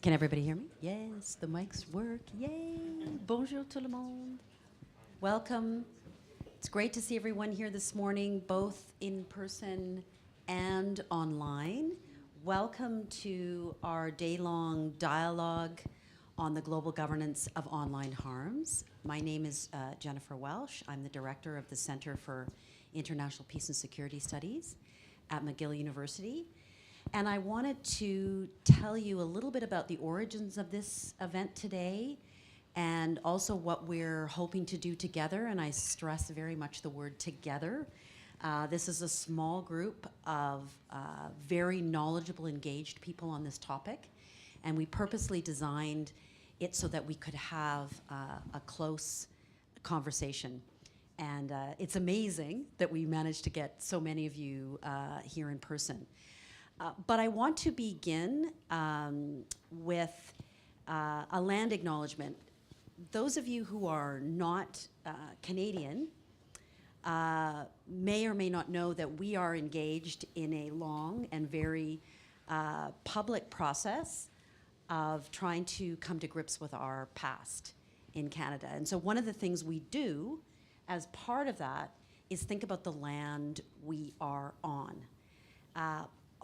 Can everybody hear me? Yes, the mics work. Yay! Bonjour tout le monde. Welcome. It's great to see everyone here this morning, both in person and online. Welcome to our day-long dialogue on the global governance of online harms. My name is Jennifer Welsh. I'm the director of the Center for International Peace and Security Studies at McGill University. And I wanted to tell you a little bit about the origins of this event today and also what we're hoping to do together, and I stress very much the word together. This is a small group of very knowledgeable, engaged people on this topic, and we purposely designed it so that we could have a close conversation. And it's amazing that we managed to get so many of you here in person. But I want to begin with a land acknowledgement. Those of you who are not Canadian may or may not know that we are engaged in a long and very public process of trying to come to grips with our past in Canada. And so one of the things we do as part of that is think about the land we are on.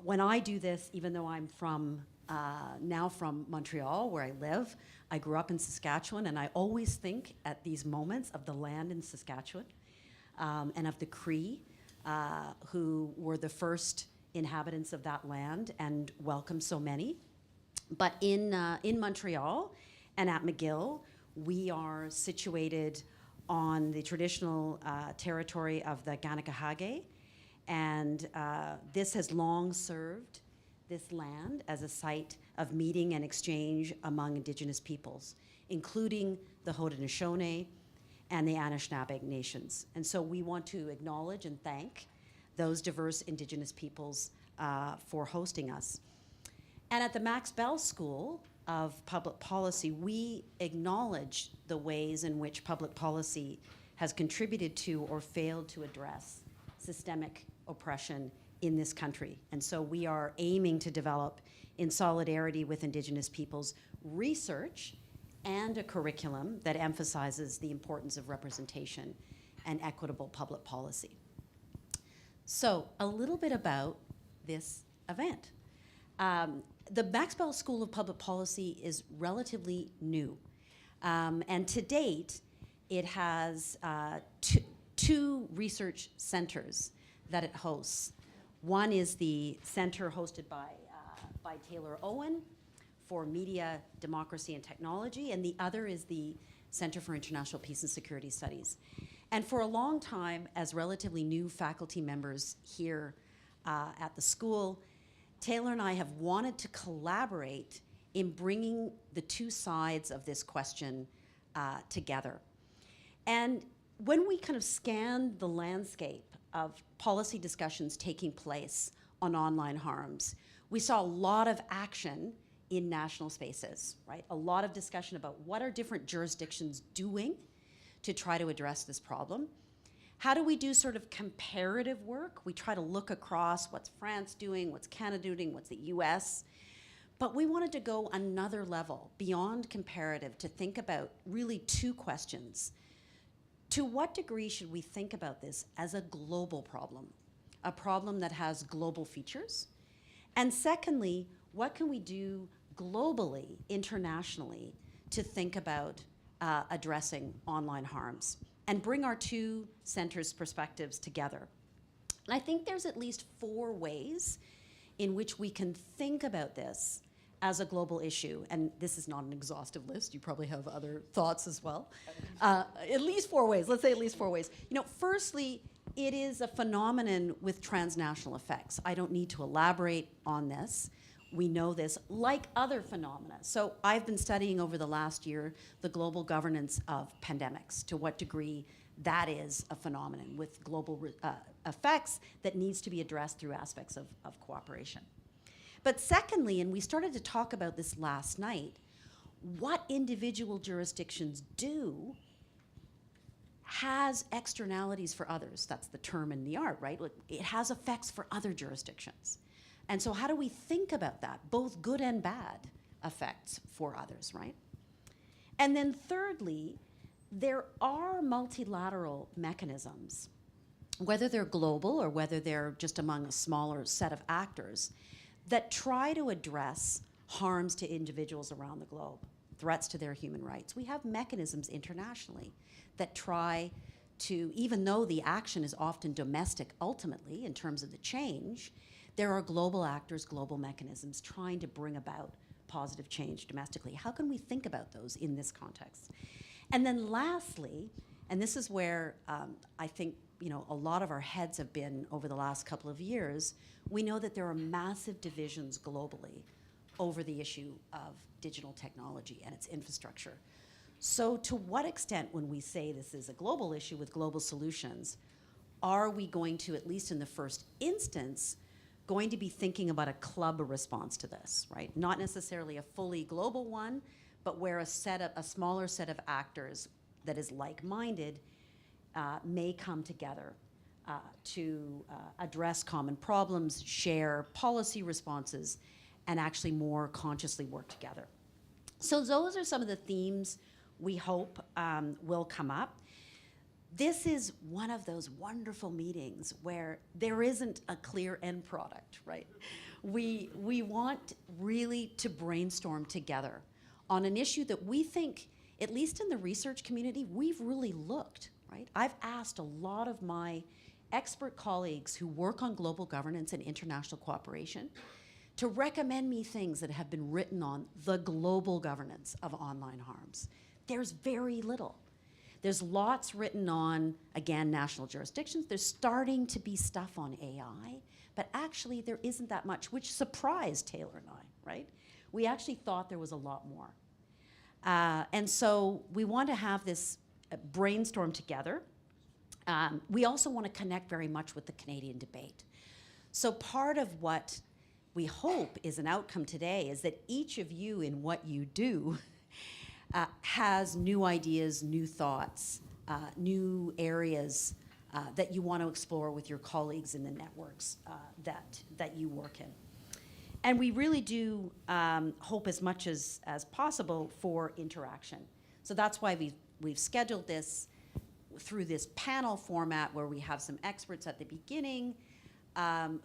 When I do this, even though I'm now from Montreal, where I live, I grew up in Saskatchewan, and I always think at these moments of the land in Saskatchewan and of the Cree, who were the first inhabitants of that land and welcomed so many. But in Montreal and at McGill, we are situated on the traditional territory of the Ganakahage. And this has long served this land as a site of meeting and exchange among Indigenous peoples, including the Haudenosaunee and the Anishinaabe nations. And so we want to acknowledge and thank those diverse Indigenous peoples for hosting us. And at the Max Bell School of Public Policy, we acknowledge the ways in which public policy has contributed to or failed to address systemic oppression in this country. And so we are aiming to develop, in solidarity with Indigenous peoples, research and a curriculum that emphasizes the importance of representation and equitable public policy. So a little bit about this event. The Max Bell School of Public Policy is relatively new. And to date, it has two research centers that it hosts. One is the center hosted by Taylor Owen for Media, Democracy, and Technology, and the other is the Center for International Peace and Security Studies. And for a long time, as relatively new faculty members here at the school, Taylor and I have wanted to collaborate in bringing the two sides of this question together. And when we kind of scanned the landscape of policy discussions taking place on online harms, we saw a lot of action in national spaces, right? A lot of discussion about what are different jurisdictions doing to try to address this problem. How do we do sort of comparative work? We try to look across what's France doing, what's Canada doing, what's the US. But we wanted to go another level beyond comparative to think about really two questions. To what degree should we think about this as a global problem, a problem that has global features? And secondly, what can we do globally, internationally, to think about addressing online harms and bring our two centers' perspectives together? And I think there's at least 4 ways in which we can think about this as a global issue. And this is not an exhaustive list. You probably have other thoughts as well. At least 4 ways. Let's say at least 4 ways. You know, firstly, it is a phenomenon with transnational effects. I don't need to elaborate on this. We know this, like other phenomena. So I've been studying over the last year the global governance of pandemics, to what degree that is a phenomenon with global effects that needs to be addressed through aspects of cooperation. But secondly, and we started to talk about this last night, what individual jurisdictions do has externalities for others. That's the term in the art, right? It has effects for other jurisdictions. And so how do we think about that, both good and bad effects for others, right? And then thirdly, there are multilateral mechanisms, whether they're global or whether they're just among a smaller set of actors, that try to address harms to individuals around the globe, threats to their human rights. We have mechanisms internationally that try to, even though the action is often domestic ultimately in terms of the change, there are global actors, global mechanisms trying to bring about positive change domestically. How can we think about those in this context? And then lastly, and this is where I think a lot of our heads have been over the last couple of years, we know that there are massive divisions globally over the issue of digital technology and its infrastructure. So to what extent, when we say this is a global issue with global solutions, are we going to, at least in the first instance, going to be thinking about a club response to this, right? Not necessarily a fully global one, but where a smaller set of actors that is like-minded may come together to address common problems, share policy responses, and actually more consciously work together. So those are some of the themes we hope will come up. This is one of those wonderful meetings where there isn't a clear end product, right? We want really to brainstorm together on an issue that we think, at least in the research community, we've really looked, right? I've asked a lot of my expert colleagues who work on global governance and international cooperation to recommend me things that have been written on the global governance of online harms. There's very little. There's lots written on, again, national jurisdictions. There's starting to be stuff on AI, but actually there isn't that much, which surprised Taylor and I, right? We actually thought there was a lot more. And so we want to have this brainstorm together. We also want to connect very much with the Canadian debate. So part of what we hope is an outcome today is that each of you in what you do has new ideas, new thoughts, new areas that you want to explore with your colleagues in the networks that you work in. And we really do hope as much as possible for interaction. So that's why we've scheduled this through this panel format where we have some experts at the beginning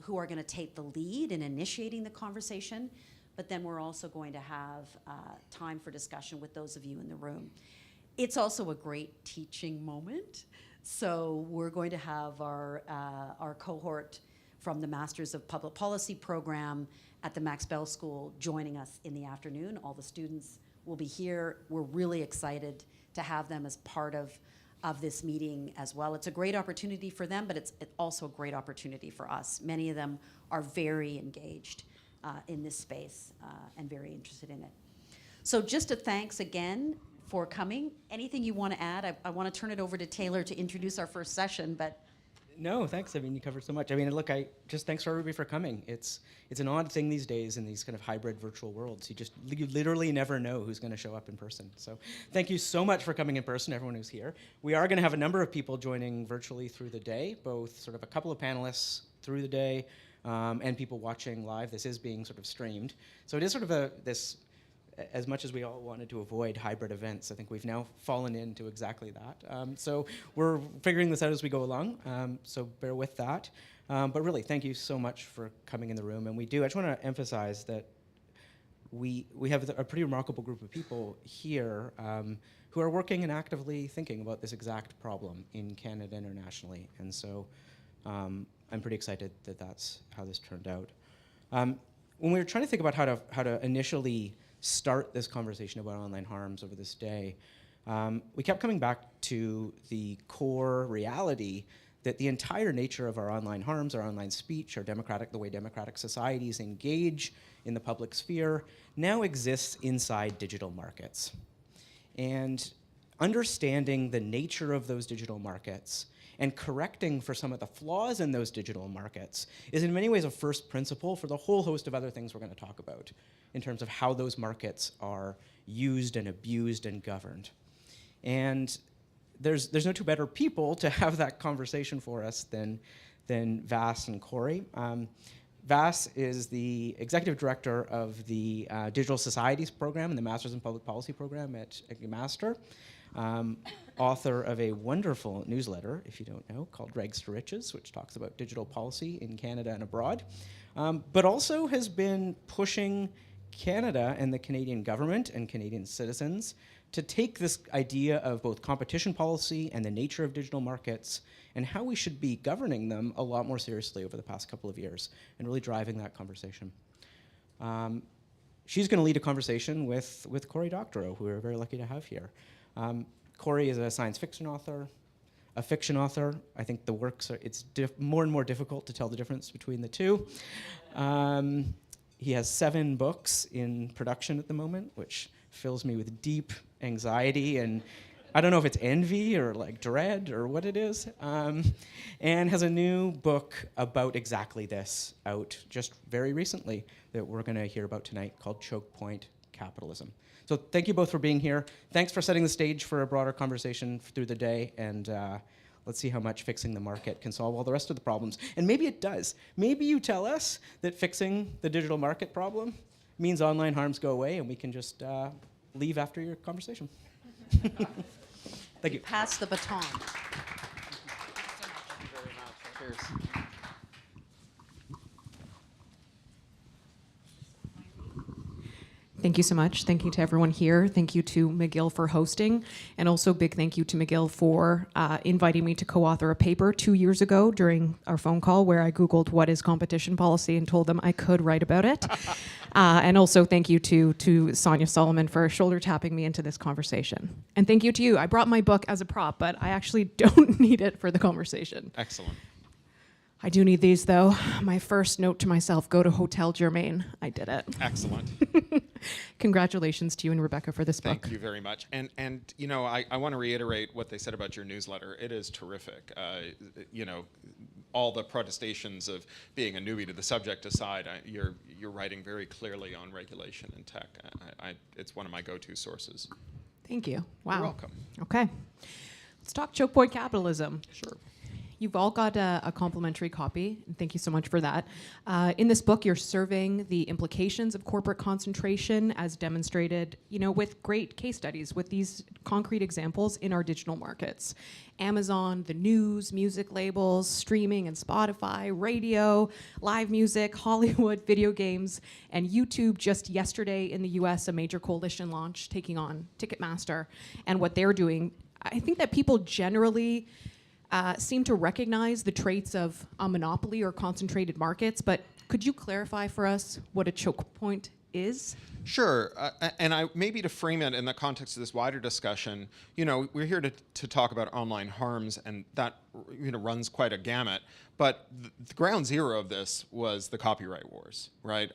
who are going to take the lead in initiating the conversation, but then we're also going to have time for discussion with those of you in the room. It's also a great teaching moment. So we're going to have our cohort from the Masters of Public Policy program at the Max Bell School joining us in the afternoon. All the students will be here. We're really excited to have them as part of this meeting as well. It's a great opportunity for them, but it's also a great opportunity for us. Many of them are very engaged in this space and very interested in it. So just a thanks again for coming. Anything you want to add? I want to turn it over to Taylor to introduce our first session, but. No, thanks. I mean, you covered so much. I mean, look, thanks for everybody for coming. It's an odd thing these days in these kind of hybrid virtual worlds. You literally never know who's going to show up in person. So thank you so much for coming in person, everyone who's here. We are going to have a number of people joining virtually through the day, both sort of a couple of panelists through the day and people watching live. This is being sort of streamed. So it is sort of as much as we all wanted to avoid hybrid events, I think we've now fallen into exactly that. So we're figuring this out as we go along, so bear with that. But really, thank you so much for coming in the room. And I just want to emphasize that we have a pretty remarkable group of people here who are working and actively thinking about this exact problem in Canada internationally. And so I'm pretty excited that that's how this turned out. When we were trying to think about how to initially start this conversation about online harms over this day, we kept coming back to the core reality that the entire nature of our online harms, our online speech, the way democratic societies engage in the public sphere now exists inside digital markets. And understanding the nature of those digital markets and correcting for some of the flaws in those digital markets is in many ways a first principle for the whole host of other things we're going to talk about in terms of how those markets are used and abused and governed. And there's no two better people to have that conversation for us than Vas and Corey. Vas is the executive director of the Digital Societies program and the Masters in Public Policy program at McMaster. Author of a wonderful newsletter, if you don't know, called Rags to Riches, which talks about digital policy in Canada and abroad, but also has been pushing Canada and the Canadian government and Canadian citizens to take this idea of both competition policy and the nature of digital markets and how we should be governing them a lot more seriously over the past couple of years and really driving that conversation. She's going to lead a conversation with Cory Doctorow, who we're very lucky to have here. Cory is a science fiction author, a fiction author. I think the works it's more and more difficult to tell the difference between the two. He has 7 books in production at the moment, which fills me with deep anxiety and I don't know if it's envy or like dread or what it is, and has a new book about exactly this out just very recently that we're going to hear about tonight called Choke Point Capitalism. So thank you both for being here. Thanks for setting the stage for a broader conversation through the day, and let's see how much fixing the market can solve all the rest of the problems. And maybe it does. Maybe you tell us that fixing the digital market problem means online harms go away and we can just leave after your conversation. Thank you. Pass the baton. Thank you very much. Cheers. Thank you so much. Thank you to everyone here. Thank you to McGill for hosting. And also big thank you to McGill for inviting me to co-author a paper 2 years ago during our phone call where I Googled what is competition policy and told them I could write about it. And also thank you to Sonia Solomon for shoulder tapping me into this conversation. And thank you to you. I brought my book as a prop, but I actually don't need it for the conversation. Excellent. I do need these though. My first note to myself, go to Hotel Germain. I did it. Excellent. Congratulations to you and Rebecca for this book. Thank you very much. And you know, I want to reiterate what they said about your newsletter. It is terrific. You know, all the protestations of being a newbie to the subject aside, you're writing very clearly on regulation and tech. It's one of my go-to sources. Thank you. Wow. You're welcome. Okay. Let's talk choke point capitalism. Sure. You've all got a complimentary copy. Thank you so much for that. In this book, you're surveying the implications of corporate concentration as demonstrated, you know, with great case studies, with these concrete examples in our digital markets. Amazon, the news, music labels, streaming and Spotify, radio, live music, Hollywood, video games, and YouTube just yesterday in the US, a major coalition launch taking on Ticketmaster and what they're doing. I think that people generally seem to recognize the traits of a monopoly or concentrated markets, but could you clarify for us what a choke point is? Sure, and maybe to frame it in the context of this wider discussion, we're here to talk about online harms, and that runs quite a gamut. But the ground zero of this was the copyright wars, right?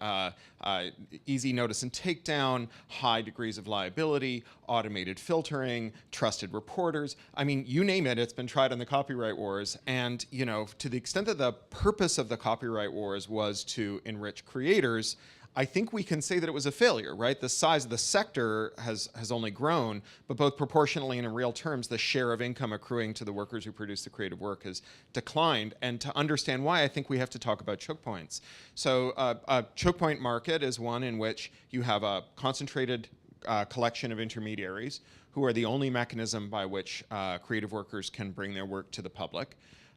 Easy notice and takedown, high degrees of liability, automated filtering, trusted reporters. I mean, you name it, it's been tried in the copyright wars. And to the extent that the purpose of the copyright wars was to enrich creators, I think we can say that it was a failure, right? The size of the sector has only grown, but both proportionally and in real terms, the share of income accruing to the workers who produce the creative work has declined. And to understand why, I think we have to talk about choke points. So a choke point market is one in which you have a concentrated collection of intermediaries who are the only mechanism by which creative workers can bring their work to the public.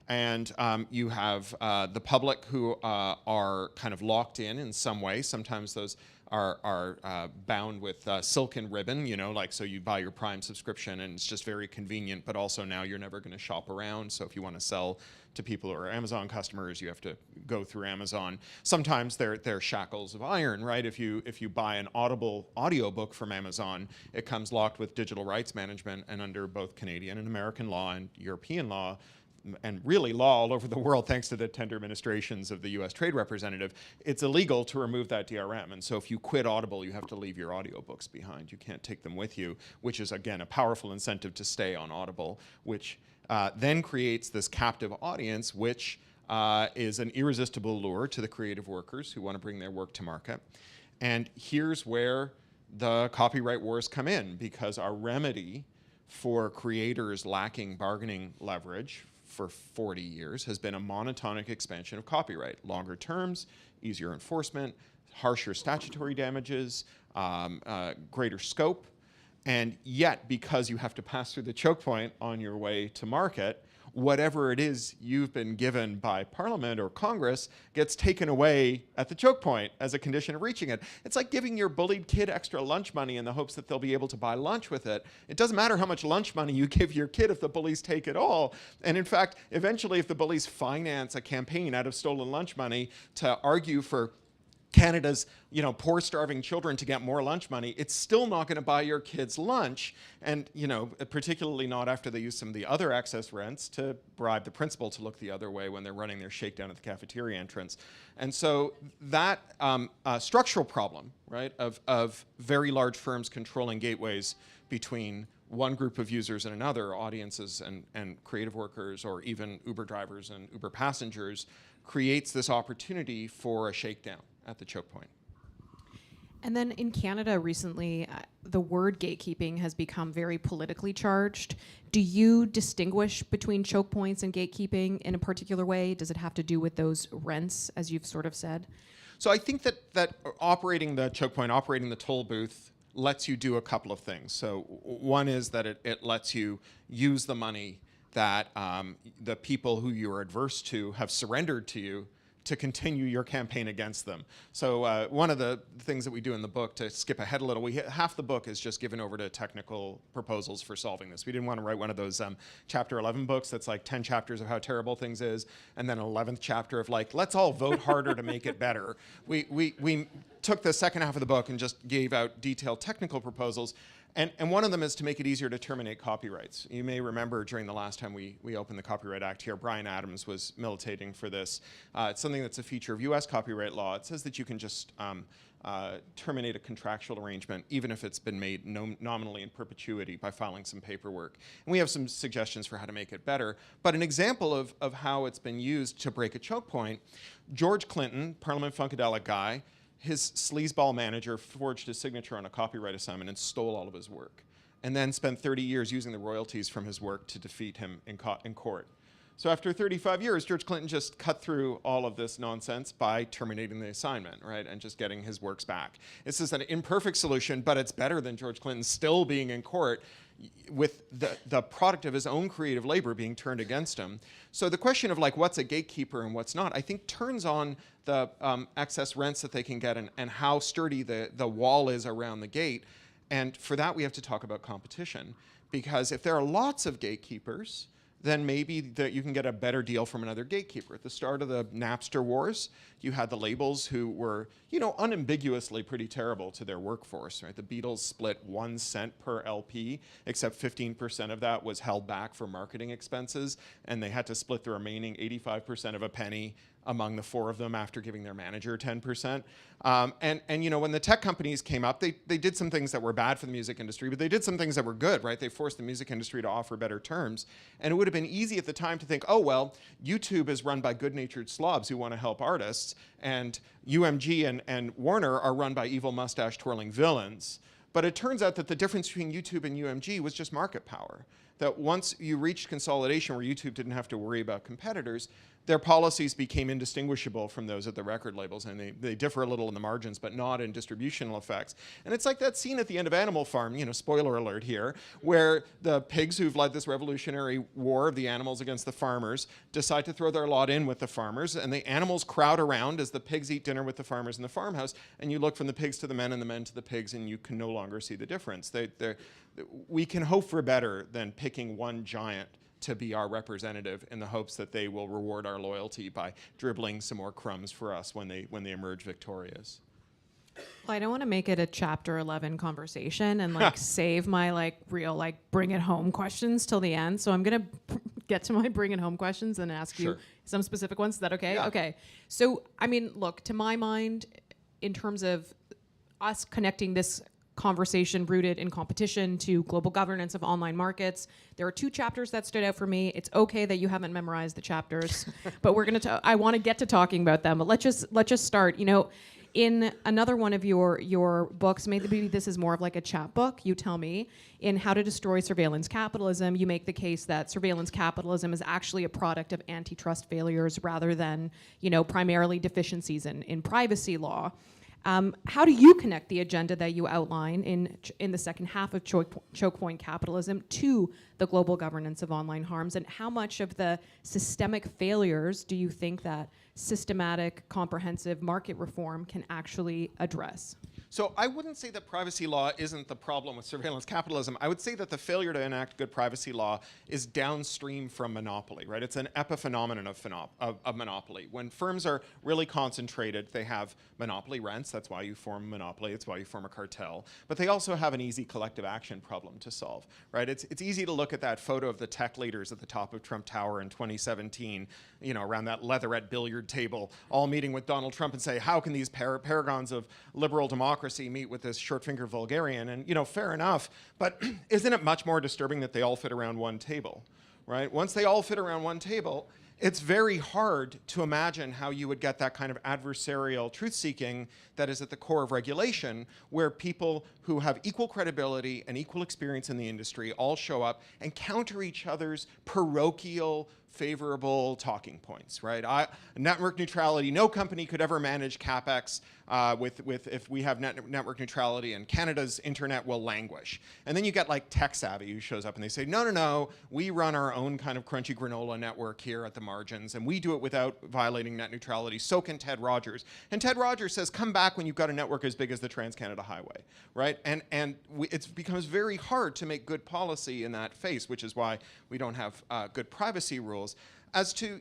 And you have the public who are kind of locked in some way. Sometimes those are bound with silk and ribbon, so you buy your Prime subscription and it's just very convenient, but also now you're never going to shop around. So if you want to sell to people who are Amazon customers, you have to go through Amazon. Sometimes they're shackles of iron, right? If you buy an Audible audiobook from Amazon, it comes locked with digital rights management, and under both Canadian and American law and European law, and really law all over the world, thanks to the tender administrations of the US Trade Representative, it's illegal to remove that DRM. And so if you quit Audible, you have to leave your audiobooks behind. You can't take them with you, which is, again, a powerful incentive to stay on Audible, which then creates this captive audience, which is an irresistible lure to the creative workers who want to bring their work to market. And here's where the copyright wars come in, because our remedy for creators lacking bargaining leverage for 40 years has been a monotonic expansion of copyright. Longer terms, easier enforcement, harsher statutory damages, greater scope. And yet, because you have to pass through the choke point on your way to market, whatever it is you've been given by Parliament or Congress gets taken away at the choke point as a condition of reaching it. It's like giving your bullied kid extra lunch money in the hopes that they'll be able to buy lunch with it. It doesn't matter how much lunch money you give your kid if the bullies take it all. And in fact, eventually, if the bullies finance a campaign out of stolen lunch money to argue for Canada's, poor, starving children to get more lunch money, it's still not going to buy your kids lunch. And, particularly not after they use some of the other excess rents to bribe the principal to look the other way when they're running their shakedown at the cafeteria entrance. And so that structural problem, right, of very large firms controlling gateways between one group of users and another, audiences and creative workers, or even Uber drivers and Uber passengers, creates this opportunity for a shakedown at the choke point. And then in Canada recently, the word gatekeeping has become very politically charged. Do you distinguish between choke points and gatekeeping in a particular way? Does it have to do with those rents, as you've sort of said? So I think that operating the choke point, operating the toll booth, lets you do a couple of things. So one is that it lets you use the money that the people who you're adverse to have surrendered to you to continue your campaign against them. So one of the things that we do in the book, to skip ahead a little, half the book is just given over to technical proposals for solving this. We didn't want to write one of those chapter 11 books that's like 10 chapters of how terrible things is, and then an 11th chapter of like, let's all vote harder to make it better. We took the second half of the book and just gave out detailed technical proposals. And one of them is to make it easier to terminate copyrights. You may remember during the last time we opened the Copyright Act here, Brian Adams was militating for this. It's something that's a feature of US copyright law. It says that you can just terminate a contractual arrangement, even if it's been made nominally in perpetuity, by filing some paperwork. And we have some suggestions for how to make it better. But an example of how it's been used to break a choke point, George Clinton, Parliament Funkadelic guy, his sleazeball manager forged his signature on a copyright assignment and stole all of his work, and then spent 30 years using the royalties from his work to defeat him in court. So after 35 years, George Clinton just cut through all of this nonsense by terminating the assignment, right, and just getting his works back. This is an imperfect solution, but it's better than George Clinton still being in court with the product of his own creative labor being turned against him. So the question of like what's a gatekeeper and what's not, I think turns on the excess rents that they can get and how sturdy the wall is around the gate. And for that, we have to talk about competition. Because if there are lots of gatekeepers, then maybe that you can get a better deal from another gatekeeper. At the start of the Napster wars, you had the labels who were, unambiguously pretty terrible to their workforce, right? The Beatles split 1 cent per LP, except 15% of that was held back for marketing expenses, and they had to split the remaining 85% of a penny among the 4 of them after giving their manager 10%. When the tech companies came up, they did some things that were bad for the music industry, but they did some things that were good, right? They forced the music industry to offer better terms. And it would have been easy at the time to think, oh, well, YouTube is run by good-natured slobs who want to help artists, and UMG and Warner are run by evil mustache-twirling villains. But it turns out that the difference between YouTube and UMG was just market power. That once you reached consolidation where YouTube didn't have to worry about competitors, their policies became indistinguishable from those at the record labels, and they differ a little in the margins, but not in distributional effects. And it's like that scene at the end of Animal Farm, spoiler alert here, where the pigs who've led this revolutionary war of the animals against the farmers decide to throw their lot in with the farmers, and the animals crowd around as the pigs eat dinner with the farmers in the farmhouse, and you look from the pigs to the men and the men to the pigs, and you can no longer see the difference. We can hope for better than picking one giant to be our representative in the hopes that they will reward our loyalty by dribbling some more crumbs for us when they emerge victorious. Well, I don't want to make it a chapter 11 conversation and save my real bring it home questions till the end. So I'm going to get to my bring it home questions and ask you some specific ones. Is that okay? Yeah. Okay. So, look, to my mind, in terms of us connecting this conversation rooted in competition to global governance of online markets, there are 2 chapters that stood out for me. It's okay that you haven't memorized the chapters, but I want to get to talking about them. But let's just start. In another one of your books, maybe this is more of a chat book, you tell me, in How to Destroy Surveillance Capitalism, you make the case that surveillance capitalism is actually a product of antitrust failures rather than, primarily deficiencies in privacy law. How do you connect the agenda that you outline in the second half of Choke Point Capitalism to the global governance of online harms? And how much of the systemic failures do you think that systematic, comprehensive market reform can actually address? So I wouldn't say that privacy law isn't the problem with surveillance capitalism. I would say that the failure to enact good privacy law is downstream from monopoly, right? It's an epiphenomenon of monopoly. When firms are really concentrated, they have monopoly rents. That's why you form a monopoly. It's why you form a cartel. But they also have an easy collective action problem to solve, right? It's easy to look at that photo of the tech leaders at the top of Trump Tower in 2017, around that leatherette billiard table, all meeting with Donald Trump and say, how can these paragons of liberal democracy meet with this short-fingered vulgarian? And, fair enough, but isn't it much more disturbing that they all fit around one table, right? Once they all fit around one table, it's very hard to imagine how you would get that kind of adversarial truth-seeking that is at the core of regulation, where people who have equal credibility and equal experience in the industry all show up and counter each other's parochial, favorable talking points, right? Network neutrality, no company could ever manage CapEx with if we have network neutrality, and Canada's internet will languish. And then you get Tech Savvy who shows up and they say, no, we run our own kind of crunchy granola network here at the margins, and we do it without violating net neutrality. So can Ted Rogers. And Ted Rogers says, come back when you've got a network as big as the Trans-Canada Highway, right? And it becomes very hard to make good policy in that face, which is why we don't have good privacy rules. As to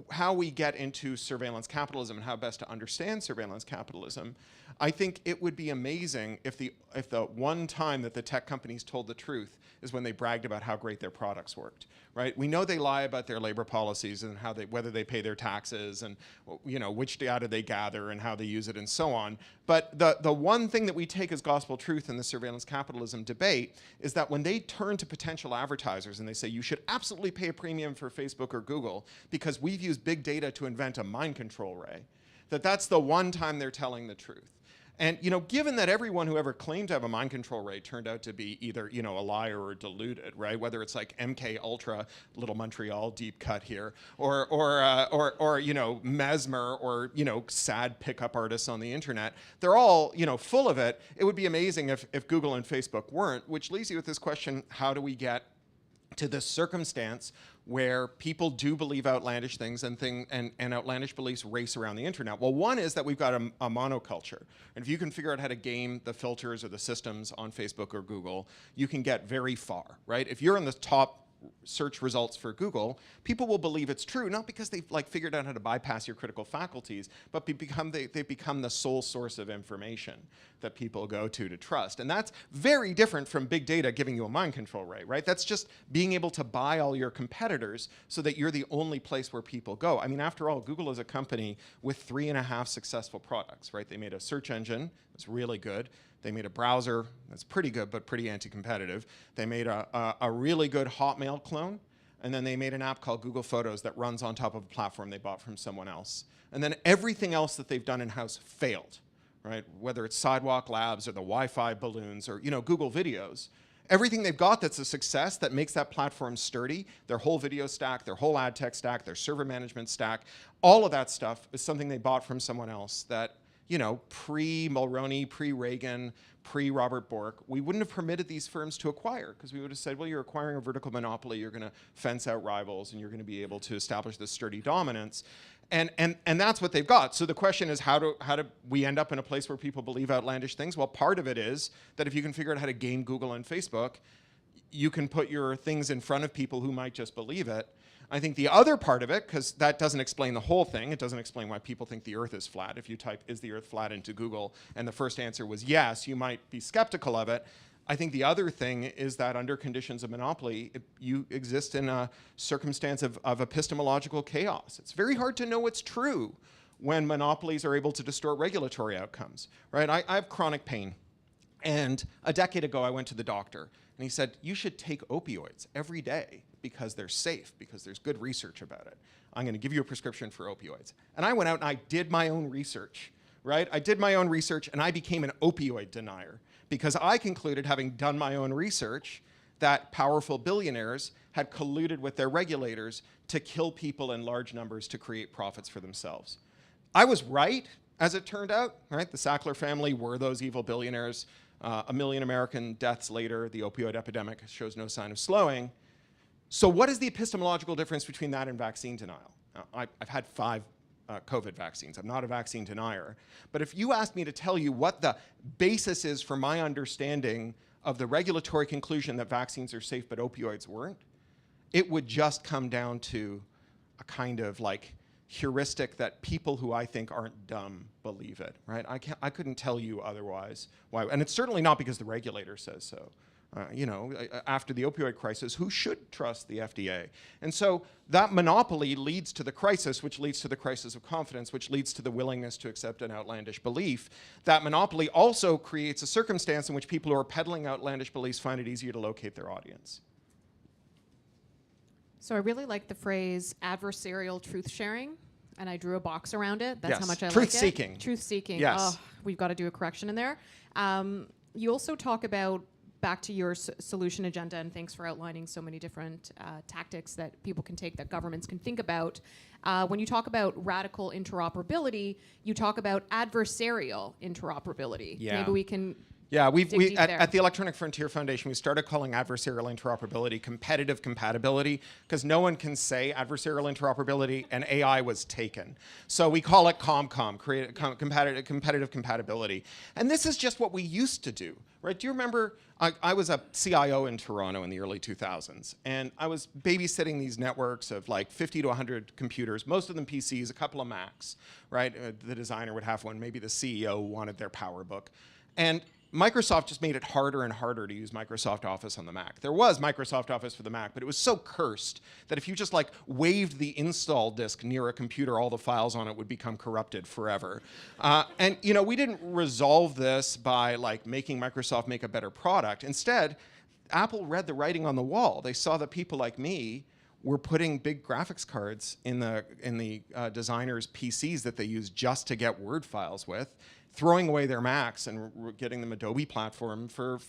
how we get into surveillance capitalism and how best to understand surveillance capitalism, I think it would be amazing if the one time that the tech companies told the truth is when they bragged about how great their products worked, right? We know they lie about their labor policies and whether they pay their taxes and which data they gather and how they use it and so on. But the one thing that we take as gospel truth in the surveillance capitalism debate is that when they turn to potential advertisers and they say you should absolutely pay a premium for Facebook or Google because we've used big data to invent a mind control ray, that's the one time they're telling the truth. And given that everyone who ever claimed to have a mind control ray turned out to be either a liar or deluded, right? Whether it's MK Ultra, Little Montreal deep cut here, or Mesmer, or sad pickup artists on the internet, they're all full of it. It would be amazing if Google and Facebook weren't. Which leaves you with this question: how do we get to this circumstance where people do believe outlandish things and outlandish beliefs race around the internet? Well, one is that we've got a monoculture. And if you can figure out how to game the filters or the systems on Facebook or Google, you can get very far, right? If you're in the top search results for Google, people will believe it's true, not because they've like figured out how to bypass your critical faculties, but they become the sole source of information that people go to trust. And that's very different from big data giving you a mind control right? That's just being able to buy all your competitors so that you're the only place where people go. I mean, after all, Google is a company with 3.5 successful products, right? They made a search engine that's really good. They made a browser that's pretty good, but pretty anti-competitive. They made a really good Hotmail clone. And then they made an app called Google Photos that runs on top of a platform they bought from someone else. And then everything else that they've done in-house failed, right? Whether it's Sidewalk Labs or the Wi-Fi balloons or Google Videos. Everything they've got that's a success that makes that platform sturdy, their whole video stack, their whole ad tech stack, their server management stack, all of that stuff is something they bought from someone else that, pre-Mulroney, pre-Reagan, pre-Robert Bork, we wouldn't have permitted these firms to acquire because we would have said, well, you're acquiring a vertical monopoly, you're going to fence out rivals, and you're going to be able to establish this sturdy dominance. And that's what they've got. So the question is, how do we end up in a place where people believe outlandish things? Well, part of it is that if you can figure out how to game Google and Facebook, you can put your things in front of people who might just believe it. I think the other part of it, because that doesn't explain the whole thing, it doesn't explain why people think the Earth is flat. If you type, is the Earth flat into Google, and the first answer was yes, you might be skeptical of it. I think the other thing is that under conditions of monopoly, you exist in a circumstance of epistemological chaos. It's very hard to know what's true when monopolies are able to distort regulatory outcomes, right? I have chronic pain. And a decade ago, I went to the doctor, and he said, you should take opioids every day because they're safe, because there's good research about it. I'm going to give you a prescription for opioids. And I went out and I did my own research, right? I did my own research, and I became an opioid denier because I concluded, having done my own research, that powerful billionaires had colluded with their regulators to kill people in large numbers to create profits for themselves. I was right, as it turned out, right? The Sackler family were those evil billionaires. 1 million American deaths later, the opioid epidemic shows no sign of slowing. So what is the epistemological difference between that and vaccine denial? Now, I've had 5 COVID vaccines. I'm not a vaccine denier. But if you asked me to tell you what the basis is for my understanding of the regulatory conclusion that vaccines are safe but opioids weren't, it would just come down to a kind of like heuristic that people who I think aren't dumb believe it, right? I couldn't tell you otherwise why. And it's certainly not because the regulator says so. After the opioid crisis, who should trust the FDA? And so that monopoly leads to the crisis, which leads to the crisis of confidence, which leads to the willingness to accept an outlandish belief. That monopoly also creates a circumstance in which people who are peddling outlandish beliefs find it easier to locate their audience. So I really like the phrase adversarial truth sharing, and I drew a box around it. That's Yes. how much I like it. Truth seeking. Truth seeking. Yes. Oh, we've got to do a correction in there. You also talk about, back to your solution agenda, and thanks for outlining so many different tactics that people can take, that governments can think about. When you talk about radical interoperability, you talk about adversarial interoperability. Yeah. Maybe we can Yeah, dig deep there. at the Electronic Frontier Foundation, we started calling adversarial interoperability competitive compatibility because no one can say adversarial interoperability and AI was taken. So we call it competitive compatibility. And this is just what we used to do, right? Do you remember, I was a CIO in Toronto in the early 2000s, and I was babysitting these networks of like 50 to 100 computers, most of them PCs, a couple of Macs, right? The designer would have one, maybe the CEO wanted their PowerBook. And Microsoft just made it harder and harder to use Microsoft Office on the Mac. There was Microsoft Office for the Mac, but it was so cursed that if you just like waved the install disk near a computer, all the files on it would become corrupted forever. And we didn't resolve this by like making Microsoft make a better product. Instead, Apple read the writing on the wall. They saw that people like me were putting big graphics cards in the designers' PCs that they use just to get Word files with, throwing away their Macs and getting them Adobe platform for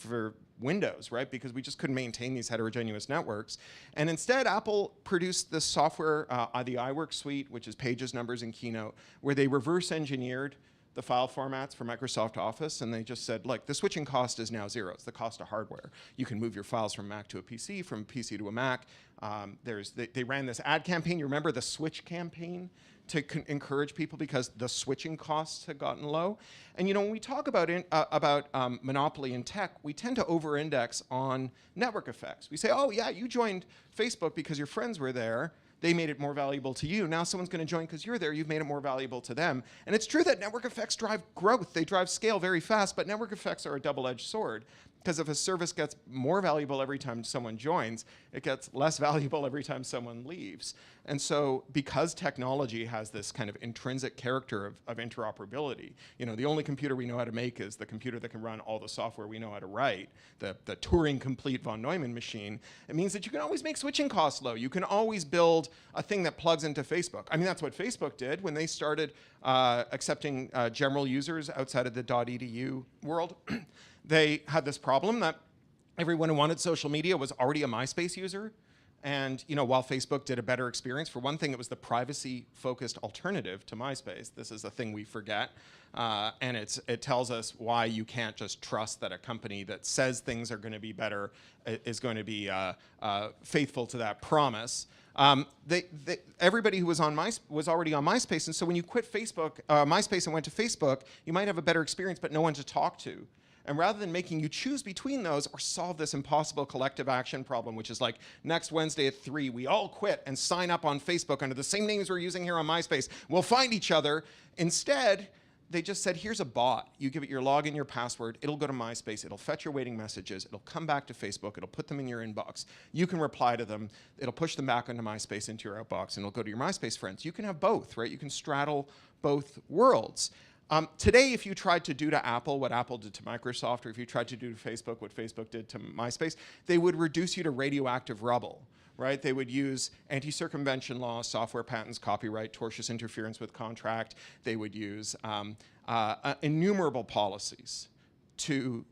Windows, right? Because we just couldn't maintain these heterogeneous networks. And instead, Apple produced this software, the iWork suite, which is Pages, Numbers, and Keynote, where they reverse engineered the file formats for Microsoft Office, and they just said, like, the switching cost is now zero. It's the cost of hardware. You can move your files from Mac to a PC, from a PC to a Mac. They ran this ad campaign. You remember the Switch campaign? To encourage people because the switching costs had gotten low. And when we talk about monopoly in tech, we tend to over-index on network effects. We say, oh yeah, you joined Facebook because your friends were there. They made it more valuable to you. Now someone's going to join because you're there. You've made it more valuable to them. And it's true that network effects drive growth. They drive scale very fast, but network effects are a double-edged sword. Because if a service gets more valuable every time someone joins, it gets less valuable every time someone leaves. And so because technology has this kind of intrinsic character of interoperability, the only computer we know how to make is the computer that can run all the software we know how to write, the Turing-complete von Neumann machine, it means that you can always make switching costs low. You can always build a thing that plugs into Facebook. I mean, that's what Facebook did when they started accepting general users outside of the .edu world. They had this problem that everyone who wanted social media was already a MySpace user. And while Facebook did a better experience, for one thing, it was the privacy-focused alternative to MySpace. This is a thing we forget. And it tells us why you can't just trust that a company that says things are going to be better is going to be faithful to that promise. Everybody who was on was already on MySpace. And so when you quit MySpace and went to Facebook, you might have a better experience, but no one to talk to. And rather than making you choose between those or solve this impossible collective action problem, which is like next Wednesday at 3, we all quit and sign up on Facebook under the same names we're using here on MySpace. We'll find each other. Instead, they just said, here's a bot. You give it your login, your password. It'll go to MySpace. It'll fetch your waiting messages. It'll come back to Facebook. It'll put them in your inbox. You can reply to them. It'll push them back onto MySpace into your outbox, and it'll go to your MySpace friends. You can have both, right? You can straddle both worlds. Today, if you tried to do to Apple what Apple did to Microsoft, or if you tried to do to Facebook what Facebook did to MySpace, they would reduce you to radioactive rubble, right? They would use anti-circumvention law, software patents, copyright, tortious interference with contract. They would use innumerable policies to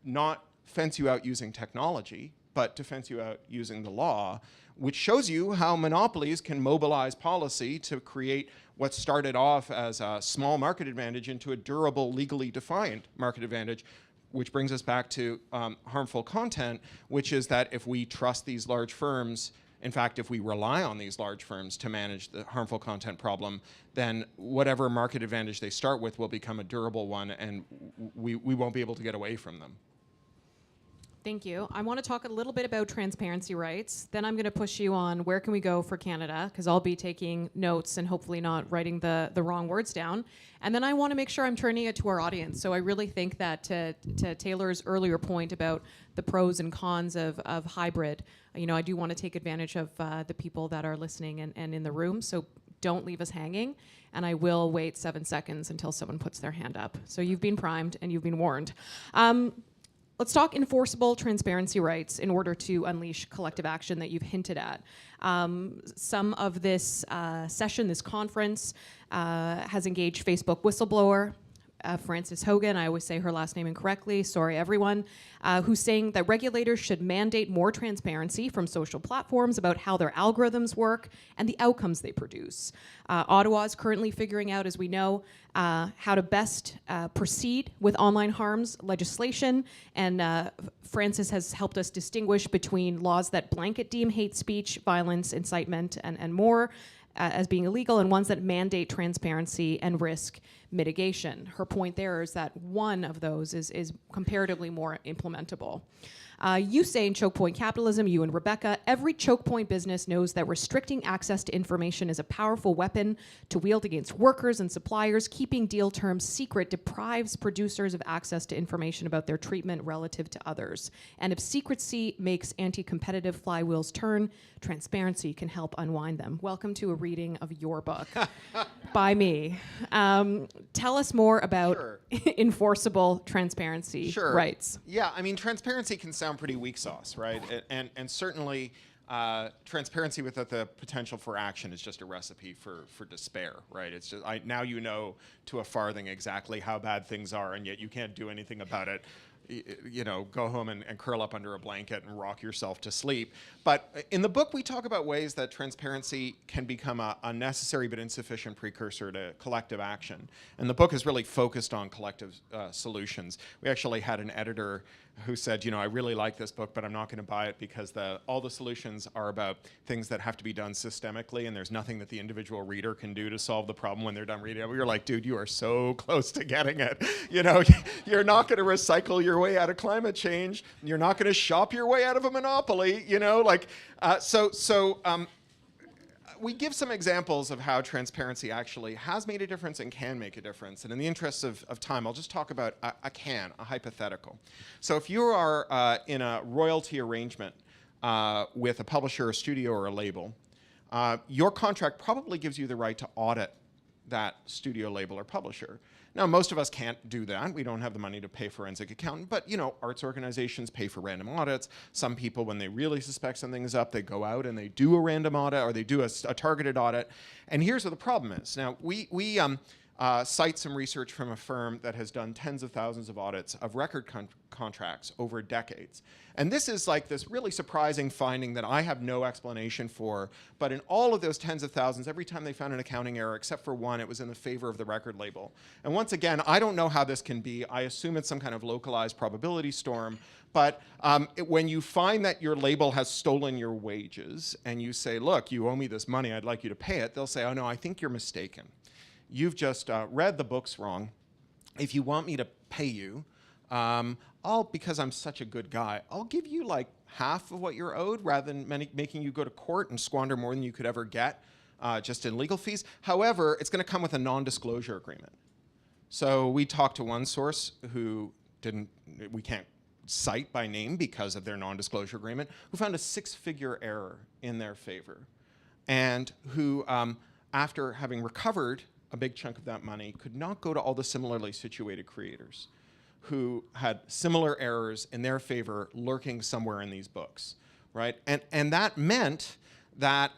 not fence you out using technology, but to fence you out using the law, which shows you how monopolies can mobilize policy to create what started off as a small market advantage into a durable, legally defined market advantage, which brings us back to harmful content, which is that if we trust these large firms, in fact, if we rely on these large firms to manage the harmful content problem, then whatever market advantage they start with will become a durable one, and we won't be able to get away from them. Thank you. I want to talk a little bit about transparency rights. Then I'm going to push you on where can we go for Canada, because I'll be taking notes and hopefully not writing the wrong words down. And then I want to make sure I'm turning it to our audience. So I really think that to Taylor's earlier point about the pros and cons of hybrid, I do want to take advantage of the people that are listening and in the room. So don't leave us hanging. And I will wait 7 seconds until someone puts their hand up. So you've been primed and you've been warned. Let's talk enforceable transparency rights in order to unleash collective action that you've hinted at. Some of this session, this conference, has engaged Facebook whistleblower, Frances Hogan, I always say her last name incorrectly, sorry everyone, who's saying that regulators should mandate more transparency from social platforms about how their algorithms work and the outcomes they produce. Ottawa is currently figuring out, as we know, how to best proceed with online harms legislation, and Frances has helped us distinguish between laws that blanket deem hate speech, violence, incitement, and more as being illegal, and ones that mandate transparency and risk mitigation. Her point there is that one of those is comparatively more implementable. You say in Choke Point Capitalism, you and Rebecca, every choke point business knows that restricting access to information is a powerful weapon to wield against workers and suppliers. Keeping deal terms secret deprives producers of access to information about their treatment relative to others. And if secrecy makes anti-competitive flywheels turn, transparency can help unwind them. Welcome to a reading of your book by me. Tell us more about enforceable transparency rights. Yeah, I mean, transparency can sound pretty weak sauce, right? And certainly transparency without the potential for action is just a recipe for despair, right? It's just, now you know to a farthing exactly how bad things are, and yet you can't do anything about it. go home and curl up under a blanket and rock yourself to sleep. But in the book, we talk about ways that transparency can become a necessary but insufficient precursor to collective action. And the book is really focused on collective solutions. We actually had an editor who said, I really like this book, but I'm not going to buy it because all the solutions are about things that have to be done systemically, and there's nothing that the individual reader can do to solve the problem when they're done reading it. We were like, dude, you are so close to getting it. You're not going to recycle your way out of climate change. You're not going to shop your way out of a monopoly. We give some examples of how transparency actually has made a difference and can make a difference. And in the interest of time, I'll just talk about a hypothetical. So if you are in a royalty arrangement with a publisher, a studio, or a label, your contract probably gives you the right to audit that studio, label, or publisher. Now, most of us can't do that. We don't have the money to pay a forensic accountant, but arts organizations pay for random audits. Some people, when they really suspect something is up, they go out and they do a random audit, or they do a targeted audit. And here's what the problem is. Now, we cite some research from a firm that has done tens of thousands of audits of record contracts over decades. And this is like this really surprising finding that I have no explanation for, but in all of those tens of thousands, every time they found an accounting error, except for one, it was in the favor of the record label. And once again, I don't know how this can be. I assume it's some kind of localized probability storm, but when you find that your label has stolen your wages, and you say, look, you owe me this money, I'd like you to pay it, they'll say, oh no, I think you're mistaken. You've just read the books wrong. If you want me to pay you, because I'm such a good guy, I'll give you like half of what you're owed rather than making you go to court and squander more than you could ever get just in legal fees. However, it's going to come with a non-disclosure agreement. So we talked to one source who we can't cite by name because of their non-disclosure agreement, who found a 6-figure error in their favor, and who, after having recovered a big chunk of that money, could not go to all the similarly situated creators who had similar errors in their favor lurking somewhere in these books, right? And that meant that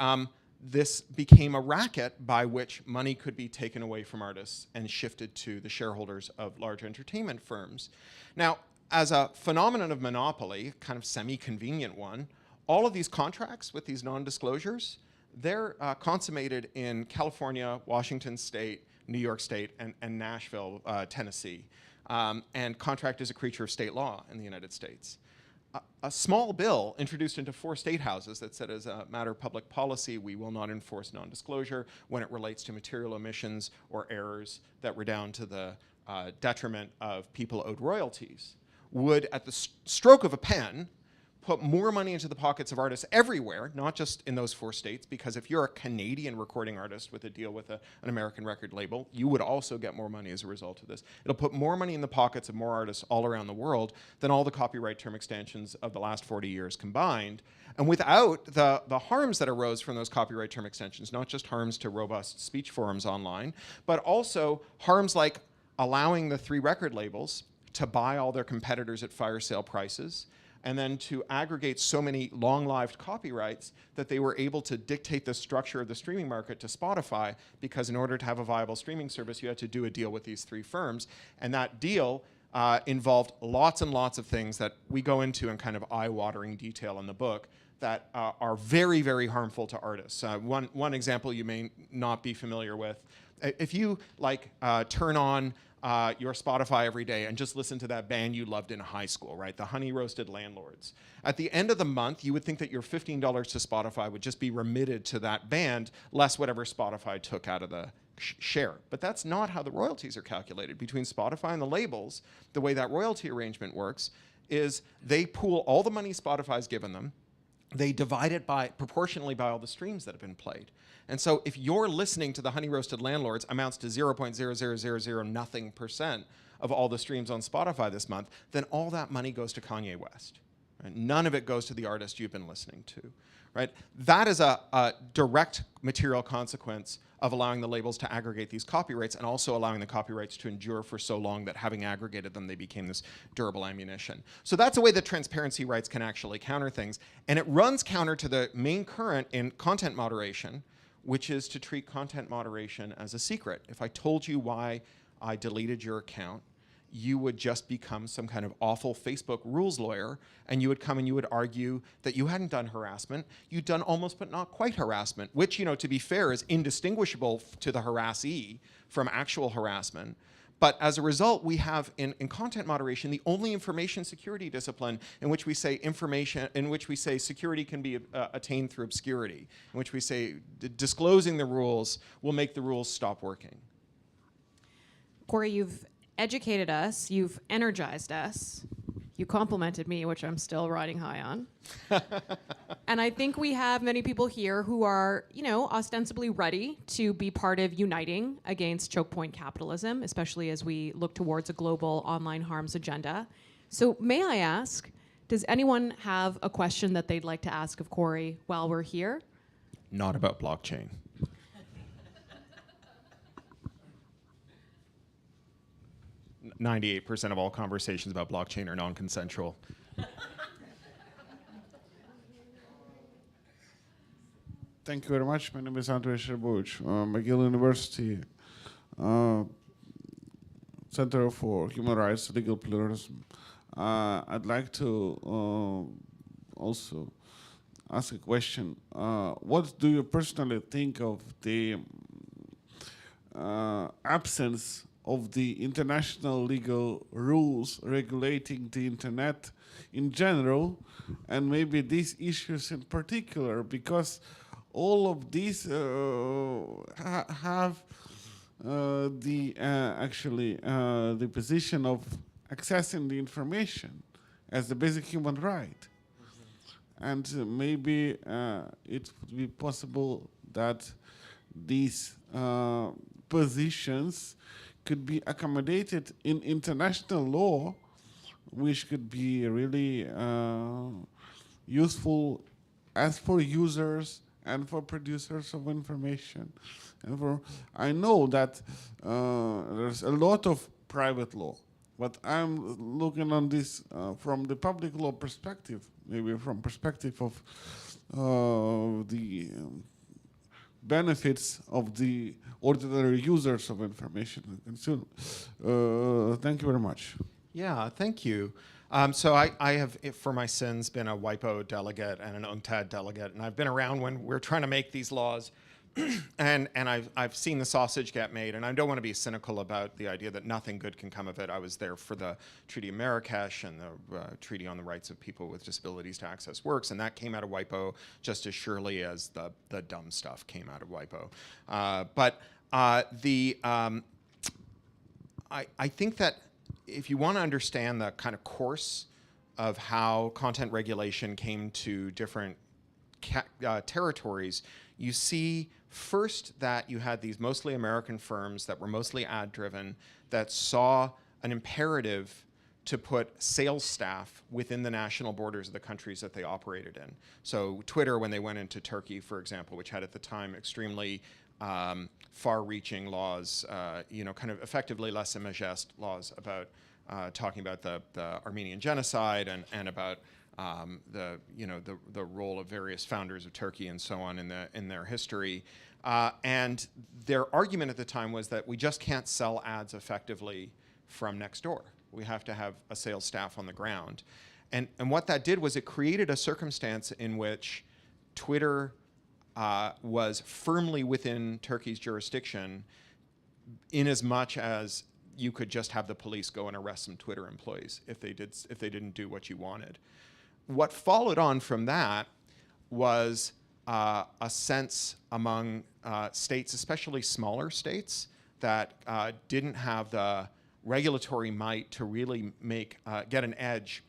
this became a racket by which money could be taken away from artists and shifted to the shareholders of large entertainment firms. Now, as a phenomenon of monopoly, kind of semi-convenient one, all of these contracts with these non-disclosures, they're consummated in California, Washington State, New York State, and Nashville, Tennessee. And contract is a creature of state law in the United States. A small bill introduced into 4 state houses that said, as a matter of public policy, we will not enforce non-disclosure when it relates to material omissions or errors that redound to the detriment of people owed royalties, would, at the stroke of a pen, put more money into the pockets of artists everywhere, not just in those 4 states, because if you're a Canadian recording artist with a deal with an American record label, you would also get more money as a result of this. It'll put more money in the pockets of more artists all around the world than all the copyright term extensions of the last 40 years combined, and without the harms that arose from those copyright term extensions, not just harms to robust speech forums online, but also harms like allowing the 3 record labels to buy all their competitors at fire sale prices, and then to aggregate so many long-lived copyrights that they were able to dictate the structure of the streaming market to Spotify, because in order to have a viable streaming service, you had to do a deal with these 3 firms. And that deal involved lots and lots of things that we go into in kind of eye-watering detail in the book that are very, very harmful to artists. One example you may not be familiar with, if you turn on your Spotify every day and just listen to that band you loved in high school, right? The Honey Roasted Landlords. At the end of the month, you would think that your $15 to Spotify would just be remitted to that band, less whatever Spotify took out of the share. But that's not how the royalties are calculated. Between Spotify and the labels, the way that royalty arrangement works is they pool all the money Spotify's given them, they divide it proportionally by all the streams that have been played. And so if you're listening to the Honey Roasted Landlords amounts to 0.0000 nothing % of all the streams on Spotify this month, then all that money goes to Kanye West. Right? None of it goes to the artist you've been listening to. Right? That is a direct material consequence of allowing the labels to aggregate these copyrights, and also allowing the copyrights to endure for so long that, having aggregated them, they became this durable ammunition. So that's a way that transparency rights can actually counter things. And it runs counter to the main current in content moderation, which is to treat content moderation as a secret. If I told you why I deleted your account, you would just become some kind of awful Facebook rules lawyer, and you would come and you would argue that you hadn't done harassment, you'd done almost but not quite harassment, which, to be fair, is indistinguishable to the harassee from actual harassment. But as a result, we have in content moderation the only information security discipline in which we say security can be attained through obscurity, in which we say disclosing the rules will make the rules stop working. Corey, you've educated us, you've energized us, you complimented me, which I'm still riding high on. And I think we have many people here who are, ostensibly ready to be part of uniting against choke point capitalism, especially as we look towards a global online harms agenda. So may I ask, does anyone have a question that they'd like to ask of Corey while we're here? Not about blockchain. 98% of all conversations about blockchain are non-consensual. Thank you very much. My name is Andrei Sherbuch, McGill University, Center for Human Rights, Legal Pluralism. I'd like to also ask a question. What do you personally think of the absence of the international legal rules regulating the internet in general, and maybe these issues in particular, because all of these have the position of accessing the information as a basic human right. And maybe it would be possible that these positions could be accommodated in international law, which could be really useful as for users and for producers of information. And I know that there's a lot of private law, but I'm looking on this from the public law perspective, maybe from perspective of the benefits of the ordinary users of information and consumers. Thank you very much. Yeah, thank you. So I have, for my sins, been a WIPO delegate and an UNCTAD delegate, and I've been around when we're trying to make these laws, and I've seen the sausage get made, and I don't want to be cynical about the idea that nothing good can come of it. I was there for the Treaty of Marrakesh and the Treaty on the Rights of People with Disabilities to Access Works, and that came out of WIPO just as surely as the dumb stuff came out of WIPO. I think that if you want to understand the kind of course of how content regulation came to different territories, you see first that you had these mostly American firms that were mostly ad-driven that saw an imperative to put sales staff within the national borders of the countries that they operated in. So Twitter, when they went into Turkey, for example, which had at the time extremely far-reaching laws, kind of effectively lèse majesté laws about talking about the Armenian genocide and about the role of various founders of Turkey and so on in their history. And their argument at the time was that we just can't sell ads effectively from next door. We have to have a sales staff on the ground. And what that did was it created a circumstance in which Twitter was firmly within Turkey's jurisdiction, in as much as you could just have the police go and arrest some Twitter employees if they didn't do what you wanted. What followed on from that was a sense among states, especially smaller states, that didn't have the regulatory might to really get an edge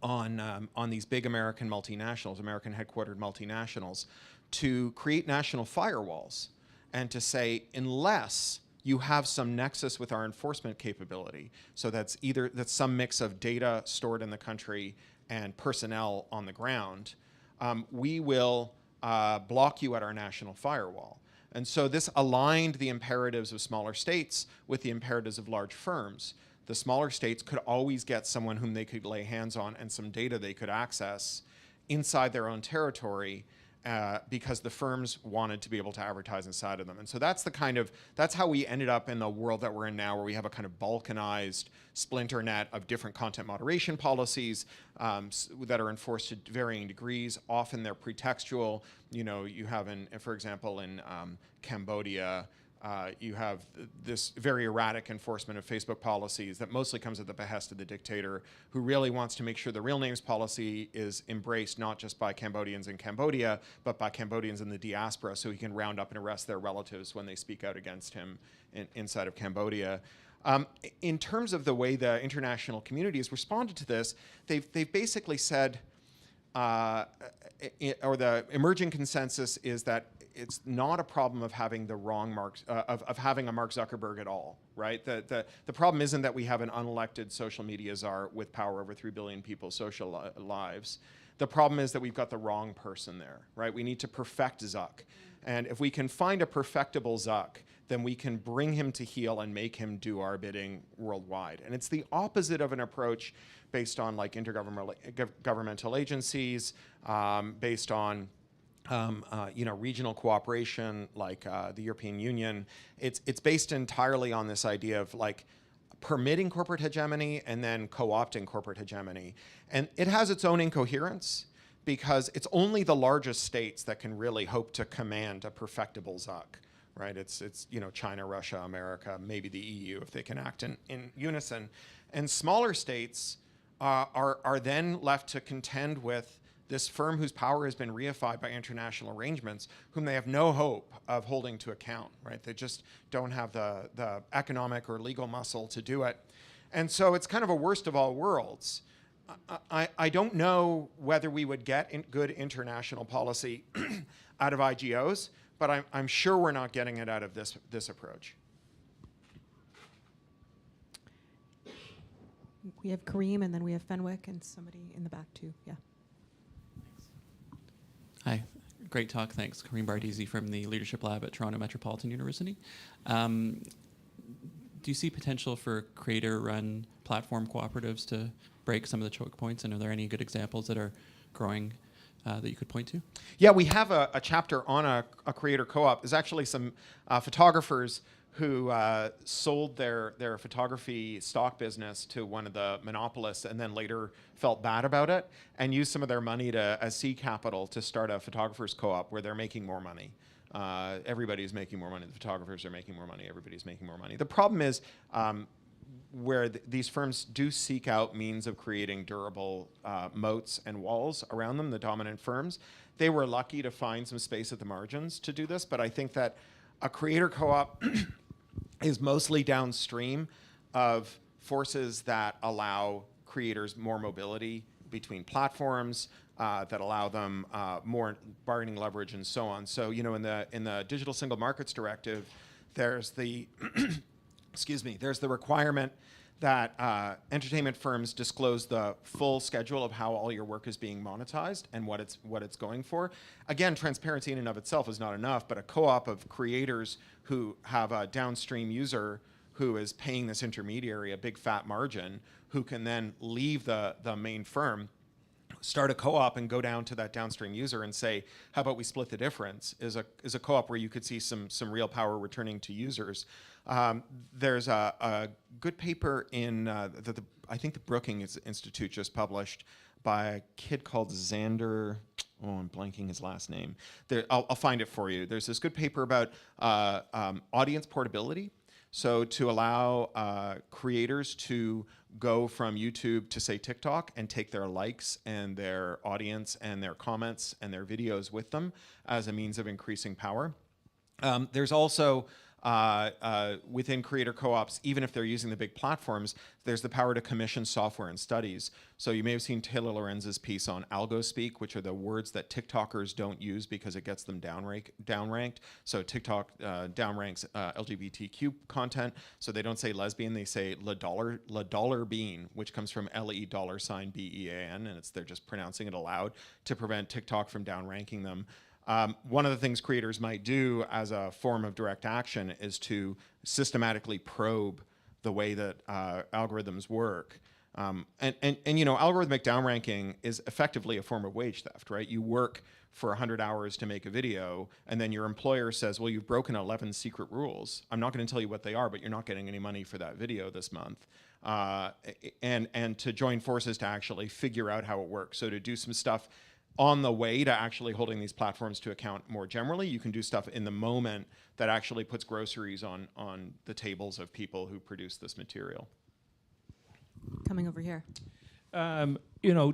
on these big American multinationals, American headquartered multinationals, to create national firewalls and to say, unless you have some nexus with our enforcement capability, so that's some mix of data stored in the country and personnel on the ground, we will block you at our national firewall. And so this aligned the imperatives of smaller states with the imperatives of large firms. The smaller states could always get someone whom they could lay hands on and some data they could access inside their own territory. because the firms wanted to be able to advertise inside of them. And so that's how we ended up in the world that we're in now, where we have a kind of balkanized splinter net of different content moderation policies that are enforced to varying degrees. Often they're pretextual. You have, for example, in Cambodia, you have this very erratic enforcement of Facebook policies that mostly comes at the behest of the dictator, who really wants to make sure the real names policy is embraced not just by Cambodians in Cambodia, but by Cambodians in the diaspora, so he can round up and arrest their relatives when they speak out against him inside of Cambodia. In terms of the way the international community has responded to this, they've basically said, or the emerging consensus is that it's not a problem of having the wrong Mark, of having a Mark Zuckerberg at all, right? The problem isn't that we have an unelected social media czar with power over 3 billion people's social lives. The problem is that we've got the wrong person there, right? We need to perfect Zuck. And if we can find a perfectible Zuck, then we can bring him to heel and make him do our bidding worldwide. And it's the opposite of an approach based on like intergovernmental agencies, based on regional cooperation like the European Union. It's based entirely on this idea of like permitting corporate hegemony and then co-opting corporate hegemony. And it has its own incoherence because it's only the largest states that can really hope to command a perfectible Zuck, right? It's China, Russia, America, maybe the EU if they can act in unison. And smaller states are then left to contend with this firm whose power has been reified by international arrangements, whom they have no hope of holding to account, right? They just don't have the economic or legal muscle to do it. And so it's kind of a worst of all worlds. I don't know whether we would get good international policy out of IGOs, but I'm sure we're not getting it out of this approach. We have Kareem, and then we have Fenwick, and somebody in the back too. Yeah. Hi, great talk, thanks. Kareem Bardisi from the Leadership Lab at Toronto Metropolitan University. Do you see potential for creator-run platform cooperatives to break some of the choke points, and are there any good examples that are growing that you could point to? Yeah, we have a chapter on a creator co-op. There's actually some photographers who sold their photography stock business to one of the monopolists and then later felt bad about it and used some of their money as seed capital to start a photographers co-op where they're making more money. Everybody's making more money. The photographers are making more money. Everybody's making more money. The problem is where these firms do seek out means of creating durable moats and walls around them, the dominant firms. They were lucky to find some space at the margins to do this, but I think that a creator co-op is mostly downstream of forces that allow creators more mobility between platforms, that allow them more bargaining leverage and so on. So, in the Digital Single Markets Directive, there's the there's the requirement that entertainment firms disclose the full schedule of how all your work is being monetized and what it's going for. Again, transparency in and of itself is not enough, but a co-op of creators who have a downstream user who is paying this intermediary a big fat margin, who can then leave the main firm, start a co-op and go down to that downstream user and say, how about we split the difference, is a co-op where you could see some real power returning to users. There's a good paper in I think the Brookings Institute just published by a kid called Xander. Oh, I'm blanking his last name. I'll find it for you. There's this good paper about audience portability. So to allow creators to go from YouTube to, say, TikTok and take their likes and their audience and their comments and their videos with them as a means of increasing power. There's also within creator co-ops, even if they're using the big platforms, there's the power to commission software and studies. So you may have seen Taylor Lorenz's piece on algo speak, which are the words that TikTokers don't use because it gets them downranked. So TikTok downranks LGBTQ content. So they don't say lesbian, they say la dollar bean, which comes from $BEAN, and they're just pronouncing it aloud to prevent TikTok from downranking them. One of the things creators might do as a form of direct action is to systematically probe the way that algorithms work. And algorithmic downranking is effectively a form of wage theft, right? You work for 100 hours to make a video, and then your employer says, well, you've broken 11 secret rules. I'm not going to tell you what they are, but you're not getting any money for that video this month. And to join forces to actually figure out how it works. So to do some stuff on the way to actually holding these platforms to account more generally. You can do stuff in the moment that actually puts groceries on the tables of people who produce this material. Coming over here.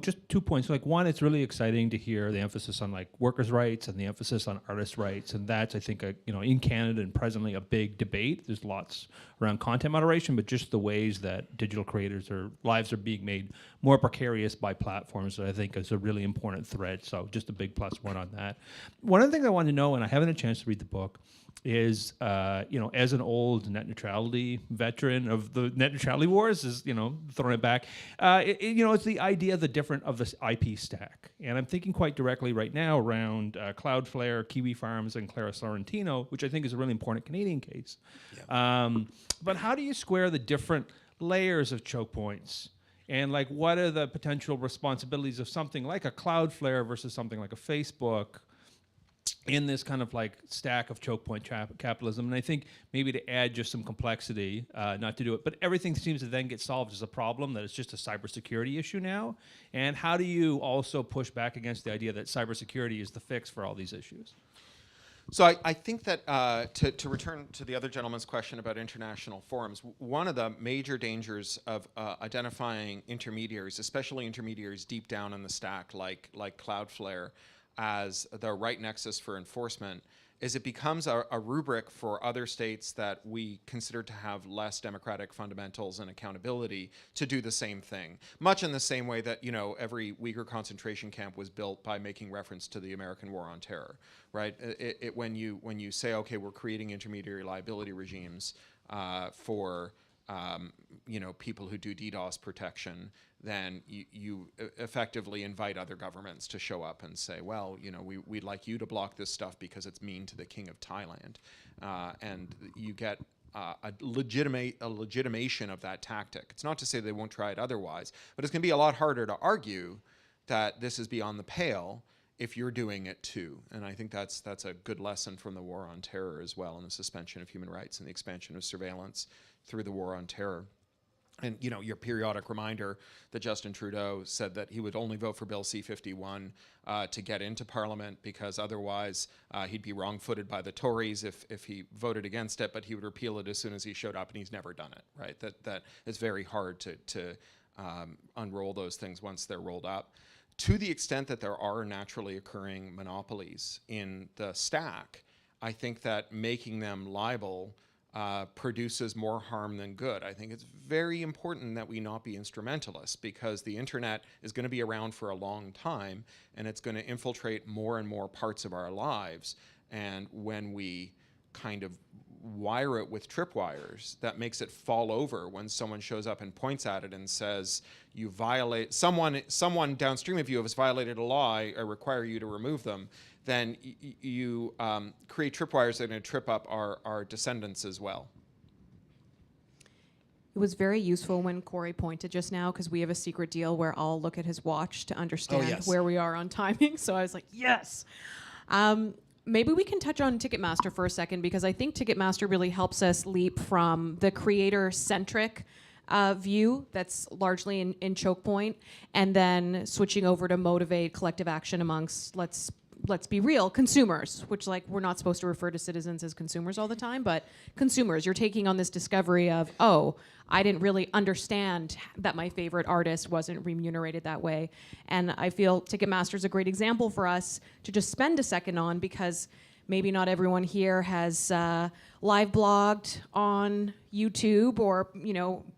Just 2 points. Like, one, it's really exciting to hear the emphasis on like workers' rights and the emphasis on artists' rights, and that's, I think, in Canada and presently a big debate. There's lots around content moderation, but just the ways that digital creators' lives are being made more precarious by platforms, I think, is a really important thread. So, just a big +1 on that. One of the things I wanted to know, and I haven't had a chance to read the book, is as an old net neutrality veteran of the net neutrality wars, is throwing it back. It's the idea of this IP stack, and I'm thinking quite directly right now around Cloudflare, Kiwi Farms, and Clara Sorrentino, which I think is a really important Canadian case. Yeah. But how do you square the different layers of choke points? And like, what are the potential responsibilities of something like a Cloudflare versus something like a Facebook in this kind of like stack of choke point capitalism? And I think maybe to add just some complexity, not to do it, but everything seems to then get solved as a problem that it's just a cybersecurity issue now. And how do you also push back against the idea that cybersecurity is the fix for all these issues? So I think that to return to the other gentleman's question about international forums, one of the major dangers of identifying intermediaries, especially intermediaries deep down in the stack like Cloudflare, as the right nexus for enforcement, is it becomes a rubric for other states that we consider to have less democratic fundamentals and accountability to do the same thing. Much in the same way that every Uyghur concentration camp was built by making reference to the American War on Terror, right? When you say, okay, we're creating intermediary liability regimes for people who do DDoS protection, then you effectively invite other governments to show up and say, well, we'd like you to block this stuff because it's mean to the King of Thailand. And you get a legitimation of that tactic. It's not to say they won't try it otherwise, but it's going to be a lot harder to argue that this is beyond the pale if you're doing it too. And I think that's a good lesson from the War on Terror as well, and the suspension of human rights and the expansion of surveillance through the War on Terror. And your periodic reminder that Justin Trudeau said that he would only vote for Bill C-51 to get into Parliament, because otherwise he'd be wrong-footed by the Tories if he voted against it, but he would repeal it as soon as he showed up, and he's never done it, right? That it's very hard to unroll those things once they're rolled up. To the extent that there are naturally occurring monopolies in the stack, I think that making them liable produces more harm than good. I think it's very important that we not be instrumentalists, because the internet is going to be around for a long time, and it's going to infiltrate more and more parts of our lives. And when we kind of wire it with tripwires, that makes it fall over when someone shows up and points at it and says, you violate, someone downstream of you has violated a law, I require you to remove them, then you create tripwires that are going to trip up our descendants as well. It was very useful when Corey pointed just now, because we have a secret deal where I'll look at his watch to understand where we are on timing. So I was like, yes. Maybe we can touch on Ticketmaster for a second, because I think Ticketmaster really helps us leap from the creator-centric view that's largely in choke point, and then switching over to motivate collective action amongst, let's be real, consumers, which, like, we're not supposed to refer to citizens as consumers all the time, but consumers. You're taking on this discovery of, oh, I didn't really understand that my favorite artist wasn't remunerated that way. And I feel Ticketmaster's a great example for us to just spend a second on, because maybe not everyone here has live blogged on YouTube or,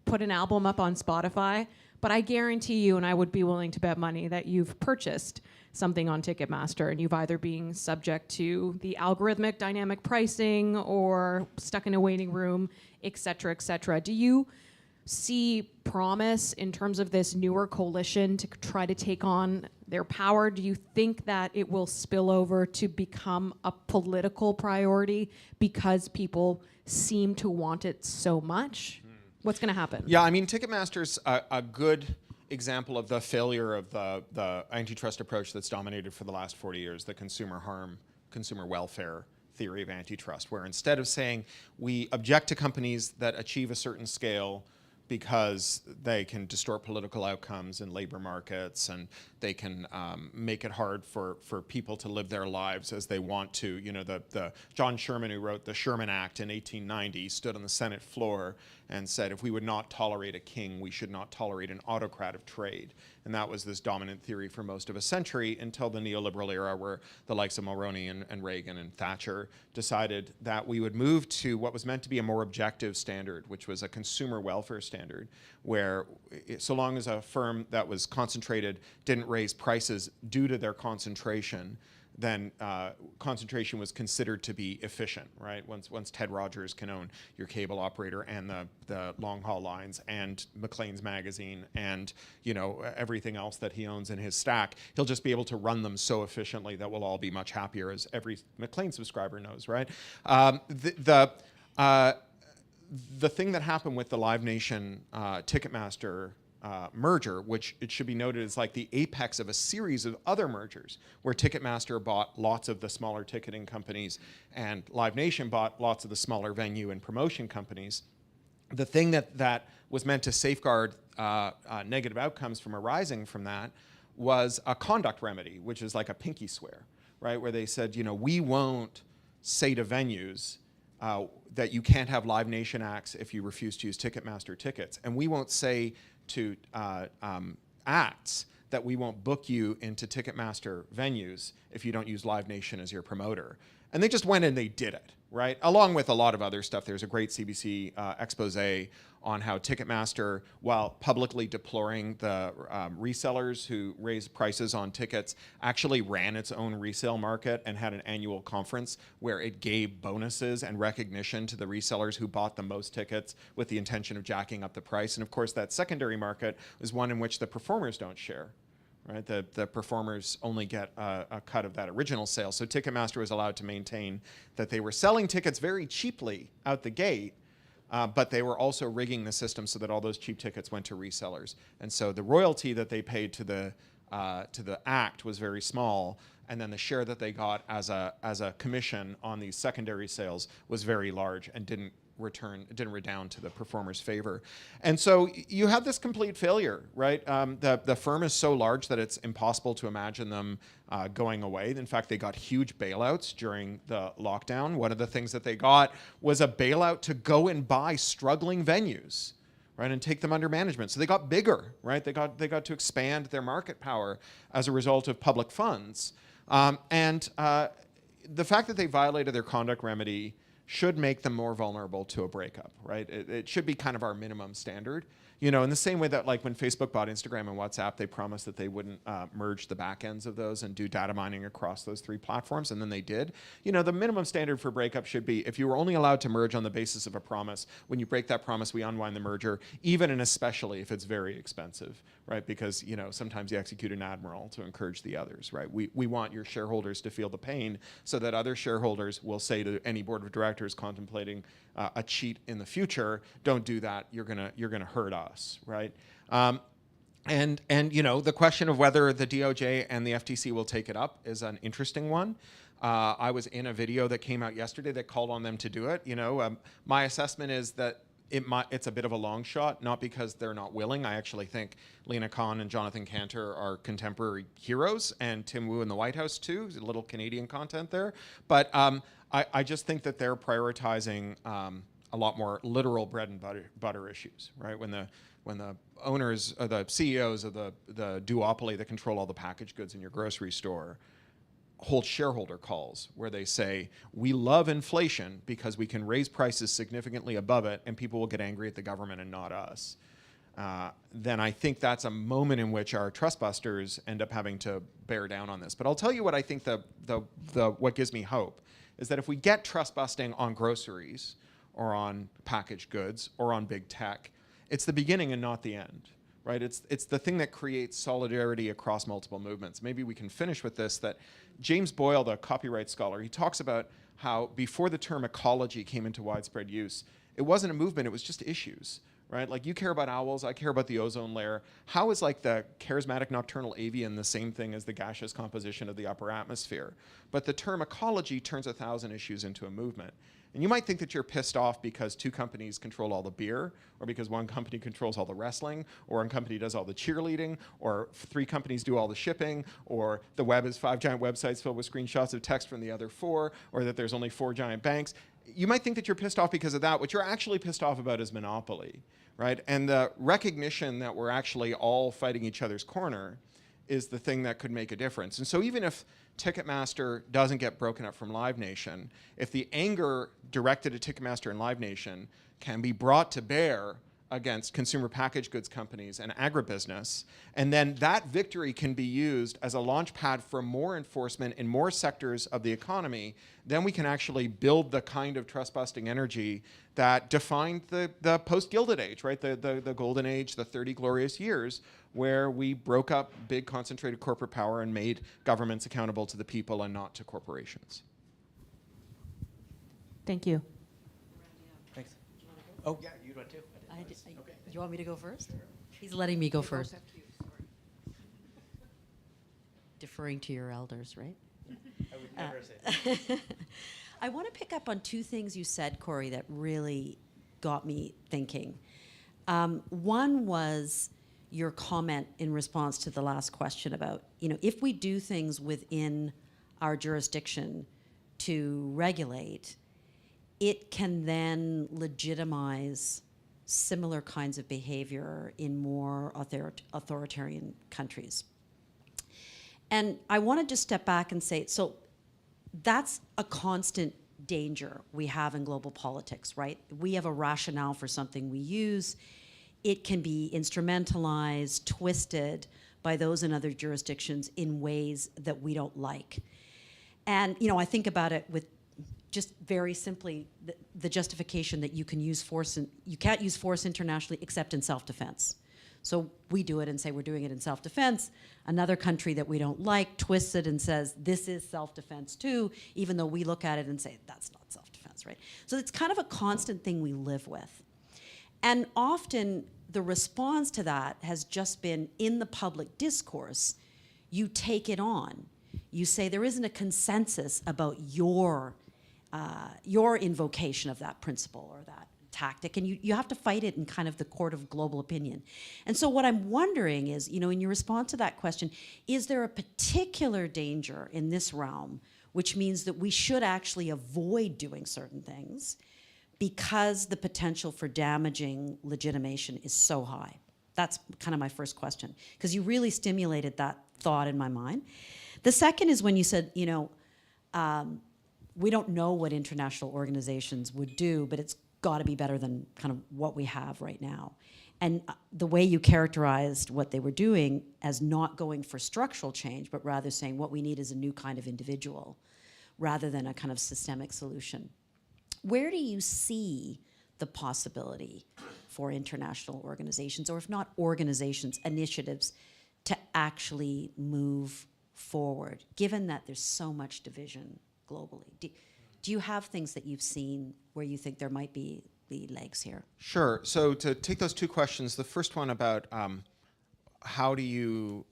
put an album up on Spotify, but I guarantee you, and I would be willing to bet money, that you've purchased something on Ticketmaster, and you've either been subject to the algorithmic dynamic pricing or stuck in a waiting room, et cetera, et cetera. Do you see promise in terms of this newer coalition to try to take on their power? Do you think that it will spill over to become a political priority because people seem to want it so much? What's going to happen? Yeah, I mean, Ticketmaster's a good example of the failure of the antitrust approach that's dominated for the last 40 years, the consumer harm, consumer welfare theory of antitrust, where instead of saying we object to companies that achieve a certain scale because they can distort political outcomes in labor markets, and they can make it hard for people to live their lives as they want to. You know, the John Sherman, who wrote the Sherman Act in 1890, stood on the Senate floor and said, if we would not tolerate a king, we should not tolerate an autocrat of trade. And that was this dominant theory for most of a century until the neoliberal era, where the likes of Mulroney and Reagan and Thatcher decided that we would move to what was meant to be a more objective standard, which was a consumer welfare standard, where so long as a firm that was concentrated didn't raise prices due to their concentration, then concentration was considered to be efficient, right? Once Ted Rogers can own your cable operator and the long haul lines and Maclean's magazine and, you know, everything else that he owns in his stack, he'll just be able to run them so efficiently that we'll all be much happier, as every Maclean subscriber knows, right? The thing that happened with the Live Nation Ticketmaster merger, which it should be noted is like the apex of a series of other mergers, where Ticketmaster bought lots of the smaller ticketing companies and Live Nation bought lots of the smaller venue and promotion companies. The thing that was meant to safeguard negative outcomes from arising from that was a conduct remedy, which is like a pinky swear, right? Where they said, you know, we won't say to venues that you can't have Live Nation acts if you refuse to use Ticketmaster tickets. And we won't say to acts that we won't book you into Ticketmaster venues if you don't use Live Nation as your promoter. And they just went and they did it, right? Along with a lot of other stuff. There's a great CBC expose on how Ticketmaster, while publicly deploring the resellers who raised prices on tickets, actually ran its own resale market and had an annual conference where it gave bonuses and recognition to the resellers who bought the most tickets with the intention of jacking up the price. And of course, that secondary market is one in which the performers don't share. Right, the performers only get a cut of that original sale. So Ticketmaster was allowed to maintain that they were selling tickets very cheaply out the gate, but they were also rigging the system so that all those cheap tickets went to resellers. And so the royalty that they paid to the act was very small, and then the share that they got as a commission on these secondary sales was very large and didn't redound to the performer's favor. And so you have this complete failure, right? The firm is so large that it's impossible to imagine them going away. In fact, they got huge bailouts during the lockdown. One of the things that they got was a bailout to go and buy struggling venues, right, and take them under management. So they got bigger, right? They got to expand their market power as a result of public funds. And the fact that they violated their conduct remedy should make them more vulnerable to a breakup, right? It should be kind of our minimum standard. You know, in the same way that, like, when Facebook bought Instagram and WhatsApp, they promised that they wouldn't merge the back ends of those and do data mining across those three platforms, and then they did. You know, the minimum standard for breakup should be, if you were only allowed to merge on the basis of a promise, when you break that promise, we unwind the merger, even and especially if it's very expensive, right? Because, you know, sometimes you execute an admiral to encourage the others, right? We want your shareholders to feel the pain so that other shareholders will say to any board of directors contemplating a cheat in the future, don't do that, you're gonna hurt us, right? And you know, the question of whether the DOJ and the FTC will take it up is an interesting one. I was in a video that came out yesterday that called on them to do it. You know, my assessment is that it's a bit of a long shot, not because they're not willing. I actually think Lena Khan and Jonathan Cantor are contemporary heroes, and Tim Wu in the White House too. There's a little Canadian content there. But I just think that they're prioritizing a lot more literal bread and butter issues, right? When the owners, or the CEOs of the duopoly that control all the packaged goods in your grocery store hold shareholder calls where they say, we love inflation because we can raise prices significantly above it and people will get angry at the government and not us, then I think that's a moment in which our trust busters end up having to bear down on this. But I'll tell you what I think what gives me hope is that if we get trust busting on groceries or on packaged goods or on big tech, it's the beginning and not the end, right? It's the thing that creates solidarity across multiple movements. Maybe we can finish with this, that James Boyle, the copyright scholar, he talks about how before the term ecology came into widespread use, it wasn't a movement, it was just issues, right? Like you care about owls, I care about the ozone layer. How is like the charismatic nocturnal avian the same thing as the gaseous composition of the upper atmosphere? But the term ecology turns 1,000 issues into a movement. And you might think that you're pissed off because 2 companies control all the beer, or because 1 company controls all the wrestling, or 1 company does all the cheerleading, or 3 companies do all the shipping, or the web is 5 giant websites filled with screenshots of text from the other 4, or that there's only 4 giant banks. You might think that you're pissed off because of that. What you're actually pissed off about is monopoly, right? And the recognition that we're actually all fighting each other's corner is the thing that could make a difference. And so even if Ticketmaster doesn't get broken up from Live Nation, if the anger directed at Ticketmaster and Live Nation can be brought to bear against consumer packaged goods companies and agribusiness, and then that victory can be used as a launch pad for more enforcement in more sectors of the economy, then we can actually build the kind of trust-busting energy that defined the post-Gilded Age, right? The Golden Age, the 30 glorious years, where we broke up big concentrated corporate power and made governments accountable to the people and not to corporations. Thank you. Thanks. Oh, yeah, you want to. You want me to go first? He's letting me go first. Deferring to your elders, right? I would never say that. I want to pick up on 2 things you said, Corey, that really got me thinking. One was your comment in response to the last question about, if we do things within our jurisdiction to regulate, it can then legitimize similar kinds of behavior in more authoritarian countries. And I want to just step back and say, so that's a constant danger we have in global politics, right? We have a rationale for something we use. It can be instrumentalized, twisted by those in other jurisdictions in ways that we don't like. And, I think about it with just very simply the justification that you can use force, and you can't use force internationally except in self-defense. So we do it and say we're doing it in self-defense. Another country that we don't like twists it and says this is self-defense too, even though we look at it and say that's not self-defense, right? So it's kind of a constant thing we live with. And often the response to that has just been in the public discourse, you take it on. You say there isn't a consensus about your invocation of that principle or that tactic, and you have to fight it in kind of the court of global opinion. And so what I'm wondering is, in your response to that question, is there a particular danger in this realm, which means that we should actually avoid doing certain things because the potential for damaging legitimation is so high? That's kind of my first question, because you really stimulated that thought in my mind. The second is when you said, we don't know what international organizations would do, but it's got to be better than kind of what we have right now. And the way you characterized what they were doing as not going for structural change, but rather saying what we need is a new kind of individual rather than a kind of systemic solution. Where do you see the possibility for international organizations, or if not organizations, initiatives to actually move forward, given that there's so much division globally? Do you have things that you've seen where you think there might be the legs here? Sure. So to take those 2 questions, the first one about how do you,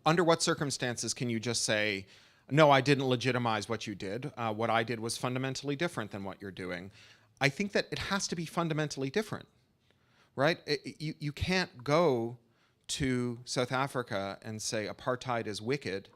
under what circumstances can you just say, no, I didn't legitimize what you did. What I did was fundamentally different than what you're doing. I think that it has to be fundamentally different, right? You can't go to South Africa and say apartheid is wicked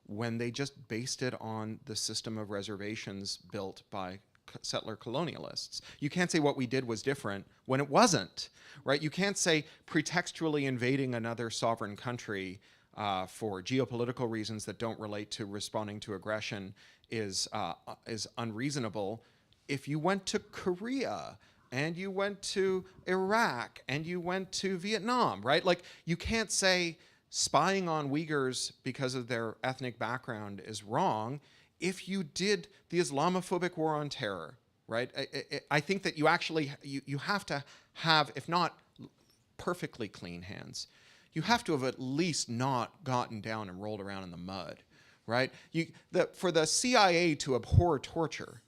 when they just based it on the system of reservations built by settler colonialists. You can't say what we did was different when it wasn't, right? You can't say pretextually invading another sovereign country for geopolitical reasons that don't relate to responding to aggression is unreasonable. If you went to Korea and you went to Iraq and you went to Vietnam, right? Like, you can't say spying on Uyghurs because of their ethnic background is wrong if you did the Islamophobic war on terror, right? I think that you actually, you have to have, if not perfectly clean hands, you have to have at least not gotten down and rolled around in the mud, right? For the CIA to abhor torture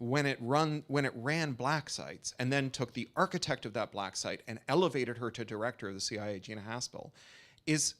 when it ran black sites and then took the architect of that black site and elevated her to director of the CIA, Gina Haspel, is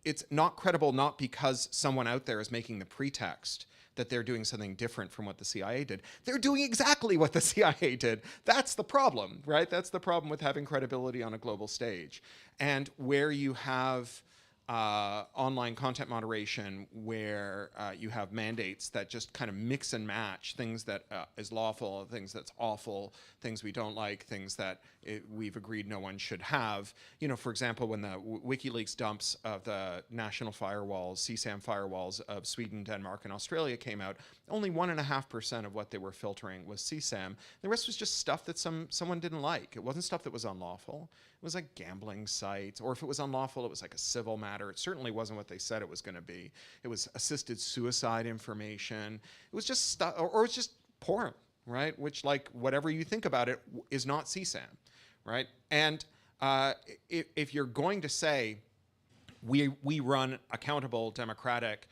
it's not credible, not because someone out there is making the pretext that they're doing something different from what the CIA did. They're doing exactly what the CIA did. That's the problem, right? That's the problem with having credibility on a global stage. And where you have online content moderation, where you have mandates that just kind of mix and match things that is lawful, things that's awful, things we don't like, things that we've agreed no one should have. You know, for example, when the WikiLeaks dumps of the national firewalls, CSAM firewalls of Sweden, Denmark, and Australia came out, only 1.5% of what they were filtering was CSAM. The rest was just stuff that someone didn't like. It wasn't stuff that was unlawful. It was like gambling sites, or if it was unlawful, it was like a civil matter. It certainly wasn't what they said it was going to be. It was assisted suicide information. It was just stuff, or it was just porn, right? Which, like, whatever you think about it, is not CSAM, right? And if you're going to say we run accountable, democratic,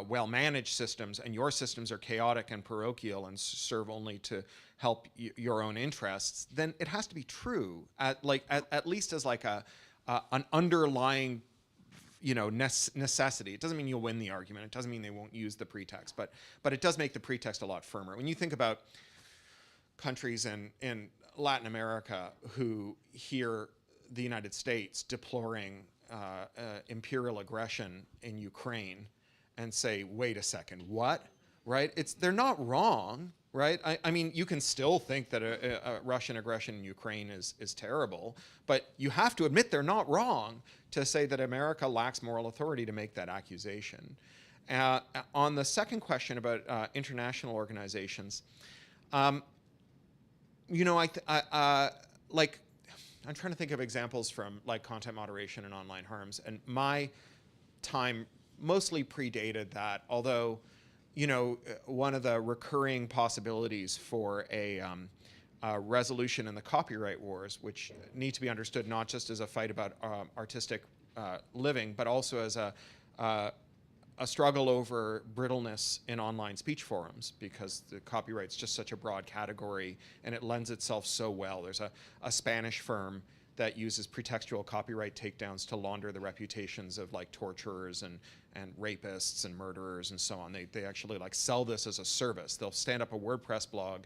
well-managed systems, and your systems are chaotic and parochial and serve only to help your own interests, then it has to be true, at least as like an underlying, necessity. It doesn't mean you'll win the argument. It doesn't mean they won't use the pretext, but it does make the pretext a lot firmer. When you think about countries in Latin America who hear the United States deploring imperial aggression in Ukraine and say, wait a second, what? Right? They're not wrong, right? I mean, you can still think that a Russian aggression in Ukraine is terrible, but you have to admit they're not wrong to say that America lacks moral authority to make that accusation. On the second question about international organizations, I'm trying to think of examples from like content moderation and online harms, and my time mostly predated that, although, one of the recurring possibilities for a resolution in the copyright wars, which need to be understood not just as a fight about artistic living, but also as a struggle over brittleness in online speech forums, because the copyright's just such a broad category and it lends itself so well. There's a Spanish firm that uses pretextual copyright takedowns to launder the reputations of like torturers and rapists and murderers and so on. They actually like sell this as a service. They'll stand up a WordPress blog.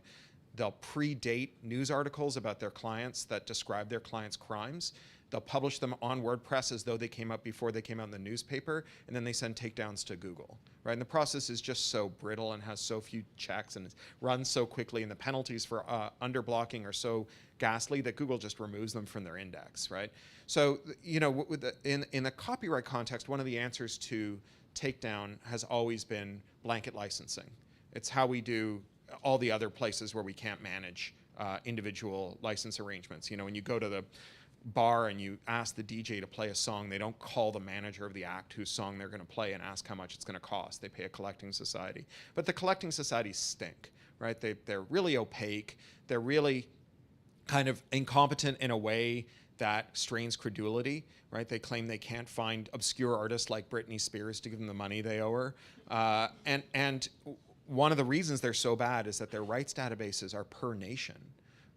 They'll predate news articles about their clients that describe their clients' crimes. They'll publish them on WordPress as though they came out before they came out in the newspaper, and then they send takedowns to Google, right? And the process is just so brittle and has so few checks and it runs so quickly, and the penalties for underblocking are so ghastly that Google just removes them from their index, right? So, in the copyright context, one of the answers to takedown has always been blanket licensing. It's how we do all the other places where we can't manage individual license arrangements. When you go to the bar and you ask the DJ to play a song, they don't call the manager of the act whose song they're going to play and ask how much it's going to cost. They pay a collecting society. But the collecting societies stink, right? They're really opaque. They're really kind of incompetent in a way that strains credulity, right? They claim they can't find obscure artists like Britney Spears to give them the money they owe her. And one of the reasons they're so bad is that their rights databases are per nation.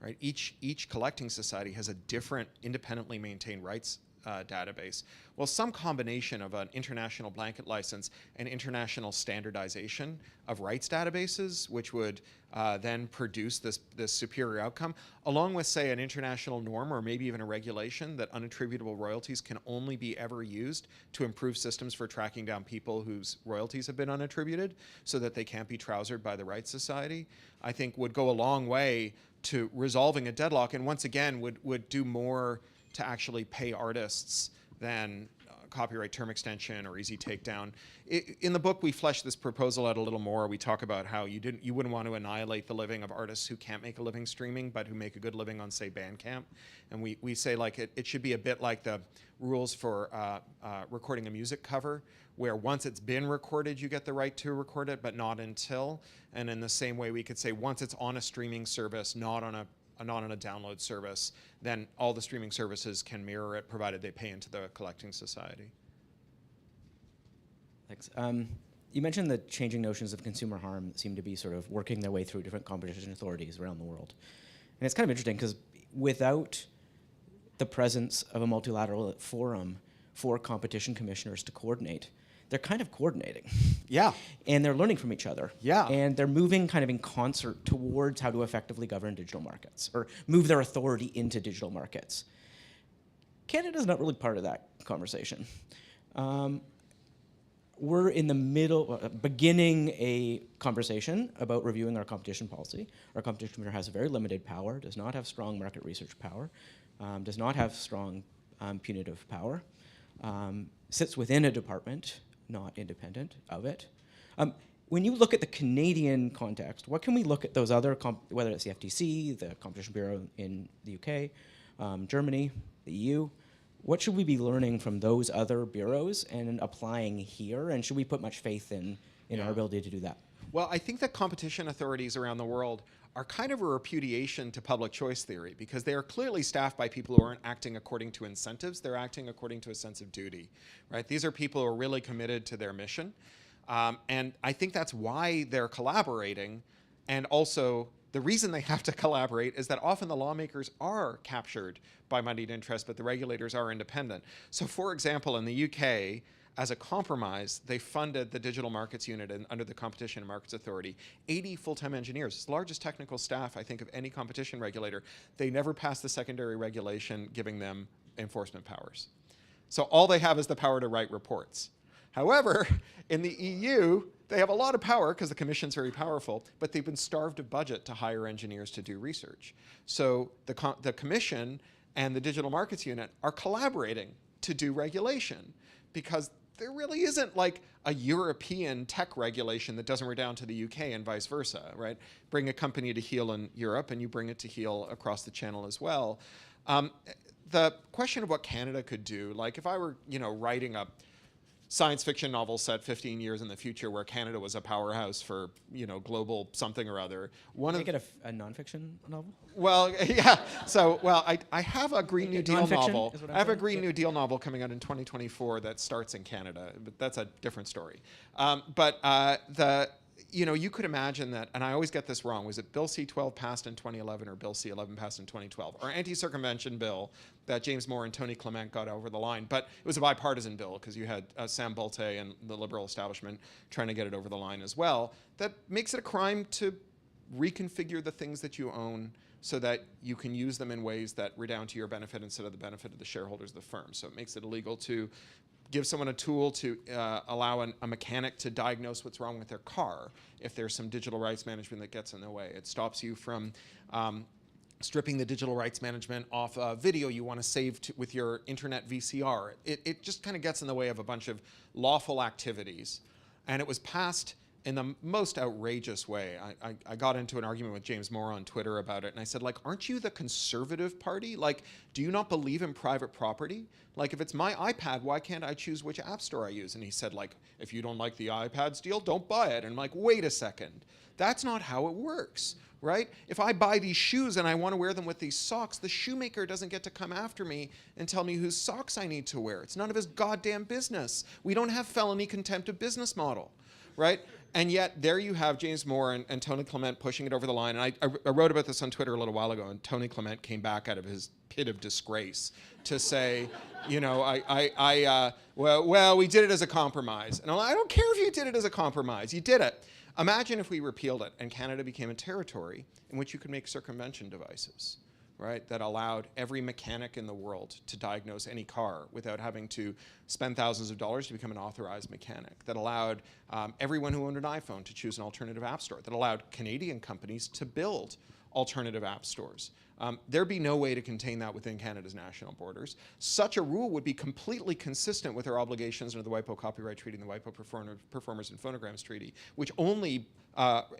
Right? Each collecting society has a different independently maintained rights database. Well, some combination of an international blanket license and international standardization of rights databases, which would then produce this superior outcome, along with, say, an international norm or maybe even a regulation that unattributable royalties can only be ever used to improve systems for tracking down people whose royalties have been unattributed so that they can't be trousered by the Rights Society, I think would go a long way to resolving a deadlock, and once again would do more to actually pay artists than copyright term extension or easy takedown. In the book, we flesh this proposal out a little more. We talk about how you wouldn't want to annihilate the living of artists who can't make a living streaming, but who make a good living on, say, Bandcamp. And we say like it should be a bit like the rules for recording a music cover, where once it's been recorded, you get the right to record it, but not until. And in the same way, we could say once it's on a streaming service, not on a download service, then all the streaming services can mirror it, provided they pay into the collecting society. Thanks. You mentioned the changing notions of consumer harm that seem to be sort of working their way through different competition authorities around the world. And it's kind of interesting because without the presence of a multilateral forum for competition commissioners to coordinate, they're kind of coordinating. Yeah. And they're learning from each other. Yeah. And they're moving kind of in concert towards how to effectively govern digital markets or move their authority into digital markets. Canada's not really part of that conversation. We're in the middle, beginning a conversation about reviewing our competition policy. Our competition commissioner has very limited power, does not have strong market research power, does not have strong punitive power, sits within a department, not independent of it. When you look at the Canadian context, what can we look at those other, whether it's the FTC, the Competition Bureau in the UK, Germany, the EU, what should we be learning from those other bureaus and applying here? And should we put much faith in our ability to do that? Well, I think that competition authorities around the world are kind of a repudiation to public choice theory because they are clearly staffed by people who aren't acting according to incentives. They're acting according to a sense of duty, right? These are people who are really committed to their mission. And I think that's why they're collaborating. And also, the reason they have to collaborate is that often the lawmakers are captured by moneyed interests, but the regulators are independent. So for example, in the UK, as a compromise, they funded the Digital Markets Unit under the Competition and Markets Authority, 80 full-time engineers. It's the largest technical staff, I think, of any competition regulator. They never passed the secondary regulation giving them enforcement powers. So all they have is the power to write reports. However, in the EU, they have a lot of power because the Commission's very powerful, but they've been starved of budget to hire engineers to do research. So the Commission and the Digital Markets Unit are collaborating to do regulation because there really isn't like a European tech regulation that doesn't redound to the UK and vice versa, right? Bring a company to heel in Europe and you bring it to heel across the channel as well. The question of what Canada could do, like if I were, writing a science fiction novel set 15 years in the future where Canada was a powerhouse for, global something or other. Make it a nonfiction novel? Well, yeah. So, I have a Green New Deal nonfiction novel. is what I I'm have a saying? Green New Deal novel coming out in 2024 that starts in Canada, but that's a different story. You could imagine that, and I always get this wrong, was it Bill C-12 passed in 2011 or Bill C-11 passed in 2012? Or anti-circumvention bill that James Moore and Tony Clement got over the line. But it was a bipartisan bill because you had Sam Bolte and the Liberal establishment trying to get it over the line as well. That makes it a crime to reconfigure the things that you own so that you can use them in ways that redound to your benefit instead of the benefit of the shareholders of the firm. So it makes it illegal to give someone a tool to allow a mechanic to diagnose what's wrong with their car if there's some digital rights management that gets in the way. It stops you from stripping the digital rights management off a video you want to save with your internet VCR. It just kind of gets in the way of a bunch of lawful activities. And it was passed in the most outrageous way. I got into an argument with James Moore on Twitter about it, and I said, aren't you the Conservative Party? Do you not believe in private property? If it's my iPad, why can't I choose which app store I use? And he said, if you don't like the iPad's deal, don't buy it. And I'm like, wait a second. That's not how it works, right? If I buy these shoes and I want to wear them with these socks, the shoemaker doesn't get to come after me and tell me whose socks I need to wear. It's none of his goddamn business. We don't have felony contempt of business model, right? And yet there you have James Moore and Tony Clement pushing it over the line. And I wrote about this on Twitter a little while ago, and Tony Clement came back out of his pit of disgrace to say, well, we did it as a compromise. And I'm like, I don't care if you did it as a compromise. You did it. Imagine if we repealed it and Canada became a territory in which you could make circumvention devices, right, that allowed every mechanic in the world to diagnose any car without having to spend thousands of dollars to become an authorized mechanic, that allowed everyone who owned an iPhone to choose an alternative app store, that allowed Canadian companies to build alternative app stores. There'd be no way to contain that within Canada's national borders. Such a rule would be completely consistent with our obligations under the WIPO Copyright Treaty and the WIPO Performers and Phonograms Treaty, which only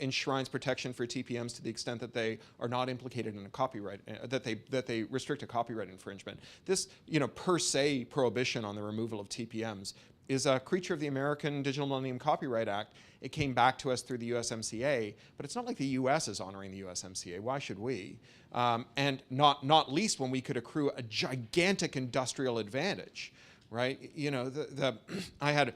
enshrines protection for TPMs to the extent that they are not implicated in a copyright, that they restrict a copyright infringement. This, per se prohibition on the removal of TPMs is a creature of the American Digital Millennium Copyright Act. It came back to us through the USMCA, but it's not like the US is honoring the USMCA. Why should we? And not least when we could accrue a gigantic industrial advantage, right? I had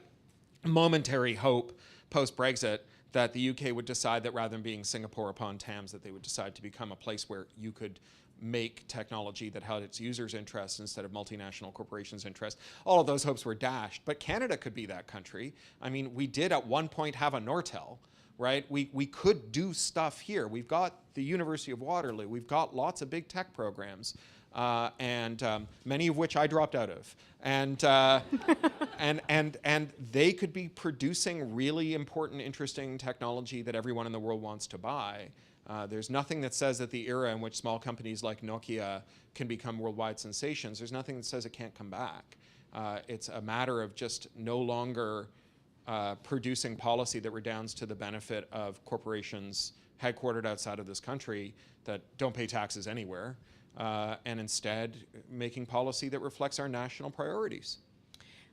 momentary hope post-Brexit that the UK would decide that rather than being Singapore upon Thames, that they would decide to become a place where you could make technology that held its users' interests instead of multinational corporations' interests. All of those hopes were dashed. But Canada could be that country. I mean, we did at one point have a Nortel, right? We could do stuff here. We've got the University of Waterloo. We've got lots of big tech programs, and many of which I dropped out of. And, and they could be producing really important, interesting technology that everyone in the world wants to buy. There's nothing that says that the era in which small companies like Nokia can become worldwide sensations, there's nothing that says it can't come back. It's a matter of just no longer producing policy that redounds to the benefit of corporations headquartered outside of this country that don't pay taxes anywhere, and instead making policy that reflects our national priorities.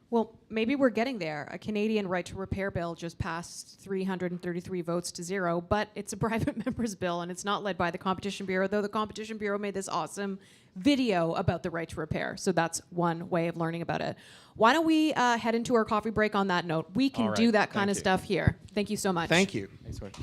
Well, maybe we're getting there. A Canadian right to repair bill just passed 333 votes to 0, but it's a private member's bill and it's not led by the Competition Bureau, though the Competition Bureau made this awesome video about the right to repair. So that's one way of learning about it. Why don't we head into our coffee break on that note? We can All right. do that kind Thank of you. stuff here. Thank you so much. Thank you. Thanks, Wade.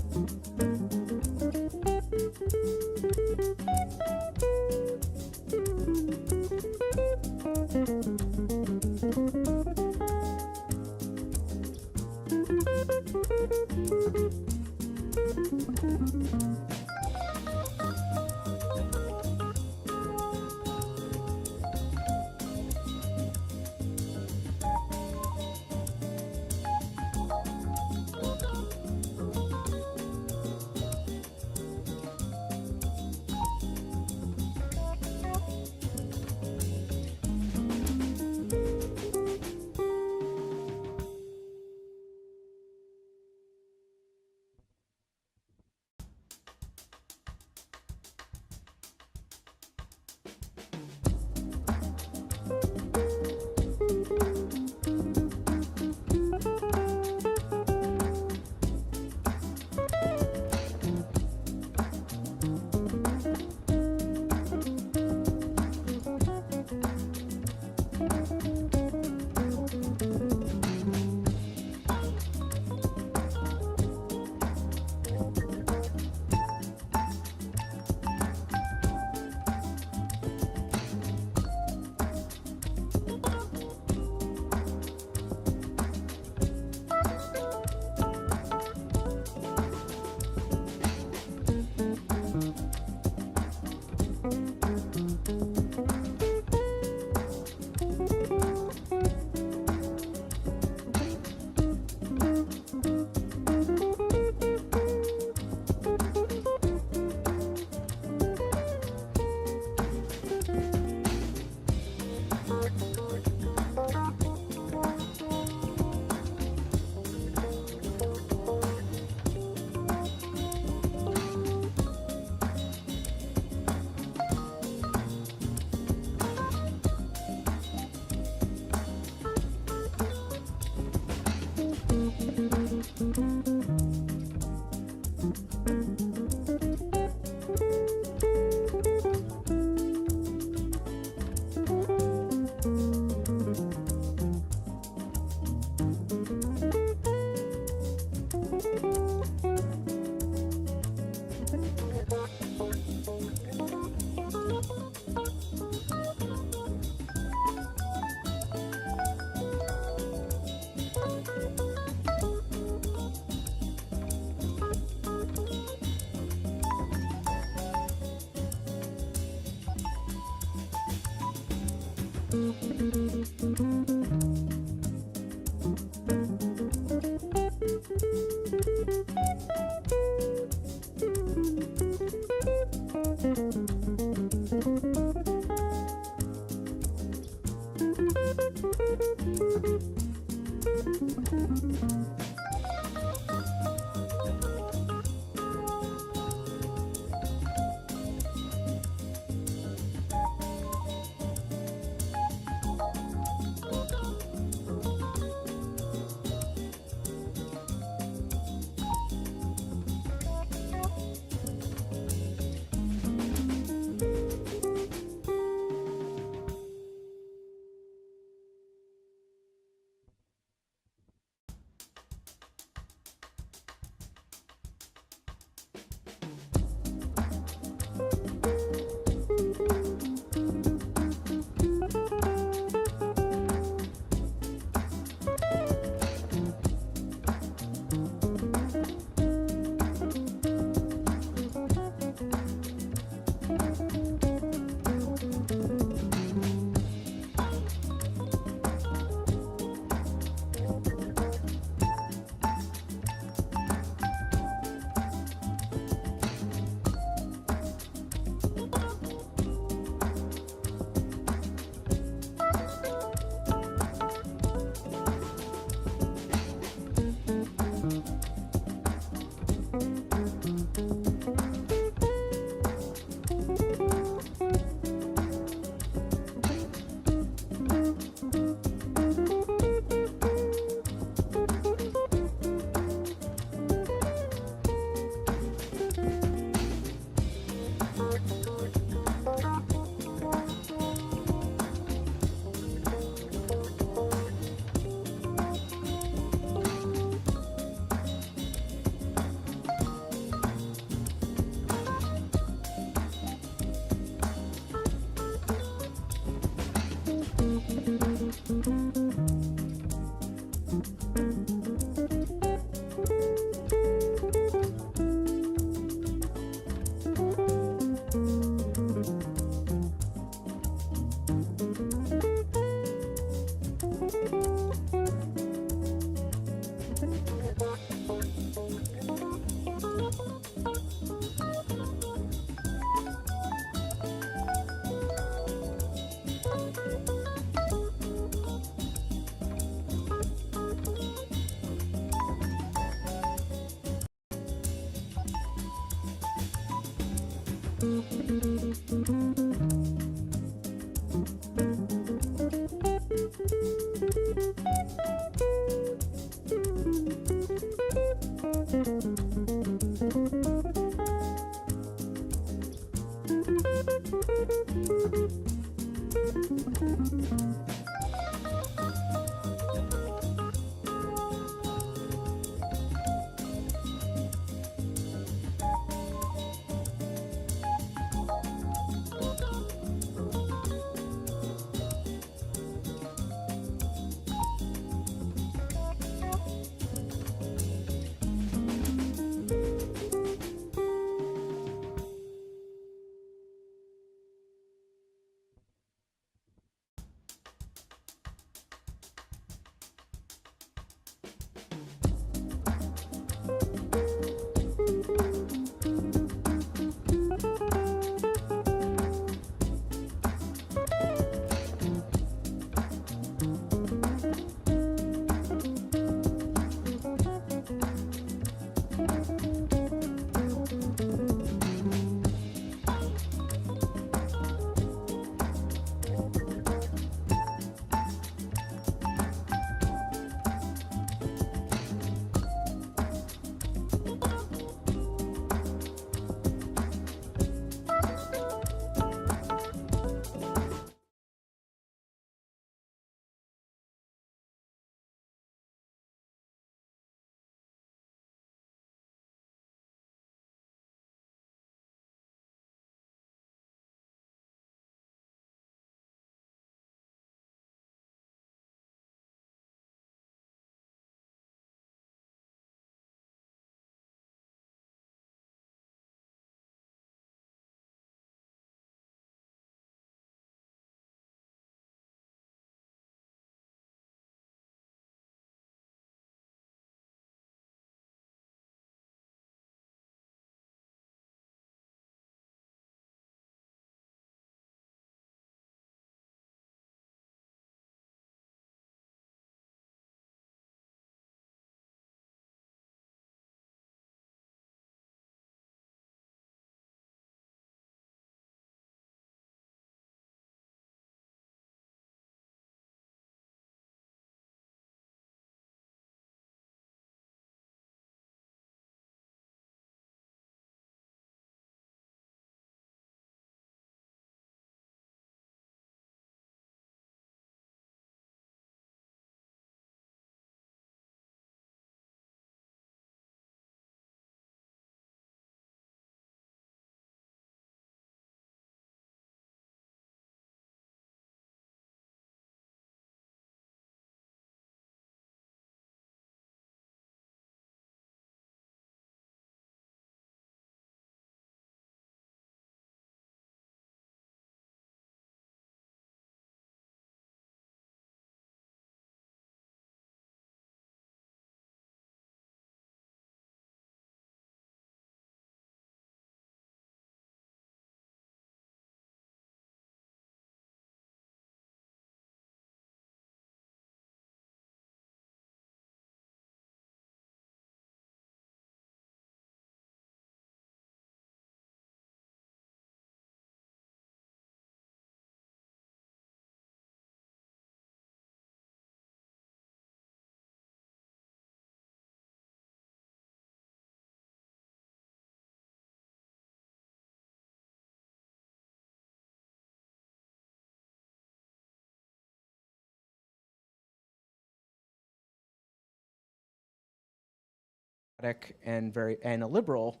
and illiberal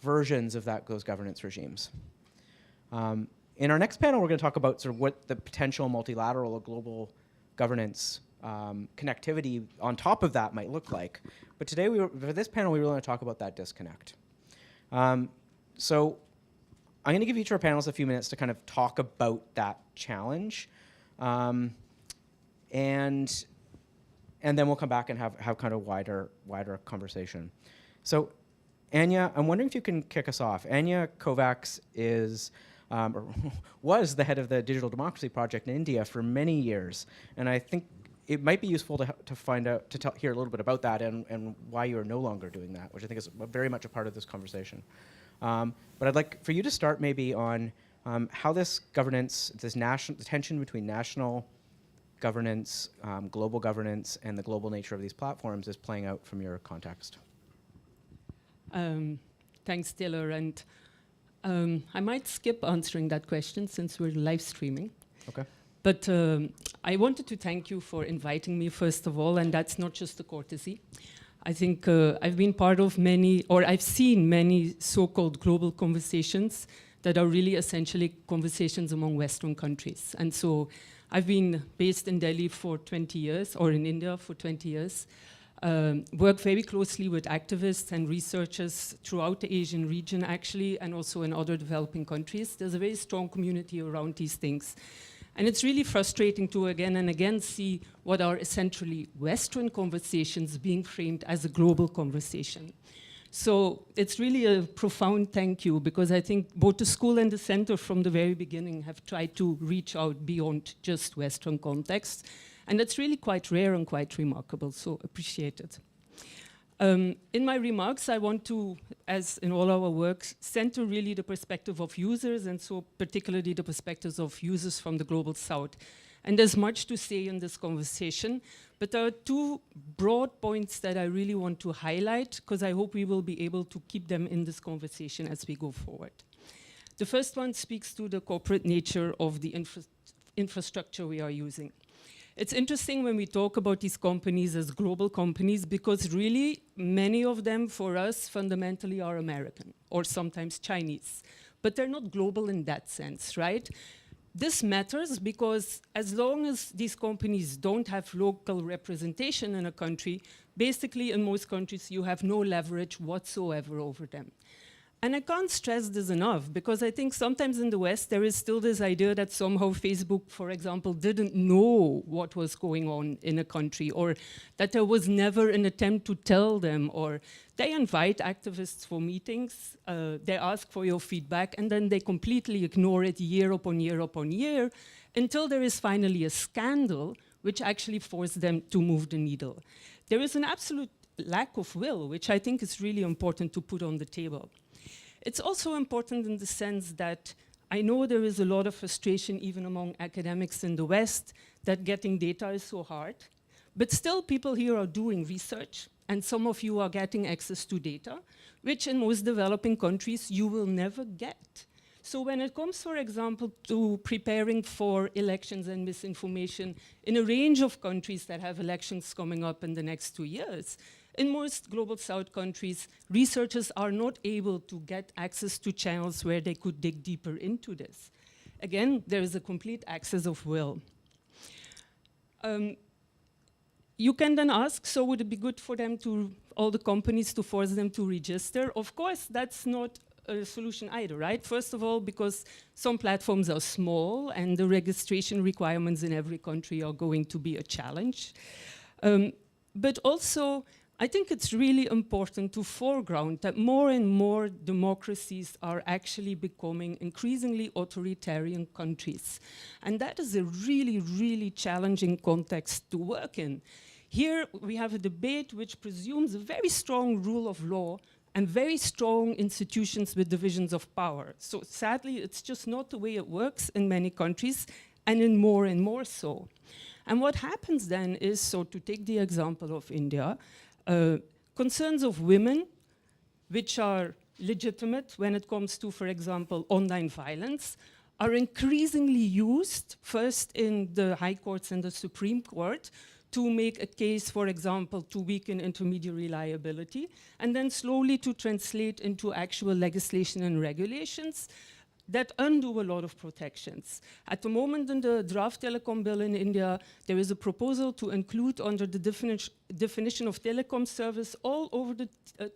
versions of those governance regimes. In our next panel, we're going to talk about sort of what the potential multilateral or global governance connectivity on top of that might look like. But today, for this panel, we really want to talk about that disconnect. So I'm going to give each of our panelists a few minutes to kind of talk about that challenge. And then we'll come back and have kind of wider conversation. So Anya, I'm wondering if you can kick us off. Anya Kovacs is, or was the head of the Digital Democracy Project in India for many years. And I think it might be useful to find out, hear a little bit about that and why you are no longer doing that, which I think is very much a part of this conversation. But I'd like for you to start maybe on how this governance, the tension between national governance, global governance, and the global nature of these platforms is playing out from your context. Thanks, Taylor. And I might skip answering that question since we're live streaming. Okay. But I wanted to thank you for inviting me, first of all, and that's not just a courtesy. I think I've been part of many, or I've seen many so-called global conversations that are really essentially conversations among Western countries. And so I've been based in Delhi for 20 years, or in India for 20 years, worked very closely with activists and researchers throughout the Asian region, actually, and also in other developing countries. There's a very strong community around these things. And it's really frustrating to again and again see what are essentially Western conversations being framed as a global conversation. So it's really a profound thank you, because I think both the school and the center from the very beginning have tried to reach out beyond just Western context. And that's really quite rare and quite remarkable, so appreciate it. In my remarks, I want to, as in all our works, center really the perspective of users, and so particularly the perspectives of users from the Global South. And there's much to say in this conversation, but there are two broad points that I really want to highlight, because I hope we will be able to keep them in this conversation as we go forward. The first one speaks to the corporate nature of the infrastructure we are using. It's interesting when we talk about these companies as global companies, because really many of them for us fundamentally are American or sometimes Chinese, but they're not global in that sense, right? This matters because as long as these companies don't have local representation in a country, basically in most countries you have no leverage whatsoever over them. And I can't stress this enough, because I think sometimes in the West there is still this idea that somehow Facebook, for example, didn't know what was going on in a country, or that there was never an attempt to tell them, or they invite activists for meetings, they ask for your feedback, and then they completely ignore it year upon year upon year, until there is finally a scandal which actually forced them to move the needle. There is an absolute lack of will, which I think is really important to put on the table. It's also important in the sense that I know there is a lot of frustration even among academics in the West that getting data is so hard, but still people here are doing research, and some of you are getting access to data, which in most developing countries you will never get. So when it comes, for example, to preparing for elections and misinformation in a range of countries that have elections coming up in the next 2 years, in most Global South countries, researchers are not able to get access to channels where they could dig deeper into this. Again, there is a complete access of will. You can then ask, so would it be good for them all the companies to force them to register? Of course, that's not a solution either, right? First of all, because some platforms are small and the registration requirements in every country are going to be a challenge. But also, I think it's really important to foreground that more and more democracies are actually becoming increasingly authoritarian countries. And that is a really, really challenging context to work in. Here we have a debate which presumes a very strong rule of law and very strong institutions with divisions of power. So sadly, it's just not the way it works in many countries, and in more and more so. And what happens then is, so to take the example of India, concerns of women, which are legitimate when it comes to, for example, online violence, are increasingly used, first in the high courts and the Supreme Court, to make a case, for example, to weaken intermediary liability, and then slowly to translate into actual legislation and regulations that undo a lot of protections. At the moment in the draft telecom bill in India, there is a proposal to include under the definition of telecom service all over the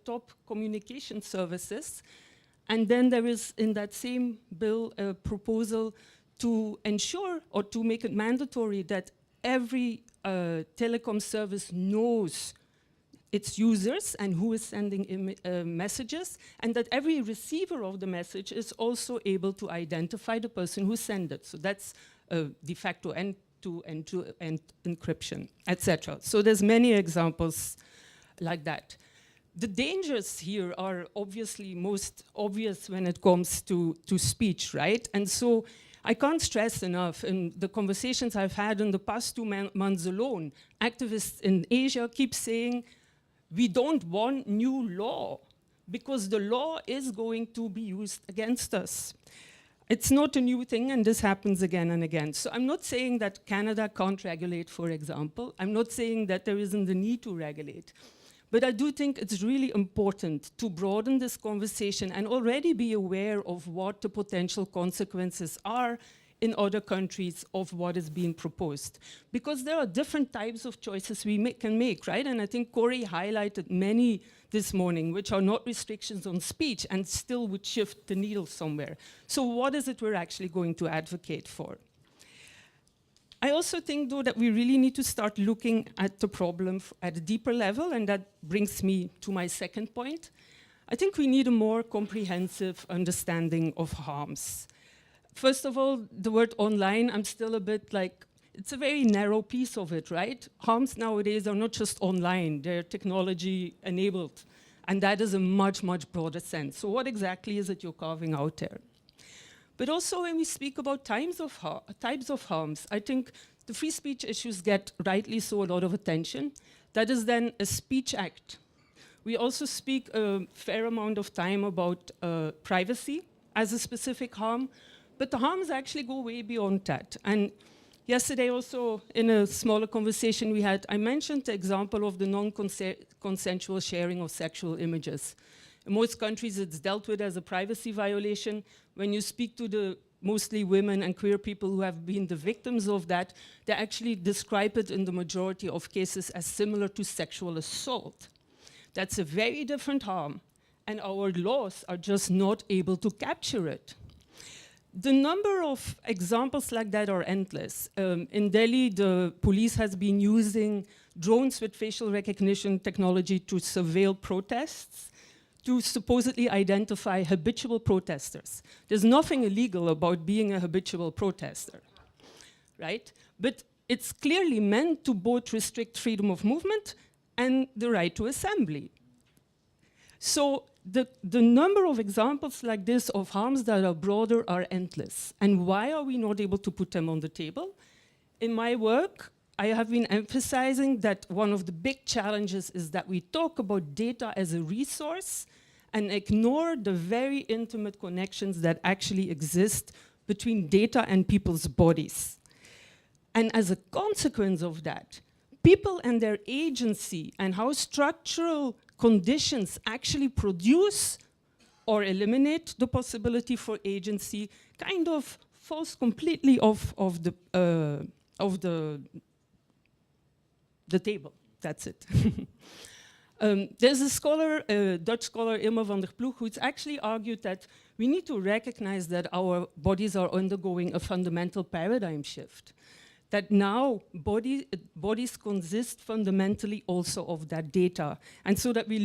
top communication services. And then there is in that same bill a proposal to ensure or to make it mandatory that every telecom service knows its users and who is sending messages, and that every receiver of the message is also able to identify the person who sent it. So that's de facto end-to-end encryption, etc. So there's many examples like that. The dangers here are obviously most obvious when it comes to speech, right? And so I can't stress enough, in the conversations I've had in the past 2 months alone, activists in Asia keep saying, we don't want new law because the law is going to be used against us. It's not a new thing, and this happens again and again. So I'm not saying that Canada can't regulate, for example. I'm not saying that there isn't the need to regulate. But I do think it's really important to broaden this conversation and already be aware of what the potential consequences are in other countries of what is being proposed. Because there are different types of choices we can make, right? And I think Corey highlighted many this morning, which are not restrictions on speech and still would shift the needle somewhere. So what is it we're actually going to advocate for? I also think, though, that we really need to start looking at the problem at a deeper level, and that brings me to my second point. I think we need a more comprehensive understanding of harms. First of all, the word online, I'm still a bit like, it's a very narrow piece of it, right? Harms nowadays are not just online, they're technology enabled. And that is a much, much broader sense. So what exactly is it you're carving out there? But also when we speak about types of harms, I think the free speech issues get rightly so a lot of attention. That is then a speech act. We also speak a fair amount of time about privacy as a specific harm, but the harms actually go way beyond that. And yesterday also, in a smaller conversation we had, I mentioned the example of the non-consensual sharing of sexual images. In most countries, it's dealt with as a privacy violation. When you speak to the mostly women and queer people who have been the victims of that, they actually describe it in the majority of cases as similar to sexual assault. That's a very different harm, and our laws are just not able to capture it. The number of examples like that are endless. In Delhi, the police has been using drones with facial recognition technology to surveil protests, to supposedly identify habitual protesters. There's nothing illegal about being a habitual protester, right? But it's clearly meant to both restrict freedom of movement and the right to assembly. So the number of examples like this of harms that are broader are endless. And why are we not able to put them on the table? In my work, I have been emphasizing that one of the big challenges is that we talk about data as a resource and ignore the very intimate connections that actually exist between data and people's bodies. And as a consequence of that, people and their agency and how structural conditions actually produce or eliminate the possibility for agency kind of falls completely off of the table. That's it. There's a scholar, Dutch scholar, Ilma van der Ploeg, who's actually argued that we need to recognize that our bodies are undergoing a fundamental paradigm shift. That now bodies consist fundamentally also of that data. And so that we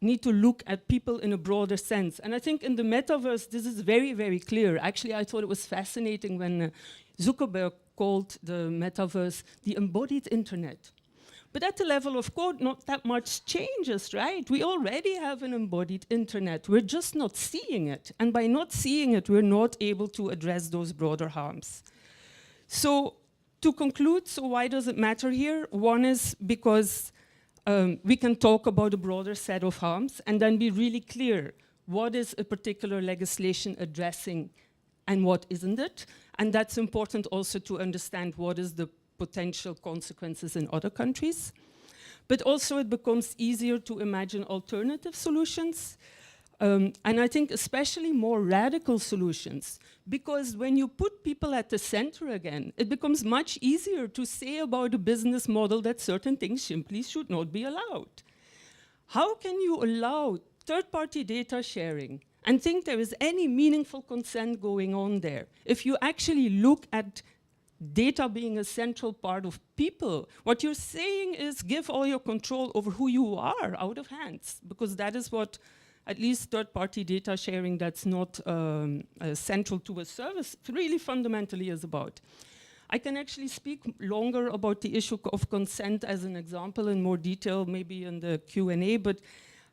need to look at people in a broader sense. And I think in the metaverse, this is very, very clear. Actually, I thought it was fascinating when Zuckerberg called the metaverse the embodied internet. But at the level of code, not that much changes, right? We already have an embodied internet. We're just not seeing it. And by not seeing it, we're not able to address those broader harms. So to conclude, so why does it matter here? One is because we can talk about a broader set of harms and then be really clear what is a particular legislation addressing and what isn't it. And that's important also to understand what is the potential consequences in other countries. But also it becomes easier to imagine alternative solutions. And I think especially more radical solutions, because when you put people at the center again, it becomes much easier to say about a business model that certain things simply should not be allowed. How can you allow third-party data sharing and think there is any meaningful consent going on there if you actually look at data being a central part of people? What you're saying is give all your control over who you are out of hands, because that is what at least third-party data sharing that's not central to a service really fundamentally is about. I can actually speak longer about the issue of consent as an example in more detail, maybe in the Q&A, but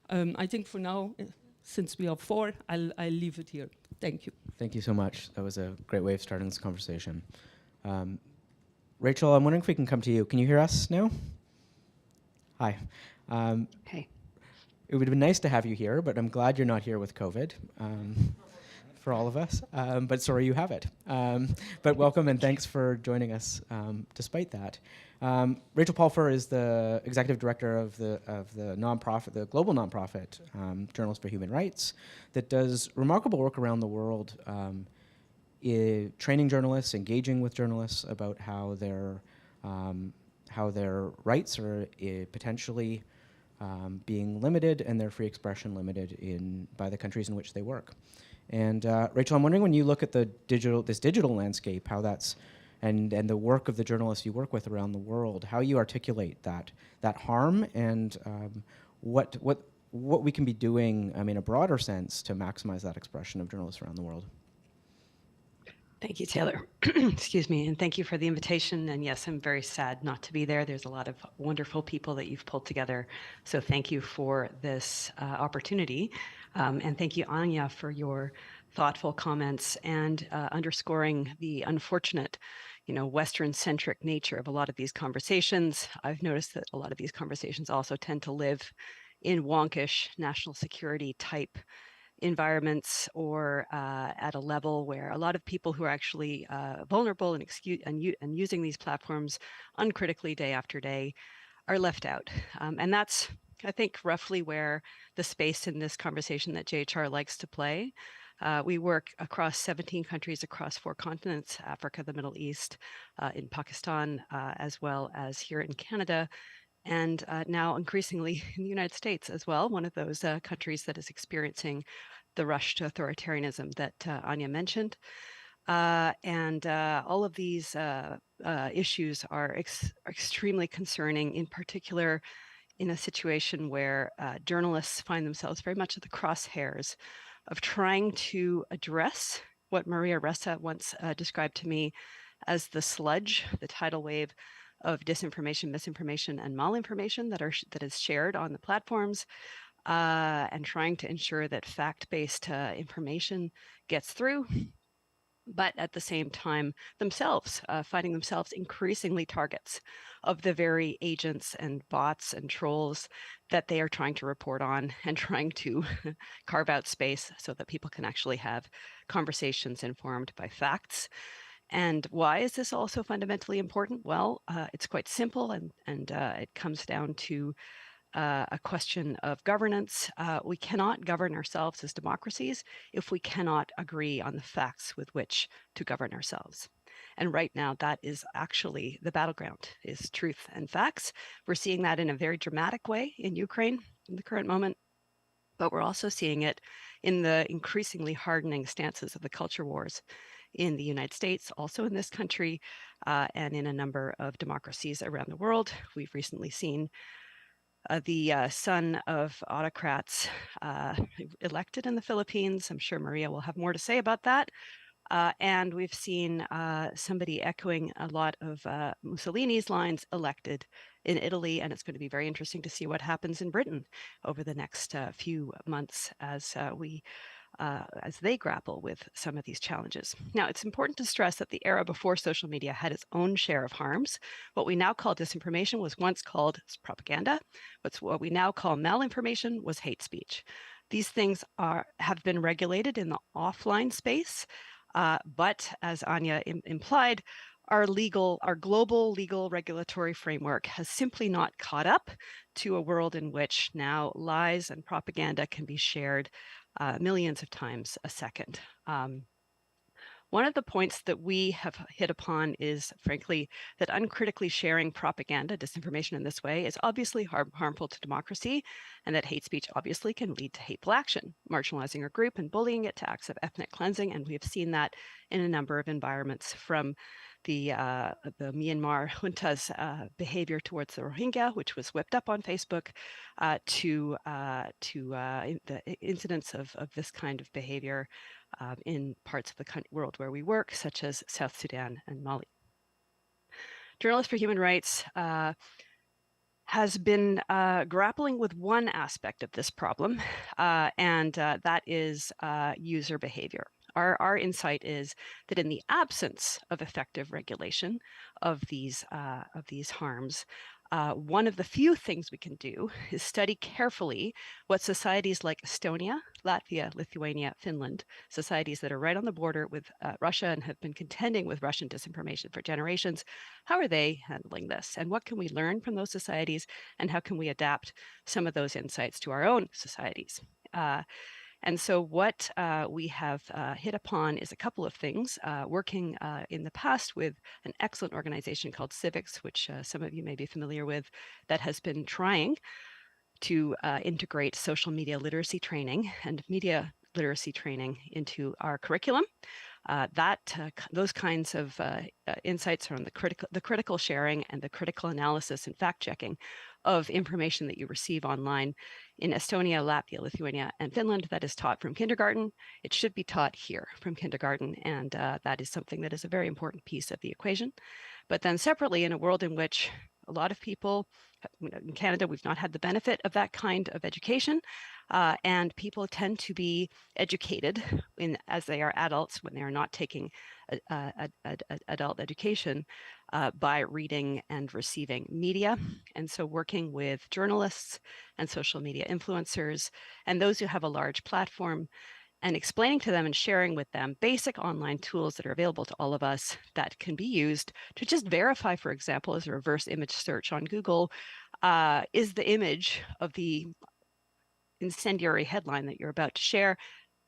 I think for now, since we are four, I'll leave it here. Thank you. Thank you so much. That was a great way of starting this conversation. Rachel, I'm wondering if we can come to you. Can you hear us now? Hi. Hey. It would have been nice to have you here, but I'm glad you're not here with COVID for all of us. But sorry you have it. But welcome and thanks for joining us despite that. Rachel Pulfer is the executive director of the nonprofit, the global nonprofit Journalists for Human Rights, that does remarkable work around the world, training journalists, engaging with journalists about how their rights are potentially being limited and their free expression limited by the countries in which they work. And Rachel, I'm wondering, when you look at this digital landscape, how that's and the work of the journalists you work with around the world, how you articulate that harm and what we can be doing, in a broader sense, to maximize that expression of journalists around the world. Thank you, Taylor. Excuse me, and thank you for the invitation. And yes, I'm very sad not to be there. There's a lot of wonderful people that you've pulled together. So thank you for this opportunity. And thank you, Anya, for your thoughtful comments and underscoring the unfortunate, Western-centric nature of a lot of these conversations. I've noticed that a lot of these conversations also tend to live in wonkish national security type environments, or at a level where a lot of people who are actually vulnerable and using these platforms uncritically day after day are left out. And that's, I think, roughly where the space in this conversation that JHR likes to play. We work across 17 countries across 4 continents, Africa, the Middle East, in Pakistan, as well as here in Canada, and now increasingly in the United States as well, one of those countries that is experiencing the rush to authoritarianism that Anya mentioned. And all of these issues are extremely concerning, in particular in a situation where journalists find themselves very much at the crosshairs of trying to address what Maria Ressa once described to me as the sludge, the tidal wave of disinformation, misinformation, and malinformation that is shared on the platforms, and trying to ensure that fact-based information gets through, but at the same time themselves finding themselves increasingly targets of the very agents and bots and trolls that they are trying to report on, and trying to carve out space so that people can actually have conversations informed by facts. And why is this also fundamentally important? Well, it's quite simple, and it comes down to a question of governance. We cannot govern ourselves as democracies if we cannot agree on the facts with which to govern ourselves. And right now, that is actually the battleground, is truth and facts. We're seeing that in a very dramatic way in Ukraine in the current moment, but we're also seeing it in the increasingly hardening stances of the culture wars in the United States, also in this country, and in a number of democracies around the world. We've recently seen the son of autocrats elected in the Philippines. I'm sure Maria will have more to say about that. And we've seen somebody echoing a lot of Mussolini's lines elected in Italy, and it's going to be very interesting to see what happens in Britain over the next few months as they grapple with some of these challenges. Now, it's important to stress that the era before social media had its own share of harms. What we now call disinformation was once called propaganda. What we now call malinformation was hate speech. These things have been regulated in the offline space, but as Anya implied, our global legal regulatory framework has simply not caught up to a world in which now lies and propaganda can be shared millions of times a second. One of the points that we have hit upon is, frankly, that uncritically sharing propaganda, disinformation in this way, is obviously harmful to democracy, and that hate speech obviously can lead to hateful action, marginalizing a group and bullying it to acts of ethnic cleansing. And we have seen that in a number of environments, from the Myanmar junta's behavior towards the Rohingya, which was whipped up on Facebook, to the incidents of this kind of behavior in parts of the world where we work, such as South Sudan and Mali. Journalists for Human Rights has been grappling with one aspect of this problem, and that is user behavior. Our insight is that in the absence of effective regulation of these harms, one of the few things we can do is study carefully what societies like Estonia, Latvia, Lithuania, Finland, societies that are right on the border with Russia and have been contending with Russian disinformation for generations, how are they handling this? And what can we learn from those societies? And how can we adapt some of those insights to our own societies? And so what we have hit upon is a couple of things, working in the past with an excellent organization called Civics, which some of you may be familiar with, that has been trying to integrate social media literacy training and media literacy training into our curriculum. Those kinds of insights are on the critical sharing and the critical analysis and fact checking of information that you receive online in Estonia, Latvia, Lithuania, and Finland. That is taught from kindergarten. It should be taught here from kindergarten, and that is something that is a very important piece of the equation. But then separately, in a world in which a lot of people, in Canada, we've not had the benefit of that kind of education, and people tend to be educated as they are adults when they are not taking adult education by reading and receiving media. And so working with journalists and social media influencers and those who have a large platform, and explaining to them and sharing with them basic online tools that are available to all of us that can be used to just verify, for example, as a reverse image search on Google, is the image of the incendiary headline that you're about to share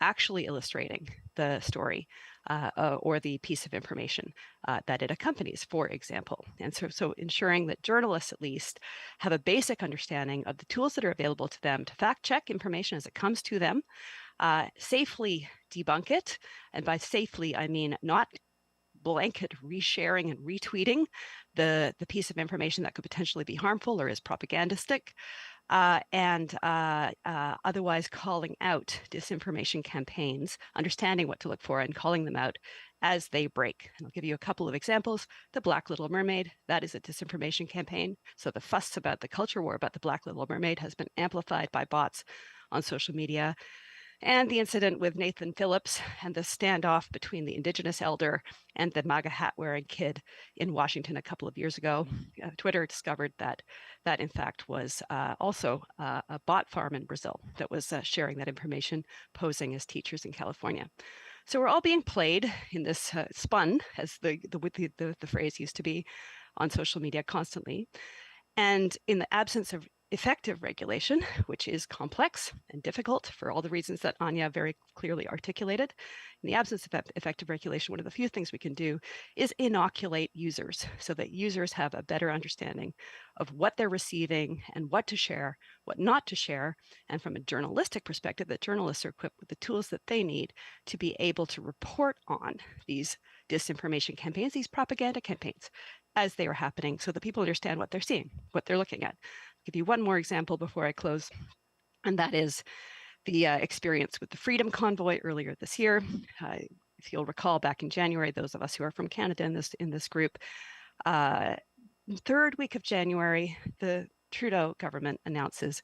actually illustrating the story or the piece of information that it accompanies, for example. And so ensuring that journalists at least have a basic understanding of the tools that are available to them to fact check information as it comes to them, safely debunk it. And by safely, I mean not blanket resharing and retweeting the piece of information that could potentially be harmful or is propagandistic, and otherwise calling out disinformation campaigns, understanding what to look for and calling them out as they break. And I'll give you a couple of examples. The Black Little Mermaid, that is a disinformation campaign. So the fuss about the culture war about the Black Little Mermaid has been amplified by bots on social media. And the incident with Nathan Phillips and the standoff between the Indigenous elder and the MAGA hat-wearing kid in Washington a couple of years ago. Twitter discovered that in fact was also a bot farm in Brazil that was sharing that information, posing as teachers in California. So we're all being played in this spun, as the phrase used to be, on social media constantly. And in the absence of effective regulation, which is complex and difficult for all the reasons that Anya very clearly articulated, in the absence of effective regulation, one of the few things we can do is inoculate users so that users have a better understanding of what they're receiving and what to share, what not to share, and from a journalistic perspective, that journalists are equipped with the tools that they need to be able to report on these disinformation campaigns, these propaganda campaigns, as they are happening, so that people understand what they're seeing, what they're looking at. I'll give you one more example before I close, and that is the experience with the Freedom Convoy earlier this year. If you'll recall, back in January, those of us who are from Canada in this group, third week of January, the Trudeau government announces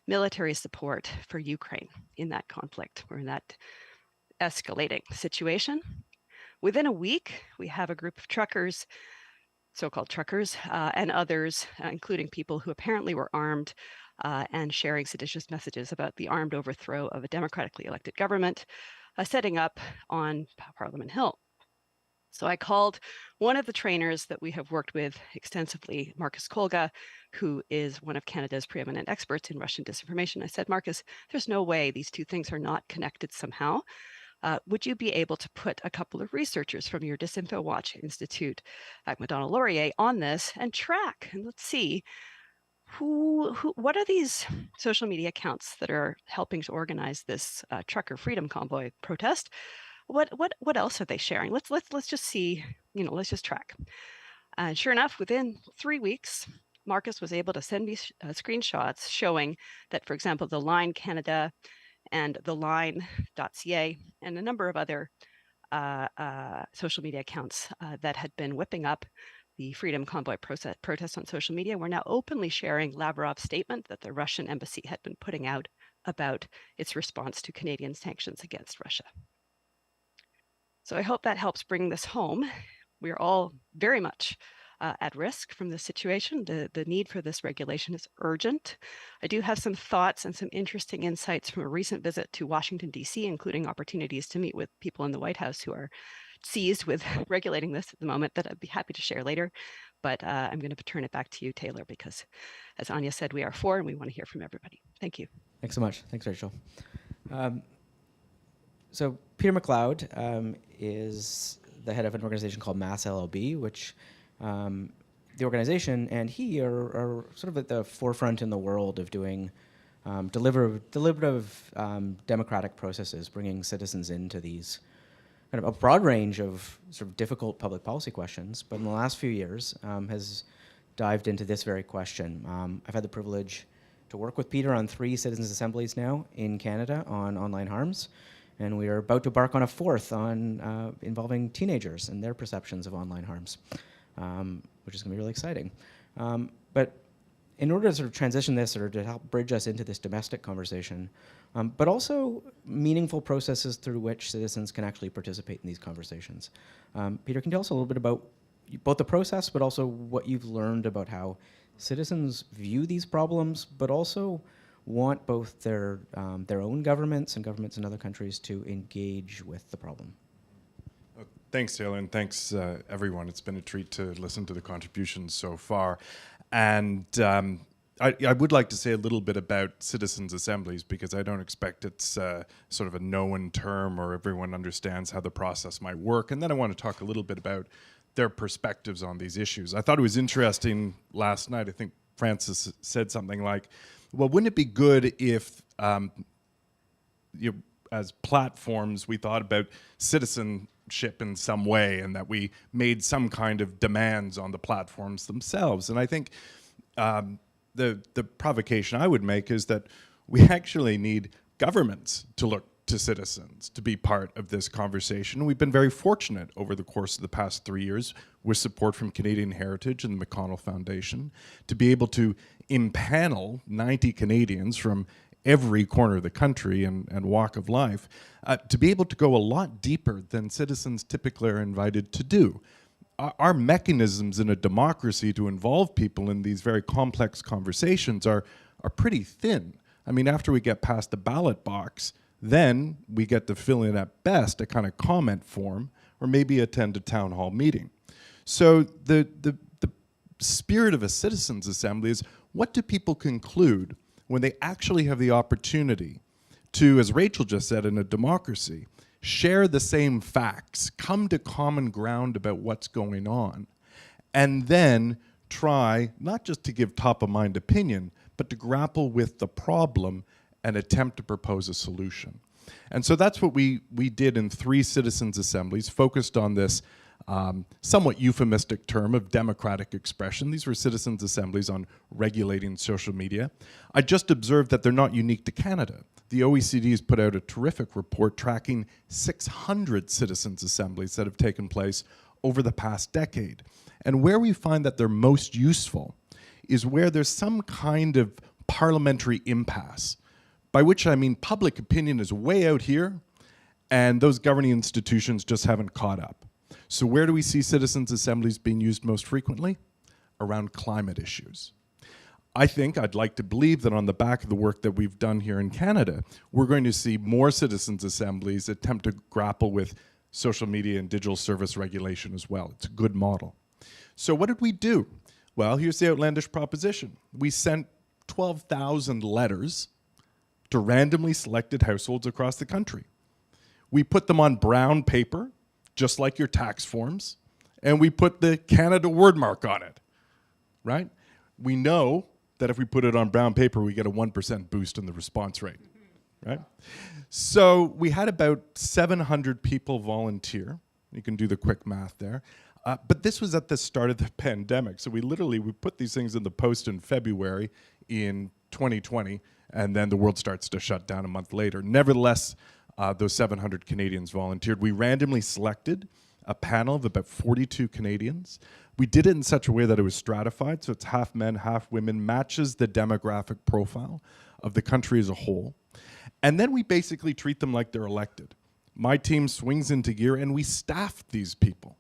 military support for Ukraine in that conflict, or in that escalating situation. Within a week, we have a group of truckers, so-called truckers, and others, including people who apparently were armed and sharing seditious messages about the armed overthrow of a democratically elected government, setting up on Parliament Hill. So I called one of the trainers that we have worked with extensively, Marcus Kolga, who is one of Canada's preeminent experts in Russian disinformation. I said, Marcus, there's no way these two things are not connected somehow. Would you be able to put a couple of researchers from your DisinfoWatch Institute at Macdonald-Laurier on this and track, and let's see what are these social media accounts that are helping to organize this trucker freedom convoy protest? What else are they sharing? Let's just see, let's just track. And sure enough, within 3 weeks, Marcus was able to send me screenshots showing that, for example, the Line Canada and the Line.ca and a number of other social media accounts that had been whipping up the Freedom Convoy protests on social media were now openly sharing Lavrov's statement that the Russian embassy had been putting out about its response to Canadian sanctions against Russia. So I hope that helps bring this home. We're all very much at risk from this situation. The need for this regulation is urgent. I do have some thoughts and some interesting insights from a recent visit to Washington, D.C., including opportunities to meet with people in the White House who are seized with regulating this at the moment that I'd be happy to share later. But I'm going to turn it back to you, Taylor, because as Anya said, we are for and we want to hear from everybody. Thank you. Thanks so much. Thanks, Rachel. So Peter McLeod is the head of an organization called Mass LLB, which the organization and he are sort of at the forefront in the world of doing deliberative democratic processes, bringing citizens into these kind of a broad range of sort of difficult public policy questions, but in the last few years has dived into this very question. I've had the privilege to work with Peter on 3 citizens' assemblies now in Canada on online harms, and we are about to embark on a 4th on involving teenagers and their perceptions of online harms, which is going to be really exciting. But in order to sort of transition this or to help bridge us into this domestic conversation, but also meaningful processes through which citizens can actually participate in these conversations. Peter, can you tell us a little bit about both the process, but also what you've learned about how citizens view these problems, but also want both their own governments and governments in other countries to engage with the problem? Thanks, Taylor, and thanks, everyone. It's been a treat to listen to the contributions so far. And I would like to say a little bit about citizens' assemblies, because I don't expect it's sort of a known term or everyone understands how the process might work. And then I want to talk a little bit about their perspectives on these issues. I thought it was interesting last night, I think Francis said something like, well, wouldn't it be good if, as platforms, we thought about citizenship in some way and that we made some kind of demands on the platforms themselves? And I think the provocation I would make is that we actually need governments to look to citizens to be part of this conversation. We've been very fortunate over the course of the past 3 years with support from Canadian Heritage and the McConnell Foundation to be able to impanel 90 Canadians from every corner of the country and walk of life to be able to go a lot deeper than citizens typically are invited to do. Our mechanisms in a democracy to involve people in these very complex conversations are pretty thin. I mean, after we get past the ballot box, then we get to fill in at best a kind of comment form or maybe attend a town hall meeting. So the spirit of a citizens' assembly is, what do people conclude when they actually have the opportunity to, as Rachel just said, in a democracy, share the same facts, come to common ground about what's going on, and then try not just to give top-of-mind opinion, but to grapple with the problem and attempt to propose a solution. And so that's what we did in 3 citizens' assemblies, focused on this somewhat euphemistic term of democratic expression. These were citizens' assemblies on regulating social media. I just observed that they're not unique to Canada. The OECD has put out a terrific report tracking 600 citizens' assemblies that have taken place over the past decade. And where we find that they're most useful is where there's some kind of parliamentary impasse, by which I mean public opinion is way out here and those governing institutions just haven't caught up. So where do we see citizens' assemblies being used most frequently? Around climate issues. I'd like to believe that on the back of the work that we've done here in Canada, we're going to see more citizens' assemblies attempt to grapple with social media and digital service regulation as well. It's a good model. So what did we do? Well, here's the outlandish proposition. We sent 12,000 letters to randomly selected households across the country. We put them on brown paper, just like your tax forms, and we put the Canada wordmark on it, right? We know that if we put it on brown paper, we get a 1% boost in the response rate, right? So we had about 700 people volunteer. You can do the quick math there. But this was at the start of the pandemic. So we put these things in the post in February in 2020, and then the world starts to shut down a month later. Nevertheless, those 700 Canadians volunteered. We randomly selected a panel of about 42 Canadians. We did it in such a way that it was stratified, so it's half men, half women, matches the demographic profile of the country as a whole. And then we basically treat them like they're elected. My team swings into gear, and we staffed these people.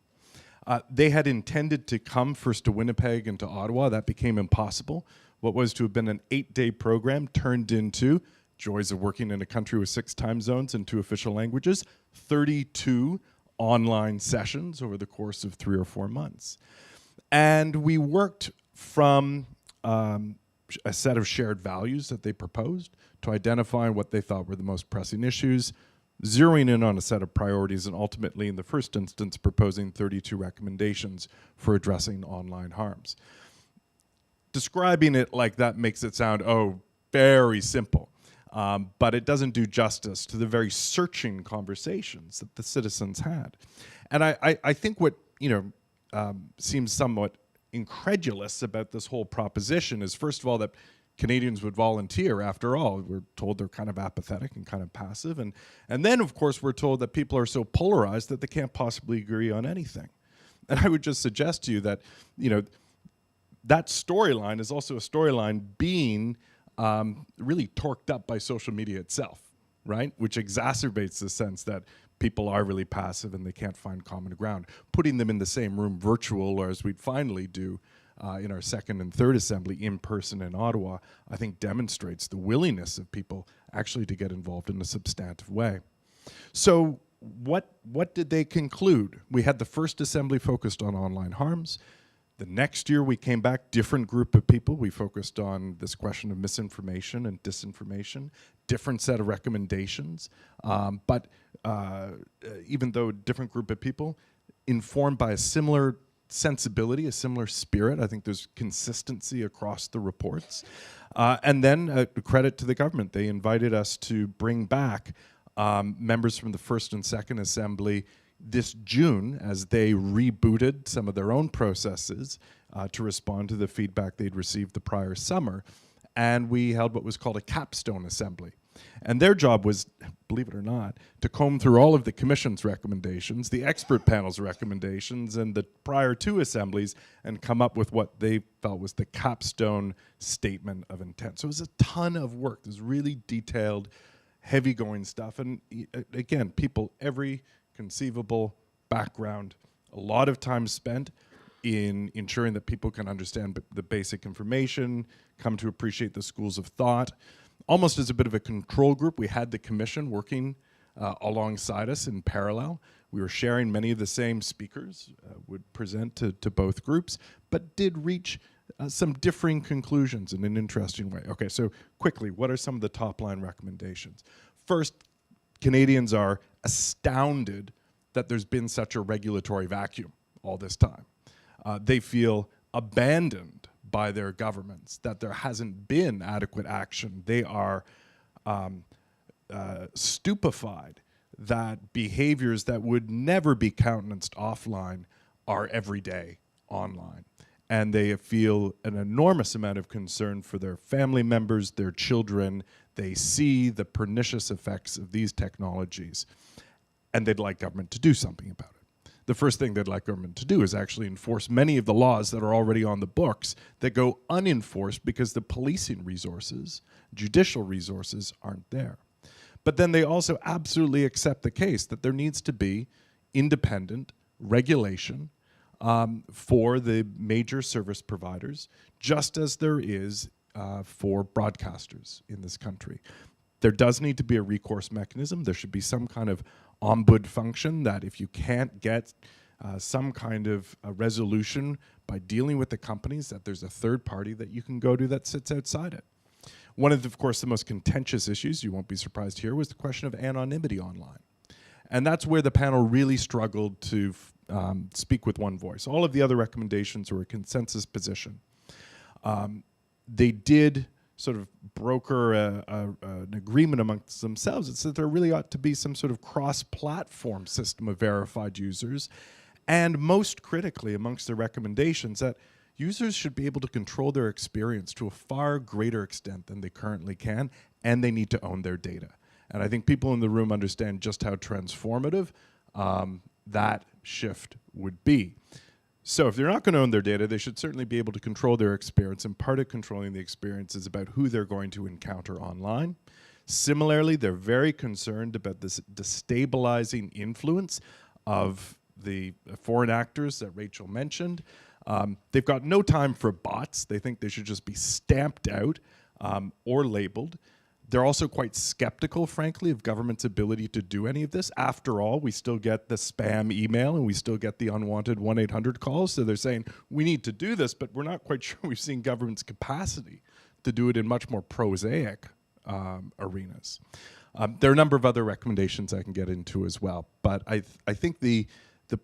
They had intended to come first to Winnipeg and to Ottawa. That became impossible. What was to have been an 8-day program turned into, joys of working in a country with 6 time zones and 2 official languages, 32 online sessions over the course of 3 or 4 months. And we worked from a set of shared values that they proposed to identify what they thought were the most pressing issues, zeroing in on a set of priorities, and ultimately, in the first instance, proposing 32 recommendations for addressing online harms. Describing it like that makes it sound, very simple. But it doesn't do justice to the very searching conversations that the citizens had. And I think what seems somewhat incredulous about this whole proposition is, first of all, that Canadians would volunteer. After all, we're told they're kind of apathetic and kind of passive. And then, of course, we're told that people are so polarized that they can't possibly agree on anything. And I would just suggest to you that, that storyline is also a storyline being really torqued up by social media itself, right? Which exacerbates the sense that people are really passive and they can't find common ground. Putting them in the same room, virtual, or as we'd finally do in our second and third assembly in person in Ottawa, I think demonstrates the willingness of people actually to get involved in a substantive way. So what did they conclude? We had the first assembly focused on online harms. The next year we came back, different group of people. We focused on this question of misinformation and disinformation, different set of recommendations. But even though different group of people, informed by a similar sensibility, a similar spirit, I think there's consistency across the reports. And then credit to the government. They invited us to bring back members from the first and second assembly this June as they rebooted some of their own processes to respond to the feedback they'd received the prior summer. And we held what was called a capstone assembly. And their job was, believe it or not, to comb through all of the commission's recommendations, the expert panel's recommendations, and the prior 2 assemblies, and come up with what they felt was the capstone statement of intent. So it was a ton of work. It was really detailed, heavy-going stuff. And again, people, every conceivable background, a lot of time spent in ensuring that people can understand the basic information, come to appreciate the schools of thought. Almost as a bit of a control group, we had the commission working alongside us in parallel. We were sharing many of the same speakers, would present to both groups, but did reach some differing conclusions in an interesting way. Okay, so quickly, what are some of the top-line recommendations? First, Canadians are astounded that there's been such a regulatory vacuum all this time. They feel abandoned by their governments, that there hasn't been adequate action. They are stupefied that behaviors that would never be countenanced offline are every day online. And they feel an enormous amount of concern for their family members, their children. They see the pernicious effects of these technologies, and they'd like government to do something about it. The first thing they'd like government to do is actually enforce many of the laws that are already on the books that go unenforced because the policing resources, judicial resources, aren't there. But then they also absolutely accept the case that there needs to be independent regulation for the major service providers, just as there is for broadcasters in this country. There does need to be a recourse mechanism. There should be some kind of ombud function that if you can't get some kind of a resolution by dealing with the companies, that there's a third party that you can go to that sits outside it. One of course, the most contentious issues, you won't be surprised here, was the question of anonymity online. And that's where the panel really struggled to speak with one voice. All of the other recommendations were a consensus position. They did sort of broker an agreement amongst themselves. It's that there really ought to be some sort of cross-platform system of verified users. And most critically, amongst the recommendations, that users should be able to control their experience to a far greater extent than they currently can, and they need to own their data. And I think people in the room understand just how transformative that shift would be. So if they're not going to own their data, they should certainly be able to control their experience, and part of controlling the experience is about who they're going to encounter online. Similarly, they're very concerned about this destabilizing influence of the foreign actors that Rachel mentioned. They've got no time for bots. They think they should just be stamped out or labeled. They're also quite skeptical, frankly, of government's ability to do any of this. After all, we still get the spam email and we still get the unwanted 1-800 calls. So they're saying, we need to do this, but we're not quite sure we've seen government's capacity to do it in much more prosaic arenas. There are a number of other recommendations I can get into as well. But I think the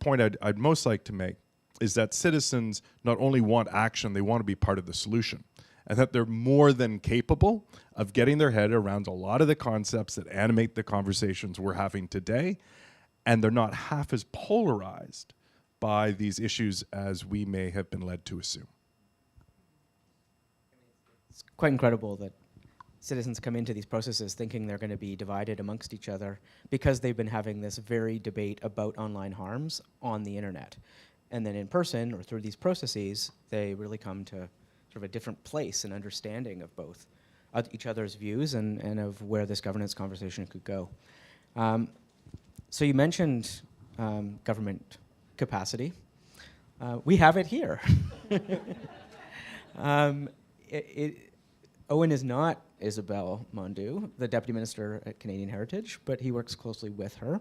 point I'd most like to make is that citizens not only want action, they want to be part of the solution. And that they're more than capable of getting their head around a lot of the concepts that animate the conversations we're having today, and they're not half as polarized by these issues as we may have been led to assume. It's quite incredible that citizens come into these processes thinking they're going to be divided amongst each other because they've been having this very debate about online harms on the internet. And then in person or through these processes, they really come to sort of a different place and understanding of both each other's views and of where this governance conversation could go. So you mentioned government capacity. We have it here. Owen is not Isabelle Mondu, the Deputy Minister at Canadian Heritage, but he works closely with her.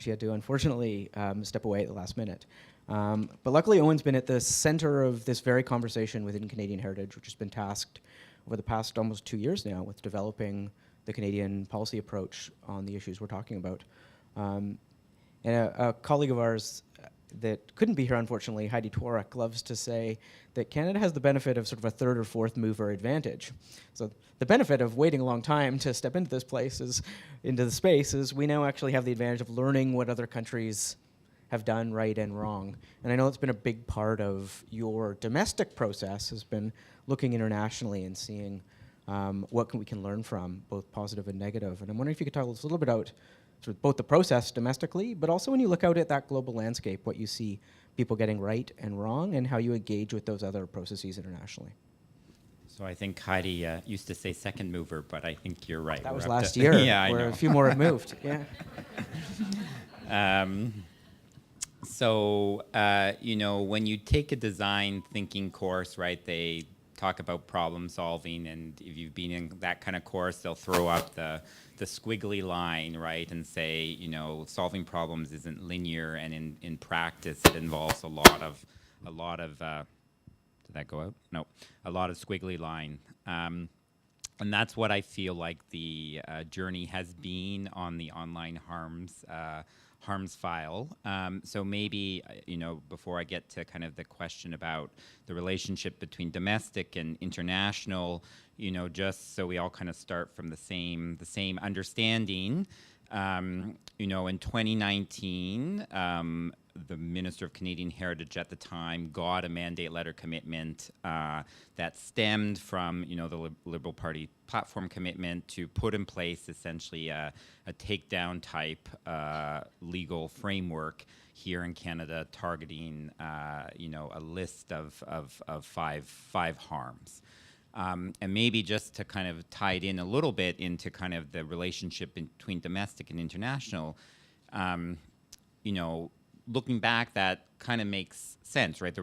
She had to unfortunately step away at the last minute. But luckily, Owen's been at the center of this very conversation within Canadian Heritage, which has been tasked over the past almost 2 years now with developing the Canadian policy approach on the issues we're talking about. And a colleague of ours that couldn't be here, unfortunately, Heidi Tworek, loves to say that Canada has the benefit of sort of a third or fourth mover advantage. So the benefit of waiting a long time to step into this place into the space is we now actually have the advantage of learning what other countries have done right and wrong. And I know it's been a big part of your domestic process has been looking internationally and seeing what we can learn from, both positive and negative. And I'm wondering if you could talk a little bit about sort of both the process domestically, but also when you look out at that global landscape, what you see people getting right and wrong, and how you engage with those other processes internationally. So I think Heidi used to say second mover, but I think you're right. That We're was up last to year, yeah, where I know. a few more have moved. Yeah. So, when you take a design thinking course, right, they talk about problem solving, and if you've been in that kind of course, they'll throw up the squiggly line, right, and say, solving problems isn't linear, and in practice it involves a lot of did that go out? No, a lot of squiggly line. And that's what I feel like the journey has been on the online harms file. So maybe, before I get to kind of the question about the relationship between domestic and international, just so we all kind of start from the same understanding. In 2019, the Minister of Canadian Heritage at the time got a mandate letter commitment that stemmed from, the Liberal Party platform commitment to put in place essentially a takedown type legal framework here in Canada, targeting, a list of five harms. And maybe just to kind of tie it in a little bit into kind of the relationship between domestic and international, looking back, that kind of makes sense, right?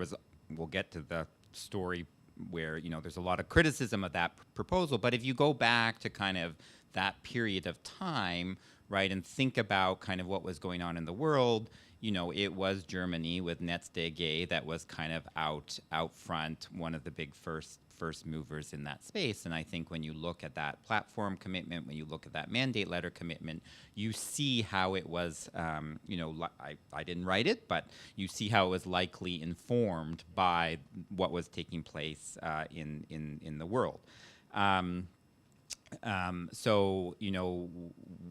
We'll get to the story where, there's a lot of criticism of that proposal, but if you go back to kind of that period of time, right, and think about kind of what was going on in the world, you know, it was Germany with NetzDG that was kind of out front, one of the big first movers in that space. And I think when you look at that platform commitment, when you look at that mandate letter commitment, you see how it was, you know, I didn't write it, but you see how it was likely informed by what was taking place in the world. So, you know,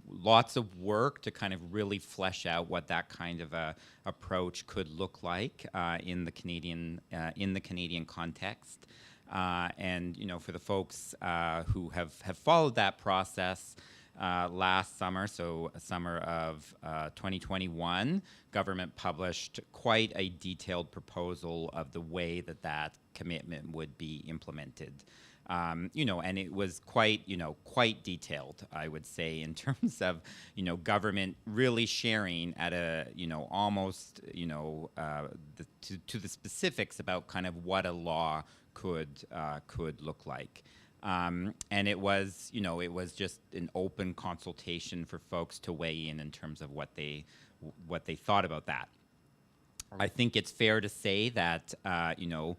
lots of work to kind of really flesh out what that kind of a approach could look like in the Canadian context. And, you know, for the folks who have followed that process, last summer, so summer of 2021, government published quite a detailed proposal of the way that that commitment would be implemented. You know, and it was quite detailed, I would say, in terms of, you know, government really sharing at a, you know, almost, you know, to the specifics about kind of what a law could look like. And it was, you know, it was just an open consultation for folks to weigh in terms of what they thought about that. I think it's fair to say that, you know,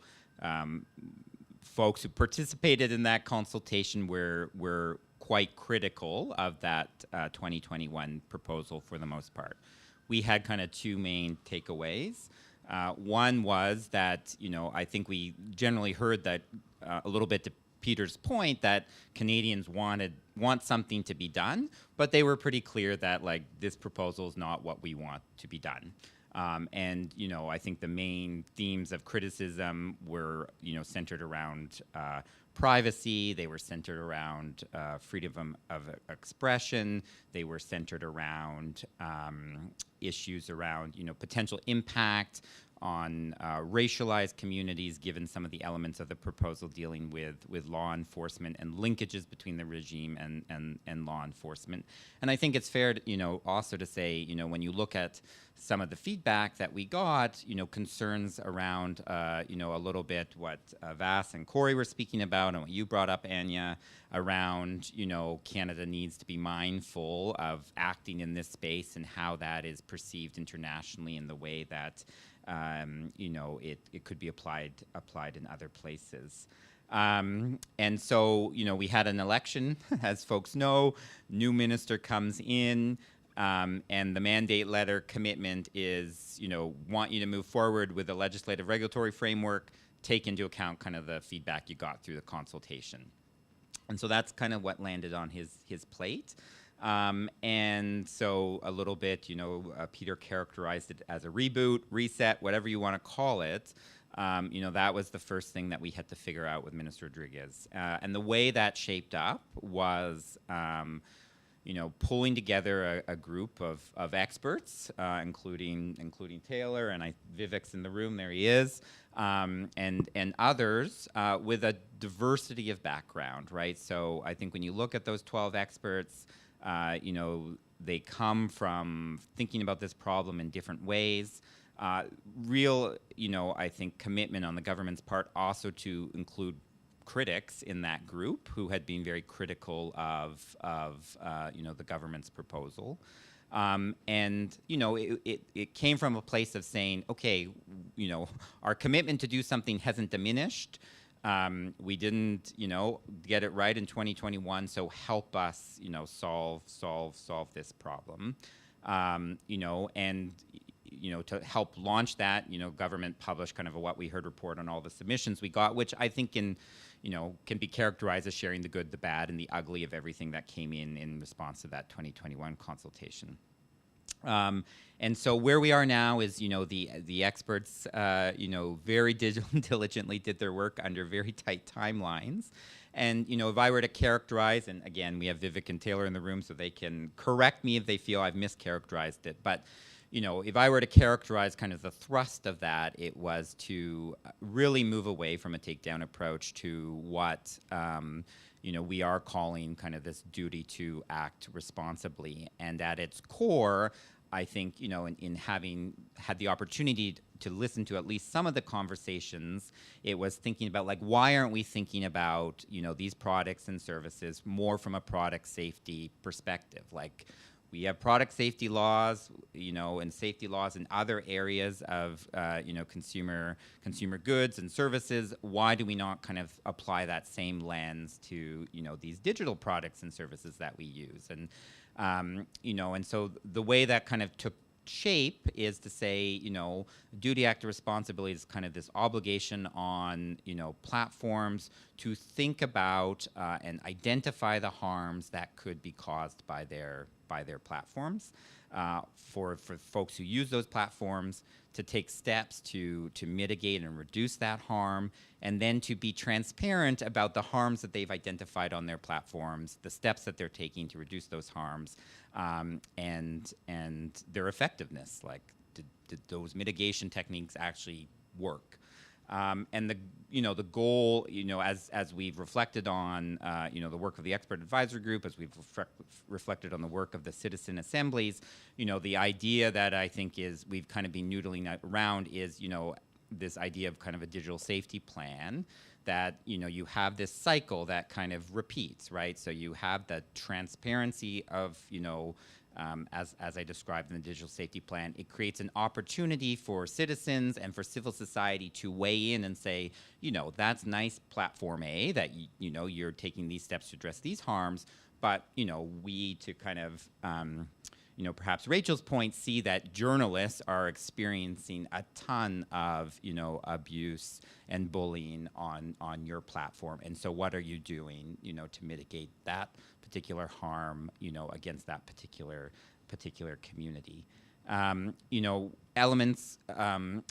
folks who participated in that consultation were quite critical of that 2021 proposal for the most part. We had kind of two main takeaways. One was that, you know, I think we generally heard that a little bit to Peter's point that Canadians want something to be done, but they were pretty clear that, like, this proposal is not what we want to be done. And, you know, I think the main themes of criticism were, you know, centered around privacy. They were centered around freedom of expression. They were centered around issues around, you know, potential impact on racialized communities, given some of the elements of the proposal dealing with law enforcement and linkages between the regime and law enforcement. And I think it's fair to, you know, also to say, you know, when you look at some of the feedback that we got, you know, concerns around, you know, a little bit what Vas and Corey were speaking about and what you brought up, Anya, around, you know, Canada needs to be mindful of acting in this space and how that is perceived internationally in the way that, you know, it could be applied in other places. And so, you know, we had an election, as folks know, new minister comes in, and the mandate letter commitment is, you know, want you to move forward with a legislative regulatory framework, take into account kind of the feedback you got through the consultation. And so that's kind of what landed on his plate. And so a little bit, you know, Peter characterized it as a reboot, reset, whatever you want to call it. You know, that was the first thing that we had to figure out with Minister Rodriguez. And the way that shaped up was, you know, pulling together a group of experts, including Taylor, and Vivek's in the room, there he is, and others with a diversity of background, right? So I think when you look at those 12 experts, you know, they come from thinking about this problem in different ways. Real, you know, I think commitment on the government's part also to include critics in that group who had been very critical of you know, the government's proposal. And, you know, it came from a place of saying, okay, you know, our commitment to do something hasn't diminished. We didn't, you know, get it right in 2021, so help us, you know, solve this problem. You know, and, you know, to help launch that, you know, government published kind of a What We Heard report on all the submissions we got, which I think you know, can be characterized as sharing the good, the bad, and the ugly of everything that came in response to that 2021 consultation. And so where we are now is, you know, the experts, you know, very diligently did their work under very tight timelines. And, you know, if I were to characterize, and again, we have Vivek and Taylor in the room, so they can correct me if they feel I've mischaracterized it. But, you know, if I were to characterize kind of the thrust of that, it was to really move away from a takedown approach to what, you know, we are calling kind of this duty to act responsibly. And at its core, I think, in having had the opportunity to listen to at least some of the conversations, it was thinking about, like, why aren't we thinking about, these products and services more from a product safety perspective? Like, we have product safety laws, and safety laws in other areas of, consumer goods and services. Why do we not kind of apply that same lens to, these digital products and services that we use? And, and so the way that kind of took shape is to say, duty, act, of responsibility is kind of this obligation on, platforms to think about and identify the harms that could be caused by their platforms, for folks who use those platforms to take steps to mitigate and reduce that harm, and then to be transparent about the harms that they've identified on their platforms, the steps that they're taking to reduce those harms, and their effectiveness. Like, did those mitigation techniques actually work? And the goal, as we've reflected on, the work of the expert advisory group, as we've reflected on the work of the citizen assemblies, the idea that I think we've kind of been noodling around is, this idea of kind of a digital safety plan, that, you have this cycle that kind of repeats, right? So you have the transparency of, as I described in the digital safety plan, it creates an opportunity for citizens and for civil society to weigh in and say, that's nice, platform A, that you're taking these steps to address these harms, but we, to kind of perhaps Rachel's point, see that journalists are experiencing a ton of abuse and bullying on your platform, and so what are you doing to mitigate that particular harm against that particular community? Elements.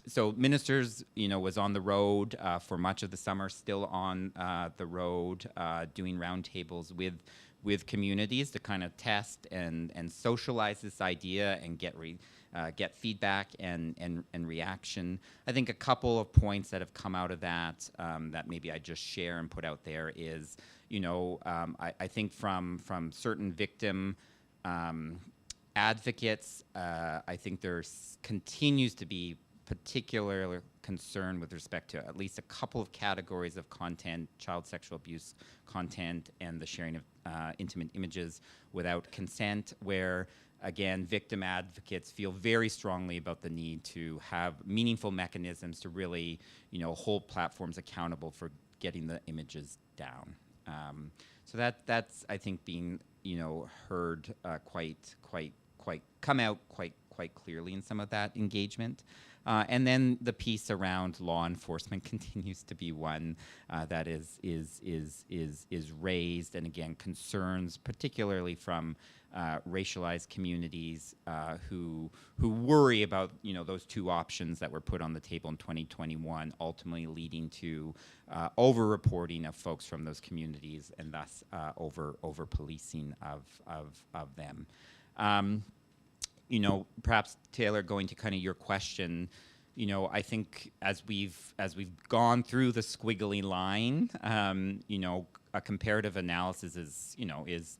So Ministers, was on the road for much of the summer, still on the road, doing roundtables with communities to kind of test and socialize this idea and get feedback and reaction. I think a couple of points that have come out of that, that maybe I just share and put out there is, I think from certain victim advocates, I think there continues to be particular concern with respect to at least a couple of categories of content: child sexual abuse content and the sharing of intimate images without consent, where, again, victim advocates feel very strongly about the need to have meaningful mechanisms to really, hold platforms accountable for getting the images down. So that's, I think, being, heard come out quite clearly in some of that engagement. And then the piece around law enforcement continues to be one that is raised, and again, concerns particularly from racialized communities who worry about those two options that were put on the table in 2021, ultimately leading to over-reporting of folks from those communities, and thus over policing of them. Perhaps, Taylor, going to kind of your question, I think as we've gone through the squiggly line, a comparative analysis is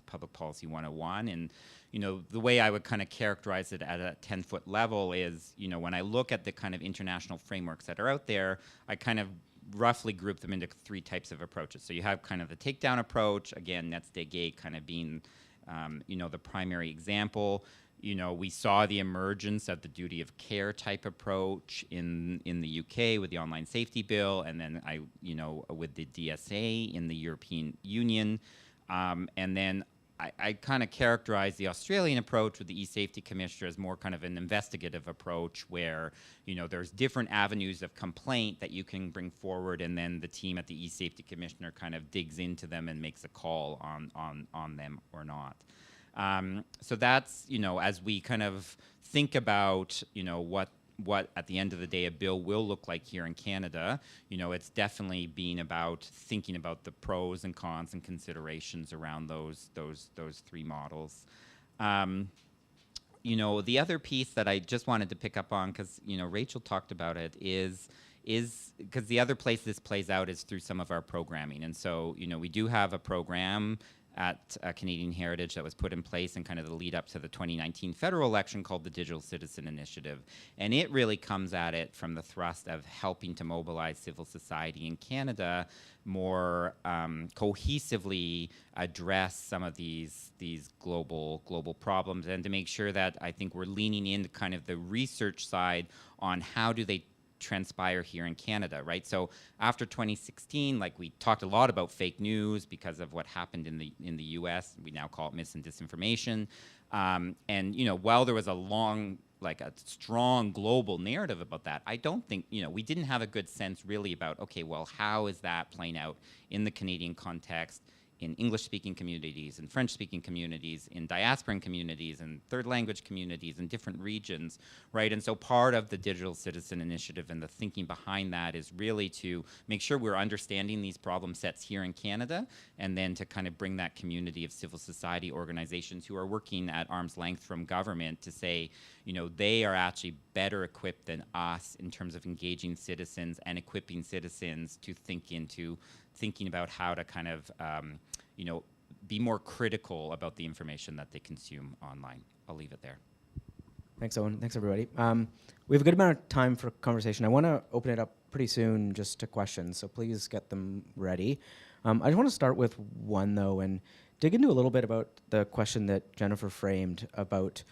public policy 101. And, the way I would kind of characterize it at a 10-foot level is, when I look at the kind of international frameworks that are out there, I kind of roughly group them into three types of approaches. So you have kind of the takedown approach, again, Netz-de kind of being, the primary example. We saw the emergence of the duty of care type approach in the UK with the Online Safety Bill, and then with the DSA in the European Union. And then I kind of characterize the Australian approach with the e-safety commissioner as more kind of an investigative approach, where there's different avenues of complaint that you can bring forward, and then the team at the e-safety commissioner kind of digs into them and makes a call on them or not. So that's, as we kind of think about, what at the end of the day a bill will look like here in Canada, it's definitely been about thinking about the pros and cons and considerations around those three models. The other piece that I just wanted to pick up on, because, Rachel talked about it, is because the other place this plays out is through some of our programming. And so, we do have a program at Canadian Heritage that was put in place in kind of the lead up to the 2019 federal election called the Digital Citizen Initiative. And it really comes at it from the thrust of helping to mobilize civil society in Canada more cohesively address some of these global problems, and to make sure that I think we're leaning into kind of the research side on how do they transpire here in Canada, right? So after 2016, like we talked a lot about fake news because of what happened in the U.S. We now call it mis and disinformation. And you know, while there was a strong global narrative about that, I don't think, you know, we didn't have a good sense really about, okay, well, how is that playing out in the Canadian context, in English-speaking communities, in French-speaking communities, in diasporan communities, and third language communities in different regions, right? And so part of the Digital Citizen Initiative and the thinking behind that is really to make sure we're understanding these problem sets here in Canada, and then to kind of bring that community of civil society organizations who are working at arm's length from government to say, you know, they are actually better equipped than us in terms of engaging citizens and equipping citizens to thinking about how to kind of, you know, be more critical about the information that they consume online. I'll leave it there. Thanks, Owen. Thanks, everybody. We have a good amount of time for conversation. I want to open it up pretty soon just to questions, so please get them ready. I just want to start with one, though, and dig into a little bit about the question that Jennifer framed about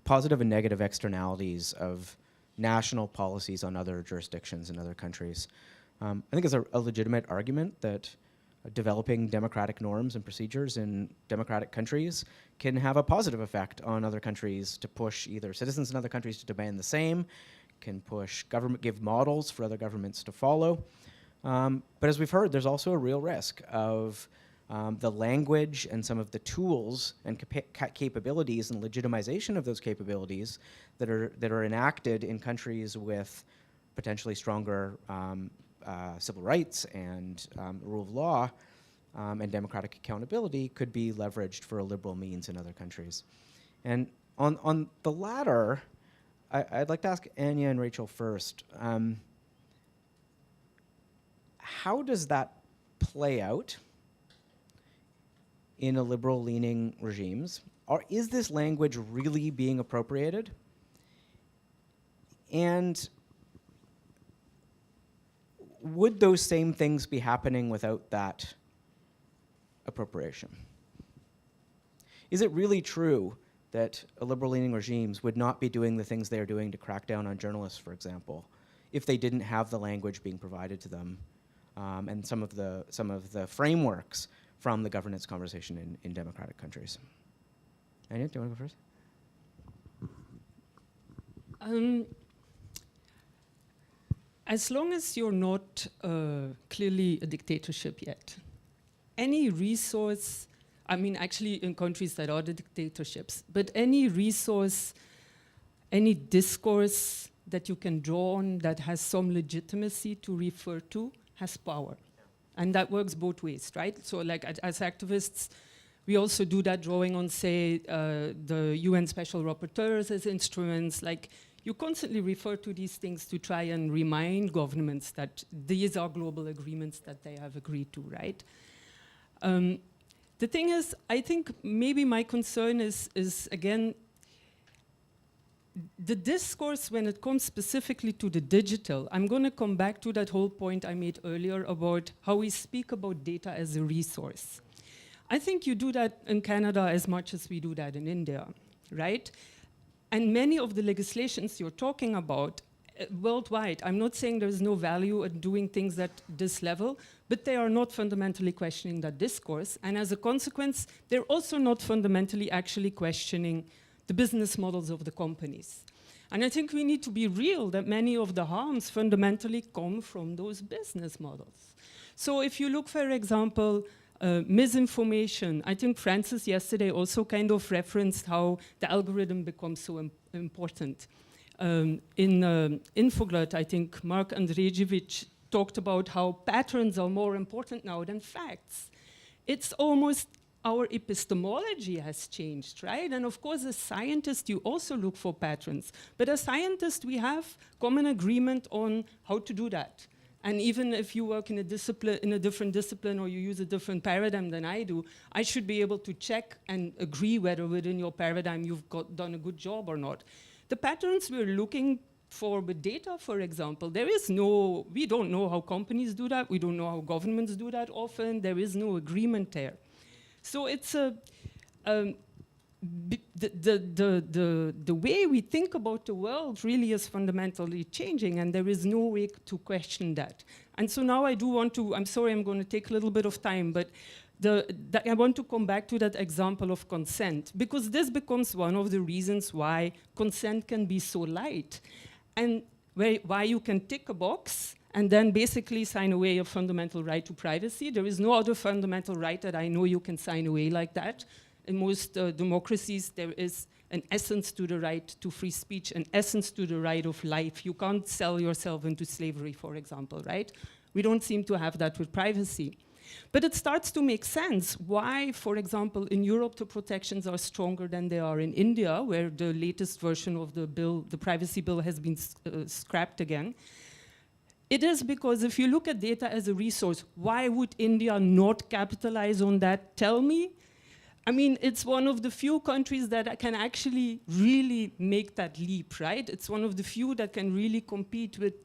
positive and negative externalities of national policies on other jurisdictions in other countries. I think it's a legitimate argument that developing democratic norms and procedures in democratic countries can have a positive effect on other countries to push either citizens in other countries to demand the same, can push give models for other governments to follow. But as we've heard, there's also a real risk of the language and some of the tools and capabilities and legitimization of those capabilities that are enacted in countries with potentially stronger civil rights and rule of law and democratic accountability could be leveraged for illiberal means in other countries. And on the latter, I'd like to ask Anya and Rachel first. How does that play out in illiberal-leaning regimes? Or is this language really being appropriated? And would those same things be happening without that appropriation? Is it really true that illiberal-leaning regimes would not be doing the things they are doing to crack down on journalists, for example, if they didn't have the language being provided to them and some of the frameworks from the governance conversation in democratic countries? Anya, do you want to go first? As long as you're not clearly a dictatorship yet, any resource, I mean, actually in countries that are the dictatorships, but any resource, any discourse that you can draw on that has some legitimacy to refer to has power. And that works both ways, right? So like as activists, we also do that drawing on, say, the UN special rapporteurs as instruments. Like, you constantly refer to these things to try and remind governments that these are global agreements that they have agreed to, right? The thing is, I think maybe my concern is again, the discourse when it comes specifically to the digital. I'm going to come back to that whole point I made earlier about how we speak about data as a resource. I think you do that in Canada as much as we do that in India, right? And many of the legislations you're talking about worldwide, I'm not saying there's no value in doing things at this level, but they are not fundamentally questioning that discourse. And as a consequence, they're also not fundamentally actually questioning the business models of the companies. And I think we need to be real that many of the harms fundamentally come from those business models. So if you look, for example, misinformation, I think Francis yesterday also kind of referenced how the algorithm becomes so important. In Infoglut, I think Mark Andrejevic talked about how patterns are more important now than facts. It's almost our epistemology has changed, right? And of course, as scientists, you also look for patterns. But as scientists, we have common agreement on how to do that. And even if you work in a discipline, in a different discipline, or you use a different paradigm than I do, I should be able to check and agree whether within your paradigm you've done a good job or not. The patterns we're looking for with data, for example, we don't know how companies do that. We don't know how governments do that often. There is no agreement there. So it's the way we think about the world really is fundamentally changing, and there is no way to question that. And so now I do want to, I'm sorry, I'm going to take a little bit of time, but I want to come back to that example of consent, because this becomes one of the reasons why consent can be so light, and why you can tick a box and then basically sign away your fundamental right to privacy. There is no other fundamental right that I know you can sign away like that. In most democracies, there is an essence to the right to free speech, an essence to the right of life. You can't sell yourself into slavery, for example, right? We don't seem to have that with privacy. But it starts to make sense why, for example, in Europe, the protections are stronger than they are in India, where the latest version of the bill, the privacy bill, has been scrapped again. It is because if you look at data as a resource, why would India not capitalize on that? Tell me. I mean, it's one of the few countries that can actually really make that leap, right? It's one of the few that can really compete with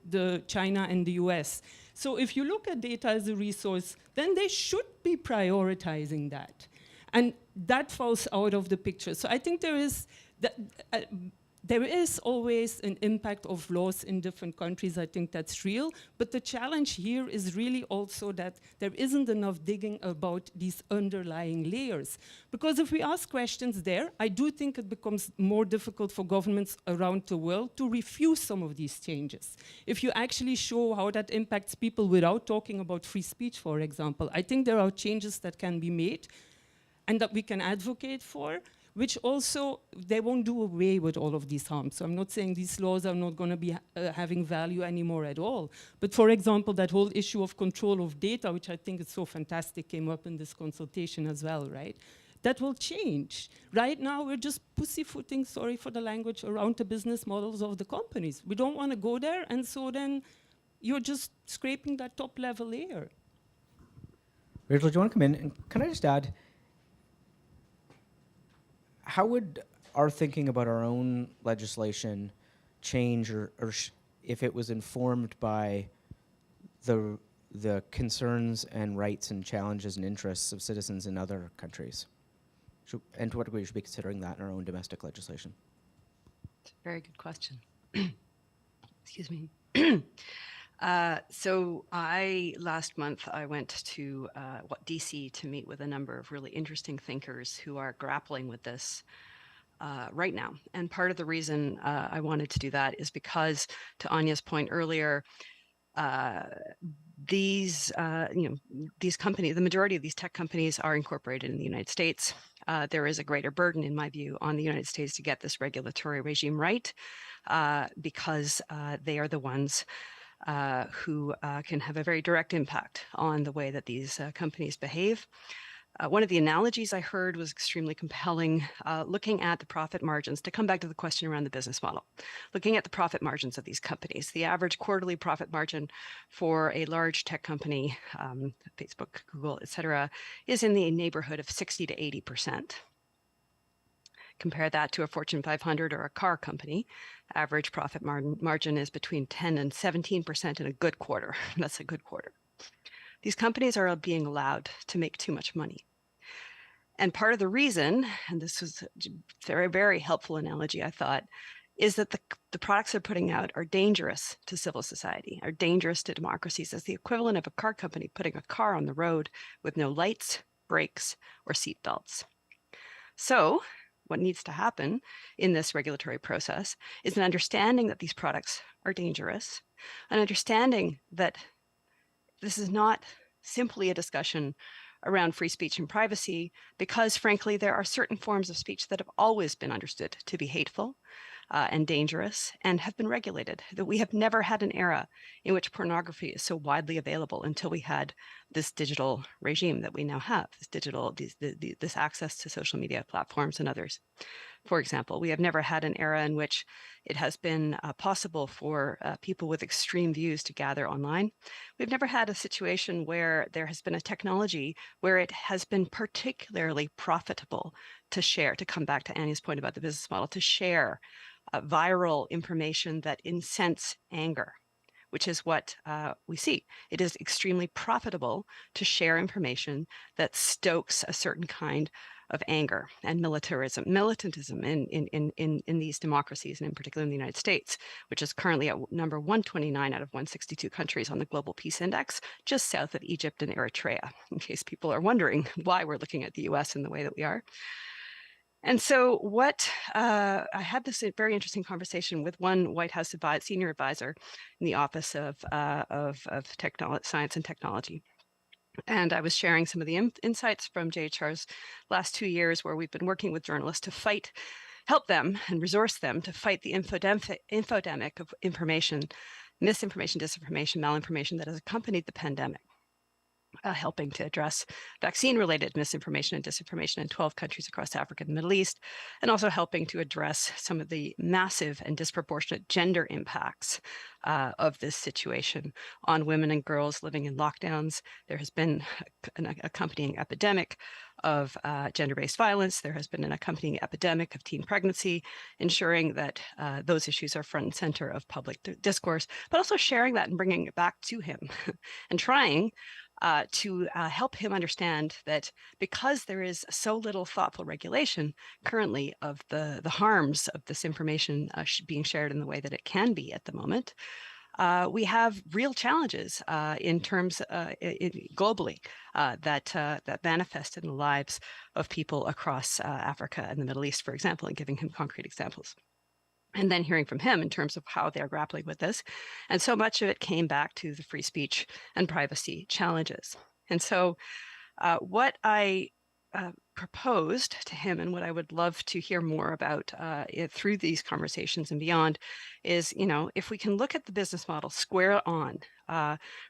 China and the US. So if you look at data as a resource, then they should be prioritizing that. And that falls out of the picture. So I think there is always an impact of laws in different countries. I think that's real. But the challenge here is really also that there isn't enough digging about these underlying layers. Because if we ask questions there, I do think it becomes more difficult for governments around the world to refuse some of these changes. If you actually show how that impacts people without talking about free speech, for example, I think there are changes that can be made and that we can advocate for, which also, they won't do away with all of these harms. So I'm not saying these laws are not going to be having value anymore at all. But for example, that whole issue of control of data, which I think is so fantastic, came up in this consultation as well, right? That will change. Right now, we're just pussyfooting, sorry for the language, around the business models of the companies. We don't want to go there, and so then you're just scraping that top level layer. Rachel, do you want to come in? And can I just add, how would our thinking about our own legislation change, or if it was informed by the concerns and rights and challenges and interests of citizens in other countries? And to what degree should we be considering that in our own domestic legislation? It's a very good question. Excuse me. So last month, I went to DC to meet with a number of really interesting thinkers who are grappling with this right now. And part of the reason I wanted to do that is because, to Anya's point earlier, these companies, the majority of these tech companies are incorporated in the United States. There is a greater burden, in my view, on the United States to get this regulatory regime right, because they are the ones who can have a very direct impact on the way that these companies behave. One of the analogies I heard was extremely compelling, looking at the profit margins, to come back to the question around the business model. Looking at the profit margins of these companies, the average quarterly profit margin for a large tech company, Facebook, Google, et cetera, is in the neighborhood of 60 to 80%. Compare that to a Fortune 500 or a car company. Average profit margin is between 10 and 17% in a good quarter. That's a good quarter. These companies are being allowed to make too much money. And part of the reason, and this was a very, very helpful analogy, I thought, is that the products they're putting out are dangerous to civil society, are dangerous to democracies, as the equivalent of a car company putting a car on the road with no lights, brakes, or seat belts. So what needs to happen in this regulatory process is an understanding that these products are dangerous, an understanding that this is not simply a discussion around free speech and privacy, because frankly, there are certain forms of speech that have always been understood to be hateful and dangerous and have been regulated. That we have never had an era in which pornography is so widely available until we had this digital regime that we now have, this access to social media platforms and others. For example, we have never had an era in which it has been possible for people with extreme views to gather online. We've never had a situation where there has been a technology where it has been particularly profitable to share, to come back to Annie's point about the business model, to share viral information that incents anger, which is what we see. It is extremely profitable to share information that stokes a certain kind of anger and militantism in these democracies, and in particular in the United States, which is currently at number 129 out of 162 countries on the Global Peace Index, just south of Egypt and Eritrea, in case people are wondering why we're looking at the US in the way that we are. And so I had this very interesting conversation with one White House senior advisor in the Office of Science and Technology. And I was sharing some of the insights from JHR's last 2 years, where we've been working with journalists to help them and resource them to fight the infodemic of information, misinformation, disinformation, malinformation that has accompanied the pandemic. Helping to address vaccine-related misinformation and disinformation in 12 countries across Africa and the Middle East, and also helping to address some of the massive and disproportionate gender impacts of this situation on women and girls living in lockdowns. There has been an accompanying epidemic of gender-based violence. There has been an accompanying epidemic of teen pregnancy, ensuring that those issues are front and center of public discourse, but also sharing that and bringing it back to him and trying to help him understand that because there is so little thoughtful regulation currently of the harms of this information being shared in the way that it can be at the moment, we have real challenges in terms globally that manifest in the lives of people across Africa and the Middle East, for example, and giving him concrete examples. And then hearing from him in terms of how they're grappling with this. And so much of it came back to the free speech and privacy challenges. And so what I proposed to him, and what I would love to hear more about through these conversations and beyond, is, if we can look at the business model square on,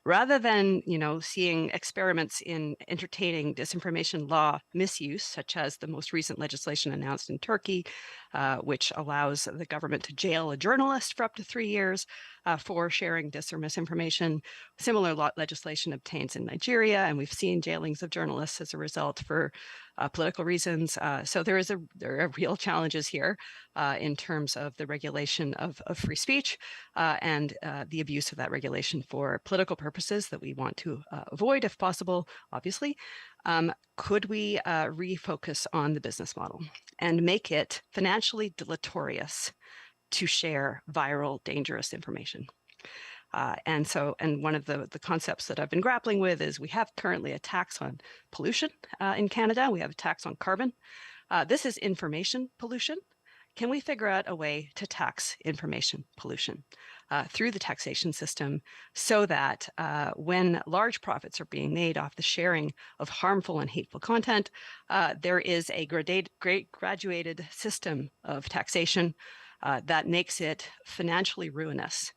rather than, seeing experiments in entertaining disinformation law misuse, such as the most recent legislation announced in Turkey, which allows the government to jail a journalist for up to 3 years for sharing dis or misinformation. Similar legislation obtains in Nigeria, and we've seen jailings of journalists as a result for political reasons. So there are real challenges here in terms of the regulation of free speech and the abuse of that regulation for political purposes that we want to avoid if possible, obviously. Could we refocus on the business model and make it financially deleterious to share viral, dangerous information? And one of the concepts that I've been grappling with is we have currently a tax on pollution in Canada. We have a tax on carbon. This is information pollution. Can we figure out a way to tax information pollution through the taxation system so that when large profits are being made off the sharing of harmful and hateful content, there is a graduated system of taxation that makes it financially ruinous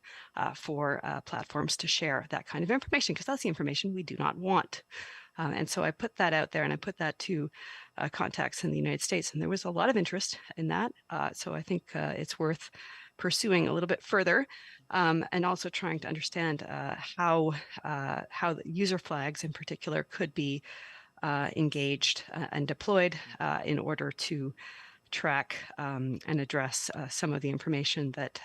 for platforms to share that kind of information, because that's the information we do not want. And so I put that out there, and I put that to contacts in the United States, and there was a lot of interest in that. So I think it's worth pursuing a little bit further, and also trying to understand how the user flags in particular could be engaged and deployed in order to track and address some of the information that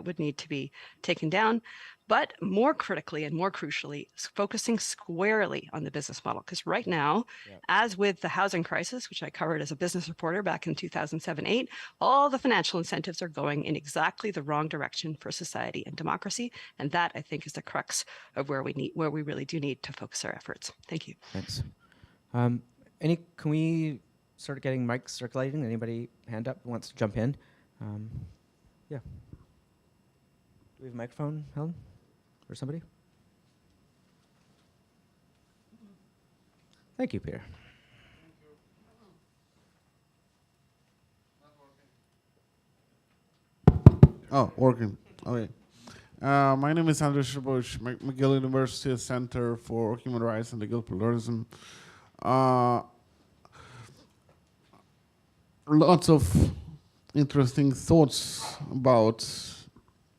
would need to be taken down, but more critically and more crucially, focusing squarely on the business model. Because right now, as with the housing crisis, which I covered as a business reporter back in 2007-8, all the financial incentives are going in exactly the wrong direction for society and democracy, and that, I think, is the crux of where we really do need to focus our efforts. Thank you. Thanks. Can we start getting mics circulating? Anybody hand up who wants to jump in? Yeah. Do we have a microphone, Helen? Or somebody? Thank you, Peter. Oh, working. Okay. My name is Andrzej Szybowicz, McGill University Center for Human Rights and Legal Pluralism. Lots of interesting thoughts about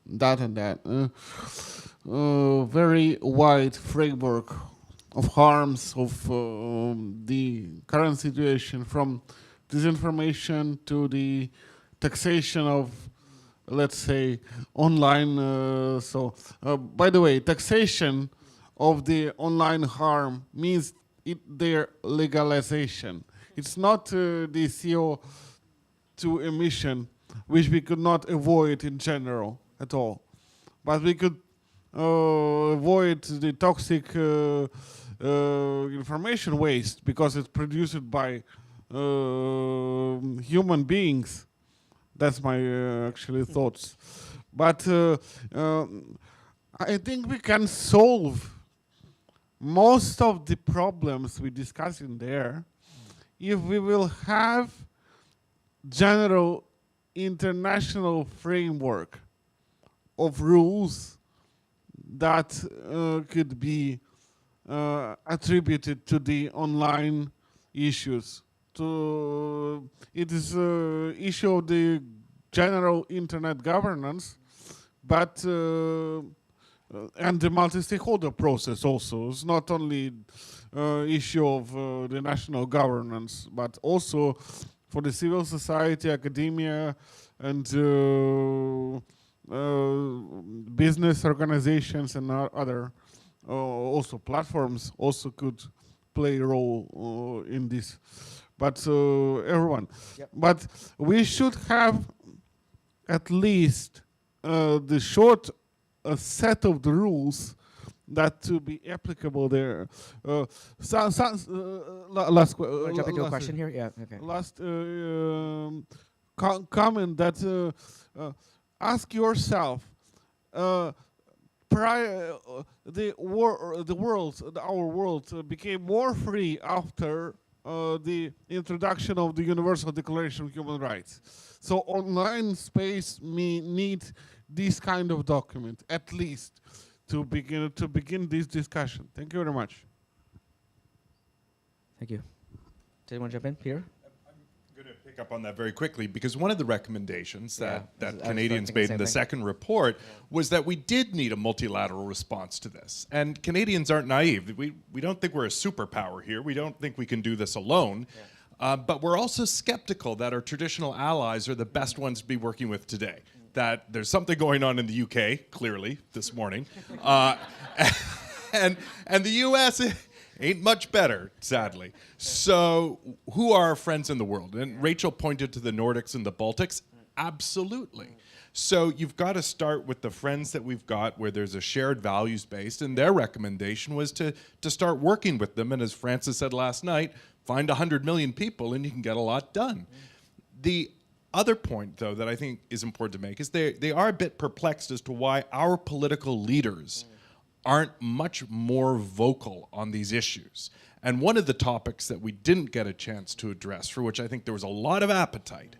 that and that. Very wide framework of harms of the current situation, from disinformation to the taxation of, let's say, online. By the way, taxation of the online harm means their legalization. It's not the CO2 emission, which we could not avoid in general at all, but we could avoid the toxic information waste because it's produced by human beings. That's my actually thoughts. But I think we can solve most of the problems we discuss in there if we will have general international framework of rules that could be attributed to the online issues. It is an issue of the general internet governance, but and the multi-stakeholder process also. It's not only issue of the national governance, but also for the civil society, academia, and business organizations and other also platforms also could play a role in this. But everyone. Yep. But we should have at least the short set of the rules that to be applicable there. Last Jump into a question here? Yeah, okay. last comment that ask yourself, our world became more free after the introduction of the Universal Declaration of Human Rights. So online space need this kind of document, at least, to begin this discussion. Thank you very much. Thank you. Did anyone jump in? Peter? I'm going to pick up on that very quickly, because one of the recommendations Yeah, I that was Canadians thinking the made same in the thing. second report was that we did need a multilateral response to this. And Canadians aren't naive. We don't think we're a superpower here. We don't think we can do this alone. But we're also skeptical that our traditional allies are the best ones to be working with today. That there's something going on in the UK, clearly, this morning. And the US ain't much better, sadly. So who are our friends in the world? And Rachel pointed to the Nordics and the Baltics. Absolutely. So you've got to start with the friends that we've got where there's a shared values base, and their recommendation was to start working with them. And as Francis said last night, find 100 million people and you can get a lot done. The other point, though, that I think is important to make is they are a bit perplexed as to why our political leaders aren't much more vocal on these issues. And one of the topics that we didn't get a chance to address, for which I think there was a lot of appetite,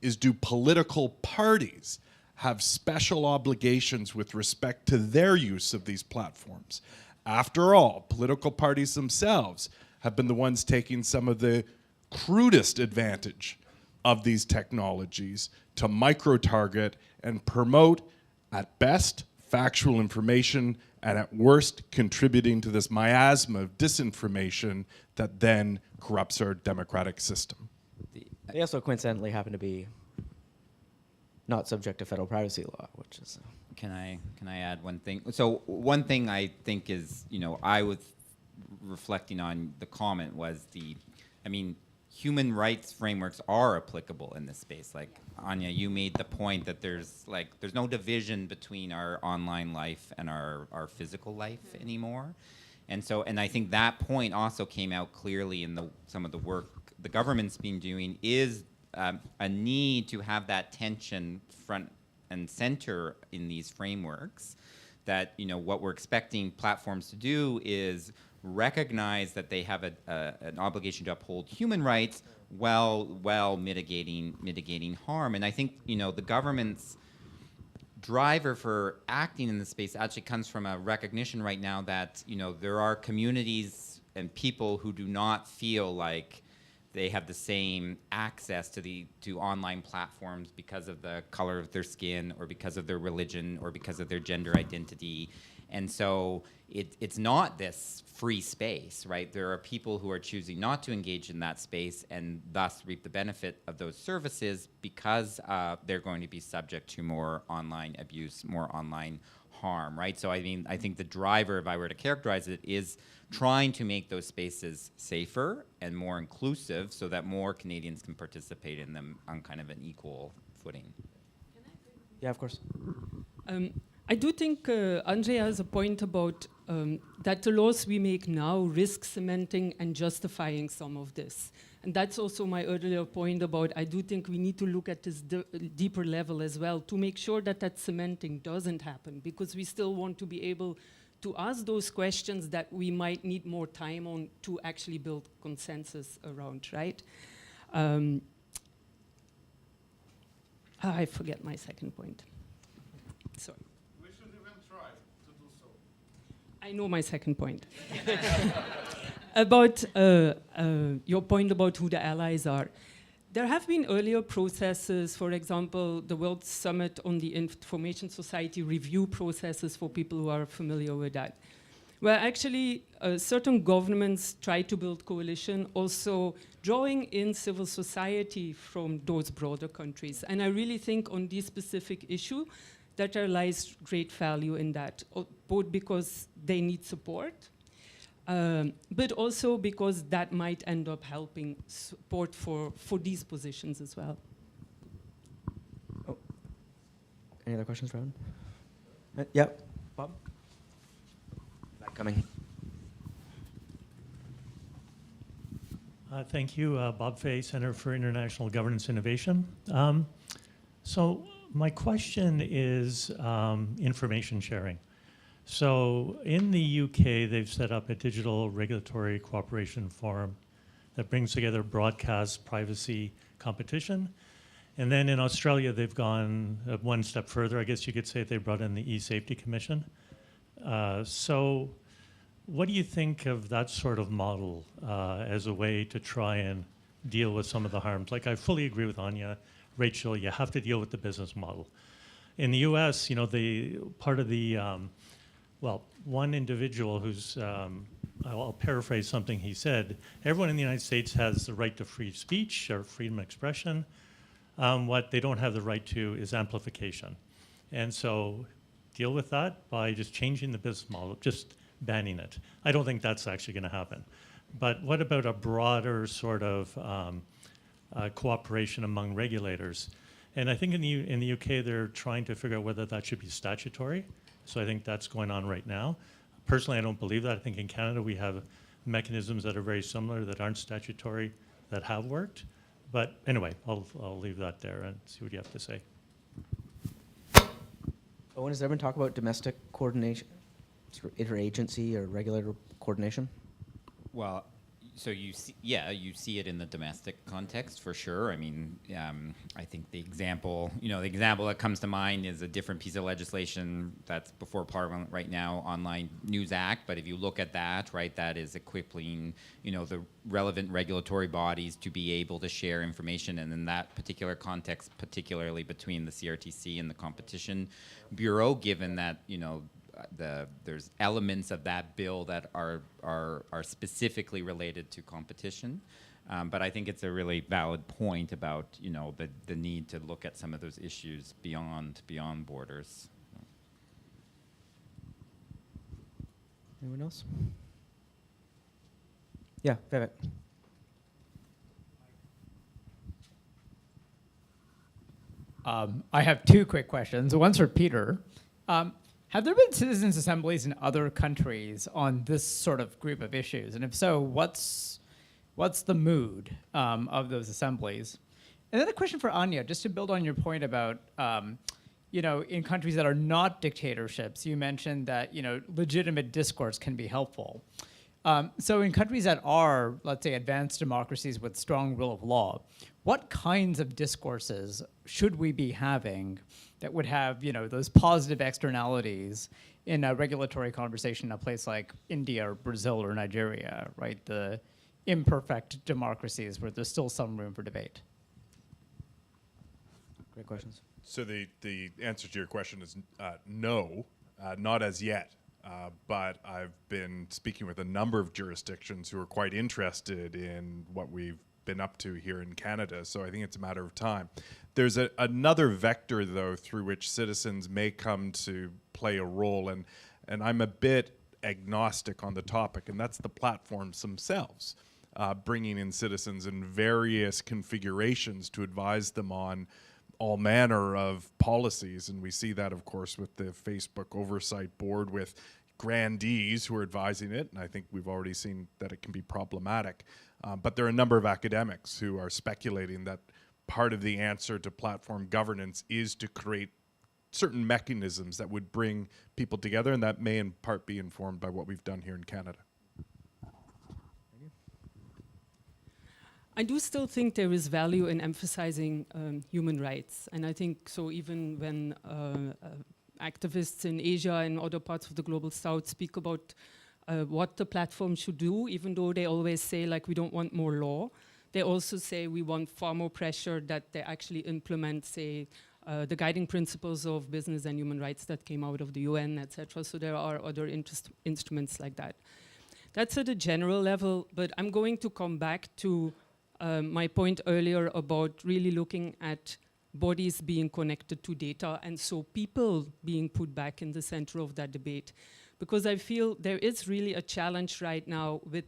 is do political parties have special obligations with respect to their use of these platforms? After all, political parties themselves have been the ones taking some of the crudest advantage of these technologies to micro-target and promote, at best, factual information, and at worst, contributing to this miasma of disinformation that then corrupts our democratic system. They also coincidentally happen to be not subject to federal privacy law, which is... Can I add one thing? So one thing I think is, I was reflecting on the comment was human rights frameworks are applicable in this space. Like, Anya, you made the point that there's no division between our online life and our physical life anymore. And I think that point also came out clearly in some of the work the government's been doing, is a need to have that tension front and center in these frameworks. That what we're expecting platforms to do is recognize that they have an obligation to uphold human rights while mitigating harm. And I think the government's driver for acting in this space actually comes from a recognition right now that there are communities and people who do not feel like they have the same access to online platforms because of the color of their skin or because of their religion or because of their gender identity. And so it's not this free space, right? There are people who are choosing not to engage in that space and thus reap the benefit of those services because they're going to be subject to more online abuse, more online harm, right? So I mean, I think the driver, if I were to characterize it, is trying to make those spaces safer and more inclusive so that more Canadians can participate in them on kind of an equal footing. Yeah, of course. I do think Andre has a point about that the laws we make now risk cementing and justifying some of this. And that's also my earlier point about I do think we need to look at this deeper level as well to make sure that that cementing doesn't happen, because we still want to be able to ask those questions that we might need more time on to actually build consensus around, right? I forget my second point. Sorry. We should even try to do so. I know my second point. About your point about who the allies are. There have been earlier processes, for example, the World Summit on the Information Society review processes for people who are familiar with that, where actually certain governments try to build coalition, also drawing in civil society from those broader countries. And I really think on this specific issue, that there lies great value in that, both because they need support, but also because that might end up helping support for these positions as well. Oh. Any other questions, Robin? Yeah, Bob? Back coming. Thank you, Bob Fay, Center for International Governance Innovation. So my question is information sharing. So in the UK, they've set up a digital regulatory cooperation forum that brings together broadcast, privacy, competition. And then in Australia, they've gone one step further. I guess you could say they brought in the e-safety commission. So what do you think of that sort of model as a way to try and deal with some of the harms? Like, I fully agree with Anya, Rachel, you have to deal with the business model. In the US, you know, the part of the, well, one individual who's, I'll paraphrase something he said, everyone in the United States has the right to free speech or freedom of expression. What they don't have the right to is amplification. And so deal with that by just changing the business model, just banning it. I don't think that's actually going to happen. But what about a broader sort of cooperation among regulators? And I think in the UK, they're trying to figure out whether that should be statutory. So I think that's going on right now. Personally, I don't believe that. I think in Canada, we have mechanisms that are very similar that aren't statutory that have worked. But anyway, I'll leave that there and see what you have to say. Owen, has there been talk about domestic coordination, sort of interagency or regulator coordination? Well, so you see it in the domestic context for sure. I mean, I think the example that comes to mind is a different piece of legislation that's before Parliament right now, Online News Act. But if you look at that, right, that is equipping, the relevant regulatory bodies to be able to share information, and in that particular context, particularly between the CRTC and the Competition Bureau, given that there's elements of that bill that are specifically related to competition, but I think it's a really valid point about the need to look at some of those issues beyond borders. Anyone else? Yeah, Vivek. I have two quick questions. One's for Peter. Have there been citizens' assemblies in other countries on this sort of group of issues? And if so, what's the mood of those assemblies? And then a question for Anya, just to build on your point about, in countries that are not dictatorships, you mentioned that, legitimate discourse can be helpful. So in countries that are, let's say, advanced democracies with strong rule of law, what kinds of discourses should we be having that would have, those positive externalities in a regulatory conversation in a place like India or Brazil or Nigeria, right? imperfect democracies where there's still some room for debate? Great questions. So the answer to your question is no, not as yet. But I've been speaking with a number of jurisdictions who are quite interested in what we've been up to here in Canada. So I think it's a matter of time. There's another vector, though, through which citizens may come to play a role, and I'm a bit agnostic on the topic, and that's the platforms themselves, bringing in citizens in various configurations to advise them on all manner of policies. And we see that, of course, with the Facebook Oversight Board with grandees who are advising it. And I think we've already seen that it can be problematic. But there are a number of academics who are speculating that part of the answer to platform governance is to create certain mechanisms that would bring people together, and that may in part be informed by what we've done here in Canada. I do still think there is value in emphasizing human rights. And I think so even when activists in Asia and other parts of the global south speak about what the platform should do, even though they always say, like, we don't want more law, they also say we want far more pressure that they actually implement, say, the guiding principles of business and human rights that came out of the UN, etc. So there are other instruments like that. That's at a general level, but I'm going to come back to my point earlier about really looking at bodies being connected to data, and so people being put back in the center of that debate. Because I feel there is really a challenge right now with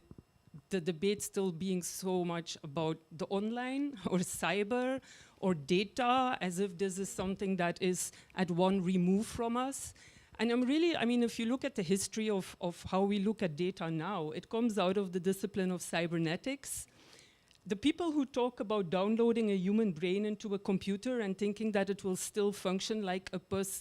the debate still being so much about the online or cyber or data, as if this is something that is at one remove from us. And I mean, if you look at the history of how we look at data now, it comes out of the discipline of cybernetics. The people who talk about downloading a human brain into a computer and thinking that it will still function like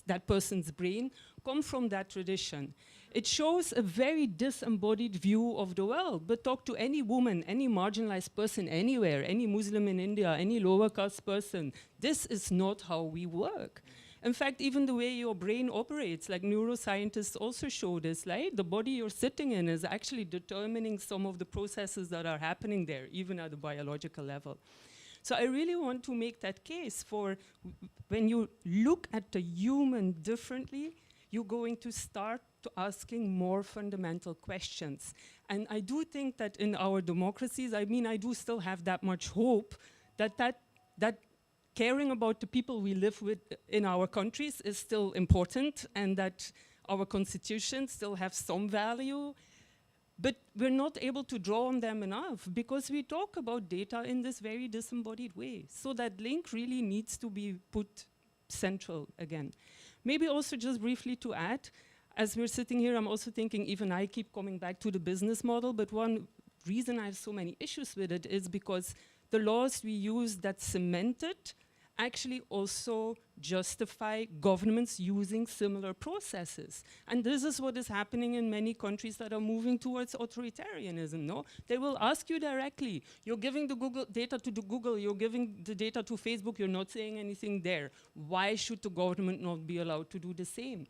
that person's brain come from that tradition. It shows a very disembodied view of the world, but talk to any woman, any marginalized person anywhere, any Muslim in India, any lower caste person. This is not how we work. In fact, even the way your brain operates, like neuroscientists also show this, right? The body you're sitting in is actually determining some of the processes that are happening there, even at the biological level. So I really want to make that case for when you look at the human differently, you're going to start to asking more fundamental questions. And I do think that in our democracies, I mean, I do still have that much hope that caring about the people we live with in our countries is still important, and that our constitutions still have some value, but we're not able to draw on them enough because we talk about data in this very disembodied way. So that link really needs to be put central again. Maybe also just briefly to add, as we're sitting here, I'm also thinking, even I keep coming back to the business model, but one reason I have so many issues with it is because the laws we use that cement it actually also justify governments using similar processes. And this is what is happening in many countries that are moving towards authoritarianism, no? They will ask you directly, you're giving the Google data to the Google, you're giving the data to Facebook, you're not saying anything there. Why should the government not be allowed to do the same?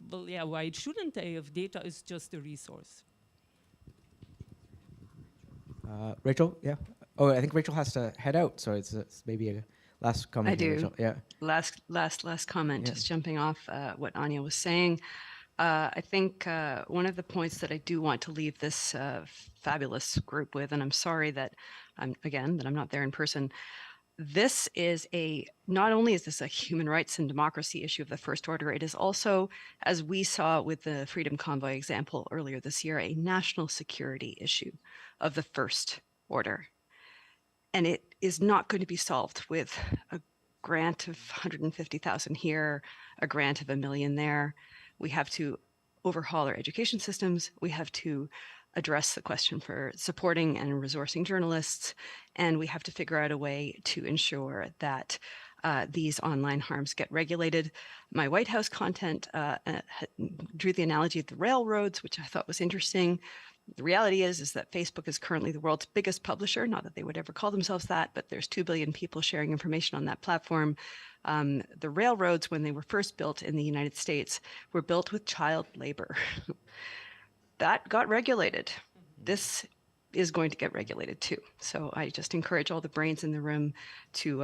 Well, yeah, why shouldn't they if data is just a resource? Rachel, yeah? Oh, I think Rachel has to head out, so it's maybe a last comment. I do. Rachel. Yeah. Last comment, Yeah. just jumping off what Anya was saying. I think one of the points that I do want to leave this fabulous group with, and I'm sorry that I'm not there in person. This is not only is this a human rights and democracy issue of the first order, it is also, as we saw with the Freedom Convoy example earlier this year, a national security issue of the first order. And it is not going to be solved with a grant of 150,000 here, a grant of $1 million there. We have to overhaul our education systems. We have to address the question for supporting and resourcing journalists. And we have to figure out a way to ensure that these online harms get regulated. My White House content drew the analogy of the railroads, which I thought was interesting. The reality is that Facebook is currently the world's biggest publisher, not that they would ever call themselves that, but there's 2 billion people sharing information on that platform. The railroads, when they were first built in the United States, were built with child labor. That got regulated. This is going to get regulated too. So I just encourage all the brains in the room to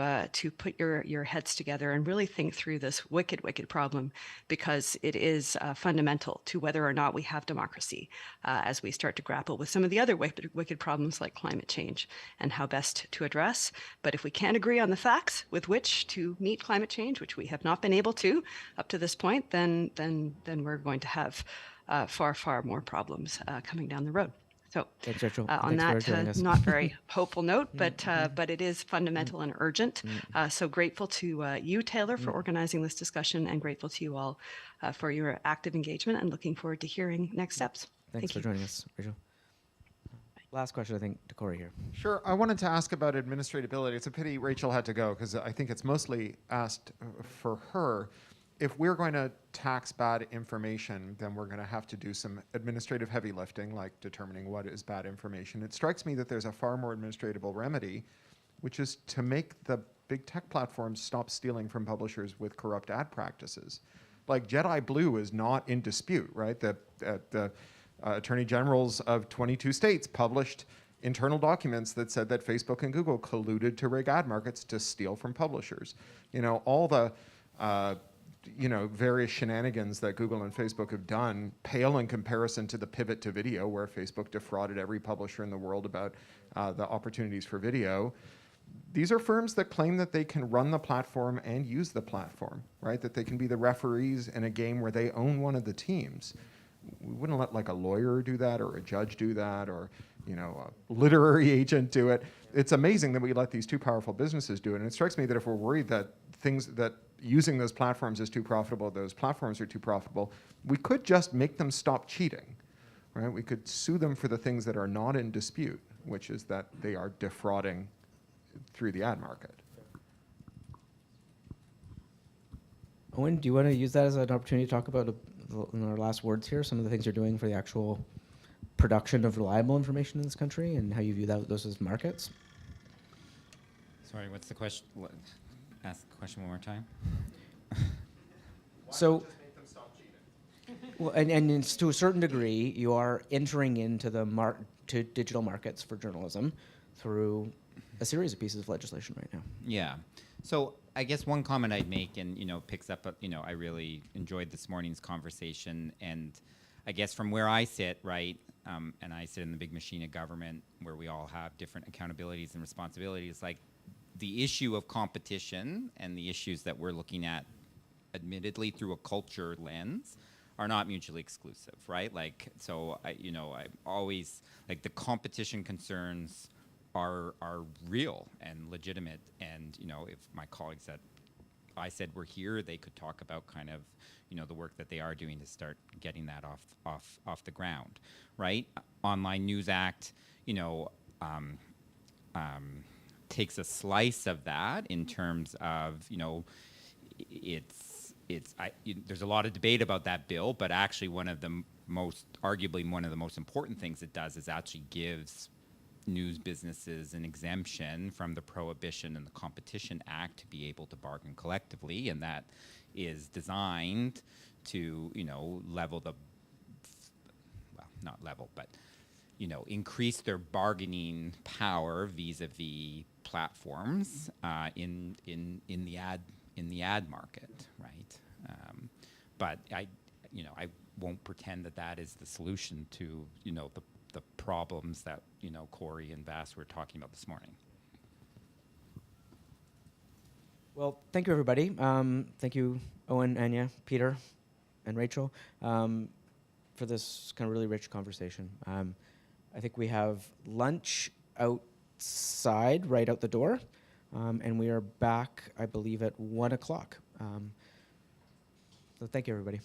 put your heads together and really think through this wicked, wicked problem, because it is fundamental to whether or not we have democracy as we start to grapple with some of the other wicked problems like climate change and how best to address. But if we can't agree on the facts with which to meet climate change, which we have not been able to up to this point, then we're going to have far, far more problems coming down the road. So Thanks, Rachel. on Thanks for joining that us. not very hopeful note, but it is fundamental and urgent. So grateful to you, Taylor, for organizing this discussion, and grateful to you all for your active engagement, and looking forward to hearing next steps. Thanks Thank for you. joining us, Rachel. Last question, I think, to Corey here. Sure. I wanted to ask about administratability. It's a pity Rachel had to go, because I think it's mostly asked for her. If we're going to tax bad information, then we're going to have to do some administrative heavy lifting, like determining what is bad information. It strikes me that there's a far more administratable remedy, which is to make the big tech platforms stop stealing from publishers with corrupt ad practices. Like Jedi Blue is not in dispute, right? The attorney generals of 22 states published internal documents that said that Facebook and Google colluded to rig ad markets to steal from publishers. You know, all the various shenanigans that Google and Facebook have done pale in comparison to the pivot to video, where Facebook defrauded every publisher in the world about the opportunities for video. These are firms that claim that they can run the platform and use the platform, right? That they can be the referees in a game where they own one of the teams. We wouldn't let like a lawyer do that, or a judge do that, or a literary agent do it. It's amazing that we let these two powerful businesses do it. And it strikes me that if we're worried that using those platforms is too profitable, those platforms are too profitable, we could just make them stop cheating, right? We could sue them for the things that are not in dispute, which is that they are defrauding through the ad market. Owen, do you want to use that as an opportunity to talk about, in our last words here, some of the things you're doing for the actual production of reliable information in this country, and how you view those as markets? Sorry, what's the question? Ask the question one more time. So, well, and it's, to a certain degree, you are entering into to digital markets for journalism through a series of pieces of legislation right now. Yeah. So I guess one comment I'd make, and picks up, I really enjoyed this morning's conversation, and I guess from where I sit, right, and I sit in the big machine of government where we all have different accountabilities and responsibilities, like the issue of competition and the issues that we're looking at, admittedly through a culture lens, are not mutually exclusive, right? Like, so I always, like, the competition concerns are real and legitimate, and if my colleagues that I said were here, they could talk about kind of the work that they are doing to start getting that off the ground, right? Online News Act, takes a slice of that in terms of there's a lot of debate about that bill, but actually arguably one of the most important things it does is actually gives news businesses an exemption from the Prohibition and the Competition Act to be able to bargain collectively, and that is designed to increase their bargaining power vis-a-vis platforms in the ad market, right? But I won't pretend that is the solution to the problems that Corey and Vass were talking about this morning. Well, thank you, everybody. Thank you, Owen, Anya, Peter, and Rachel, for this kind of really rich conversation. I think we have lunch outside, right out the door, and we are back, I believe, at 1 o'clock. So thank you, everybody.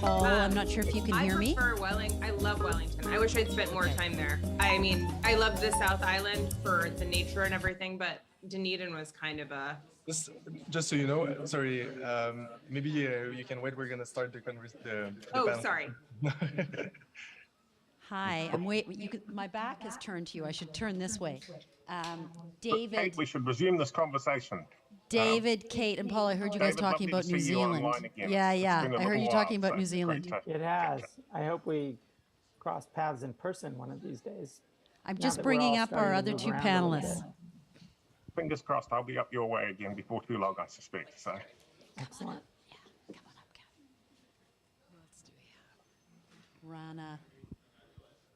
Paul, I'm not sure if you can hear me. I love Wellington. I wish I'd spent more time there. I mean, I love the South Island for the nature and everything, but Dunedin was kind of a... Just so you know, sorry, maybe you can wait. We're gonna start the conversation. Oh, sorry. Hi, I'm wait. My back is turned to you. I should turn this way. David. Kate, we should resume this conversation. David, Kate, and Paul, I heard you guys David, talking lovely about to New see you Zealand. online again. Yeah, It's yeah. been a I heard little you while, talking about so New it's great Zealand. to It has. I hope we cross paths in person one of these days. I'm now just that we're bringing all up our starting to other move two around a little panelists. bit. Fingers crossed, I'll be up your way again before too long, I suspect. So. Excellent. Yeah, come on up, Kevin. Who else do we have? Rana.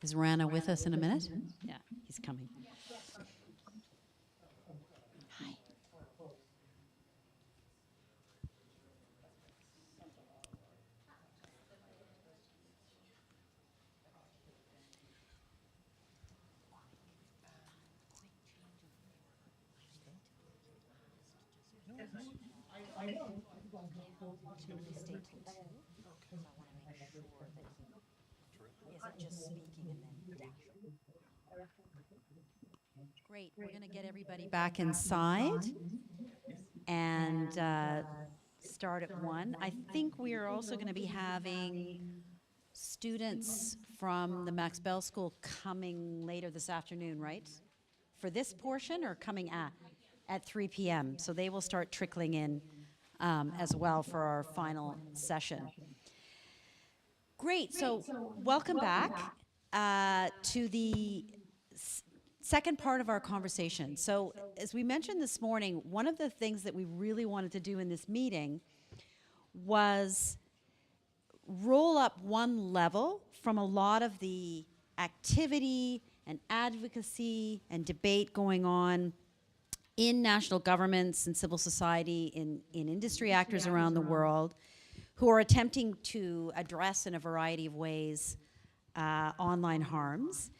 Is Rana with us in a minute? Yeah, he's coming. Hi. Great. We're going to get everybody back inside and start at 1. I think we are also going to be having students from the Max Bell School coming later this afternoon, right? For this portion, or coming at 3 p.m. So they will start trickling in as well for our final session. Great. So welcome back to the second part of our conversation. So as we mentioned this morning, one of the things that we really wanted to do in this meeting was roll up one level from a lot of the activity and advocacy and debate going on in national governments and civil society, in industry actors around the world, who are attempting to address in a variety of ways online harms.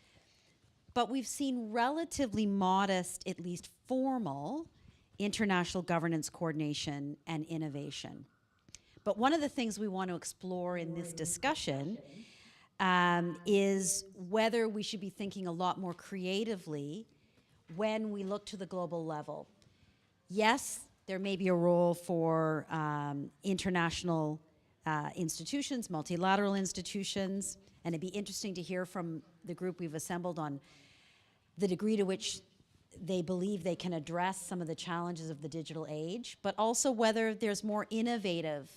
But we've seen relatively modest, at least formal, international governance coordination and innovation. But one of the things we want to explore in this discussion is whether we should be thinking a lot more creatively when we look to the global level. Yes, there may be a role for international institutions, multilateral institutions, and it'd be interesting to hear from the group we've assembled on the degree to which they believe they can address some of the challenges of the digital age, but also whether there's more innovative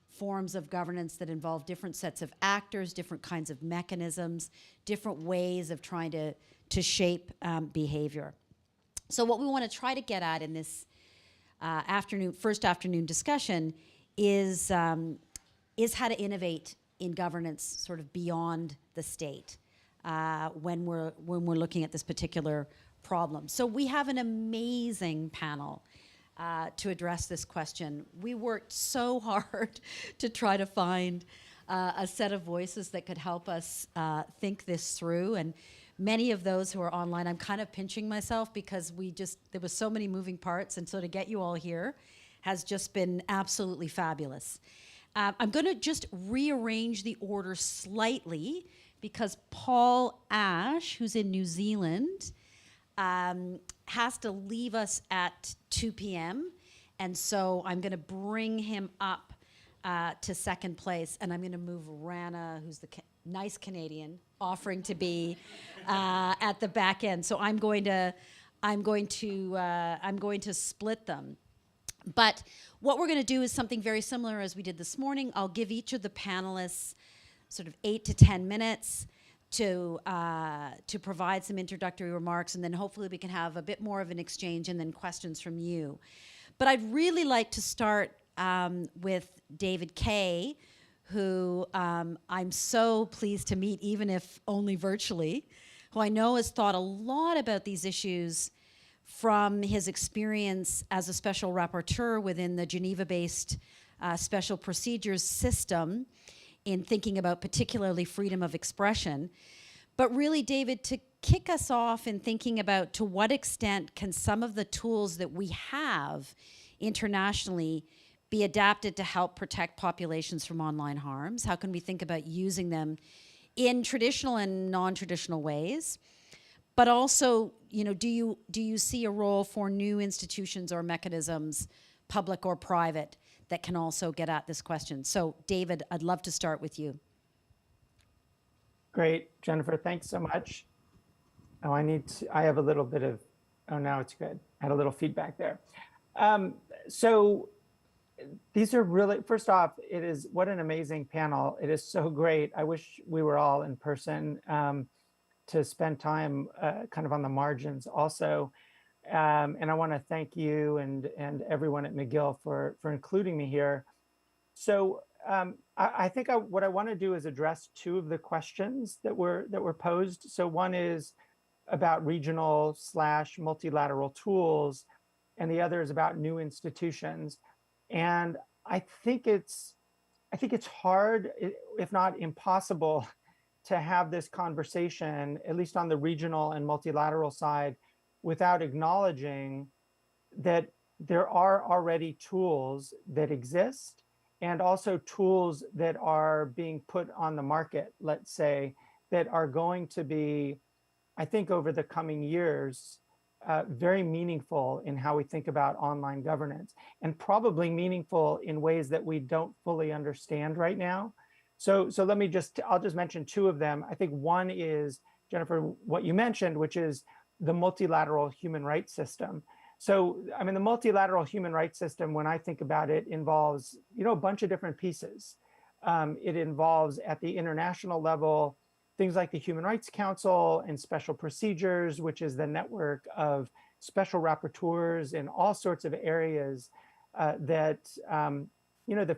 forms of governance that involve different sets of actors, different kinds of mechanisms, different ways of trying to shape behavior. So what we want to try to get at in this first afternoon discussion is how to innovate in governance sort of beyond the state when we're looking at this particular problem. So we have an amazing panel to address this question. We worked so hard to try to find a set of voices that could help us think this through, and many of those who are online, I'm kind of pinching myself because there was so many moving parts, and so to get you all here has just been absolutely fabulous. I'm going to just rearrange the order slightly because Paul Ash, who's in New Zealand, has to leave us at 2 p.m. And so I'm going to bring him up to second place, and I'm going to move Rana, who's the nice Canadian, offering to be at the back end. So I'm going to split them. But what we're going to do is something very similar as we did this morning. I'll give each of the panelists sort of 8 to 10 minutes to provide some introductory remarks, and then hopefully we can have a bit more of an exchange and then questions from you. But I'd really like to start with David Kay, who I'm so pleased to meet, even if only virtually, who I know has thought a lot about these issues from his experience as a special rapporteur within the Geneva-based special procedures system in thinking about particularly freedom of expression. But really, David, to kick us off in thinking about to what extent can some of the tools that we have internationally be adapted to help protect populations from online harms? How can we think about using them in traditional and non-traditional ways? But also, do you see a role for new institutions or mechanisms, public or private, that can also get at this question? So, David, I'd love to start with you. Great, Jennifer, thanks so much. Oh, I have a little bit of, oh, now it's good. I had a little feedback there. So these are really, first off, what an amazing panel. It is so great. I wish we were all in person to spend time kind of on the margins also. And I want to thank you and everyone at McGill for including me here. So I think what I want to do is address two of the questions that were posed. So one is about regional / multilateral tools, and the other is about new institutions. And I think it's hard, if not impossible, to have this conversation, at least on the regional and multilateral side, without acknowledging that there are already tools that exist, and also tools that are being put on the market, let's say, that are going to be, I think, over the coming years, very meaningful in how we think about online governance, and probably meaningful in ways that we don't fully understand right now. So I'll just mention two of them. I think one is, Jennifer, what you mentioned, which is the multilateral human rights system. So, I mean, the multilateral human rights system, when I think about it, involves, a bunch of different pieces. It involves, at the international level, things like the Human Rights Council and special procedures, which is the network of special rapporteurs in all sorts of areas that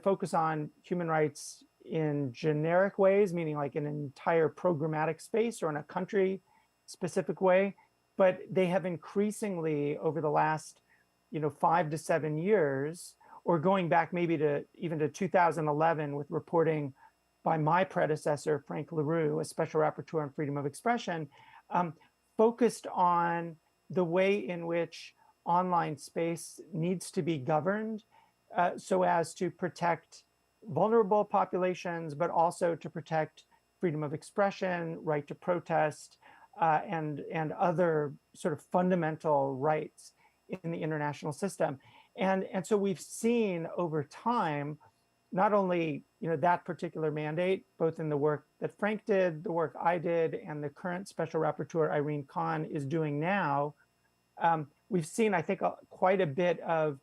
focus on human rights in generic ways, meaning like an entire programmatic space or in a country specific way. But they have increasingly, over the last 5 to 7 years, or going back maybe even to 2011 with reporting by my predecessor, Frank LaRue, a special rapporteur on freedom of expression, focused on the way in which online space needs to be governed so as to protect vulnerable populations, but also to protect freedom of expression, right to protest, and other sort of fundamental rights in the international system. And so we've seen over time, not only that particular mandate, both in the work that Frank did, the work I did, and the current special rapporteur Irene Khan is doing now, we've seen, I think, quite a bit of,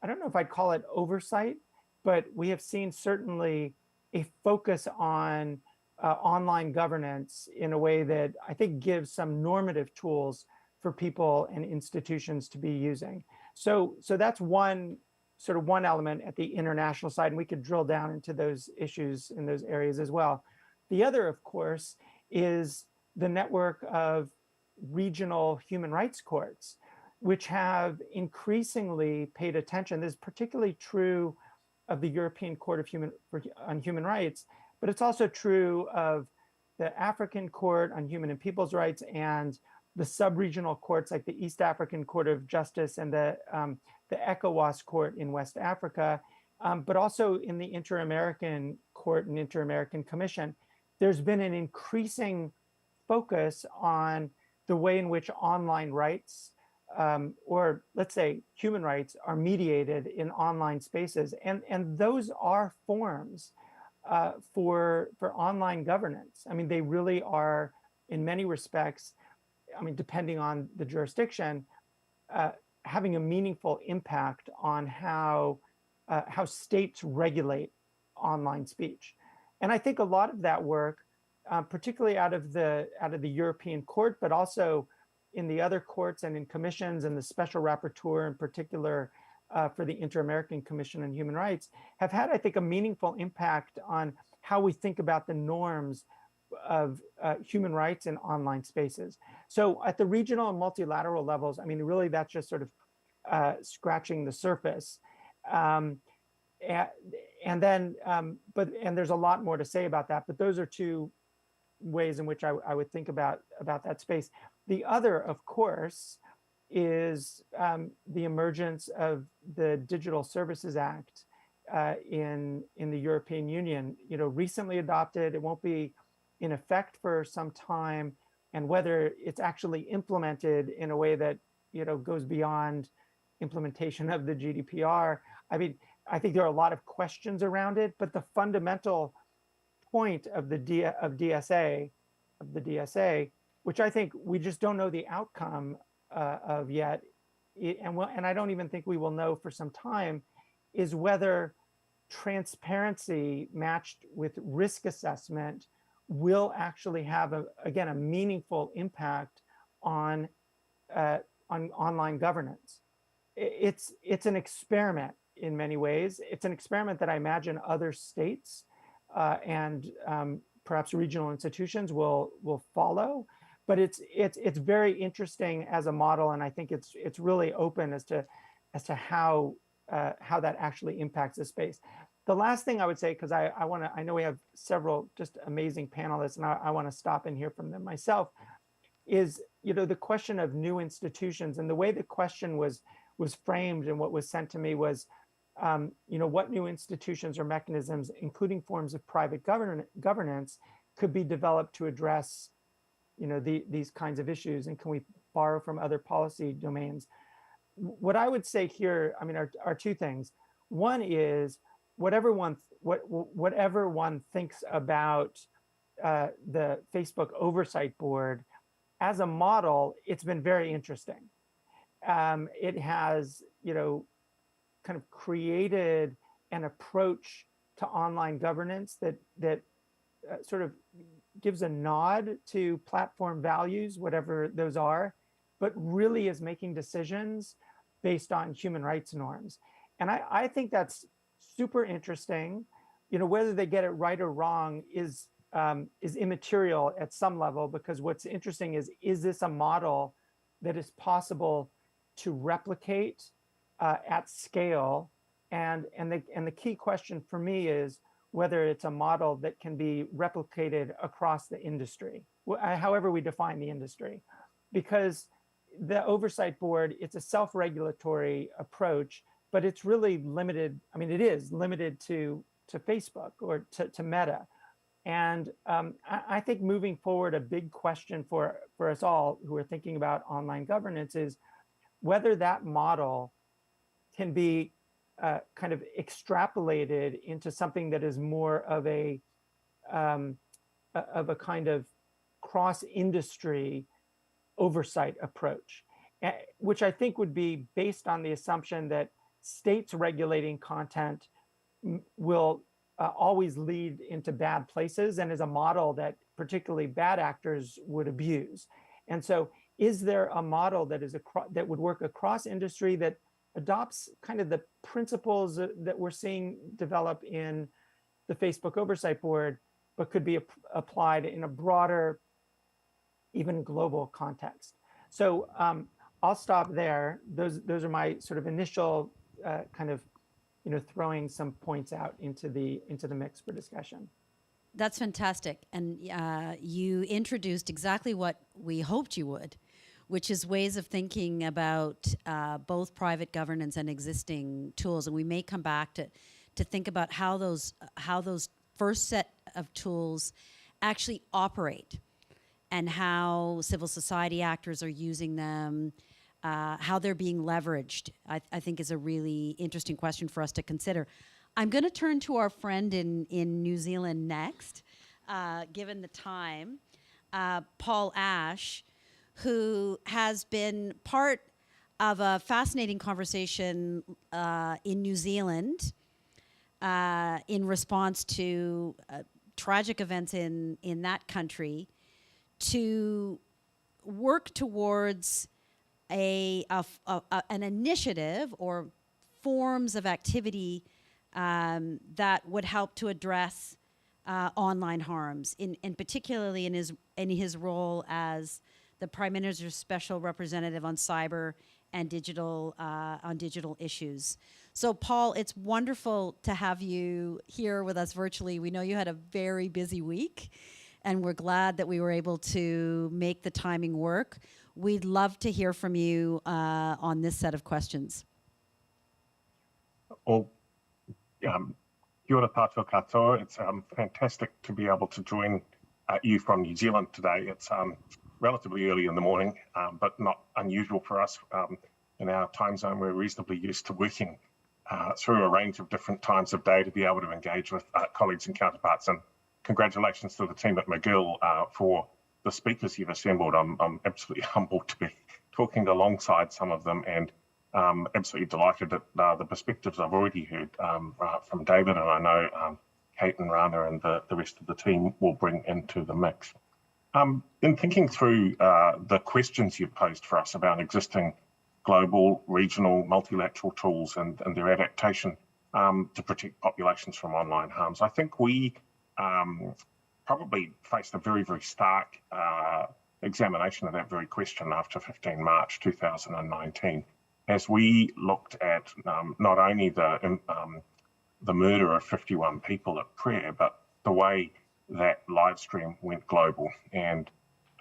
I don't know if I'd call it oversight, but we have seen certainly a focus on online governance in a way that I think gives some normative tools for people and institutions to be using. So that's one element at the international side, and we could drill down into those issues in those areas as well. The other, of course, is the network of regional human rights courts, which have increasingly paid attention. This is particularly true of the European Court on Human Rights, but it's also true of the African Court on Human and People's Rights and the sub-regional courts like the East African Court of Justice and the ECOWAS Court in West Africa, but also in the Inter-American Court and Inter-American Commission. There's been an increasing focus on the way in which online rights, or let's say human rights, are mediated in online spaces. And those are forms for online governance. I mean, they really are, in many respects, I mean, depending on the jurisdiction, having a meaningful impact on how states regulate online speech. And I think a lot of that work, particularly out of the European Court, but also in the other courts and in commissions, and the special rapporteur in particular for the Inter-American Commission on Human Rights, have had, I think, a meaningful impact on how we think about the norms of human rights in online spaces. So at the regional and multilateral levels, I mean, really that's just sort of scratching the surface. And there's a lot more to say about that, but those are two ways in which I would think about that space. The other, of course, is the emergence of the Digital Services Act in the European Union, recently adopted. It won't be in effect for some time, and whether it's actually implemented in a way that goes beyond implementation of the GDPR. I mean, I think there are a lot of questions around it, but the fundamental point of the DSA, which I think we just don't know the outcome of yet, and I don't even think we will know for some time, is whether transparency matched with risk assessment will actually have a meaningful impact on online governance. It's an experiment in many ways. It's an experiment that I imagine other states and perhaps regional institutions will follow. But it's very interesting as a model, and I think it's really open as to how that actually impacts the space. The last thing I would say, because I know we have several just amazing panelists, and I want to stop and hear from them myself, is the question of new institutions, and the way the question was framed and what was sent to me was, what new institutions or mechanisms, including forms of private governance, could be developed to address these kinds of issues, and can we borrow from other policy domains? What I would say here, are two things. One is whatever one thinks about the Facebook Oversight Board as a model, it's been very interesting. It has, kind of created an approach to online governance that sort of gives a nod to platform values, whatever those are, but really is making decisions based on human rights norms. And I think that's super interesting. Whether they get it right or wrong is immaterial at some level, because what's interesting is this a model that is possible to replicate at scale? And the key question for me is whether it's a model that can be replicated across the industry, however we define the industry. Because the Oversight Board, it's a self-regulatory approach, but it's really limited. It is limited to Facebook or to Meta. And I think moving forward, a big question for us all who are thinking about online governance is whether that model can be kind of extrapolated into something that is more of a kind of cross-industry oversight approach, which I think would be based on the assumption that states regulating content will always lead into bad places, and is a model that particularly bad actors would abuse. And so is there a model that would work across industry, that adopts kind of the principles that we're seeing develop in the Facebook Oversight Board, but could be applied in a broader, even global context? So I'll stop there. Those are my sort of initial kind of throwing some points out into the mix for discussion. That's fantastic. And you introduced exactly what we hoped you would, which is ways of thinking about both private governance and existing tools. And we may come back to think about how those first set of tools actually operate, and how civil society actors are using them, how they're being leveraged, I think is a really interesting question for us to consider. I'm going to turn to our friend in New Zealand next, given the time, Paul Ash, who has been part of a fascinating conversation in New Zealand in response to tragic events in that country, to work towards an initiative or forms of activity that would help to address online harms, in particularly in his role as the Prime Minister's Special Representative on Cyber and digital issues. So, Paul, it's wonderful to have you here with us virtually. We know you had a very busy week, and we're glad that we were able to make the timing work. We'd love to hear from you on this set of questions. Well, Kia ora tātou katoa. It's fantastic to be able to join you from New Zealand today. It's relatively early in the morning, but not unusual for us. In our time zone, we're reasonably used to working through a range of different times of day to be able to engage with colleagues and counterparts. And congratulations to the team at McGill for the speakers you've assembled. I'm absolutely humbled to be talking alongside some of them, and absolutely delighted at the perspectives I've already heard from David, and I know Kate and Rana and the rest of the team will bring into the mix. In thinking through the questions you've posed for us about existing global, regional, multilateral tools and their adaptation to protect populations from online harms, I think we probably faced a very, very stark examination of that very question after 15 March 2019, as we looked at not only the murder of 51 people at prayer, but the way that live stream went global and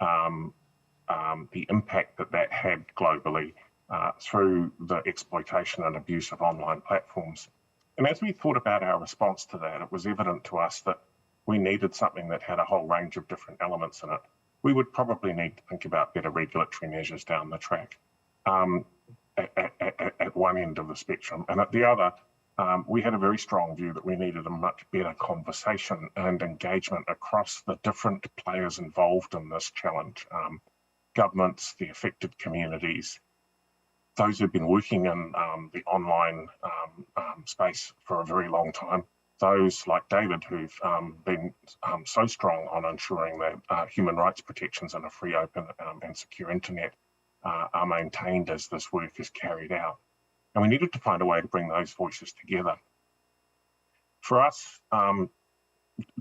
the impact that that had globally through the exploitation and abuse of online platforms. And as we thought about our response to that, it was evident to us that we needed something that had a whole range of different elements in it. We would probably need to think about better regulatory measures down the track at one end of the spectrum. And at the other, we had a very strong view that we needed a much better conversation and engagement across the different players involved in this challenge. Governments, the affected communities, those who've been working in the online space for a very long time, those like David who've been so strong on ensuring that human rights protections and a free, open and secure internet are maintained as this work is carried out. And we needed to find a way to bring those voices together. For us,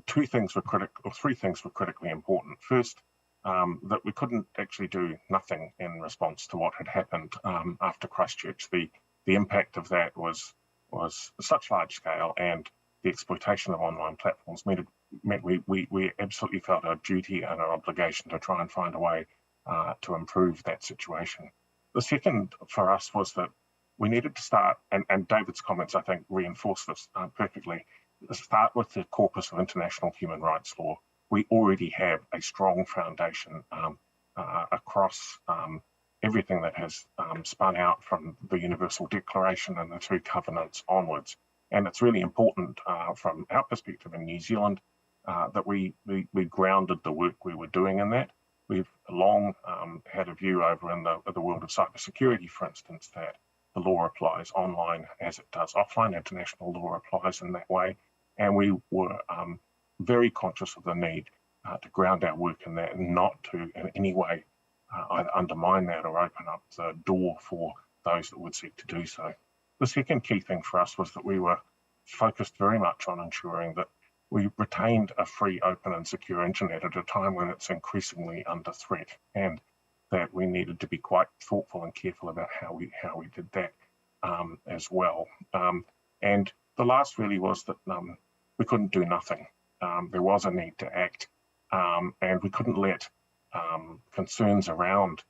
three things were critically important. First, that we couldn't actually do nothing in response to what had happened after Christchurch. The impact of that was such large scale, and the exploitation of online platforms meant we absolutely felt our duty and our obligation to try and find a way to improve that situation. The second for us was that we needed to start, and David's comments I think reinforce this perfectly, start with the corpus of international human rights law. We already have a strong foundation across everything that has spun out from the Universal Declaration and the two covenants onwards. And it's really important from our perspective in New Zealand that we grounded the work we were doing in that. We've long had a view over in the world of cybersecurity, for instance, that the law applies online as it does offline. International law applies in that way. And we were very conscious of the need to ground our work in that and not to in any way either undermine that or open up the door for those that would seek to do so. The second key thing for us was that we were focused very much on ensuring that we retained a free, open and secure internet at a time when it's increasingly under threat, and that we needed to be quite thoughtful and careful about how we did that as well. And the last really was that we couldn't do nothing. There was a need to act, and we couldn't let concerns around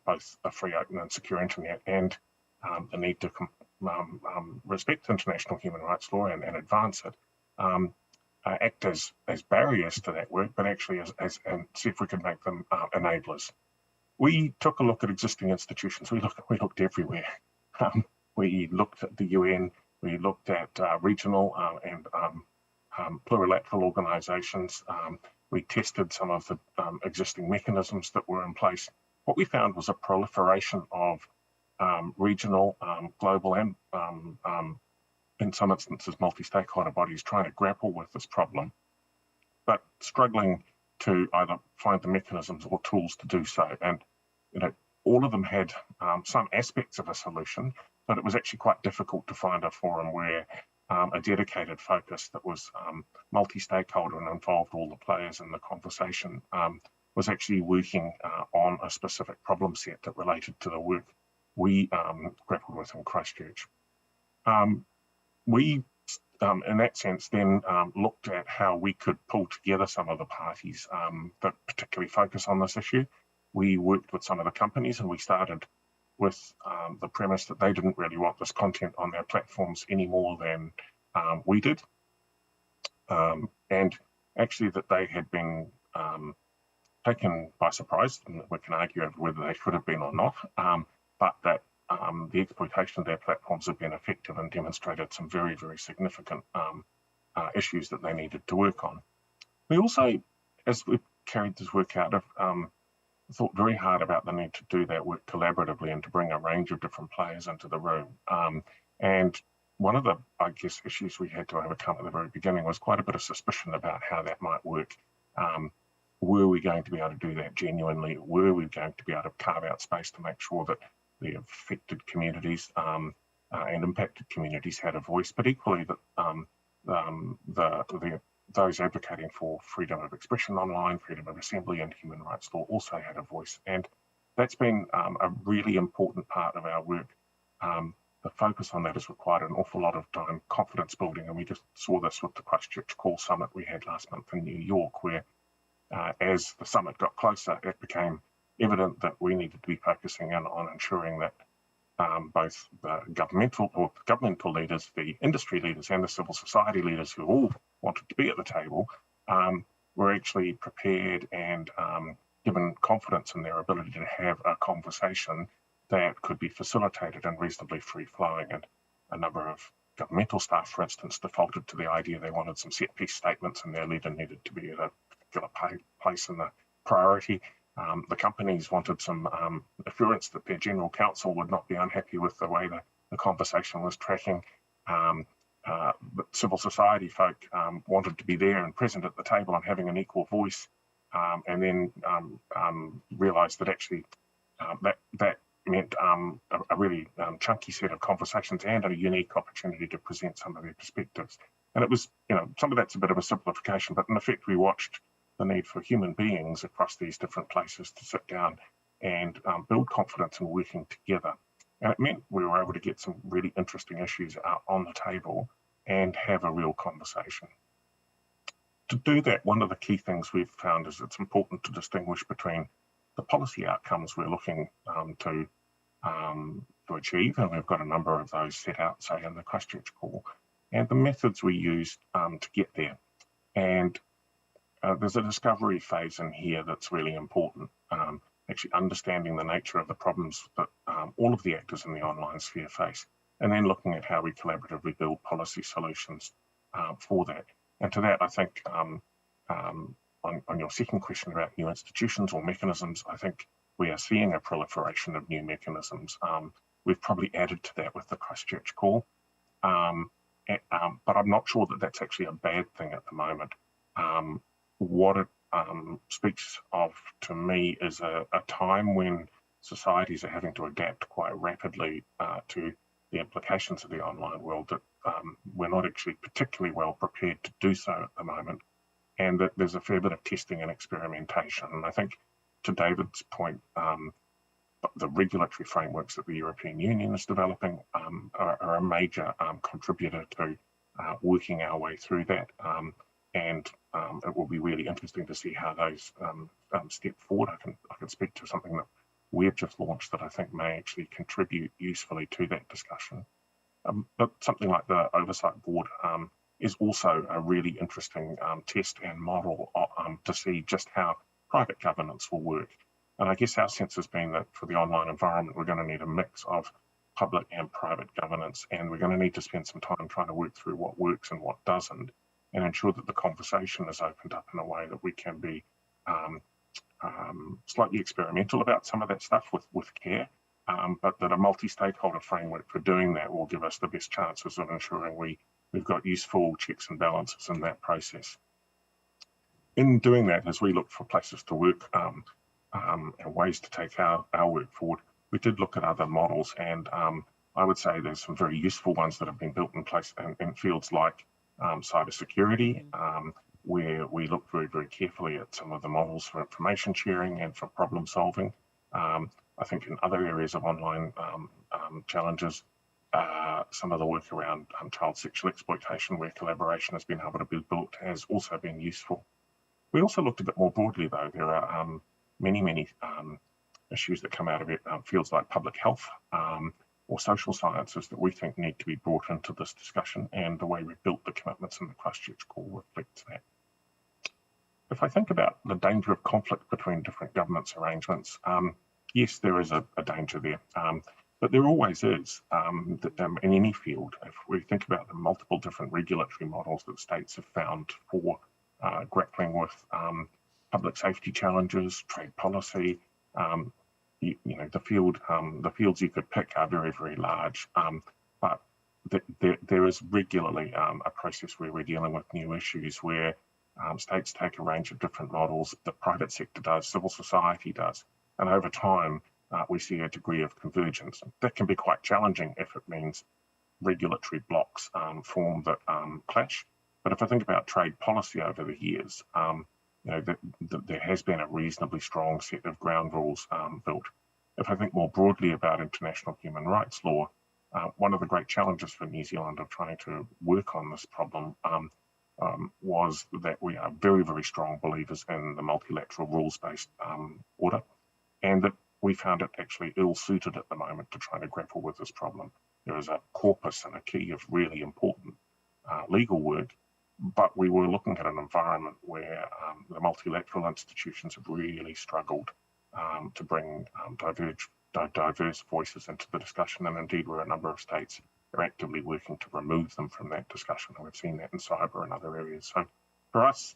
both a free, open and secure internet and the need to respect international human rights law and advance it, act as barriers to that work, but actually and see if we could make them enablers. We took a look at existing institutions. We looked everywhere. We looked at the UN. We looked at regional and plurilateral organisations. We tested some of the existing mechanisms that were in place. What we found was a proliferation of regional, global, and in some instances multi-stakeholder bodies trying to grapple with this problem, but struggling to either find the mechanisms or tools to do so. And all of them had some aspects of a solution, but it was actually quite difficult to find a forum where a dedicated focus that was multi-stakeholder and involved all the players in the conversation was actually working on a specific problem set that related to the work we grappled with in Christchurch. We, in that sense, then looked at how we could pull together some of the parties that particularly focus on this issue. We worked with some of the companies, and we started with the premise that they didn't really want this content on their platforms any more than we did, and actually that they had been taken by surprise, and we can argue over whether they should have been or not, but that the exploitation of their platforms have been effective and demonstrated some very, very significant issues that they needed to work on. We also, as we carried this work out, thought very hard about the need to do that work collaboratively and to bring a range of different players into the room. And one of the, I guess, issues we had to overcome at the very beginning was quite a bit of suspicion about how that might work. Were we going to be able to do that genuinely? Were we going to be able to carve out space to make sure that the affected communities and impacted communities had a voice, but equally that those advocating for freedom of expression online, freedom of assembly and human rights law also had a voice. And that's been a really important part of our work. The focus on that has required an awful lot of time, confidence building, and we just saw this with the Christchurch Call Summit we had last month in New York, where as the summit got closer, it became evident that we needed to be focusing in on ensuring that both the governmental leaders, the industry leaders, and the civil society leaders who all wanted to be at the table were actually prepared and given confidence in their ability to have a conversation that could be facilitated and reasonably free-flowing. And a number of governmental staff, for instance, defaulted to the idea they wanted some set-piece statements and their leader needed to be at a particular place in the priority. The companies wanted some assurance that their general counsel would not be unhappy with the way the conversation was tracking. But civil society folk wanted to be there and present at the table and having an equal voice, and then realised that actually that meant a really chunky set of conversations and a unique opportunity to present some of their perspectives. And it was, some of that's a bit of a simplification, but in effect we watched the need for human beings across these different places to sit down and build confidence in working together. And it meant we were able to get some really interesting issues out on the table and have a real conversation. To do that, one of the key things we've found is it's important to distinguish between the policy outcomes we're looking to achieve, and we've got a number of those set out, say, in the Christchurch Call, and the methods we use to get there. And there's a discovery phase in here that's really important, actually understanding the nature of the problems that all of the actors in the online sphere face, and then looking at how we collaboratively build policy solutions for that. And to that, I think, on your second question about new institutions or mechanisms, I think we are seeing a proliferation of new mechanisms. We've probably added to that with the Christchurch Call, but I'm not sure that that's actually a bad thing at the moment. What it speaks of to me is a time when societies are having to adapt quite rapidly to the implications of the online world, that we're not actually particularly well prepared to do so at the moment, and that there's a fair bit of testing and experimentation. And I think, to David's point, the regulatory frameworks that the European Union is developing are a major contributor to working our way through that. And it will be really interesting to see how those step forward. I can speak to something that we've just launched that I think may actually contribute usefully to that discussion. But something like the Oversight Board is also a really interesting test and model to see just how private governance will work. And I guess our sense has been that for the online environment, we're going to need a mix of public and private governance, and we're going to need to spend some time trying to work through what works and what doesn't, and ensure that the conversation is opened up in a way that we can be slightly experimental about some of that stuff with care, but that a multi-stakeholder framework for doing that will give us the best chances of ensuring we've got useful checks and balances in that process. In doing that, as we look for places to work and ways to take our work forward, we did look at other models, and I would say there's some very useful ones that have been built in place in fields like cybersecurity, where we look very, very carefully at some of the models for information sharing and for problem solving. I think in other areas of online challenges, some of the work around child sexual exploitation, where collaboration has been able to be built, has also been useful. We also looked a bit more broadly, though. There are many issues that come out of it, fields like public health, or social sciences that we think need to be brought into this discussion, and the way we built the commitments in the Christchurch Call reflects that. If I think about the danger of conflict between different governments arrangements, yes, there is a danger there, but there always is in any field. If we think about the multiple different regulatory models that states have found for grappling with public safety challenges, trade policy, the fields you could pick are very, very large, but there is regularly a process where we're dealing with new issues where states take a range of different models, the private sector does, civil society does, and over time we see a degree of convergence. That can be quite challenging if it means regulatory blocks form that clash. But if I think about trade policy over the years, there has been a reasonably strong set of ground rules built. If I think more broadly about international human rights law, one of the great challenges for New Zealand of trying to work on this problem was that we are very, very strong believers in the multilateral rules-based order, and that we found it actually ill-suited at the moment to try to grapple with this problem. There is a corpus and a key of really important legal work, but we were looking at an environment where the multilateral institutions have really struggled to bring diverse voices into the discussion, and indeed where a number of states are actively working to remove them from that discussion, and we've seen that in cyber and other areas. So for us,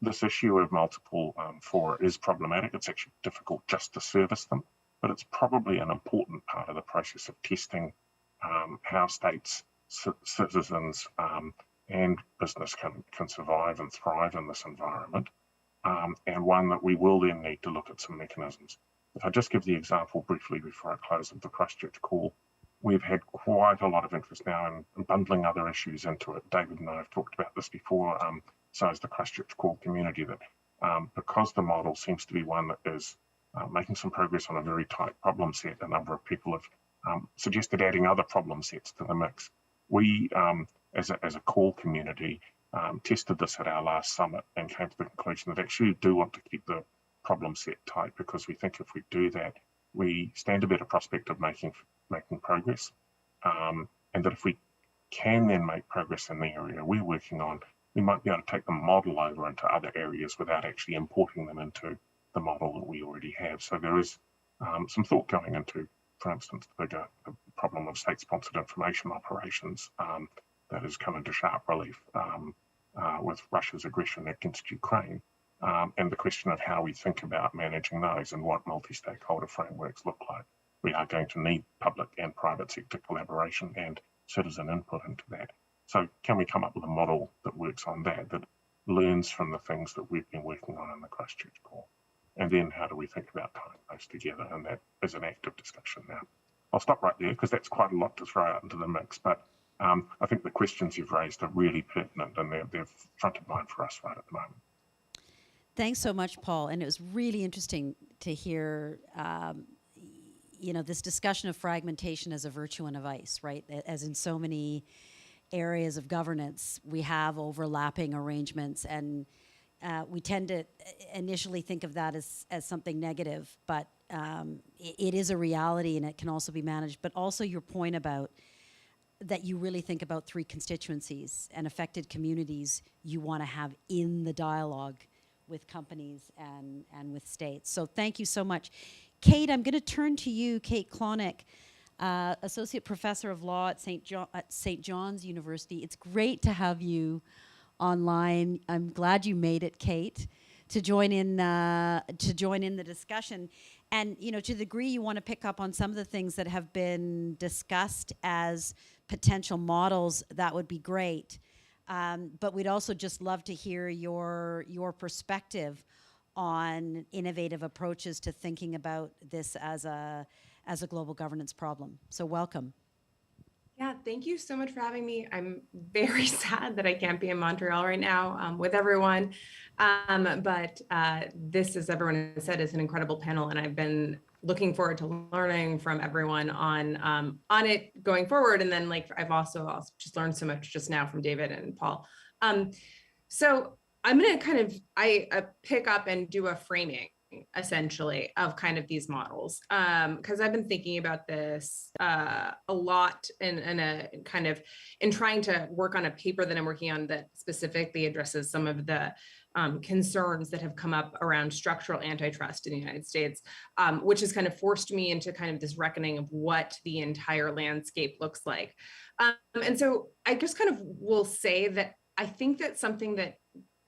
this issue of multiple fora is problematic. It's actually difficult just to service them, but it's probably an important part of the process of testing how states, citizens, and business can survive and thrive in this environment, and one that we will then need to look at some mechanisms. If I just give the example briefly before I close of the Christchurch Call, we've had quite a lot of interest now in bundling other issues into it. David and I have talked about this before, so has the Christchurch Call community, that because the model seems to be one that is making some progress on a very tight problem set, a number of people have suggested adding other problem sets to the mix. We, as a call community, tested this at our last summit and came to the conclusion that actually we do want to keep the problem set tight, because we think if we do that, we stand a better prospect of making progress, and that if we can then make progress in the area we're working on, we might be able to take the model over into other areas without actually importing them into the model that we already have. So there is some thought going into, for instance, the problem of state-sponsored information operations that has come into sharp relief with Russia's aggression against Ukraine, and the question of how we think about managing those and what multi-stakeholder frameworks look like. We are going to need public and private sector collaboration and citizen input into that. So can we come up with a model that works on that learns from the things that we've been working on in the Christchurch Call? And then how do we think about tying those together? And that is an active discussion now. I'll stop right there because that's quite a lot to throw out into the mix, but I think the questions you've raised are really pertinent, and they're front of mind for us right at the moment. Thanks so much, Paul. And it was really interesting to hear, this discussion of fragmentation as a virtue and a vice, right? As in so many areas of governance, we have overlapping arrangements, and we tend to initially think of that as something negative, but it is a reality, and it can also be managed. But also your point about that you really think about three constituencies and affected communities you want to have in the dialogue with companies and with states. So thank you so much. Kate, I'm going to turn to you, Kate Klonick, Associate Professor of Law at St. John's University. It's great to have you online. I'm glad you made it, Kate, to join in the discussion. And to the degree you want to pick up on some of the things that have been discussed as potential models, that would be great. But we'd also just love to hear your perspective on innovative approaches to thinking about this as a global governance problem. So welcome. Yeah, thank you so much for having me. I'm very sad that I can't be in Montreal right now with everyone. But this, as everyone has said, is an incredible panel, and I've been looking forward to learning from everyone on it going forward. And then, I've also just learned so much just now from David and Paul. So I'm going to kind of pick up and do a framing essentially of kind of these models, because I've been thinking about this a lot in a kind of in trying to work on a paper that I'm working on that specifically addresses some of the concerns that have come up around structural antitrust in the United States, which has kind of forced me into kind of this reckoning of what the entire landscape looks like. And so I just kind of will say that I think that something that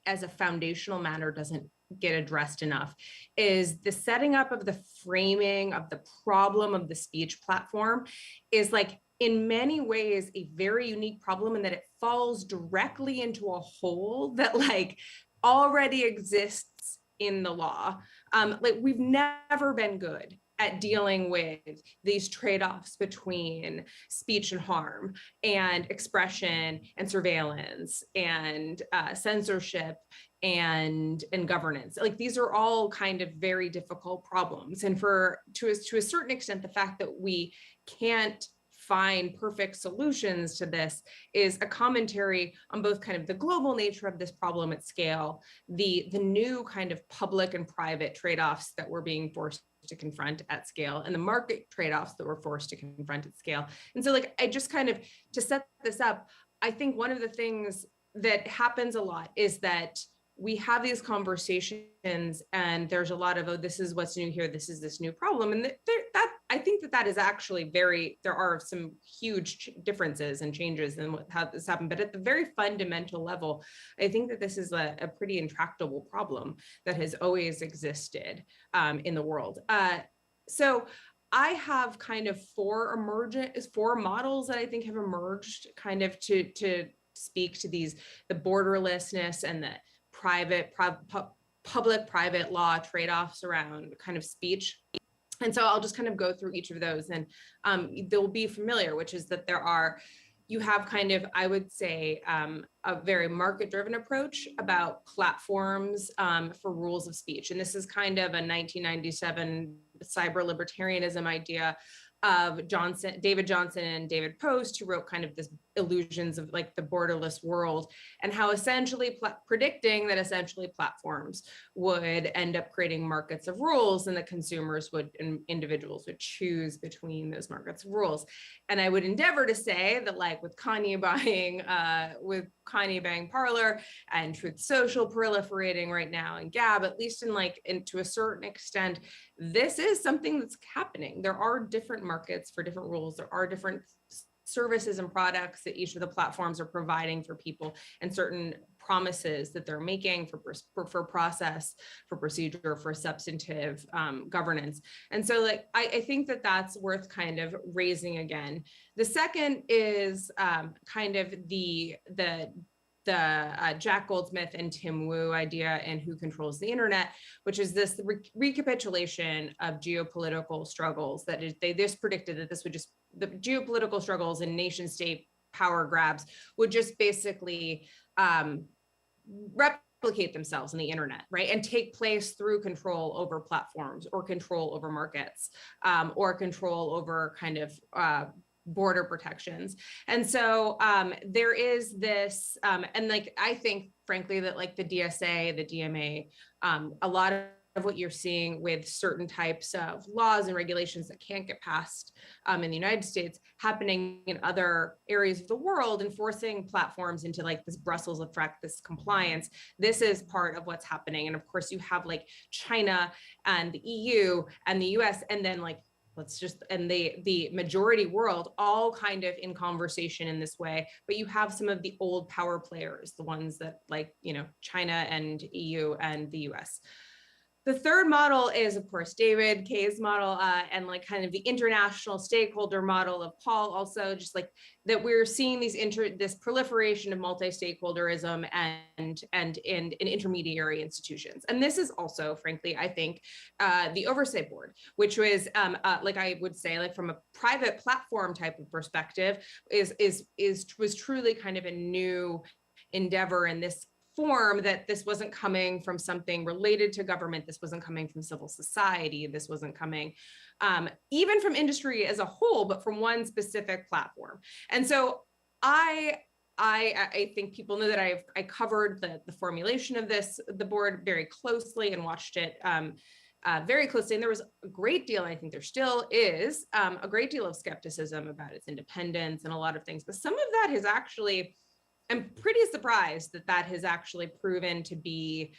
as a foundational matter doesn't get addressed enough is the setting up of the framing of the problem of the speech platform is like in many ways a very unique problem in that it falls directly into a hole that like already exists in the law. Like we've never been good at dealing with these trade-offs between speech and harm and expression and surveillance and censorship and governance. Like these are all kind of very difficult problems. And to a certain extent, the fact that we can't find perfect solutions to this is a commentary on both kind of the global nature of this problem at scale, the new kind of public and private trade-offs that we're being forced to confront at scale, and the market trade-offs that we're forced to confront at scale. And so like, I just kind of, to set this up, I think one of the things that happens a lot is that we have these conversations and there's a lot of, oh, this is what's new here, this is this new problem. And that I think that is actually there are some huge differences and changes in how this happened. But at the very fundamental level, I think that this is a pretty intractable problem that has always existed in the world. So I have kind of four models that I think have emerged kind of to speak to the borderlessness and the public-private law trade-offs around kind of speech. And so I'll just kind of go through each of those, and they'll be familiar, which is that you have kind of, I would say, a very market-driven approach about platforms for rules of speech. And this is kind of a 1997 cyber libertarianism idea of David Johnson and David Post, who wrote kind of this illusions of like the borderless world, and how essentially predicting that essentially platforms would end up creating markets of rules, and that consumers and individuals would choose between those markets of rules. And I would endeavor to say that like with Kanye buying Parler and Truth Social proliferating right now, and Gab, at least to a certain extent, this is something that's happening. There are different markets for different rules. There are different services and products that each of the platforms are providing for people, and certain promises that they're making for process, for procedure, for substantive governance. And so like, I think that that's worth kind of raising again. The second is kind of the Jack Goldsmith and Tim Wu idea and who controls the internet, which is this recapitulation of geopolitical struggles that they just predicted that the geopolitical struggles and nation state power grabs would just basically replicate themselves in the internet, right? And take place through control over platforms or control over markets or control over kind of border protections. And so there is this, and like, I think frankly that like the DSA, the DMA, a lot of what you're seeing with certain types of laws and regulations that can't get passed in the United States happening in other areas of the world and forcing platforms into like this Brussels effect, this compliance. This is part of what's happening. And of course you have like China and the EU and the US, and then like and the majority world all kind of in conversation in this way. But you have some of the old power players, the ones that like, China and EU and the US. The third model is, of course, David Kay's model and like kind of the international stakeholder model of Paul, also just like that we're seeing this proliferation of multi-stakeholderism and in intermediary institutions. And this is also, frankly, I think, the oversight board, which was like I would say, like from a private platform type of perspective, was truly kind of a new endeavor in this form, that this wasn't coming from something related to government. This wasn't coming from civil society. This wasn't coming even from industry as a whole, but from one specific platform. And so I think people know that I covered the formulation of the board very closely and watched it very closely. And there was a great deal, and I think there still is, a great deal of skepticism about its independence and a lot of things. But some of that has actually, I'm pretty surprised that that has actually proven to be,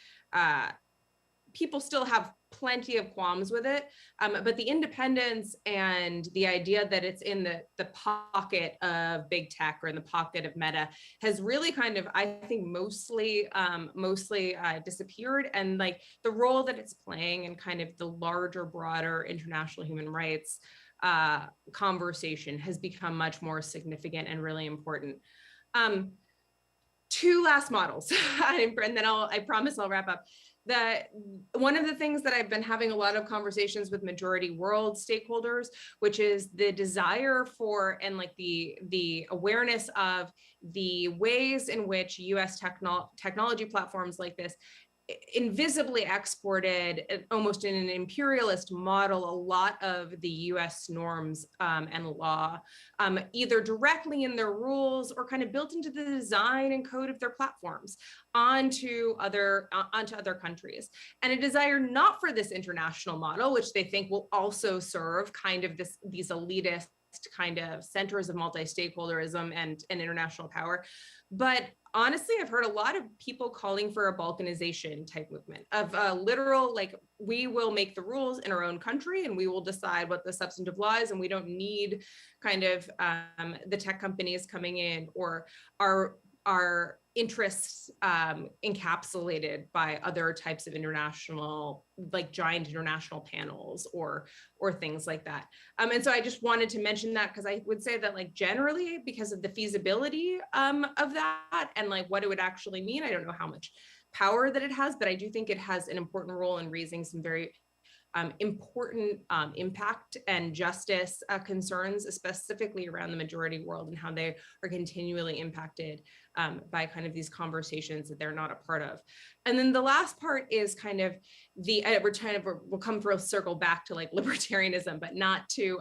people still have plenty of qualms with it, but the independence and the idea that it's in the pocket of big tech or in the pocket of Meta has really kind of, I think, mostly disappeared. And like the role that it's playing in kind of the larger, broader international human rights conversation has become much more significant and really important. Two last models, and then I promise I'll wrap up. One of the things that I've been having a lot of conversations with majority world stakeholders, which is the desire for and like the awareness of the ways in which US technology platforms like this invisibly exported, almost in an imperialist model, a lot of the US norms and law, either directly in their rules or kind of built into the design and code of their platforms onto other countries. And a desire not for this international model, which they think will also serve kind of these elitist kind of centers of multi-stakeholderism and international power. But honestly, I've heard a lot of people calling for a Balkanization type movement of literal, like, we will make the rules in our own country and we will decide what the substantive law is, and we don't need kind of the tech companies coming in or our interests encapsulated by other types of international, like giant international panels or things like that. And so I just wanted to mention that because I would say that, like, generally, because of the feasibility of that and like what it would actually mean, I don't know how much power that it has, but I do think it has an important role in raising some very important impact and justice concerns, specifically around the majority world and how they are continually impacted by kind of these conversations that they're not a part of. And then the last part is kind of we'll come full circle back to like libertarianism, but not to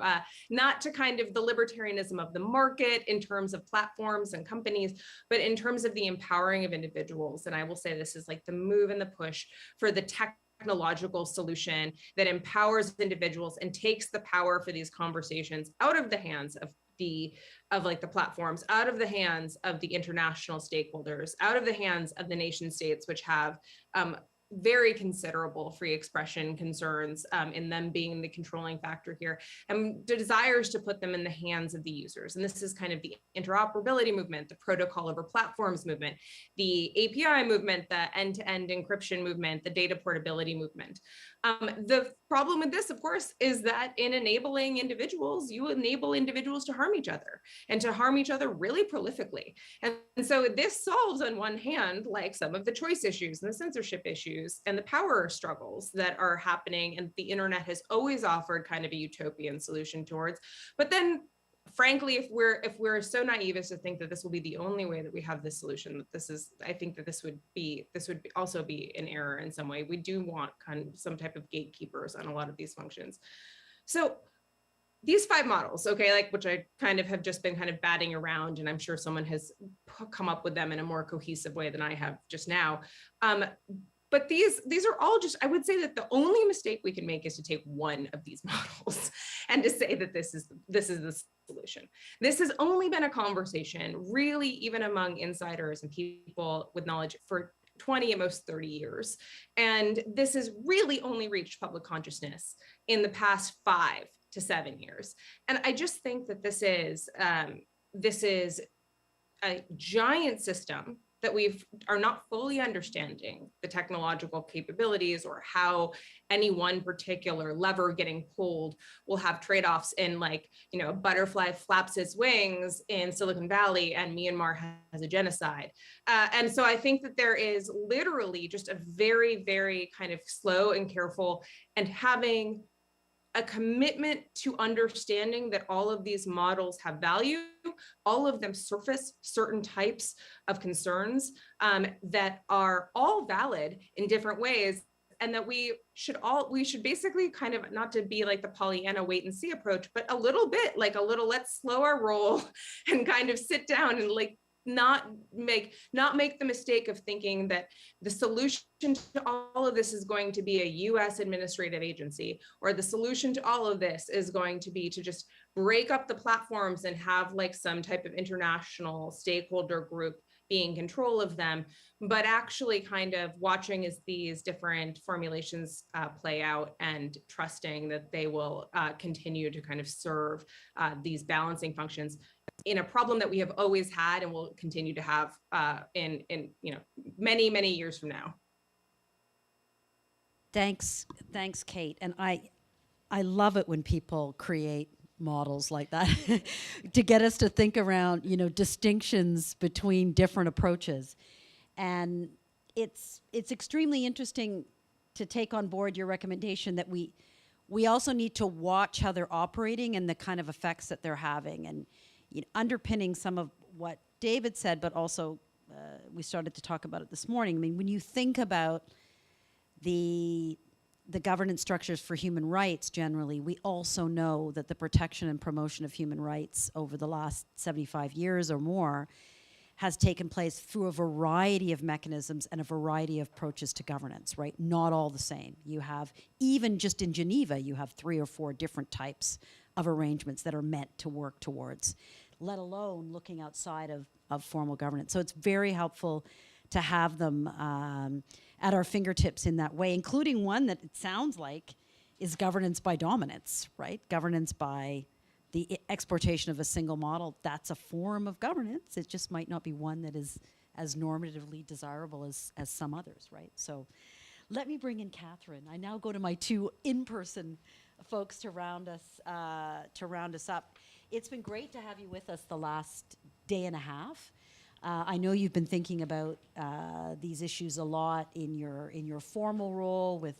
kind of the libertarianism of the market in terms of platforms and companies, but in terms of the empowering of individuals. And I will say this is like the move and the push for the technological solution that empowers individuals and takes the power for these conversations out of the hands of the platforms, out of the hands of the international stakeholders, out of the hands of the nation states, which have very considerable free expression concerns in them being the controlling factor here, and desires to put them in the hands of the users. And this is kind of the interoperability movement, the protocol over platforms movement, the API movement, the end-to-end encryption movement, the data portability movement. The problem with this, of course, is that in enabling individuals, you enable individuals to harm each other and to harm each other really prolifically. And so this solves, on one hand, like some of the choice issues and the censorship issues and the power struggles that are happening, and the internet has always offered kind of a utopian solution towards. But then, frankly, if we're so naive as to think that this will be the only way that we have this solution, I think that this would also be an error in some way. We do want kind of some type of gatekeepers on a lot of these functions. So these 5 models, okay, like, which I kind of have just been kind of batting around, and I'm sure someone has come up with them in a more cohesive way than I have just now. But these are all just, I would say that the only mistake we can make is to take one of these models and to say that this is the solution. This has only been a conversation, really, even among insiders and people with knowledge, for 20 at most 30 years. And this has really only reached public consciousness in the past 5 to 7 years. And I just think that this is a giant system that we are not fully understanding the technological capabilities or how any one particular lever getting pulled will have trade-offs in, like, you know, a butterfly flaps its wings in Silicon Valley and Myanmar has a genocide. And so I think that there is literally just a very, very kind of slow and careful, and having a commitment to understanding that all of these models have value, all of them surface certain types of concerns that are all valid in different ways, and that we should basically kind of, not to be like the Pollyanna wait and see approach, but a little bit like let's slow our roll and kind of sit down and like not make the mistake of thinking that the solution to all of this is going to be a US administrative agency, or the solution to all of this is going to be to just break up the platforms and have like some type of international stakeholder group be in control of them, but actually kind of watching as these different formulations play out and trusting that they will continue to kind of serve these balancing functions in a problem that we have always had and will continue to have in many years from now. Thanks, Kate. And I love it when people create models like that to get us to think around, distinctions between different approaches. And it's extremely interesting to take on board your recommendation that we also need to watch how they're operating and the kind of effects that they're having, and underpinning some of what David said, but also we started to talk about it this morning. I mean, when you think about the governance structures for human rights generally, we also know that the protection and promotion of human rights over the last 75 years or more has taken place through a variety of mechanisms and a variety of approaches to governance, right? Not all the same. You have, even just in Geneva, you have 3 or 4 different types of arrangements that are meant to work towards, let alone looking outside of formal governance. So it's very helpful to have them at our fingertips in that way, including one that it sounds like is governance by dominance, right? Governance by the exportation of a single model. That's a form of governance. It just might not be one that is as normatively desirable as some others, right? So let me bring in Catherine. I now go to my 2 in-person folks to round us up. It's been great to have you with us the last day and a half. I know you've been thinking about these issues a lot in your formal role with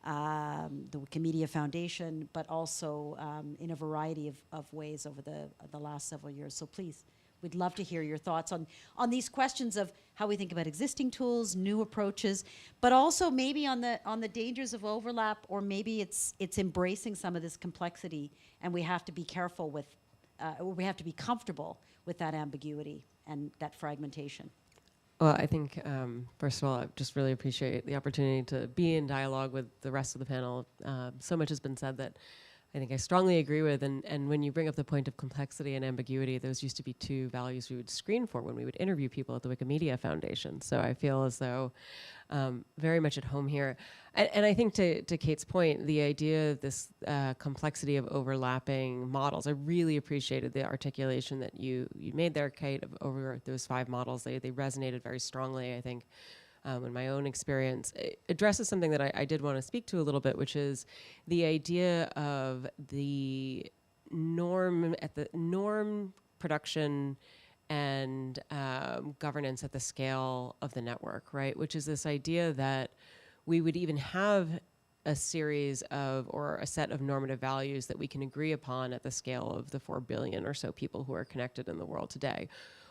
the Wikimedia Foundation, but also in a variety of ways over the last several years. So please, we'd love to hear your thoughts on these questions of how we think about existing tools, new approaches, but also maybe on the dangers of overlap, or maybe it's embracing some of this complexity, and we have to be careful with, we have to be comfortable with that ambiguity and that fragmentation. Well, I think, first of all, I just really appreciate the opportunity to be in dialogue with the rest of the panel. So much has been said that I think I strongly agree with, and when you bring up the point of complexity and ambiguity, those used to be 2 values we would screen for when we would interview people at the Wikimedia Foundation. So I feel as though very much at home here. And I think to Kate's point, the idea of this complexity of overlapping models, I really appreciated the articulation that you made there, Kate, over those 5 models. They resonated very strongly, I think. In my own experience, it addresses something that I did want to speak to a little bit, which is the idea of the norm production and governance at the scale of the network, right? Which is this idea that we would even have a series of, or a set of normative values that we can agree upon at the scale of the 4 billion or so people who are connected in the world today.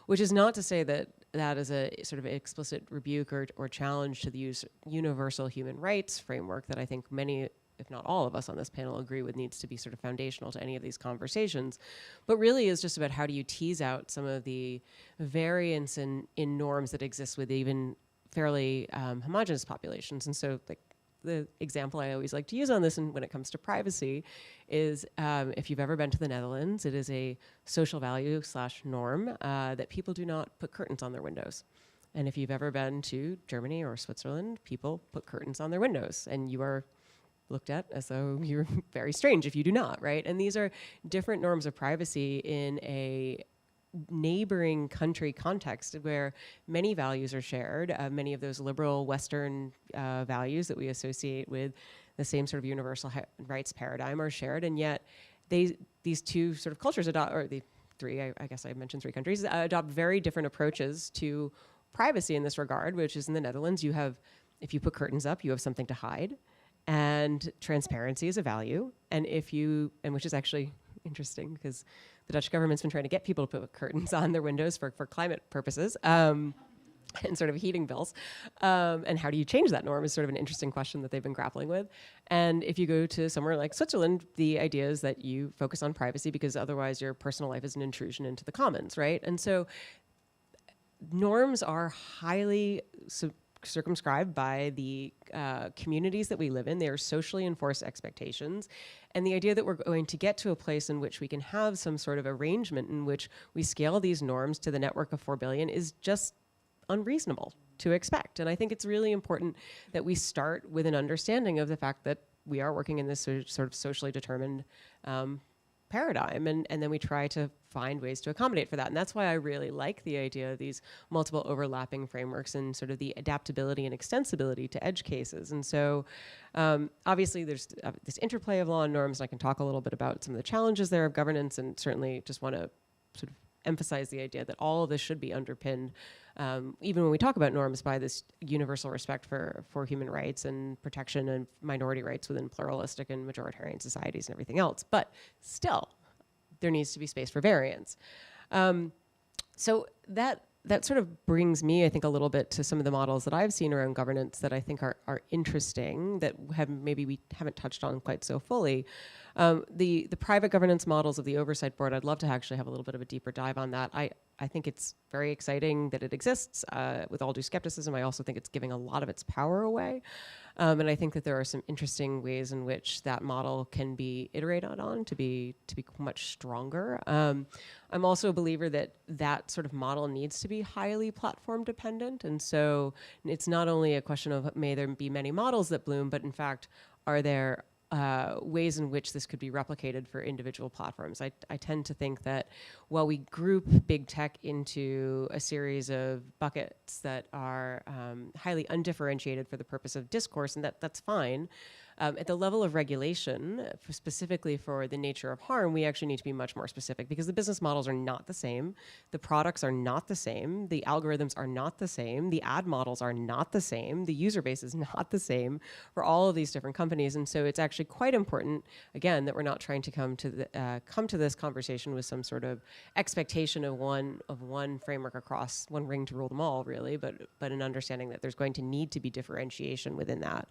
Which is not to say that that is a sort of explicit rebuke or challenge to the universal human rights framework that I think many, if not all of us on this panel, agree with needs to be sort of foundational to any of these conversations, but really is just about how do you tease out some of the variance in norms that exist with even fairly homogenous populations. And so the example I always like to use on this, and when it comes to privacy, is if you've ever been to the Netherlands, it is a social value / norm that people do not put curtains on their windows. And if you've ever been to Germany or Switzerland, people put curtains on their windows, and you are looked at as though you're very strange if you do not, right? And these are different norms of privacy in a neighboring country context where many values are shared, many of those liberal Western values that we associate with the same sort of universal rights paradigm are shared, and yet these 2 sort of cultures adopt, or the 3, I guess I mentioned 3 countries, adopt very different approaches to privacy in this regard, which is in the Netherlands, you have, if you put curtains up, you have something to hide, and transparency is a value, and which is actually interesting because the Dutch government's been trying to get people to put curtains on their windows for climate purposes and sort of heating bills. And how do you change that norm is sort of an interesting question that they've been grappling with. And if you go to somewhere like Switzerland, the idea is that you focus on privacy because otherwise your personal life is an intrusion into the commons, right? And so norms are highly circumscribed by the communities that we live in. They are socially enforced expectations. And the idea that we're going to get to a place in which we can have some sort of arrangement in which we scale these norms to the network of 4 billion is just unreasonable to expect. And I think it's really important that we start with an understanding of the fact that we are working in this sort of socially determined paradigm, and then we try to find ways to accommodate for that. And that's why I really like the idea of these multiple overlapping frameworks and sort of the adaptability and extensibility to edge cases. And so obviously there's this interplay of law and norms, and I can talk a little bit about some of the challenges there of governance, and certainly just want to sort of emphasize the idea that all of this should be underpinned, even when we talk about norms, by this universal respect for human rights and protection and minority rights within pluralistic and majoritarian societies and everything else. But still, there needs to be space for variance. So that sort of brings me, I think, a little bit to some of the models that I've seen around governance that I think are interesting, that maybe we haven't touched on quite so fully. The private governance models of the Oversight Board, I'd love to actually have a little bit of a deeper dive on that. I think it's very exciting that it exists. With all due skepticism, I also think it's giving a lot of its power away. And I think that there are some interesting ways in which that model can be iterated on to be much stronger. I'm also a believer that that sort of model needs to be highly platform dependent. And so it's not only a question of may there be many models that bloom, but in fact, are there ways in which this could be replicated for individual platforms. I tend to think that while we group big tech into a series of buckets that are highly undifferentiated for the purpose of discourse, and that's fine, at the level of regulation, specifically for the nature of harm, we actually need to be much more specific, because the business models are not the same, the products are not the same, the algorithms are not the same, the ad models are not the same, the user base is not the same for all of these different companies. And so it's actually quite important, again, that we're not trying to come to this conversation with some sort of expectation of one framework across one ring to rule them all, really, but an understanding that there's going to need to be differentiation within that.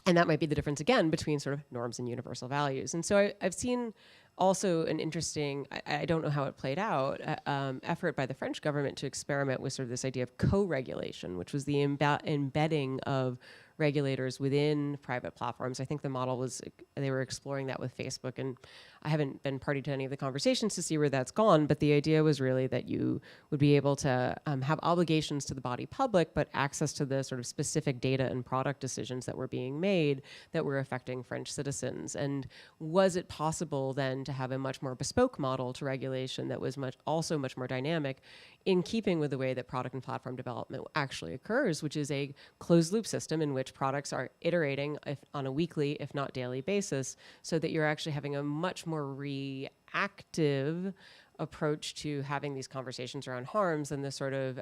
And that might be the difference, again, between sort of norms and universal values. And so I've seen also an interesting, I don't know how it played out, effort by the French government to experiment with sort of this idea of co-regulation, which was the embedding of regulators within private platforms. I think the model was, they were exploring that with Facebook, and I haven't been party to any of the conversations to see where that's gone, but the idea was really that you would be able to have obligations to the body public, but access to the sort of specific data and product decisions that were being made that were affecting French citizens. And was it possible then to have a much more bespoke model to regulation that was also much more dynamic, in keeping with the way that product and platform development actually occurs, which is a closed loop system in which products are iterating on a weekly, if not daily basis, so that you're actually having a much more reactive approach to having these conversations around harms than the sort of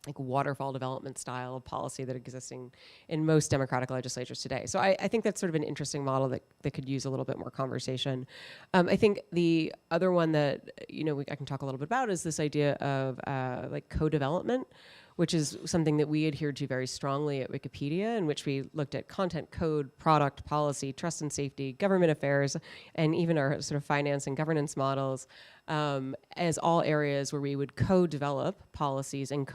like waterfall development style of policy that existing in most democratic legislatures today. So I think that's sort of an interesting model that could use a little bit more conversation. I think the other one that I can talk a little bit about is this idea of like co-development, which is something that we adhered to very strongly at Wikipedia, in which we looked at content code, product, policy, trust and safety, government affairs, and even our sort of finance and governance models as all areas where we would co-develop policies and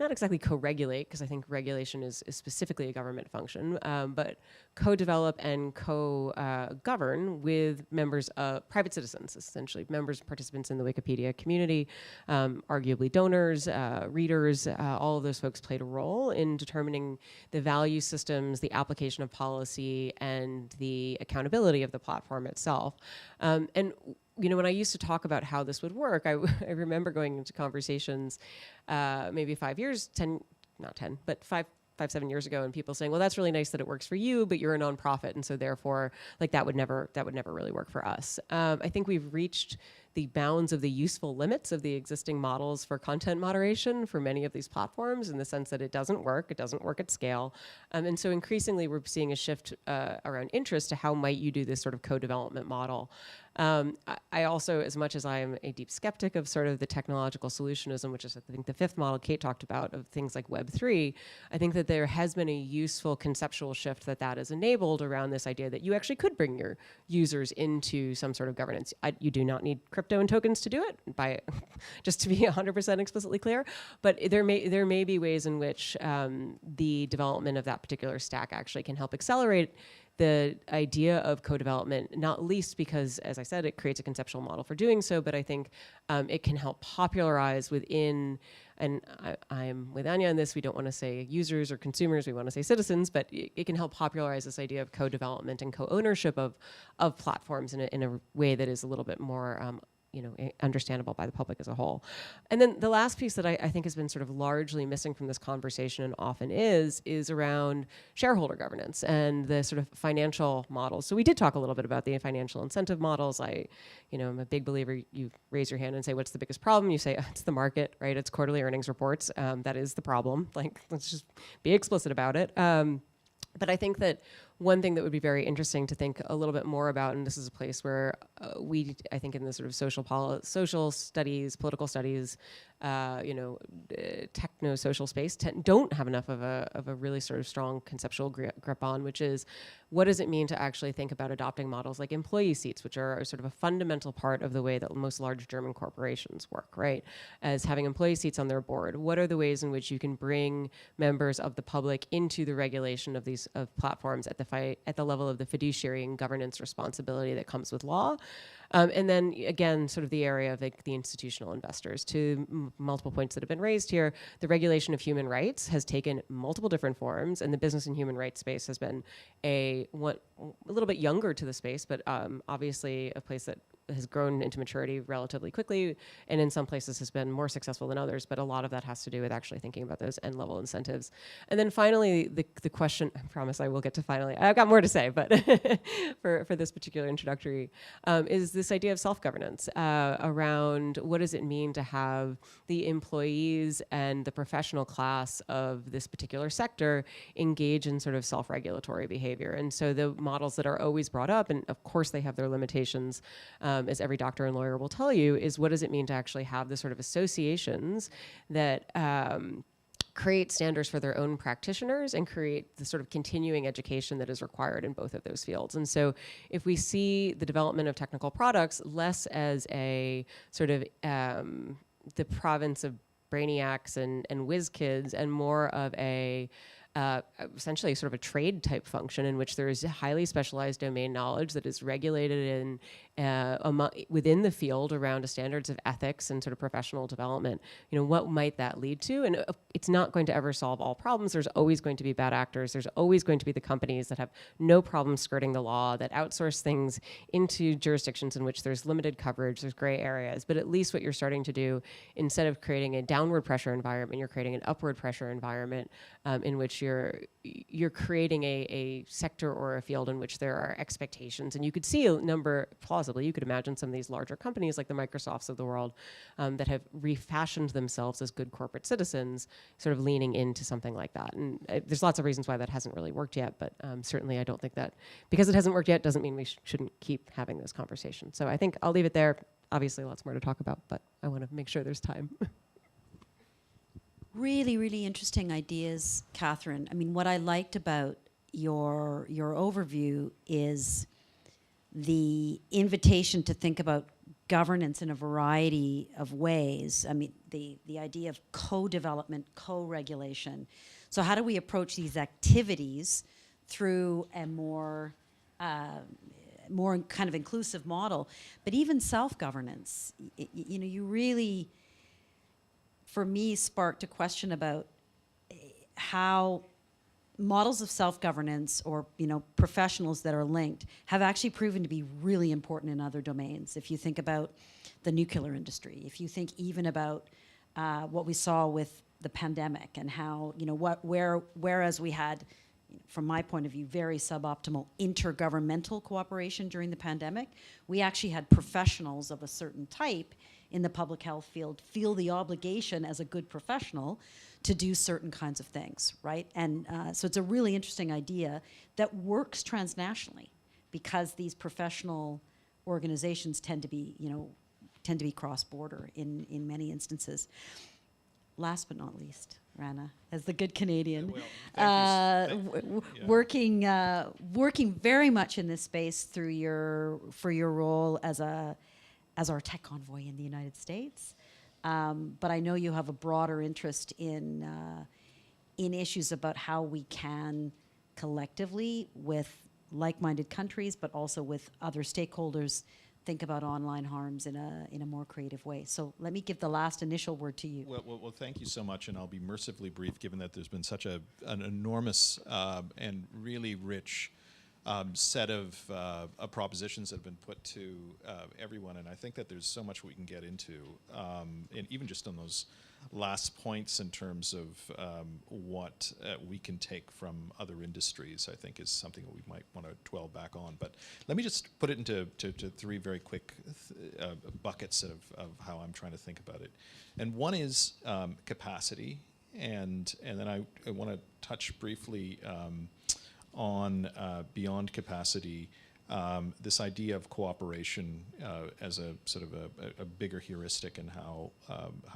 not exactly co-regulate, because I think regulation is specifically a government function, but co-develop and co-govern with members of private citizens, essentially participants in the Wikipedia community, arguably donors, readers, all of those folks played a role in determining the value systems, the application of policy, and the accountability of the platform itself. And when I used to talk about how this would work, I remember going into conversations maybe 5 years, 7 years ago, and people saying, well, that's really nice that it works for you, but you're a nonprofit, and so therefore, like, that would never really work for us. I think we've reached the bounds of the useful limits of the existing models for content moderation for many of these platforms, in the sense that it doesn't work at scale. And so increasingly we're seeing a shift around interest to how might you do this sort of co-development model. I also, as much as I am a deep skeptic of sort of the technological solutionism, which is I think the fifth model Kate talked about of things like Web3, I think that there has been a useful conceptual shift that has enabled around this idea that you actually could bring your users into some sort of governance. You do not need crypto and tokens to do it, by just to be 100% explicitly clear. But there may be ways in which the development of that particular stack actually can help accelerate the idea of co-development, not least because, as I said, it creates a conceptual model for doing so, but I think it can help popularize within, and I'm with Anya on this, we don't want to say users or consumers, we want to say citizens, but it can help popularize this idea of co-development and co-ownership of platforms in a way that is a little bit more understandable by the public as a whole. And then the last piece that I think has been sort of largely missing from this conversation, and often is around shareholder governance and the sort of financial models. So we did talk a little bit about the financial incentive models. I'm a big believer, you raise your hand and say, what's the biggest problem? You say, it's the market, right? It's quarterly earnings reports. That is the problem. Like, let's just be explicit about it. But I think that one thing that would be very interesting to think a little bit more about, and this is a place where I think in the sort of social studies, political studies, techno-social space don't have enough of a really sort of strong conceptual grip on, which is, what does it mean to actually think about adopting models like employee seats, which are sort of a fundamental part of the way that most large German corporations work, right? As having employee seats on their board. What are the ways in which you can bring members of the public into the regulation of these platforms at the level of the fiduciary and governance responsibility that comes with law? And then again, sort of the area of the institutional investors. To multiple points that have been raised here, the regulation of human rights has taken multiple different forms, and the business and human rights space has been a little bit younger to the space, but obviously a place that has grown into maturity relatively quickly, and in some places has been more successful than others, but a lot of that has to do with actually thinking about those end level incentives. And then finally, the question, I promise I will get to finally, I've got more to say, but for this particular introductory, is this idea of self-governance around what does it mean to have the employees and the professional class of this particular sector engage in sort of self-regulatory behavior. And so the models that are always brought up, and of course they have their limitations, as every doctor and lawyer will tell you, is what does it mean to actually have the sort of associations that create standards for their own practitioners and create the sort of continuing education that is required in both of those fields. And so if we see the development of technical products less as a sort of the province of brainiacs and whiz kids, and more of a essentially sort of a trade type function in which there is highly specialized domain knowledge that is regulated in within the field around standards of ethics and sort of professional development, what might that lead to? And it's not going to ever solve all problems. There's always going to be bad actors. There's always going to be the companies that have no problem skirting the law, that outsource things into jurisdictions in which there's limited coverage, there's gray areas. But at least what you're starting to do, instead of creating a downward pressure environment, you're creating an upward pressure environment in which you're creating a sector or a field in which there are expectations. And you could see a number, plausibly, you could imagine some of these larger companies like the Microsofts of the world that have refashioned themselves as good corporate citizens, sort of leaning into something like that. And there's lots of reasons why that hasn't really worked yet, but certainly I don't think that because it hasn't worked yet doesn't mean we shouldn't keep having those conversations. So I think I'll leave it there. Obviously lots more to talk about, but I want to make sure there's time. Really, really interesting ideas, Catherine. I mean, what I liked about your overview is the invitation to think about governance in a variety of ways. I mean, the idea of co-development, co-regulation. So how do we approach these activities through a more kind of inclusive model? But even self-governance, you really, for me, sparked a question about how models of self-governance or professionals that are linked have actually proven to be really important in other domains. If you think about the nuclear industry, if you think even about what we saw with the pandemic and how whereas we had, from my point of view, very suboptimal intergovernmental cooperation during the pandemic, we actually had professionals of a certain type in the public health field feel the obligation as a good professional to do certain kinds of things, right? And so it's a really interesting idea that works transnationally because these professional organizations tend to be cross-border in many instances. Last but not least, Rana, as the good Canadian, working very much in this space for your role as a as our tech envoy in the United States. But I know you have a broader interest in issues about how we can collectively, with like-minded countries, but also with other stakeholders, think about online harms in a more creative way. So let me give the last initial word to you. Well, thank you so much, and I'll be mercifully brief, given that there's been such an enormous and really rich set of propositions that have been put to everyone, and I think that there's so much we can get into, and even just on those last points in terms of what we can take from other industries, I think is something that we might want to dwell back on. But let me just put it into to three very quick buckets of how I'm trying to think about it. And one is capacity, and then I want to touch briefly on beyond capacity, this idea of cooperation as a sort of a bigger heuristic, and how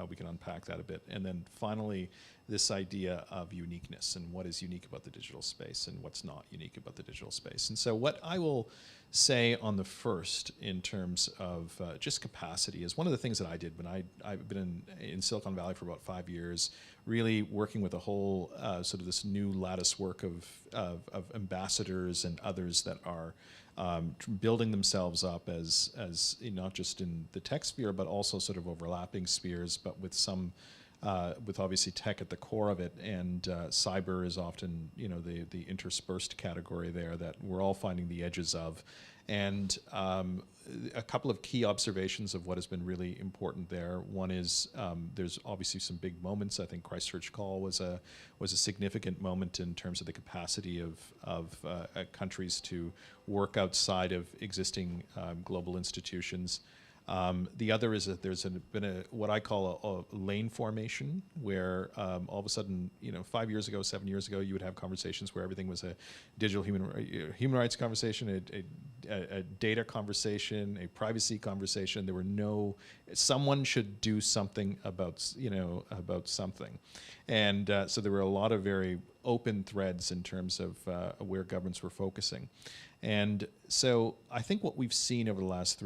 we can unpack that a bit. And then finally, this idea of uniqueness, and what is unique about the digital space and what's not unique about the digital space. And so what I will say on the first in terms of just capacity is one of the things that I did when I've been in Silicon Valley for about 5 years, really working with a whole sort of this new lattice work of ambassadors and others that are building themselves up as not just in the tech sphere, but also sort of overlapping spheres, but with some, with obviously tech at the core of it, and cyber is often, the interspersed category there that we're all finding the edges of. And a couple of key observations of what has been really important there. One is there's obviously some big moments. I think Christchurch Call was a significant moment in terms of the capacity of countries to work outside of existing global institutions. The other is that there's been what I call a lane formation, where all of a sudden, 5 years ago, 7 years ago, you would have conversations where everything was a digital human rights conversation, a data conversation, a privacy conversation. There were someone should do something about something, and so there were a lot of very open threads in terms of where governments were focusing. And so I think what we've seen over the last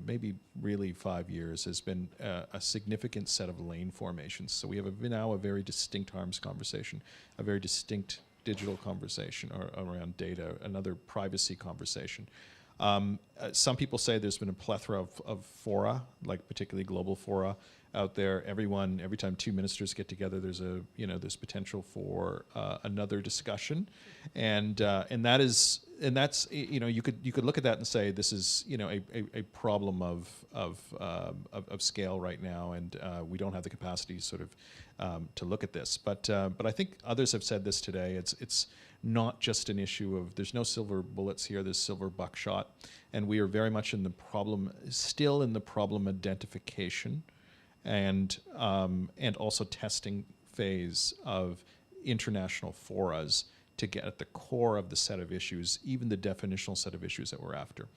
maybe really 5 years has been a significant set of lane formations. So we have now a very distinct harms conversation, a very distinct digital conversation around data, another privacy conversation. Some people say there's been a plethora of fora, like particularly global fora out there. Every time two ministers get together, there's potential for another discussion, and that's you could look at that and say this is a problem of scale right now, and we don't have the capacity sort of to look at this. But I think others have said this today. It's not just an issue of there's no silver bullets here. There's silver buckshot, and we are very much still in the problem identification, and also testing phase of international forums to get at the core of the set of issues, even the definitional set of issues that we're after.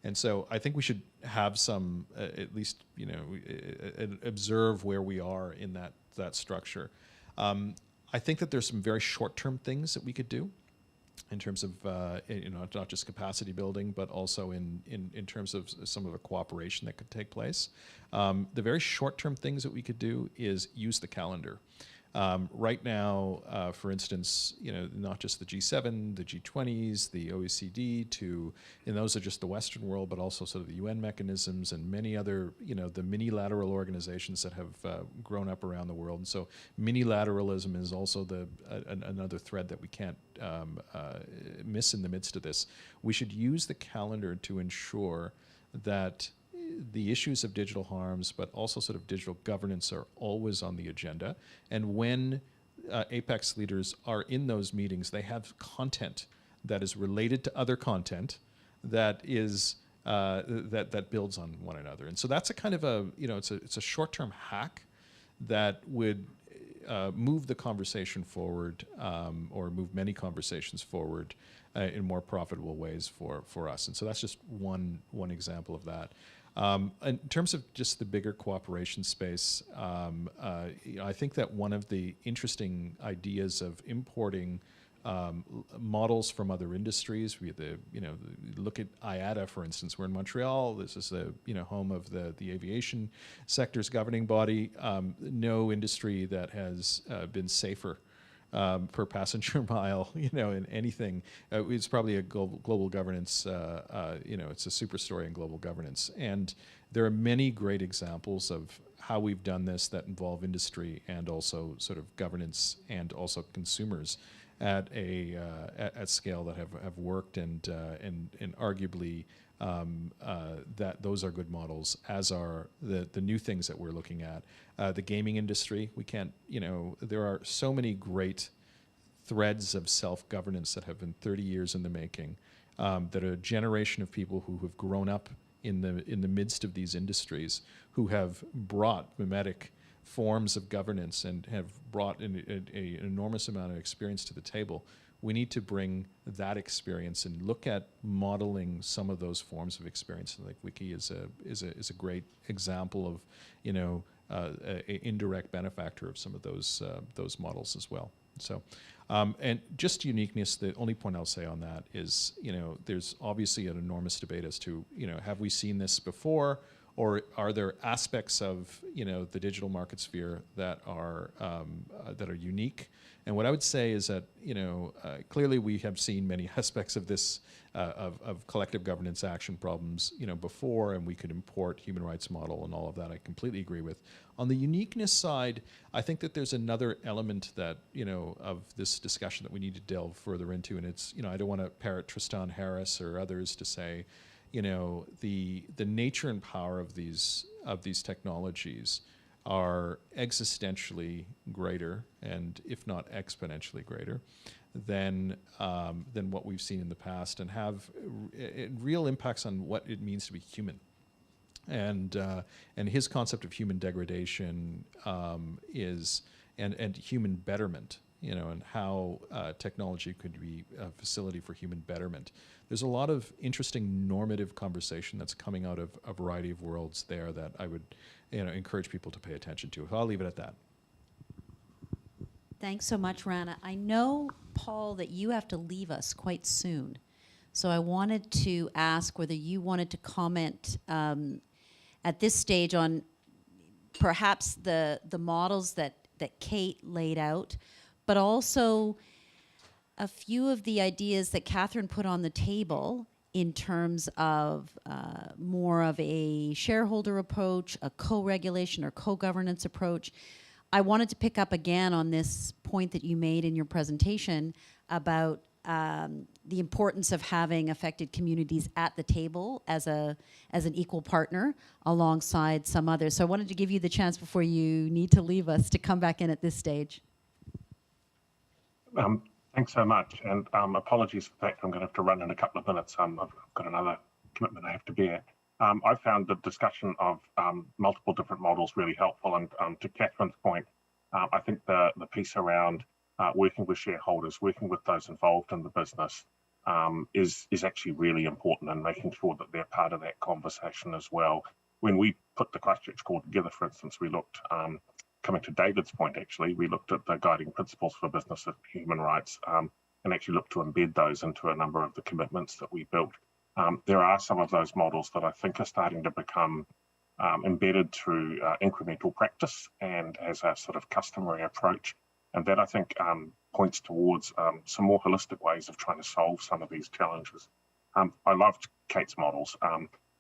And so I think we should have some, at least, observe where we are in that structure. I think that there's some very short-term things that we could do in terms of not just capacity building, but also in terms of some of the cooperation that could take place. The very short-term things that we could do is use the calendar. Right now, for instance, not just the G7, the G20s, the OECD, and those are just the Western world, but also sort of the UN mechanisms and many other, the minilateral organizations that have grown up around the world. And so minilateralism is also another thread that we can't miss in the midst of this. We should use the calendar to ensure that the issues of digital harms, but also sort of digital governance, are always on the agenda. And when Apex leaders are in those meetings, they have content that is related to other content that is that builds on one another. And so that's a kind of it's a short-term hack that would move the conversation forward, or move many conversations forward in more profitable ways for us. And so that's just one example of that. In terms of just the bigger cooperation space, I think that one of the interesting ideas of importing models from other industries. We look at IATA, for instance. We're in Montreal. This is the home of the aviation sector's governing body. No industry that has been safer per passenger mile, in anything. It's probably a global governance, it's a super story in global governance. And there are many great examples of how we've done this that involve industry and also sort of governance and also consumers at scale that have worked, and arguably that those are good models, as are the new things that we're looking at. The gaming industry, we can't, there are so many great threads of self-governance that have been 30 years in the making, that are a generation of people who have grown up in the midst of these industries, who have brought mimetic forms of governance and have brought an enormous amount of experience to the table. We need to bring that experience and look at modeling some of those forms of experience. Like Wiki is a great example of, an indirect benefactor of some of those models as well. So, and just uniqueness, the only point I'll say on that is, there's obviously an enormous debate as to, have we seen this before, or are there aspects of, the digital market sphere that are unique? And what I would say is that, clearly we have seen many aspects of this, of collective governance action problems, before, and we could import human rights model and all of that. I completely agree with. On the uniqueness side, I think that there's another element that, of this discussion that we need to delve further into, and it's, I don't want to parrot Tristan Harris or others to say, the nature and power of these technologies are existentially greater, and if not exponentially greater, than what we've seen in the past, and have real impacts on what it means to be human. And his concept of human degradation is and human betterment, and how technology could be a facility for human betterment. There's a lot of interesting normative conversation that's coming out of a variety of worlds there that I would encourage people to pay attention to. I'll leave it at that. Thanks so much, Rana. I know, Paul, that you have to leave us quite soon. So I wanted to ask whether you wanted to comment at this stage on perhaps the models that Kate laid out, but also a few of the ideas that Catherine put on the table in terms of more of a shareholder approach, a co-regulation or co-governance approach. I wanted to pick up again on this point that you made in your presentation about the importance of having affected communities at the table as an equal partner alongside some others. So I wanted to give you the chance before you need to leave us to come back in at this stage. Thanks so much, and apologies for the fact I'm going to have to run in a couple of minutes. I've got another commitment I have to bear. I found the discussion of multiple different models really helpful, and to Catherine's point, I think the piece around working with shareholders, working with those involved in the business is actually really important, and making sure that they're part of that conversation as well. When we put the Christchurch call together, for instance, we looked, coming to David's point actually, we looked at the guiding principles for business and human rights, and actually looked to embed those into a number of the commitments that we built. There are some of those models that I think are starting to become embedded through incremental practice and as a sort of customary approach. And that, I think, points towards some more holistic ways of trying to solve some of these challenges. I loved Kate's models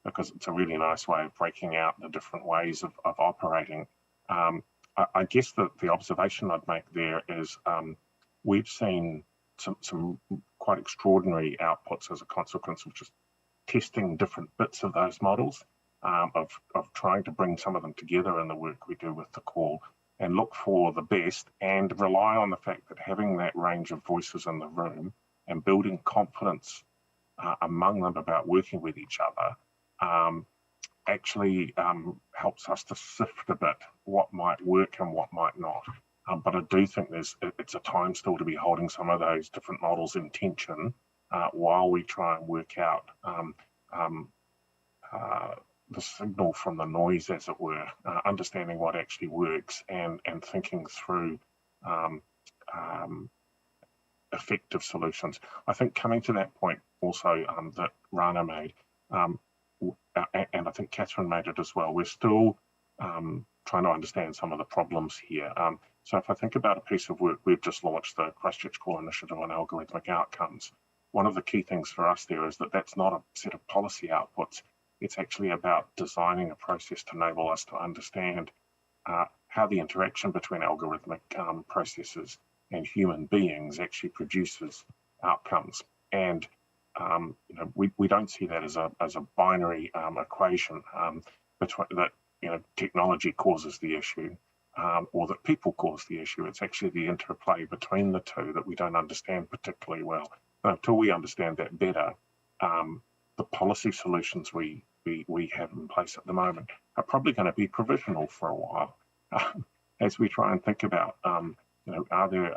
because it's a really nice way of breaking out the different ways of operating. I guess the observation I'd make there is we've seen some quite extraordinary outputs as a consequence of just testing different bits of those models, of trying to bring some of them together in the work we do with the call, and look for the best, and rely on the fact that having that range of voices in the room and building confidence among them about working with each other actually helps us to sift a bit what might work and what might not. But I do think it's a time still to be holding some of those different models in tension while we try and work out the signal from the noise, as it were, understanding what actually works, and thinking through effective solutions. I think coming to that point also that Rana made, and I think Catherine made it as well, we're still trying to understand some of the problems here. So if I think about a piece of work, we've just launched the Christchurch Core Initiative on Algorithmic Outcomes. One of the key things for us there is that that's not a set of policy outputs. It's actually about designing a process to enable us to understand how the interaction between algorithmic processes and human beings actually produces outcomes. And we don't see that as a binary equation between that technology causes the issue or that people cause the issue. It's actually the interplay between the two that we don't understand particularly well. And until we understand that better, the policy solutions we have in place at the moment are probably going to be provisional for a while as we try and think about are there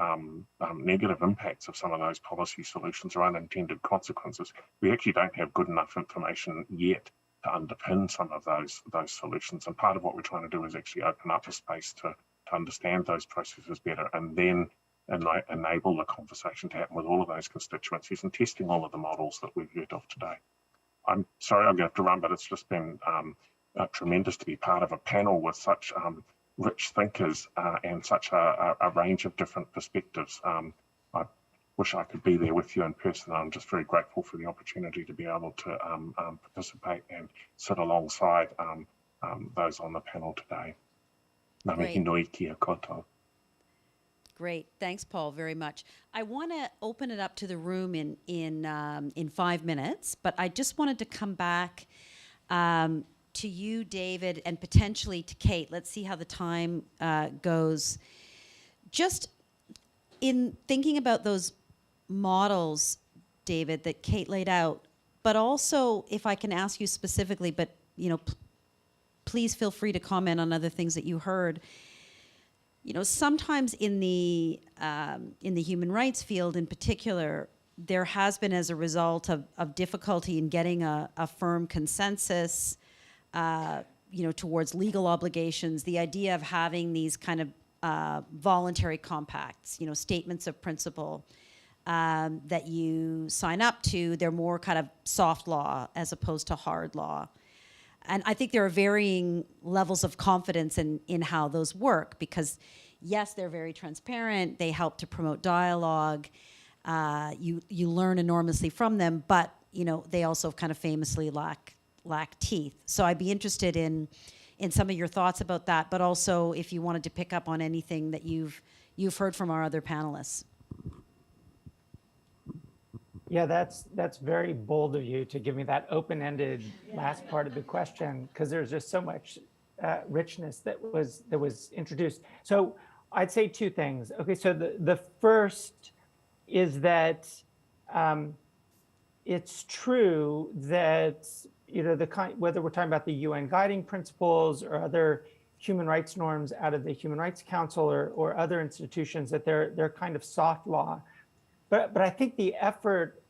negative impacts of some of those policy solutions or unintended consequences. We actually don't have good enough information yet to underpin some of those solutions, and part of what we're trying to do is actually open up a space to understand those processes better, and then enable the conversation to happen with all of those constituencies and testing all of the models that we've heard of today. I'm sorry I'm going to have to run, but it's just been tremendous to be part of a panel with such rich thinkers and such a range of different perspectives. I wish I could be there with you in person. I'm just very grateful for the opportunity to be able to participate and sit alongside those on the panel today. Ngā mihi nui kia koutou. Great, thanks, Paul, very much. I want to open it up to the room in 5 minutes, but I just wanted to come back to you, David, and potentially to Kate. Let's see how the time goes. Just in thinking about those models, David, that Kate laid out, but also if I can ask you specifically, but please feel free to comment on other things that you heard. Sometimes in the human rights field in particular, there has been, as a result of difficulty in getting a firm consensus, towards legal obligations, the idea of having these kind of voluntary compacts, statements of principle that you sign up to, they're more kind of soft law as opposed to hard law. And I think there are varying levels of confidence in how those work, because yes, they're very transparent, they help to promote dialogue, you learn enormously from them, but they also kind of famously lack teeth. So I'd be interested in some of your thoughts about that, but also if you wanted to pick up on anything that you've heard from our other panelists. Yeah, that's very bold of you to give me that open-ended last part of the question, because there's just so much richness that was introduced. So I'd say two things. Okay, so the first is that it's true that whether we're talking about the UN guiding principles or other human rights norms out of the Human Rights Council or other institutions, that they're kind of soft law. But I think the effort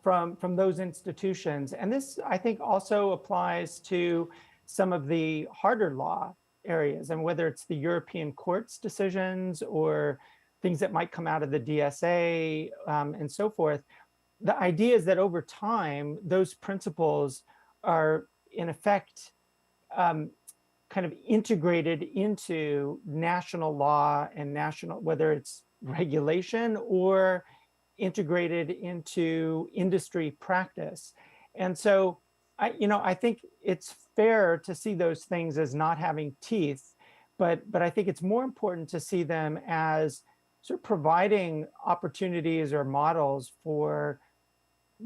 from those institutions, and this I think also applies to some of the harder law areas, and whether it's the European court's decisions or things that might come out of the DSA and so forth, the idea is that over time, those principles are in effect kind of integrated into national law and whether it's regulation or integrated into industry practice. And so I think it's fair to see those things as not having teeth, but I think it's more important to see them as sort of providing opportunities or models for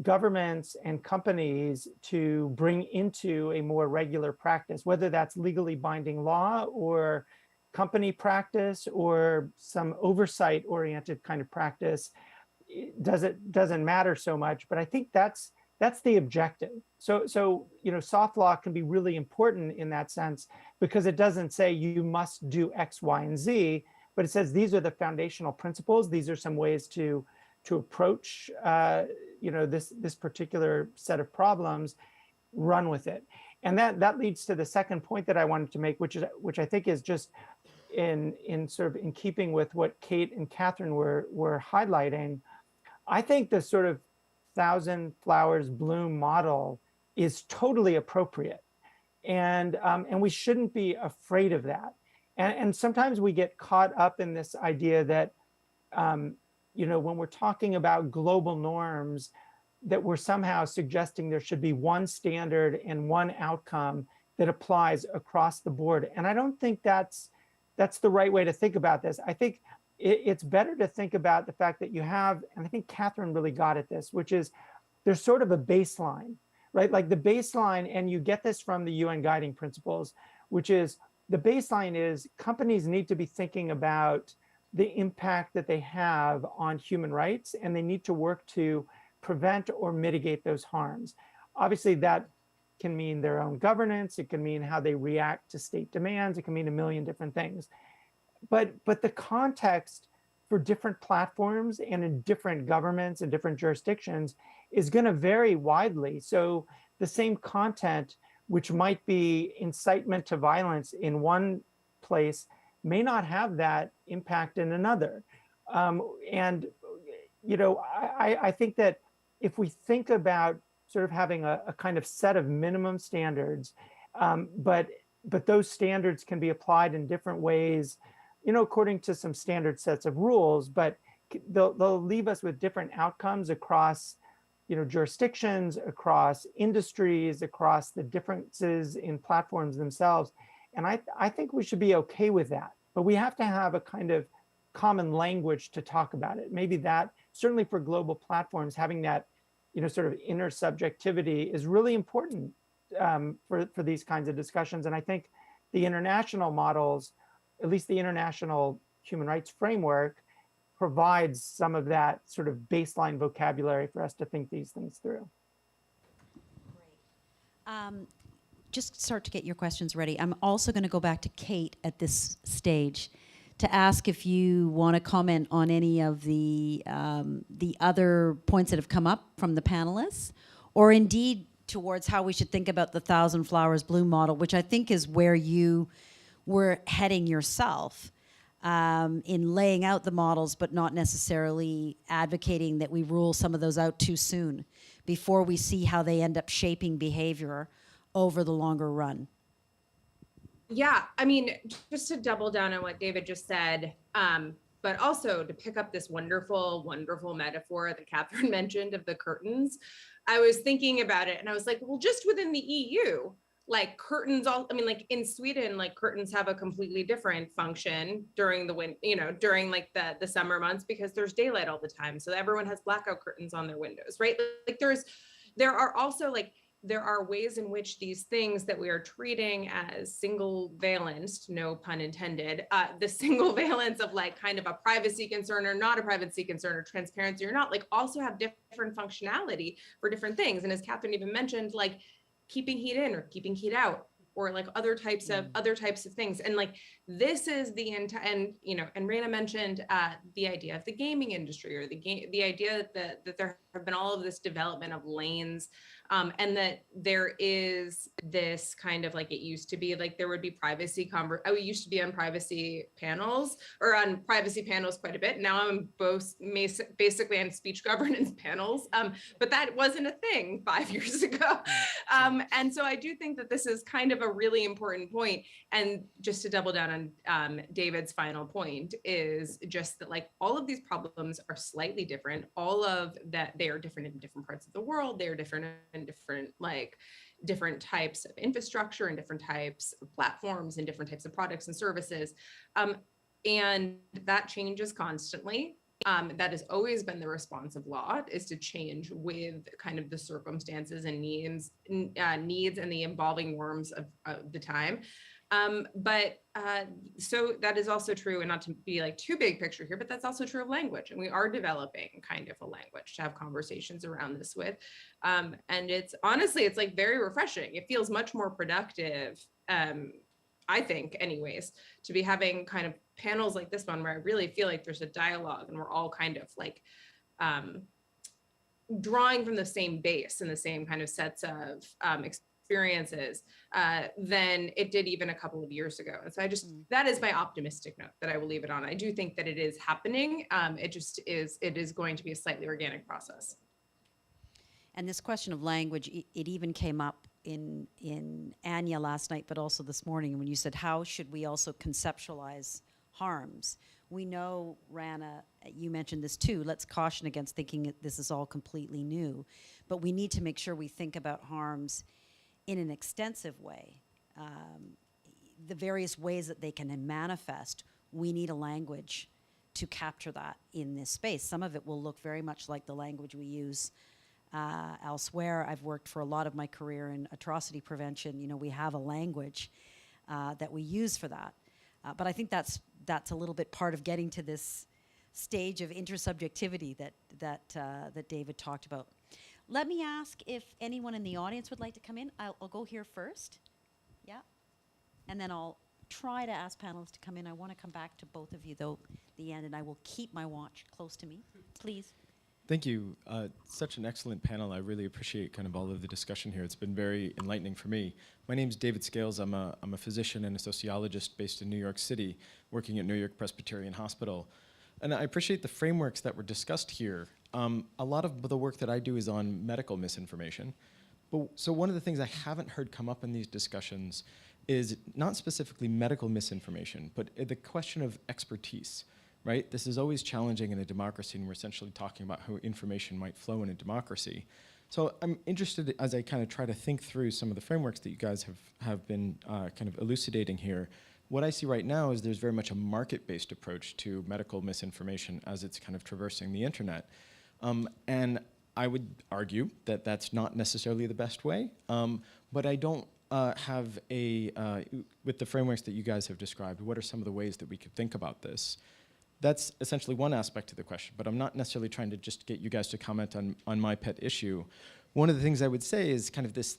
governments and companies to bring into a more regular practice, whether that's legally binding law or company practice or some oversight-oriented kind of practice. Doesn't matter so much, but I think that's the objective. So soft law can be really important in that sense, because it doesn't say you must do X, Y, and Z, but it says these are the foundational principles. These are some ways to approach this particular set of problems, run with it. And that leads to the second point that I wanted to make, which I think is just in keeping with what Kate and Catherine were highlighting, I think the sort of 1,000 flowers bloom model is totally appropriate. And we shouldn't be afraid of that. And sometimes we get caught up in this idea that, you know, when we're talking about global norms, that we're somehow suggesting there should be one standard and one outcome that applies across the board. And I don't think that's the right way to think about this. I think it's better to think about the fact that you have, and I think Catherine really got at this, which is there's sort of a baseline, right? Like the baseline, and you get this from the UN guiding principles, which is the baseline is companies need to be thinking about the impact that they have on human rights, and they need to work to prevent or mitigate those harms. Obviously, that can mean their own governance. It can mean how they react to state demands. It can mean a million different things. But the context for different platforms and in different governments and different jurisdictions is going to vary widely. So the same content, which might be incitement to violence in one place, may not have that impact in another. And, you know, I think that if we think about sort of having a kind of set of minimum standards, but those standards can be applied in different ways, you know, according to some standard sets of rules, but they'll leave us with different outcomes across, you know, jurisdictions, across industries, across the differences in platforms themselves. And I think we should be okay with that, but we have to have a kind of common language to talk about it. Maybe that, certainly for global platforms, having that, you know, sort of inner subjectivity is really important for these kinds of discussions. And I think the international models, at least the international human rights framework, provides some of that sort of baseline vocabulary for us to think these things through. Great. Just start to get your questions ready. I'm also going to go back to Kate at this stage to ask if you want to comment on any of the other points that have come up from the panelists, or indeed towards how we should think about the 1,000 flowers bloom model, which I think is where you were heading yourself in laying out the models, but not necessarily advocating that we rule some of those out too soon before we see how they end up shaping behavior over the longer run. Yeah, I mean, just to double down on what David just said, but also to pick up this wonderful, wonderful metaphor that Catherine mentioned of the curtains. I was thinking about it and I was like, well, just within the EU, like curtains, I mean, like in Sweden, like curtains have a completely different function during the winter, you know, during like the summer months, because there's daylight all the time. So everyone has blackout curtains on their windows, right? Like there are also like, there are ways in which these things that we are treating as single valence, no pun intended, the single valence of like kind of a privacy concern or not a privacy concern or transparency or not, like also have different functionality for different things. And as Catherine even mentioned, like keeping heat in or keeping heat out, or like other types of things. And like, this is the and you know, and Raina mentioned the idea of the gaming industry, or the idea that there have been all of this development of lanes, and that there is this kind of like, it used to be like there would be privacy we used to be on privacy panels, or on privacy panels quite a bit. Now I'm basically on speech governance panels, but that wasn't a thing 5 years ago. And so I do think that this is kind of a really important point. And just to double down on David's final point is just that like all of these problems are slightly different. All of that, they are different in different parts of the world. They are different in different types of infrastructure and different types of platforms and different types of products and services. And that changes constantly. That has always been the response of law, is to change with kind of the circumstances and needs and the evolving norms of the time. So that is also true, and not to be like too big picture here, but that's also true of language. And we are developing kind of a language to have conversations around this with. And it's honestly, it's like very refreshing. It feels much more productive, I think anyways, to be having kind of panels like this one where I really feel like there's a dialogue and we're all kind of like drawing from the same base and the same kind of sets of experiences than it did even a couple of years ago. And so that is my optimistic note that I will leave it on. I do think that it is happening. It is going to be a slightly organic process. And this question of language, it even came up in Anya last night, but also this morning when you said, how should we also conceptualize harms? We know, Rana, you mentioned this too, let's caution against thinking that this is all completely new, but we need to make sure we think about harms in an extensive way. The various ways that they can manifest, we need a language to capture that in this space. Some of it will look very much like the language we use elsewhere. I've worked for a lot of my career in atrocity prevention. You know, we have a language that we use for that. But I think that's a little bit part of getting to this stage of intersubjectivity that David talked about. Let me ask if anyone in the audience would like to come in. I'll go here first. Yeah. And then I'll try to ask panelists to come in. I want to come back to both of you, though, at the end, and I will keep my watch close to me. Please. Thank you. Such an excellent panel. I really appreciate kind of all of the discussion here. It's been very enlightening for me. My name's David Scales. I'm a physician and a sociologist based in New York City, working at New York Presbyterian Hospital. And I appreciate the frameworks that were discussed here. A lot of the work that I do is on medical misinformation. So one of the things I haven't heard come up in these discussions is not specifically medical misinformation, but the question of expertise. Right? This is always challenging in a democracy, and we're essentially talking about how information might flow in a democracy. So I'm interested, as I kind of try to think through some of the frameworks that you guys have been kind of elucidating here, what I see right now is there's very much a market-based approach to medical misinformation as it's kind of traversing the internet. And I would argue that that's not necessarily the best way, but I don't have with the frameworks that you guys have described, what are some of the ways that we could think about this? That's essentially one aspect to the question, but I'm not necessarily trying to just get you guys to comment on my pet issue. One of the things I would say is kind of this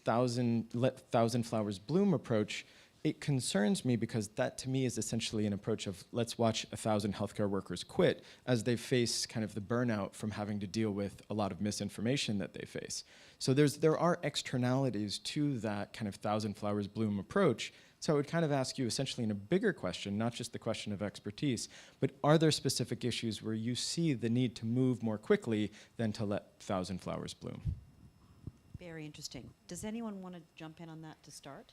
let thousand flowers bloom approach. It concerns me because that to me is essentially an approach of let's watch 1,000 healthcare workers quit as they face kind of the burnout from having to deal with a lot of misinformation that they face. So there are externalities to that kind of thousand flowers bloom approach. So I would kind of ask you essentially in a bigger question, not just the question of expertise, but are there specific issues where you see the need to move more quickly than to let thousand flowers bloom? Very interesting. Does anyone want to jump in on that to start?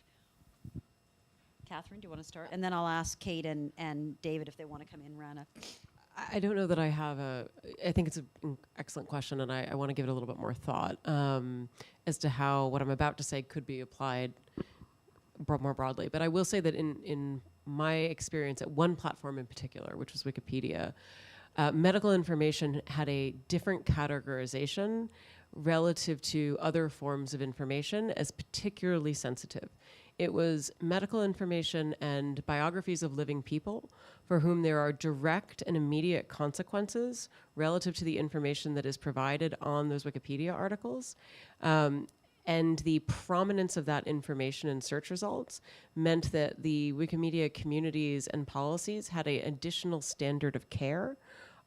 Catherine, do you want to start? And then I'll ask Kate and David if they want to come in, Rana. I don't know that I have I think it's an excellent question, and I want to give it a little bit more thought as to how what I'm about to say could be applied more broadly. But I will say that in my experience at one platform in particular, which was Wikipedia, medical information had a different categorization relative to other forms of information as particularly sensitive. It was medical information and biographies of living people for whom there are direct and immediate consequences relative to the information that is provided on those Wikipedia articles. And the prominence of that information in search results meant that the Wikimedia communities and policies had an additional standard of care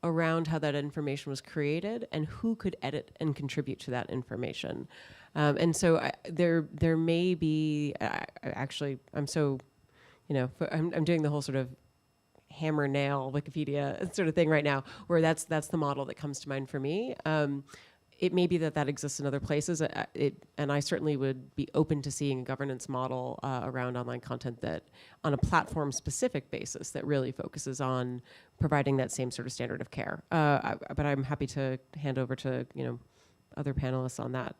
around how that information was created and who could edit and contribute to that information. And so there may be, actually, I'm so, I'm doing the whole sort of hammer nail Wikipedia sort of thing right now, where that's the model that comes to mind for me. It may be that exists in other places, and I certainly would be open to seeing a governance model around online content that, on a platform-specific basis, that really focuses on providing that same sort of standard of care. But I'm happy to hand over to other panelists on that.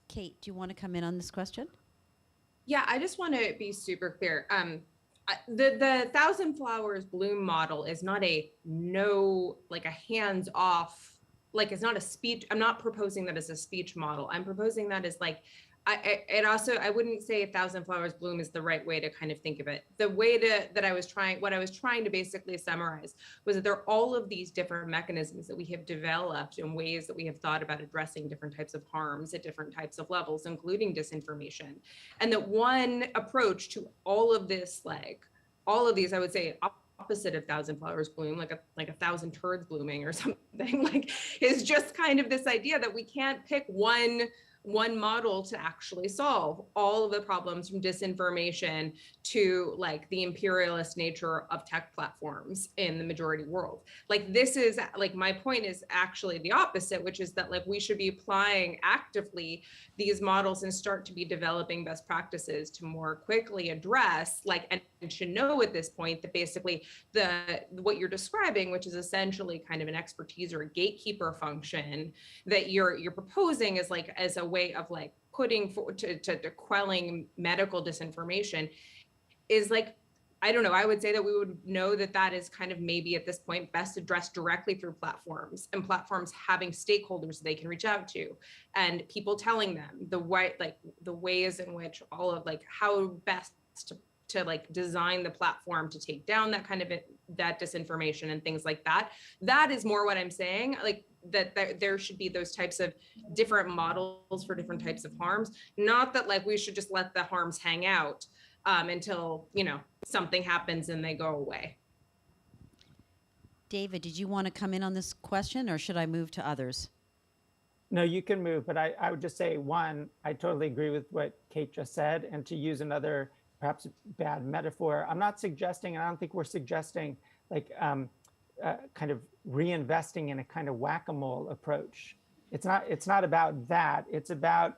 Kate, do you want to come in on this question? Yeah, I just want to be super clear. The thousand flowers bloom model is not a hands-off. Like, it's not a speech. I'm not proposing that as a speech model. I'm proposing that as like, I wouldn't say 1,000 flowers bloom is the right way to kind of think of it. The way what I was trying to basically summarize was that there are all of these different mechanisms that we have developed in ways that we have thought about addressing different types of harms at different types of levels, including disinformation. And that one approach to all of this, all of these, I would say, opposite of 1,000 flowers bloom, like 1,000 turds blooming or something, is just kind of this idea that we can't pick one one model to actually solve all of the problems from disinformation to like the imperialist nature of tech platforms in the majority world. Like this is like, my point is actually the opposite, which is that like we should be applying actively these models and start to be developing best practices to more quickly address like, and should know at this point that basically what you're describing, which is essentially kind of an expertise or a gatekeeper function that you're proposing as like as a way of like putting to quelling medical disinformation is like, I don't know, I would say that we would know that that is kind of maybe at this point best addressed directly through platforms, and platforms having stakeholders they can reach out to and people telling them the ways in which all of like how best to like design the platform to take down that kind of that disinformation and things like that. That is more what I'm saying, like that there should be those types of different models for different types of harms, not that like we should just let the harms hang out until, you know, something happens and they go away. David, did you want to come in on this question, or should I move to others? No, you can move, but I would just say, one, I totally agree with what Kate just said, and to use another perhaps bad metaphor, I'm not suggesting, and I don't think we're suggesting like kind of reinvesting in a kind of whack-a-mole approach. It's not about that. It's about,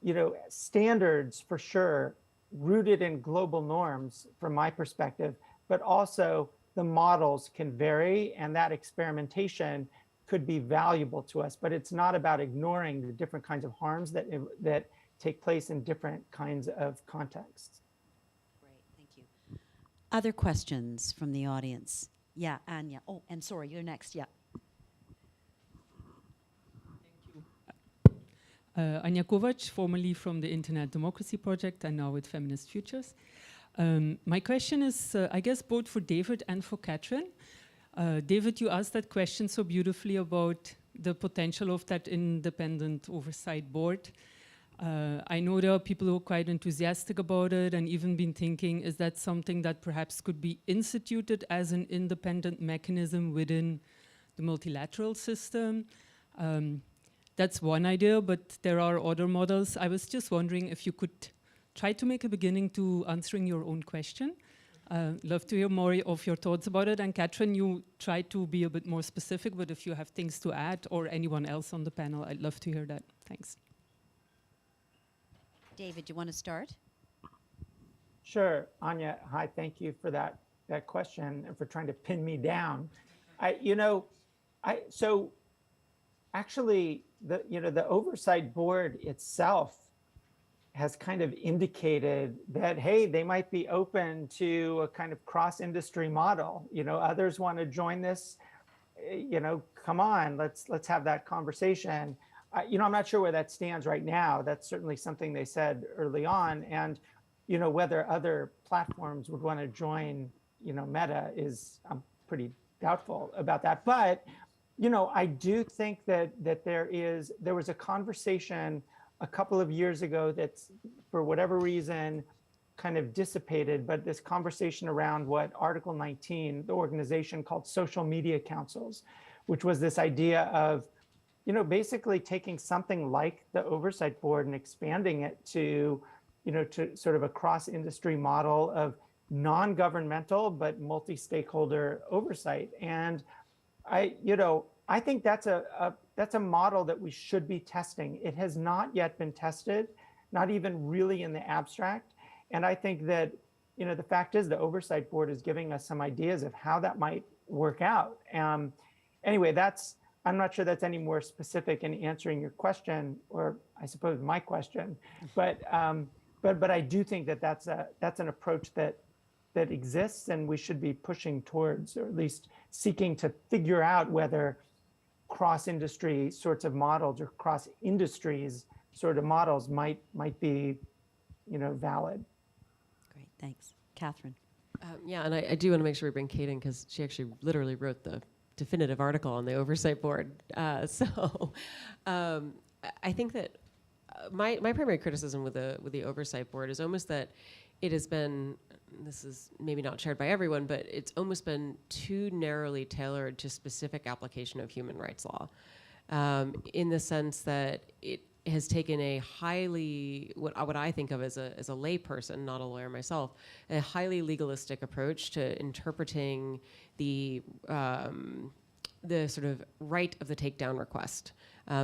you know, standards for sure, rooted in global norms from my perspective, but also the models can vary and that experimentation could be valuable to us, but it's not about ignoring the different kinds of harms that take place in different kinds of contexts. Great, thank you. Other questions from the audience? Yeah, Anya. Oh, and sorry, you're next, yeah. Anya Kovac, formerly from the Internet Democracy Project and now with Feminist Futures. My question is, I guess, both for David and for Katrin. David, you asked that question so beautifully about the potential of that independent oversight board. I know there are people who are quite enthusiastic about it and even been thinking, is that something that perhaps could be instituted as an independent mechanism within the multilateral system? That's one idea, but there are other models. I was just wondering if you could try to make a beginning to answering your own question. Love to hear more of your thoughts about it. And Katrin, you try to be a bit more specific, but if you have things to add, or anyone else on the panel, I'd love to hear that. Thanks. David, do you want to start? Sure, Anya, hi, thank you for that question and for trying to pin me down. So actually, the oversight board itself has kind of indicated that, hey, they might be open to a kind of cross-industry model. Others want to join this, come on, let's have that conversation. I'm not sure where that stands right now. That's certainly something they said early on. And, whether other platforms would want to join, Meta I'm pretty doubtful about that. But, I do think that there was a conversation a couple of years ago that's, for whatever reason, kind of dissipated, but this conversation around what Article 19, the organization called social media councils, which was this idea of, basically taking something like the oversight board and expanding it to, to sort of a cross-industry model of non-governmental but multi-stakeholder oversight. And I think that's a model that we should be testing. It has not yet been tested, not even really in the abstract. And I think that, the fact is the oversight board is giving us some ideas of how that might work out. Anyway, I'm not sure that's any more specific in answering your question, or I suppose my question, but I do think that that's an approach that exists and we should be pushing towards, or at least seeking to figure out whether cross-industry sorts of models or cross-industries sort of models might be, valid. Great, thanks. Katrin. Yeah, and I do want to make sure we bring Kate in because she actually literally wrote the definitive article on the oversight board. I think that my primary criticism with the oversight board is almost that it has been, this is maybe not shared by everyone, but it's almost been too narrowly tailored to specific application of human rights law, in the sense that has taken a highly, what I think of as a layperson, not a lawyer myself, a highly legalistic approach to interpreting the sort of right of the takedown request. I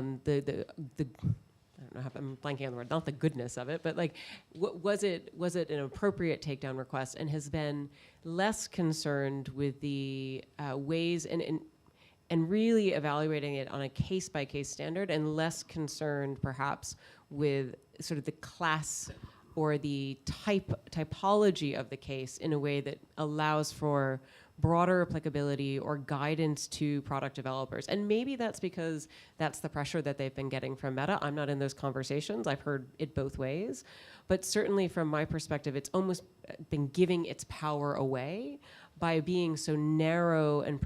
don't know how I'm blanking on the word, not the goodness of it, but like, was it an appropriate takedown request, and has been less concerned with the ways and really evaluating it on a case-by-case standard, and less concerned perhaps with sort of the class or the typology of the case in a way that allows for broader applicability or guidance to product developers. And maybe that's because that's the pressure that they've been getting from Meta. I'm not in those conversations. I've heard it both ways. But certainly from my perspective, it's almost been giving its power away by being so narrow and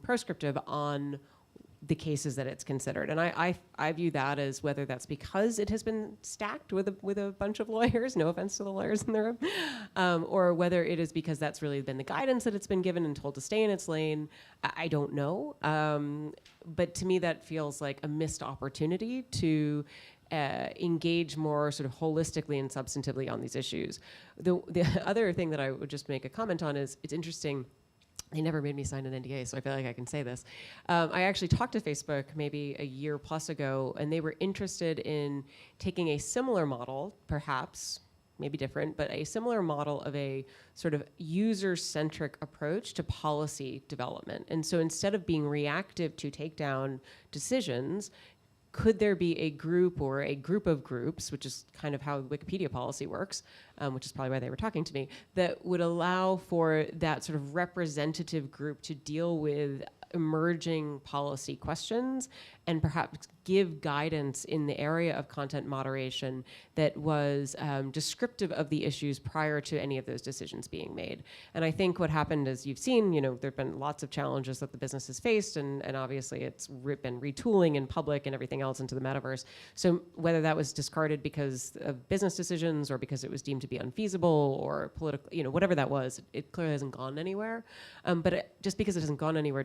prescriptive on the cases that it's considered. And I view that as, whether that's because it has been stacked with a bunch of lawyers, no offense to the lawyers in the room, or whether it is because that's really been the guidance that it's been given and told to stay in its lane. I don't know. But to me, that feels like a missed opportunity to engage more sort of holistically and substantively on these issues. The other thing that I would just make a comment on is, it's interesting. They never made me sign an NDA, so I feel like I can say this. I actually talked to Facebook maybe a year plus ago, and they were interested in taking a similar model, perhaps, maybe different, but a similar model of a sort of user-centric approach to policy development. And so instead of being reactive to takedown decisions, could there be a group or a group of groups, which is kind of how Wikipedia policy works, which is probably why they were talking to me, that would allow for that sort of representative group to deal with emerging policy questions and perhaps give guidance in the area of content moderation that was descriptive of the issues prior to any of those decisions being made. And I think what happened, as you've seen, there have been lots of challenges that the business has faced, and obviously it's been retooling in public and everything else into the metaverse. So whether that was discarded because of business decisions or because it was deemed to be unfeasible or political, whatever that was, it clearly hasn't gone anywhere. But just because it hasn't gone anywhere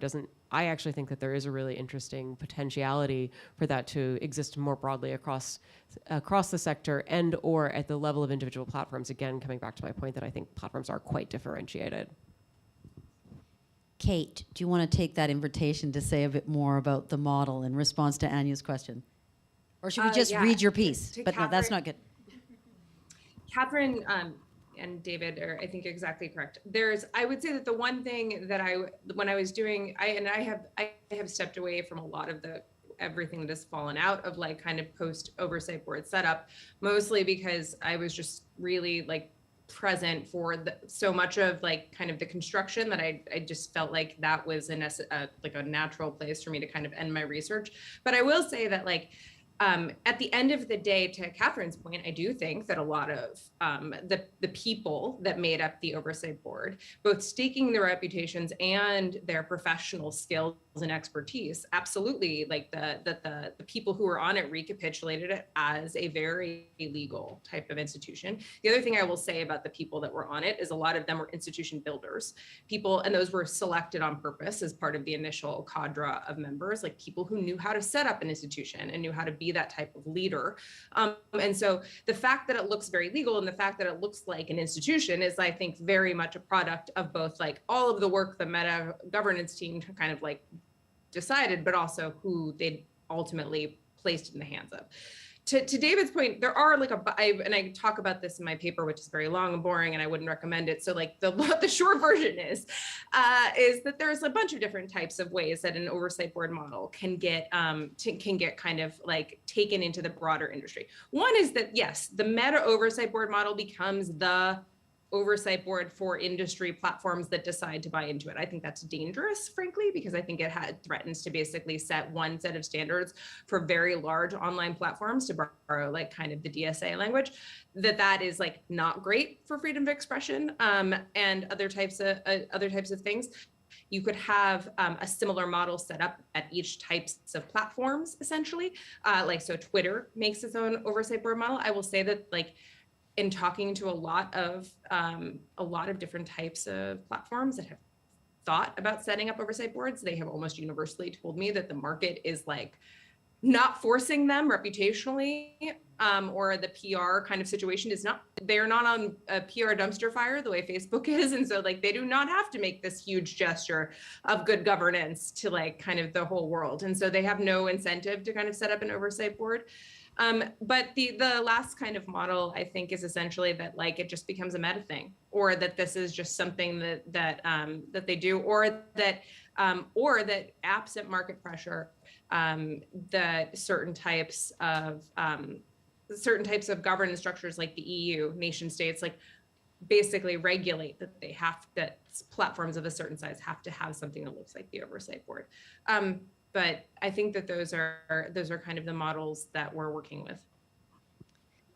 I actually think that there is a really interesting potentiality for that to exist more broadly across the sector and or at the level of individual platforms. Again, coming back to my point that I think platforms are quite differentiated. Kate, do you want to take that invitation to say a bit more about the model in response to Anya's question? Or should we just read your piece? But no, that's not good. Catherine and David are, I think, exactly correct. I would say that the one thing that when I was doing, I have stepped away from a lot of everything that has fallen out of like kind of post oversight board setup, mostly because I was just really like present for so much of like kind of the construction that I just felt like that was like a natural place for me to kind of end my research. But I will say that like, at the end of the day, to Catherine's point, I do think that a lot of the people that made up the oversight board, both staking their reputations and their professional skills and expertise, absolutely, like the people who were on it recapitulated it as a very legal type of institution. The other thing I will say about the people that were on it is a lot of them were institution builders, people, and those were selected on purpose as part of the initial cadre of members, like people who knew how to set up an institution and knew how to be that type of leader. And so the fact that it looks very legal and the fact that it looks like an institution is, I think, very much a product of both like all of the work the Meta governance team kind of like decided, but also who they ultimately placed in the hands of. To David's point, there are like and I talk about this in my paper, which is very long and boring, and I wouldn't recommend it. So like the short version is that there's a bunch of different types of ways that an oversight board model can get kind of like taken into the broader industry. One is that yes, the Meta oversight board model becomes the oversight board for industry platforms that decide to buy into it. I think that's dangerous, frankly, because I think it threatens to basically set one set of standards for very large online platforms, to borrow like kind of the DSA language, that is like not great for freedom of expression and other types of things. You could have a similar model set up at each types of platforms, essentially. So Twitter makes its own oversight board model. I will say that like, in talking to a lot of different types of platforms that have thought about setting up oversight boards, they have almost universally told me that the market is like not forcing them reputationally, or the PR kind of situation is not, they're not on a PR dumpster fire the way Facebook is. And so like, they do not have to make this huge gesture of good governance to like kind of the whole world. And so they have no incentive to kind of set up an oversight board. But the last kind of model, I think, is essentially that like it just becomes a meta thing, or that this is just something that they do, or that absent market pressure, that certain types of governance structures like the EU, nation states, like basically regulate that platforms of a certain size have to have something that looks like the oversight board. But I think that those are kind of the models that we're working with.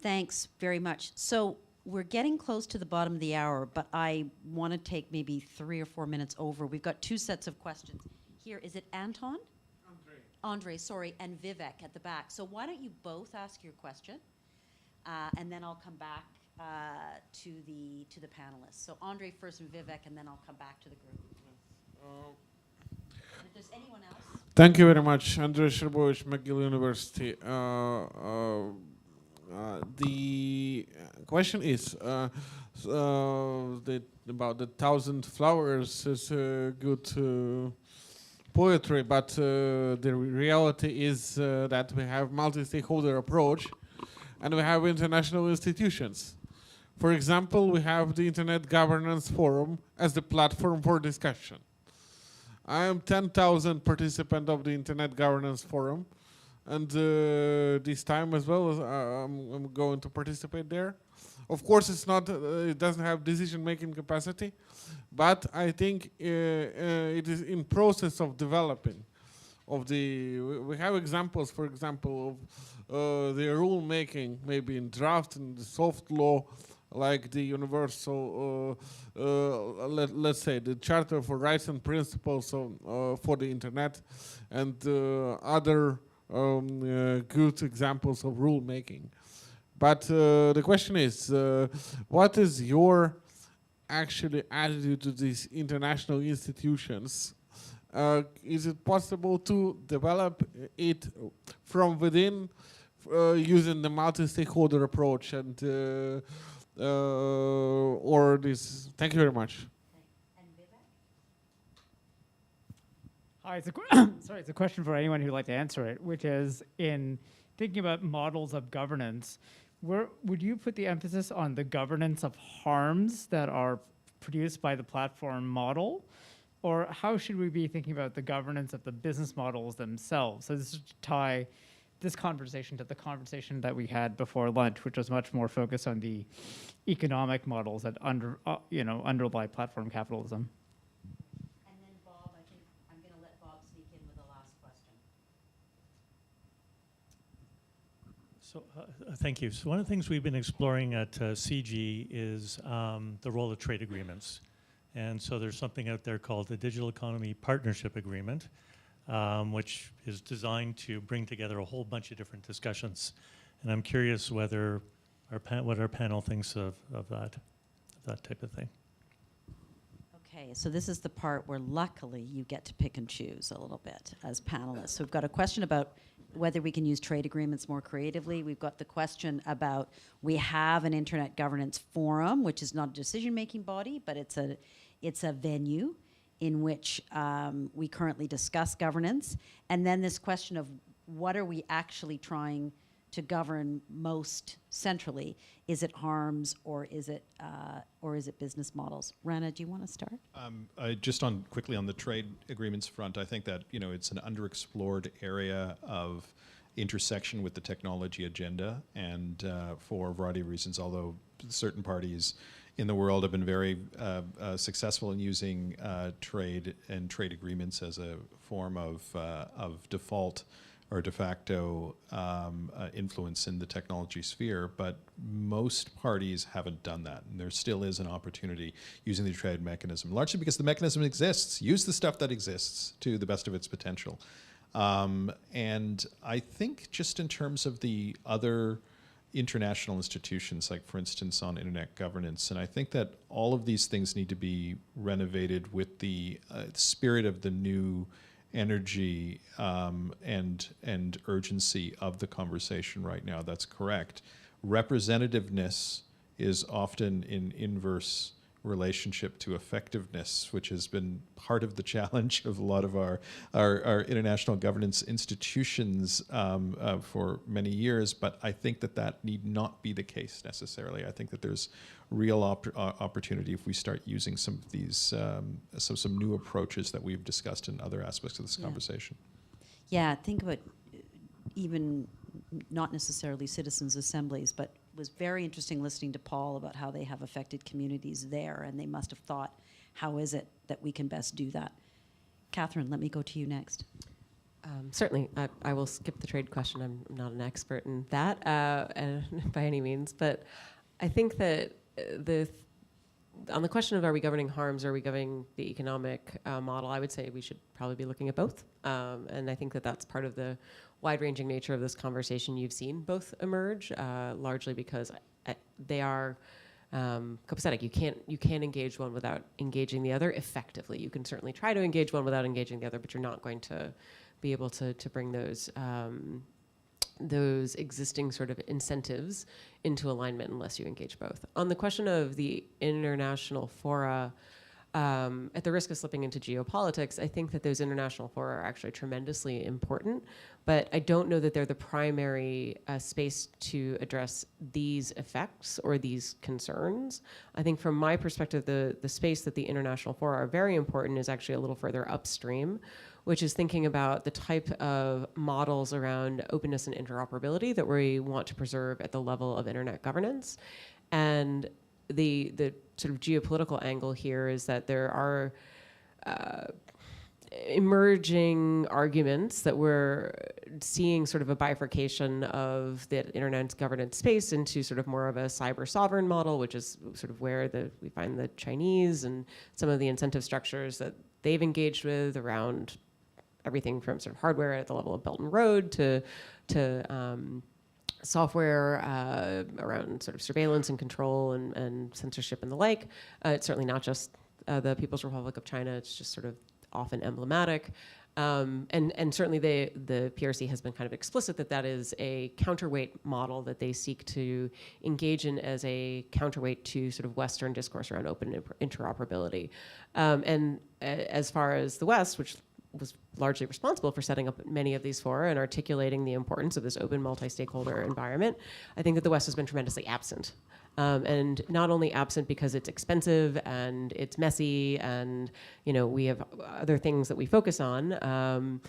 Thanks very much. So we're getting close to the bottom of the hour, but I want to take maybe 3 or 4 minutes over. We've got 2 sets of questions. Here, is it Anton? Andre, sorry, and Vivek at the back. So why don't you both ask your question, and then I'll come back to the panelists. So Andre first and Vivek, and then I'll come back to the group. And if there's anyone else. Thank you very much, Andrzej Sherbowicz, McGill University. The question is about the 1,000 flowers is good poetry, but the reality is that we have multi-stakeholder approach, and we have international institutions. For example, we have the Internet Governance Forum as the platform for discussion. I am 10,000 participant of the Internet Governance Forum, and this time as well, I'm going to participate there. Of course, it's not, it doesn't have decision-making capacity, but I think it is in process of developing. We have examples, for example, of the rule-making, maybe in draft and the soft law, like the universal, let's say, the Charter for Rights and Principles for the Internet, and other good examples of rule-making. But the question is, what is your actually attitude to these international institutions? Is it possible to develop it from within using the multi-stakeholder approach, and or this? Thank you very much. Hi, it's a question for anyone who'd like to answer it, which is, in thinking about models of governance, where would you put the emphasis on the governance of harms that are produced by the platform model? Or how should we be thinking about the governance of the business models themselves? So this is to tie this conversation to the conversation that we had before lunch, which was much more focused on the economic models that underlie platform capitalism. And then Bob, I think I'm going to let Bob sneak in with the last question. So thank you. So one of the things we've been exploring at CG is the role of trade agreements. And so there's something out there called the Digital Economy Partnership Agreement, which is designed to bring together a whole bunch of different discussions. And I'm curious whether what our panel thinks of that type of thing. Okay, so this is the part where luckily you get to pick and choose a little bit as panelists. So we've got a question about whether we can use trade agreements more creatively. We've got the question about, we have an Internet Governance Forum, which is not a decision-making body, but it's a venue in which we currently discuss governance. And then this question of, what are we actually trying to govern most centrally? Is it harms, or is it business models? Rana, do you want to start? Just quickly on the trade agreements front, I think that it's an underexplored area of intersection with the technology agenda, and for a variety of reasons, although certain parties in the world have been very successful in using trade and trade agreements as a form of default or de facto influence in the technology sphere, but most parties haven't done that, and there still is an opportunity using the trade mechanism, largely because the mechanism exists. Use the stuff that exists to the best of its potential. And I think just in terms of the other international institutions, like for instance on internet governance, and I think that all of these things need to be renovated with the spirit of the new energy and urgency of the conversation right now. That's correct. Representativeness is often in inverse relationship to effectiveness, which has been part of the challenge of a lot of our international governance institutions for many years. But I think that need not be the case necessarily. I think that there's real opportunity if we start using some of these, some new approaches that we've discussed in other aspects of this conversation. Yeah, think about even not necessarily citizens' assemblies, but it was very interesting listening to Paul about how they have affected communities there, and they must have thought, how is it that we can best do that? Catherine, let me go to you next. Certainly, I will skip the trade question. I'm not an expert in that by any means, but I think that on the question of are we governing harms or are we governing the economic model, I would say we should probably be looking at both. And I think that that's part of the wide-ranging nature of this conversation. You've seen both emerge, largely because they are copacetic. You can't engage one without engaging the other effectively. You can certainly try to engage one without engaging the other, but you're not going to be able to bring those existing sort of incentives into alignment unless you engage both. On the question of the international fora, at the risk of slipping into geopolitics, I think that those international fora are actually tremendously important, but I don't know that they're the primary space to address these effects or these concerns. I think from my perspective, the space that the international fora are very important is actually a little further upstream, which is thinking about the type of models around openness and interoperability that we want to preserve at the level of internet governance. And the sort of geopolitical angle here is that there are emerging arguments that we're seeing sort of a bifurcation of the internet governance space into sort of more of a cyber sovereign model, which is sort of where we find the Chinese and some of the incentive structures that they've engaged with around everything from sort of hardware at the level of Belt and Road to software around sort of surveillance and control and censorship and the like. It's certainly not just the People's Republic of China. It's just sort of often emblematic. And certainly the PRC has been kind of explicit that is a counterweight model that they seek to engage in as a counterweight to sort of Western discourse around open interoperability. And as far as the West, which was largely responsible for setting up many of these fora and articulating the importance of this open multi-stakeholder environment, I think that the West has been tremendously absent. And not only absent because it's expensive and it's messy and we have other things that we focus on,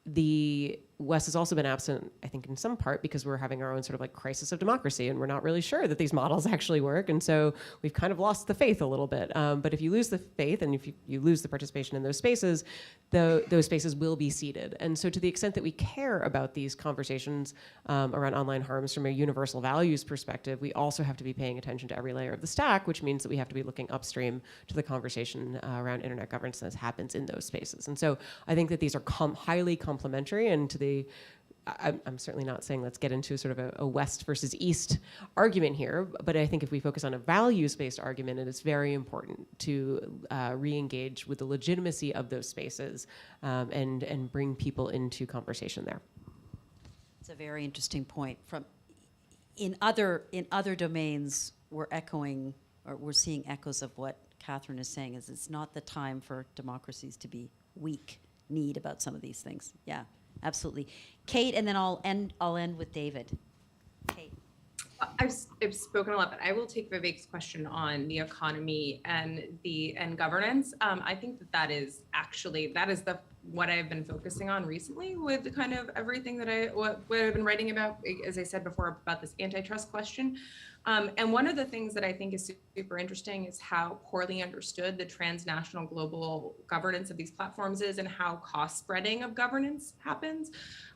the West has also been absent, I think, in some part because we're having our own sort of like crisis of democracy and we're not really sure that these models actually work. And so we've kind of lost the faith a little bit. But if you lose the faith and if you lose the participation in those spaces, those spaces will be ceded. And so to the extent that we care about these conversations around online harms from a universal values perspective, we also have to be paying attention to every layer of the stack, which means that we have to be looking upstream to the conversation around internet governance that happens in those spaces. And so I think that these are highly complementary, and to I'm certainly not saying let's get into sort of a West versus East argument here, but I think if we focus on a values-based argument, it is very important to re-engage with the legitimacy of those spaces and bring people into conversation there. It's a very interesting point. In other domains, we're seeing echoes of what Catherine is saying. Is it's not the time for democracies to be weak-kneed about some of these things. Yeah. Absolutely. Kate, and then I'll end with David. Kate. I've spoken a lot, but I will take Vivek's question on the economy and governance. I think that is what I've been focusing on recently with kind of everything that what I've been writing about, as I said before, about this antitrust question. And one of the things that I think is super interesting is how poorly understood the transnational global governance of these platforms is and how cost spreading of governance happens.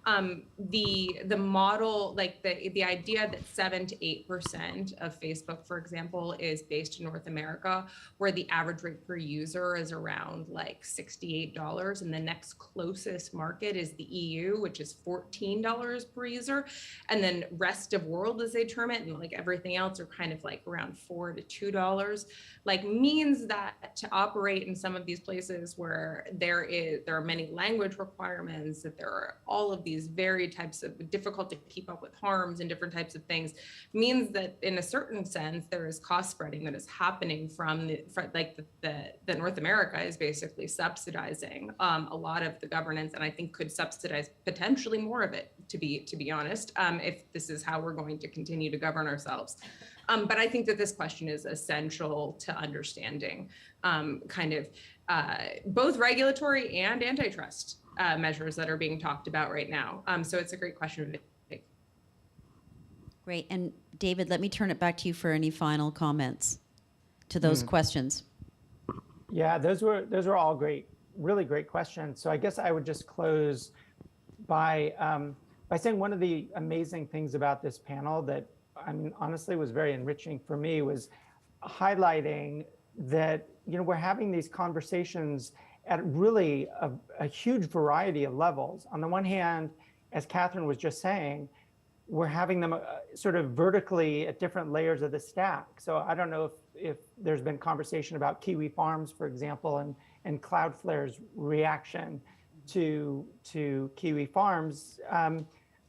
The model, like the idea that 7 to 8% of Facebook, for example, is based in North America, where the average rate per user is around like $68, and the next closest market is the EU, which is $14 per user, and then rest of world, as they term it, and like everything else are kind of like around $4 to $2, like means that to operate in some of these places where there are many language requirements, that there are all of these very types of difficult to keep up with harms and different types of things, means that in a certain sense there is cost spreading that is happening from the North America is basically subsidizing a lot of the governance, and I think could subsidize potentially more of it, to be honest, if this is how we're going to continue to govern ourselves. But I think that this question is essential to understanding both regulatory and antitrust measures that are being talked about right now. So it's a great question. Great. And David, let me turn it back to you for any final comments to those questions. Yeah, those were all great, really great questions. So I guess I would just close by saying one of the amazing things about this panel that, I mean, honestly was very enriching for me was highlighting that, you know, we're having these conversations at really a huge variety of levels. On the one hand, as Catherine was just saying, we're having them sort of vertically at different layers of the stack. So I don't know if there's been conversation about Kiwi Farms, for example, and Cloudflare's reaction to Kiwi Farms.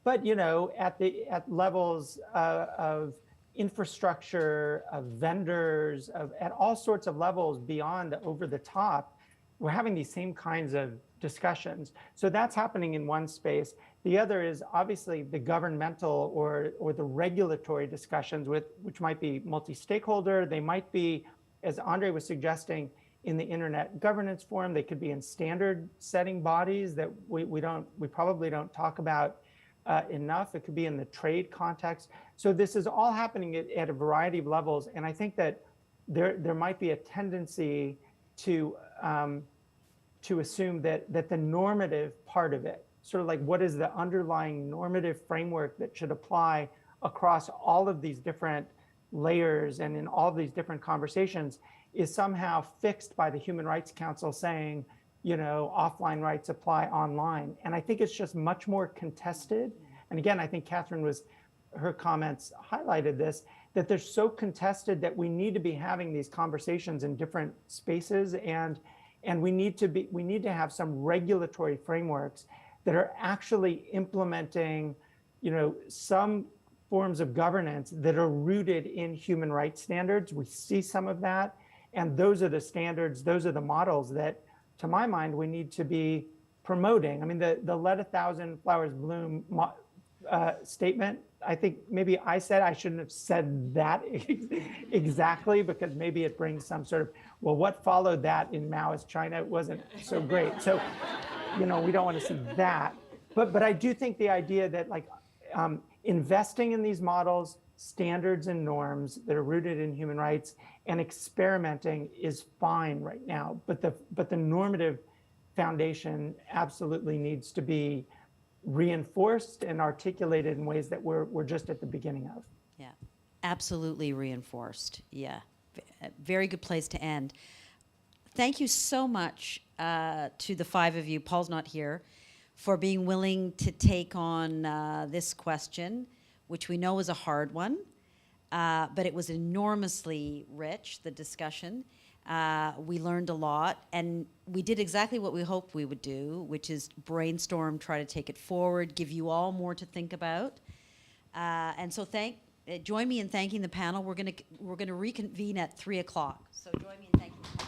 But you know, at levels of infrastructure, of vendors, at all sorts of levels beyond over the top, we're having these same kinds of discussions. So that's happening in one space. The other is obviously the governmental or the regulatory discussions which might be multi-stakeholder. They might be, as Andre was suggesting, in the Internet Governance Forum. They could be in standard setting bodies that we probably don't talk about enough. It could be in the trade context. So this is all happening at a variety of levels. And I think that there might be a tendency to assume that the normative part of it, sort of like what is the underlying normative framework that should apply across all of these different layers and in all of these different conversations, is somehow fixed by the Human Rights Council saying, you know, offline rights apply online. And I think it's just much more contested. And again, I think her comments highlighted this, that they're so contested that we need to be having these conversations in different spaces, and we need to have some regulatory frameworks that are actually implementing, you know, some forms of governance that are rooted in human rights standards. We see some of that, and those are the standards, those are the models that, to my mind, we need to be promoting. I mean, the Let 1,000 Flowers Bloom statement, I think maybe I shouldn't have said that exactly, because maybe it brings some sort of, well, what followed that in Maoist China? It wasn't so great. So, you know, we don't want to see that. But I do think the idea that like investing in these models, standards and norms that are rooted in human rights, and experimenting is fine right now. But the normative foundation absolutely needs to be reinforced and articulated in ways that we're just at the beginning of. Yeah, absolutely reinforced. Yeah, very good place to end. Thank you so much to the five of you, Paul's not here, for being willing to take on this question, which we know is a hard one, but it was enormously rich, the discussion. We learned a lot, and we did exactly what we hoped we would do, which is brainstorm, try to take it forward, give you all more to think about. And so join me in thanking the panel. We're gonna reconvene at 3 o'clock. So join me in thanking the panel.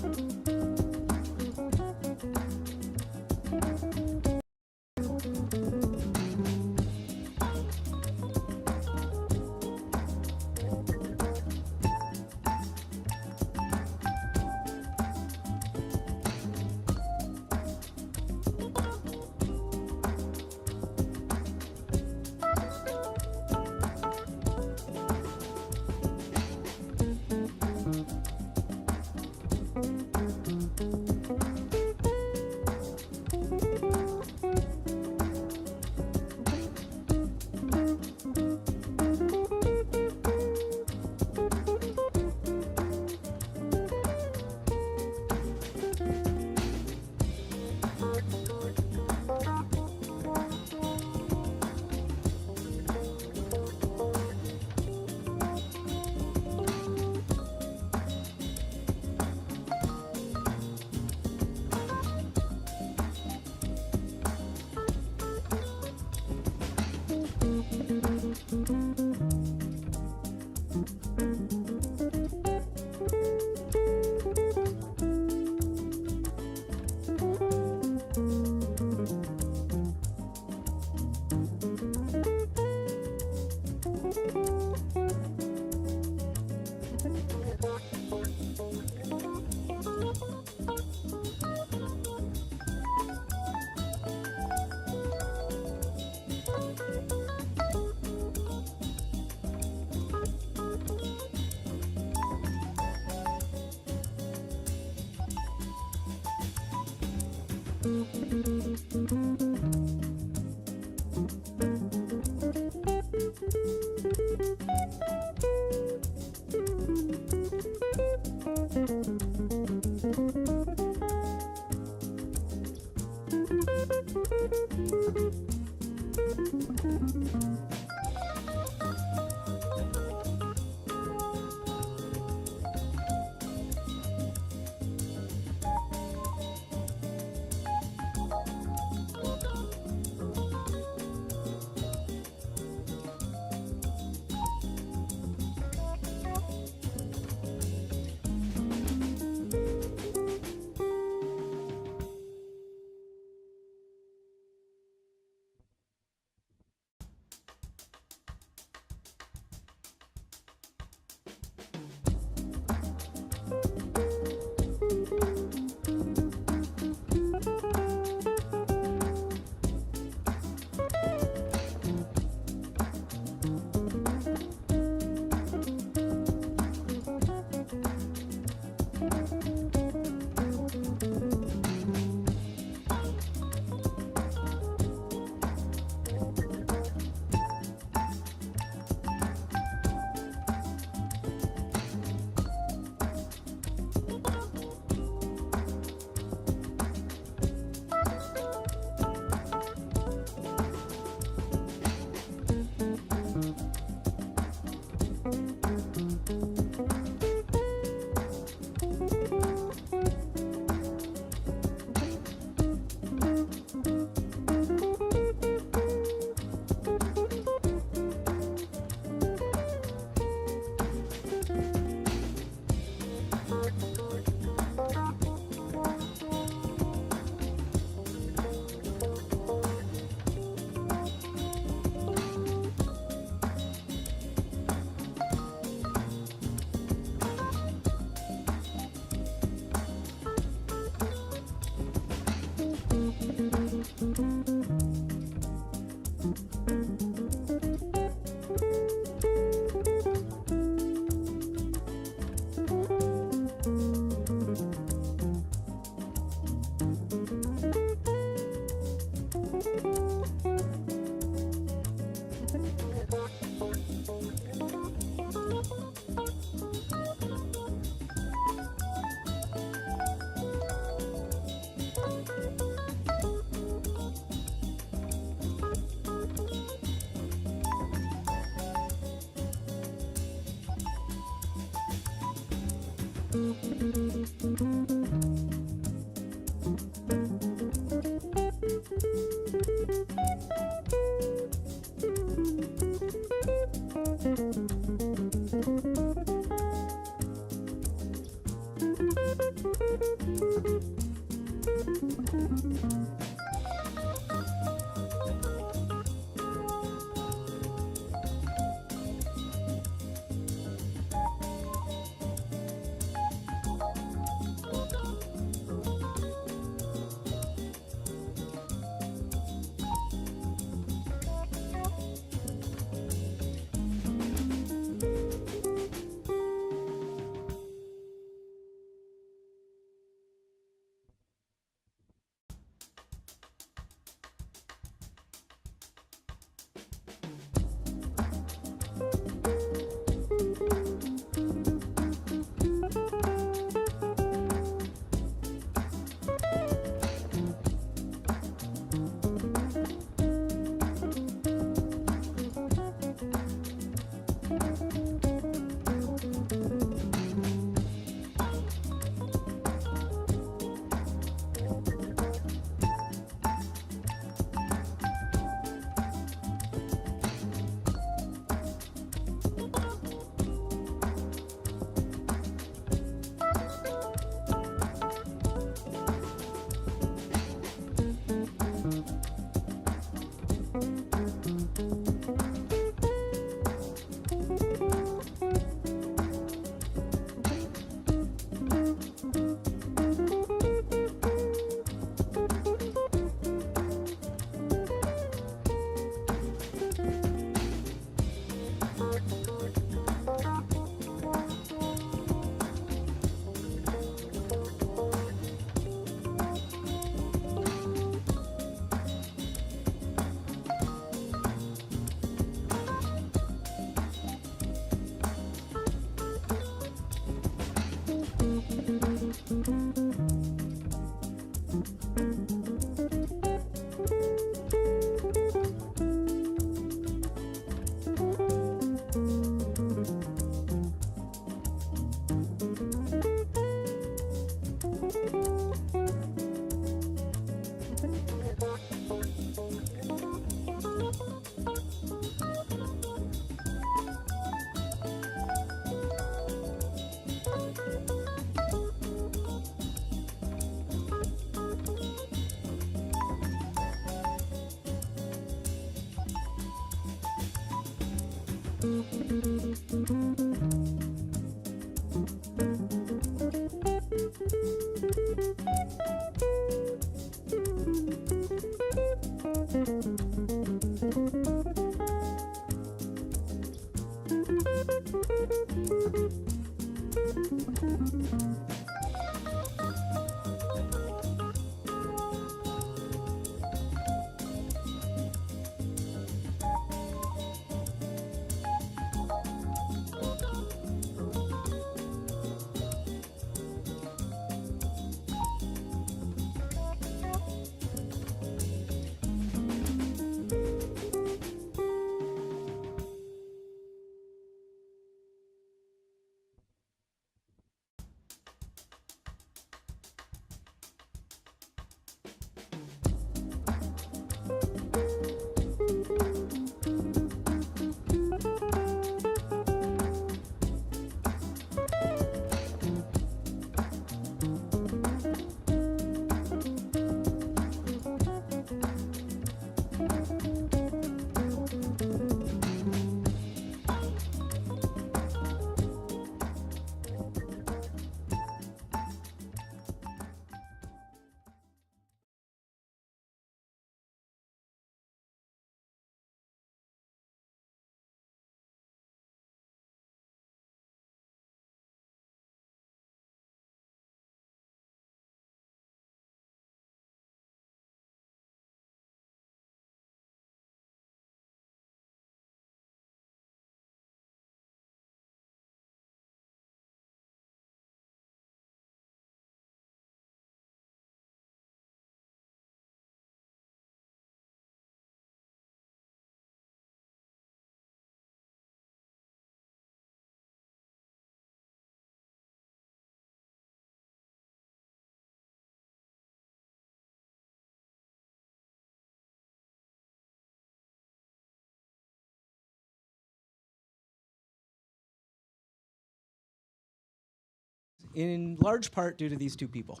in large part due to these two people.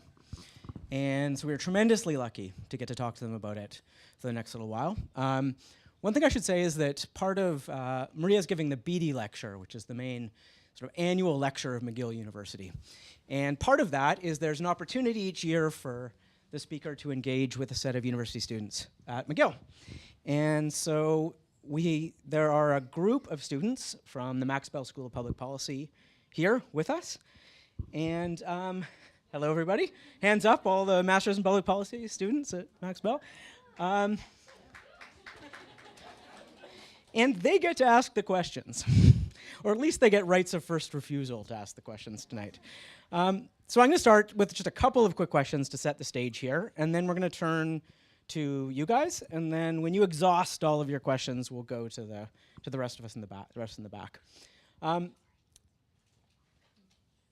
And so we were tremendously lucky to get to talk to them about it for the next little while. One thing I should say is that part of Maria's giving the Beatty Lecture, which is the main sort of annual lecture of McGill University. And part of that is there's an opportunity each year for the speaker to engage with a set of university students at McGill. And so there are a group of students from the Max Bell School of Public Policy here with us. And hello, everybody. Hands up, all the Masters in Public Policy students at Max Bell. And they get to ask the questions, or at least they get rights of first refusal to ask the questions tonight. So I'm going to start with just a couple of quick questions to set the stage here, and then we're going to turn to you guys, and then when you exhaust all of your questions, we'll go to the rest of us in the back.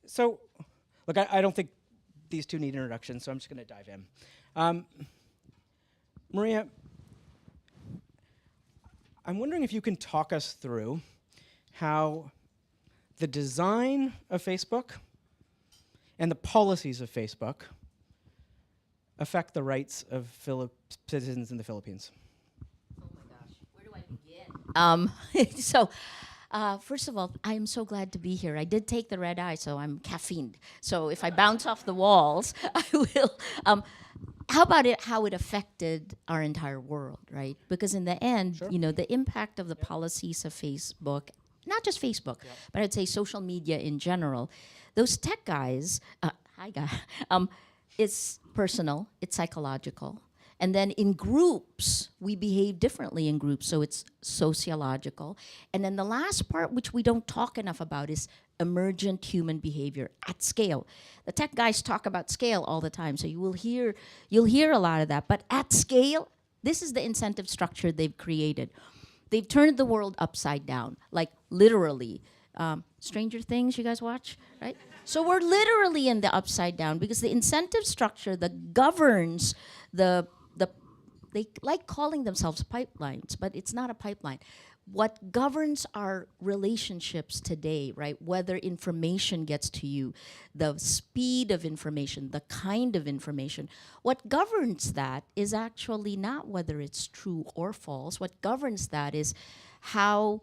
So, look, I don't think these two need introductions, so I'm just going to dive in. Maria, I'm wondering if you can talk us through how the design of Facebook and the policies of Facebook affect the rights of citizens in the Philippines. Oh my gosh, where do I begin? First of all, I am so glad to be here. I did take the red eye, so I'm caffeined. So if I bounce off the walls, I will. How about how it affected our entire world, right? Because in the end, Sure. you know, the impact of the policies of Facebook, not just Facebook, but I'd say social media in general, those tech guys, hi guys, it's personal, it's psychological. And then in groups, we behave differently in groups, so it's sociological. And then the last part, which we don't talk enough about, is emergent human behavior at scale. The tech guys talk about scale all the time, so you'll hear a lot of that. But at scale, this is the incentive structure they've created. They've turned the world upside down, like literally. Stranger Things, you guys watch, right? So we're literally in the upside down because the incentive structure that governs they like calling themselves pipelines, but it's not a pipeline. What governs our relationships today, right? Whether information gets to you, the speed of information, the kind of information, what governs that is actually not whether it's true or false. What governs that is how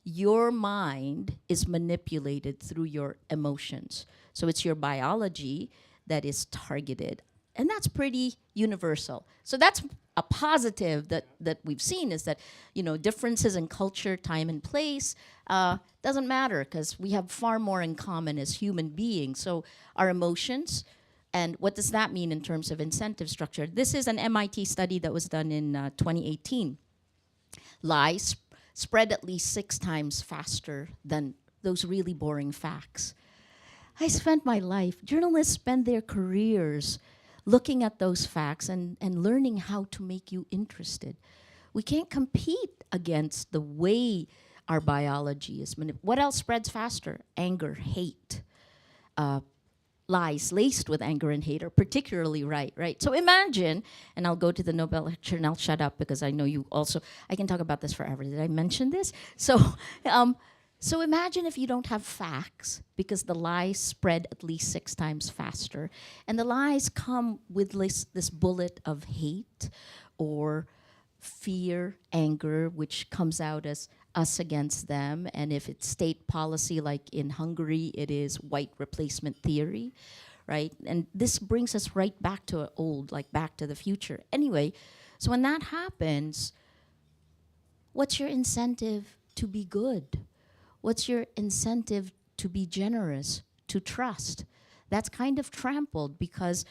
your mind is manipulated through your emotions. So it's your biology that is targeted. And that's pretty universal. So that's a positive that we've seen, is that, you know, differences in culture, time and place doesn't matter, because we have far more in common as human beings. So our emotions, and what does that mean in terms of incentive structure? This is an MIT study that was done in 2018. Lies spread at least 6 times faster than those really boring facts. I spent my life, journalists spend their careers looking at those facts and learning how to make you interested. We can't compete against the way our biology is manipulated. What else spreads faster? Anger, hate. Lies laced with anger and hate are particularly right? So imagine, and I'll go to the Nobel lecture and I'll shut up because I know you also, I can talk about this forever. Did I mention this? So, so imagine if you don't have facts, because the lies spread at least 6 times faster. And the lies come with this bullet of hate or fear, anger, which comes out as us against them. And if it's state policy, like in Hungary, it is white replacement theory, right? And this brings us right back to old, like Back to the Future. Anyway, so when that happens, what's your incentive to be good? What's your incentive to be generous, to trust? That's kind of trampled, because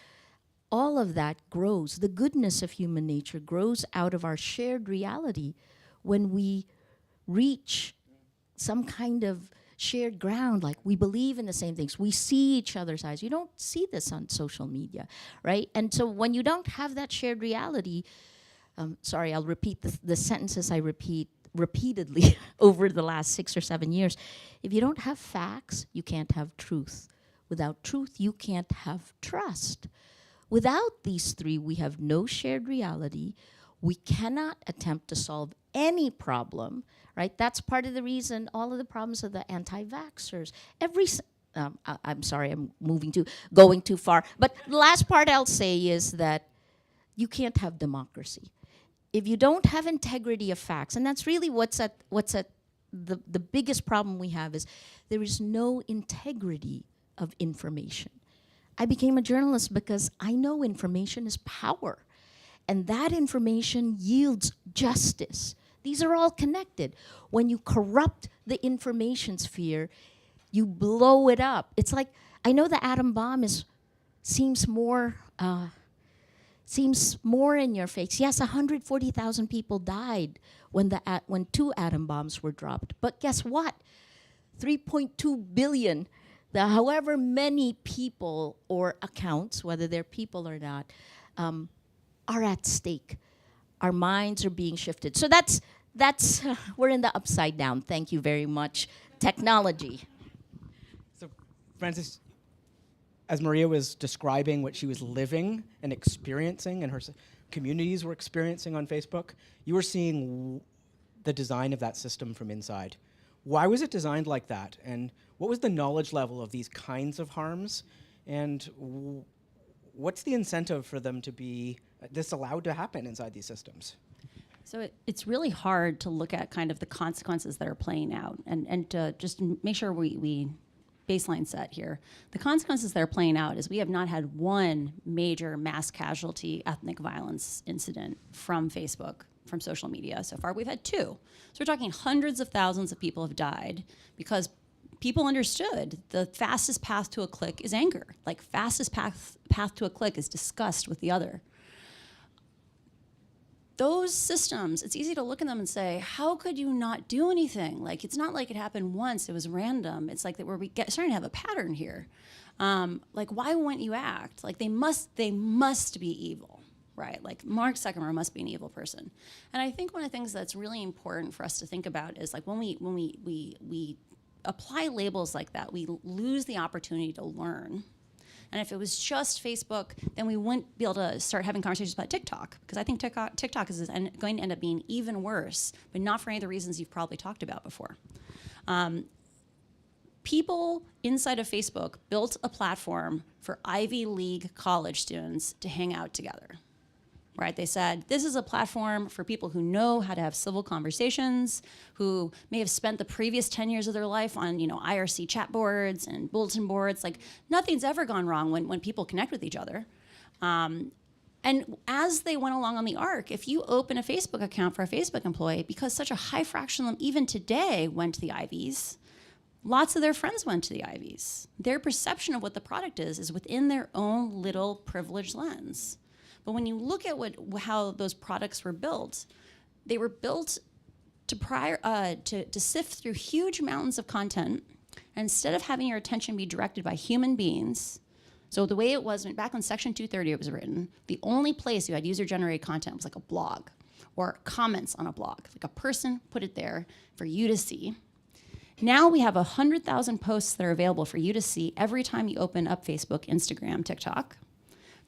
all of that grows. The goodness of human nature grows out of our shared reality when we reach some kind of shared ground, like we believe in the same things. We see each other's eyes. You don't see this on social media, right? And so when you don't have that shared reality, sorry, I'll repeat the sentences I repeat repeatedly over the last 6 or 7 years. If you don't have facts, you can't have truth. Without truth, you can't have trust. Without these 3, we have no shared reality. We cannot attempt to solve any problem, right? That's part of the reason all of the problems of the anti-vaxxers, I'm sorry, I'm going too far. But the last part I'll say is that you can't have democracy if you don't have integrity of facts. And that's really what's at the biggest problem we have, is there is no integrity of information. I became a journalist because I know information is power, and that information yields justice. These are all connected. When you corrupt the information sphere, you blow it up. It's like, I know the atom bomb seems more in your face. Yes, 140,000 people died when 2 atom bombs were dropped. But guess what? 3.2 billion, however many people or accounts, whether they're people or not, are at stake. Our minds are being shifted. So that's we're in the upside down. Thank you very much, technology. So, Francis, as Maria was describing what she was living and experiencing and her communities were experiencing on Facebook, you were seeing the design of that system from inside. Why was it designed like that? And what was the knowledge level of these kinds of harms? And what's the incentive for them to be disallowed to happen inside these systems? So it's really hard to look at kind of the consequences that are playing out, and to just make sure we baseline set here. The consequences that are playing out is we have not had one major mass casualty ethnic violence incident from Facebook, from social media. So far we've had 2. So we're talking hundreds of thousands of people have died because people understood the fastest path to a click is anger. Like, fastest path to a click is disgust with the other. Those systems, it's easy to look at them and say, how could you not do anything? Like, it's not like it happened once, it was random. It's like that we're starting to have a pattern here. Like, why wouldn't you act? Like, they must be evil, right? Like, Mark Zuckerberg must be an evil person. And I think one of the things that's really important for us to think about is, like, when we apply labels like that, we lose the opportunity to learn. And if it was just Facebook, then we wouldn't be able to start having conversations about TikTok, because I think TikTok is going to end up being even worse, but not for any of the reasons you've probably talked about before. People inside of Facebook built a platform for Ivy League college students to hang out together. right? They said, this is a platform for people who know how to have civil conversations, who may have spent the previous 10 years of their life on, IRC chat boards and bulletin boards. Like, nothing's ever gone wrong when people connect with each other. And as they went along on the arc, if you open a Facebook account for a Facebook employee, because such a high fraction of them, even today, went to the Ivies, lots of their friends went to the Ivies. Their perception of what the product is within their own little privileged lens. But when you look at how those products were built, they were built to sift through huge mountains of content, and instead of having your attention be directed by human beings. So the way it was back when Section 230 was written, the only place you had user-generated content was like a blog or comments on a blog. Like a person put it there for you to see. Now we have 100,000 posts that are available for you to see every time you open up Facebook, Instagram, TikTok.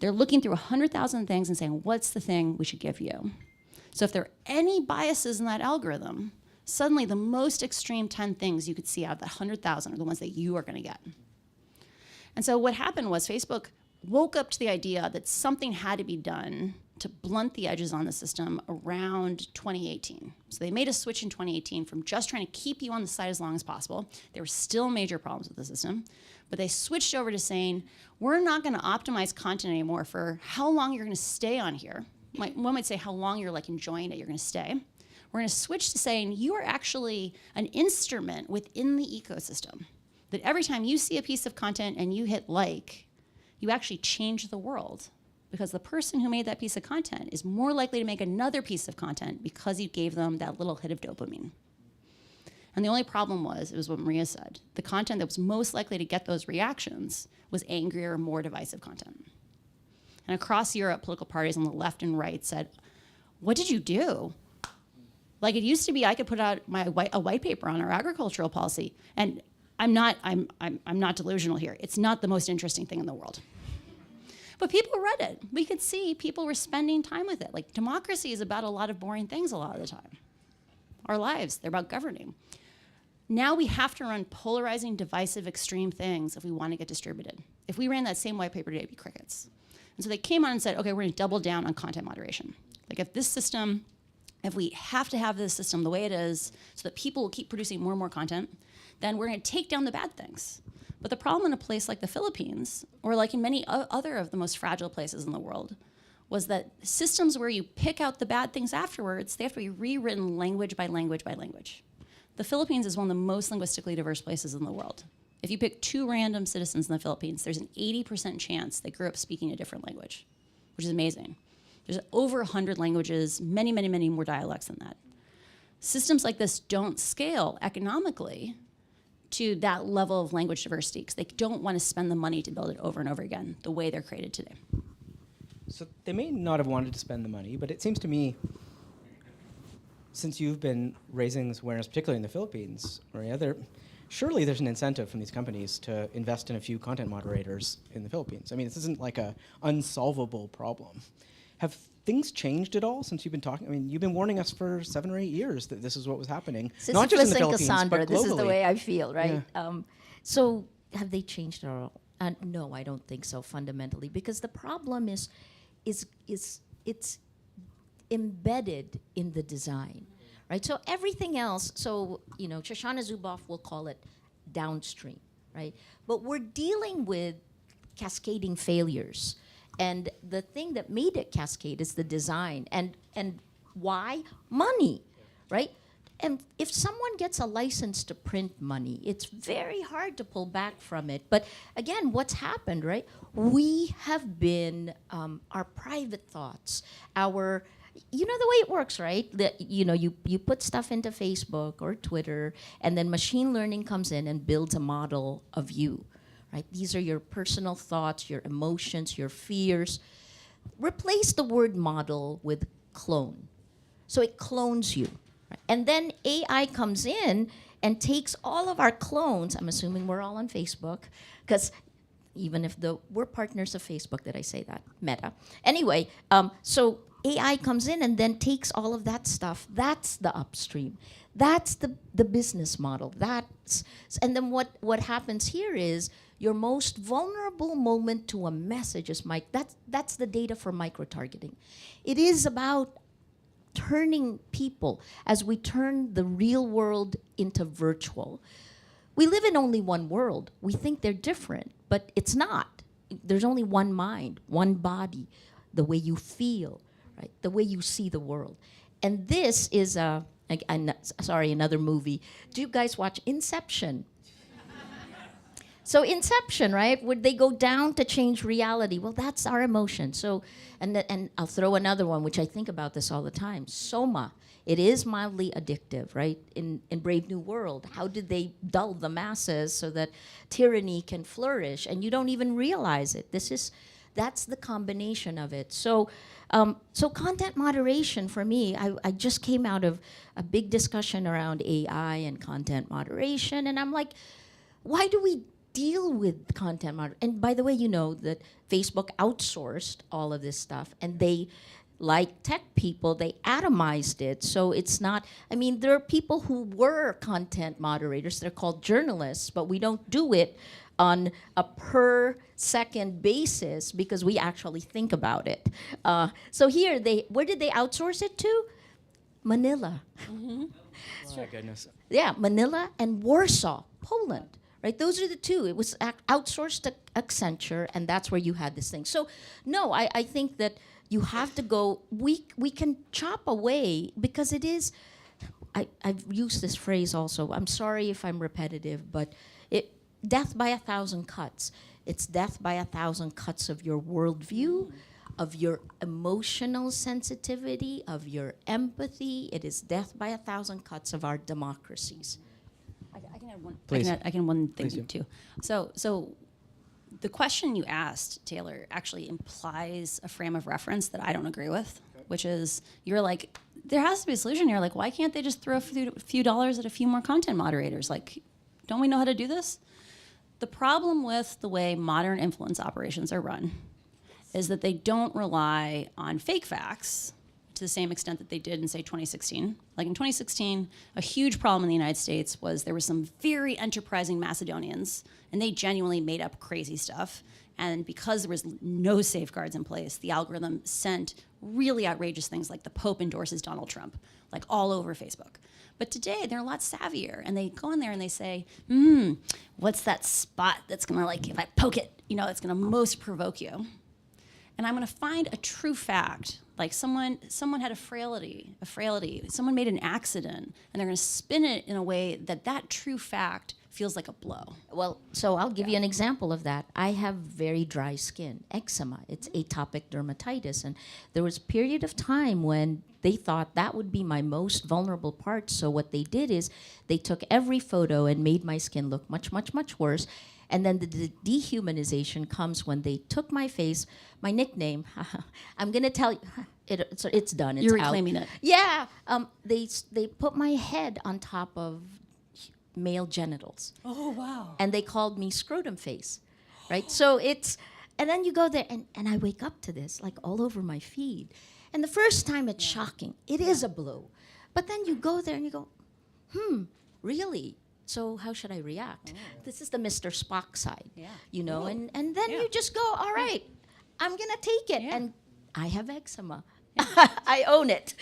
They're looking through 100,000 things and saying, what's the thing we should give you? So if there are any biases in that algorithm, suddenly the most extreme 10 things you could see out of that 100,000 are the ones that you are going to get. And so what happened was Facebook woke up to the idea that something had to be done to blunt the edges on the system around 2018. So they made a switch in 2018 from just trying to keep you on the site as long as possible. There were still major problems with the system, but they switched over to saying, we're not going to optimize content anymore for how long you're going to stay on here. One might say how long you're enjoying it, you're going to stay. We're going to switch to saying you are actually an instrument within the ecosystem. That every time you see a piece of content and you hit like, you actually change the world, because the person who made that piece of content is more likely to make another piece of content because you gave them that little hit of dopamine. And the only problem was, it was what Maria said, the content that was most likely to get those reactions was angrier, more divisive content. And across Europe, political parties on the left and right said, what did you do? Like, it used to be I could put out a white paper on our agricultural policy, and I'm not delusional here. It's not the most interesting thing in the world. But people read it. We could see people were spending time with it. Like, democracy is about a lot of boring things a lot of the time. Our lives, they're about governing. Now we have to run polarizing, divisive, extreme things if we want to get distributed. If we ran that same white paper today, it'd be crickets. And so they came on and said, okay, we're going to double down on content moderation. Like, if we have to have this system the way it is so that people will keep producing more and more content, then we're going to take down the bad things. But the problem in a place like the Philippines, or like in many other of the most fragile places in the world, was that systems where you pick out the bad things afterwards, they have to be rewritten language by language by language. The Philippines is one of the most linguistically diverse places in the world. If you pick 2 random citizens in the Philippines, there's an 80% chance they grew up speaking a different language, which is amazing. There's over 100 languages, many, many, many more dialects than that. Systems like this don't scale economically to that level of language diversity because they don't want to spend the money to build it over and over again the way they're created today. So they may not have wanted to spend the money, but it seems to me, since you've been raising this awareness, particularly in the Philippines, Maria, surely there's an incentive from these companies to invest in a few content moderators in the Philippines. I mean, this isn't like a unsolvable problem. Have things changed at all since you've been talking? I mean, you've been warning us for 7 or 8 years that this is what was happening, not just in the Philippines, Cassandra, but globally. this is the way I feel, right? Yeah. So have they changed at all? No, I don't think so fundamentally, because the problem is it's embedded in the design, right? So everything else, Shoshana Zuboff will call it downstream, right? But we're dealing with cascading failures. And the thing that made it cascade is the design. And why? Money, right? And if someone gets a license to print money, it's very hard to pull back from it. But again, what's happened, right? We have been, our private thoughts, the way it works, right? That you put stuff into Facebook or Twitter, and then machine learning comes in and builds a model of you. Right? These are your personal thoughts, your emotions, your fears. Replace the word model with clone. So it clones you. Right? And then AI comes in and takes all of our clones. I'm assuming we're all on Facebook, because even if we're partners of Facebook, did I say that? Meta. Anyway, so AI comes in and then takes all of that stuff. That's the upstream. That's the business model. And then what happens here is your most vulnerable moment to a message is that's the data for micro-targeting. It is about turning people, as we turn the real world into virtual. We live in only one world. We think they're different, but it's not. There's only one mind, one body, the way you feel, right? The way you see the world. And this is another movie. Do you guys watch Inception? So Inception, right? Would they go down to change reality? Well, that's our emotion. So, and I'll throw another one, which I think about this all the time. Soma. It is mildly addictive, right? In Brave New World, how did they dull the masses so that tyranny can flourish? And you don't even realize it. That's the combination of it. So, so content moderation for me, I just came out of a big discussion around AI and content moderation, and I'm like, why do we deal with content moderation? And by the way, you know that Facebook outsourced all of this stuff, and they, like tech people, they atomized it. So it's not, I mean, there are people who were content moderators, they're called journalists, but we don't do it on a per second basis because we actually think about it. So here, where did they outsource it to? Manila. Mm-hmm. Oh my goodness. Yeah, Manila and Warsaw, Poland. Right, those are the two. It was outsourced to Accenture, and that's where you had this thing. So, no, I think that you have to go. We can chop away because it is. I've used this phrase also. I'm sorry if I'm repetitive, but death by 1,000 cuts. It's death by 1,000 cuts of your worldview, of your emotional sensitivity, of your empathy. It is death by 1,000 cuts of our democracies. I can add one. Please. I can add one thing Please do. too. So the question you asked, Taylor, actually implies a frame of reference that I don't agree with, which is you're like, there has to be a solution here. Like, why can't they just throw a few dollars at a few more content moderators? Like, don't we know how to do this? The problem with the way modern influence operations are run is that they don't rely on fake facts to the same extent that they did in, say, 2016. Like in 2016, a huge problem in the United States was there were some very enterprising Macedonians, and they genuinely made up crazy stuff. And because there was no safeguards in place, the algorithm sent really outrageous things like the Pope endorses Donald Trump, like all over Facebook. But today, they're a lot savvier, and they go in there and they say, what's that spot that's gonna, like, if I poke it, you know, it's gonna most provoke you. And I'm gonna find a true fact, like someone had a frailty, someone made an accident, and they're gonna spin it in a way that true fact feels like a blow. Well, so I'll give you an example of that. I have very dry skin, eczema. It's atopic dermatitis. And there was a period of time when they thought that would be my most vulnerable part. So what they did is they took every photo and made my skin look much, much, much worse. And then the dehumanization comes when they took my face, my nickname. I'm gonna tell you, it's done. It's You're out. reclaiming it. Yeah. They put my head on top of male genitals. Oh, wow. And they called me scrotum face, right? So it's, and then you go there, and I wake up to this, like all over my feed. And the first time it's shocking. It is a blow. But then you go there and you go, really? So how should I react? This is the Mr. Spock side, you know? And then you just go, all right, I'm going to take it. And I have eczema. I own it.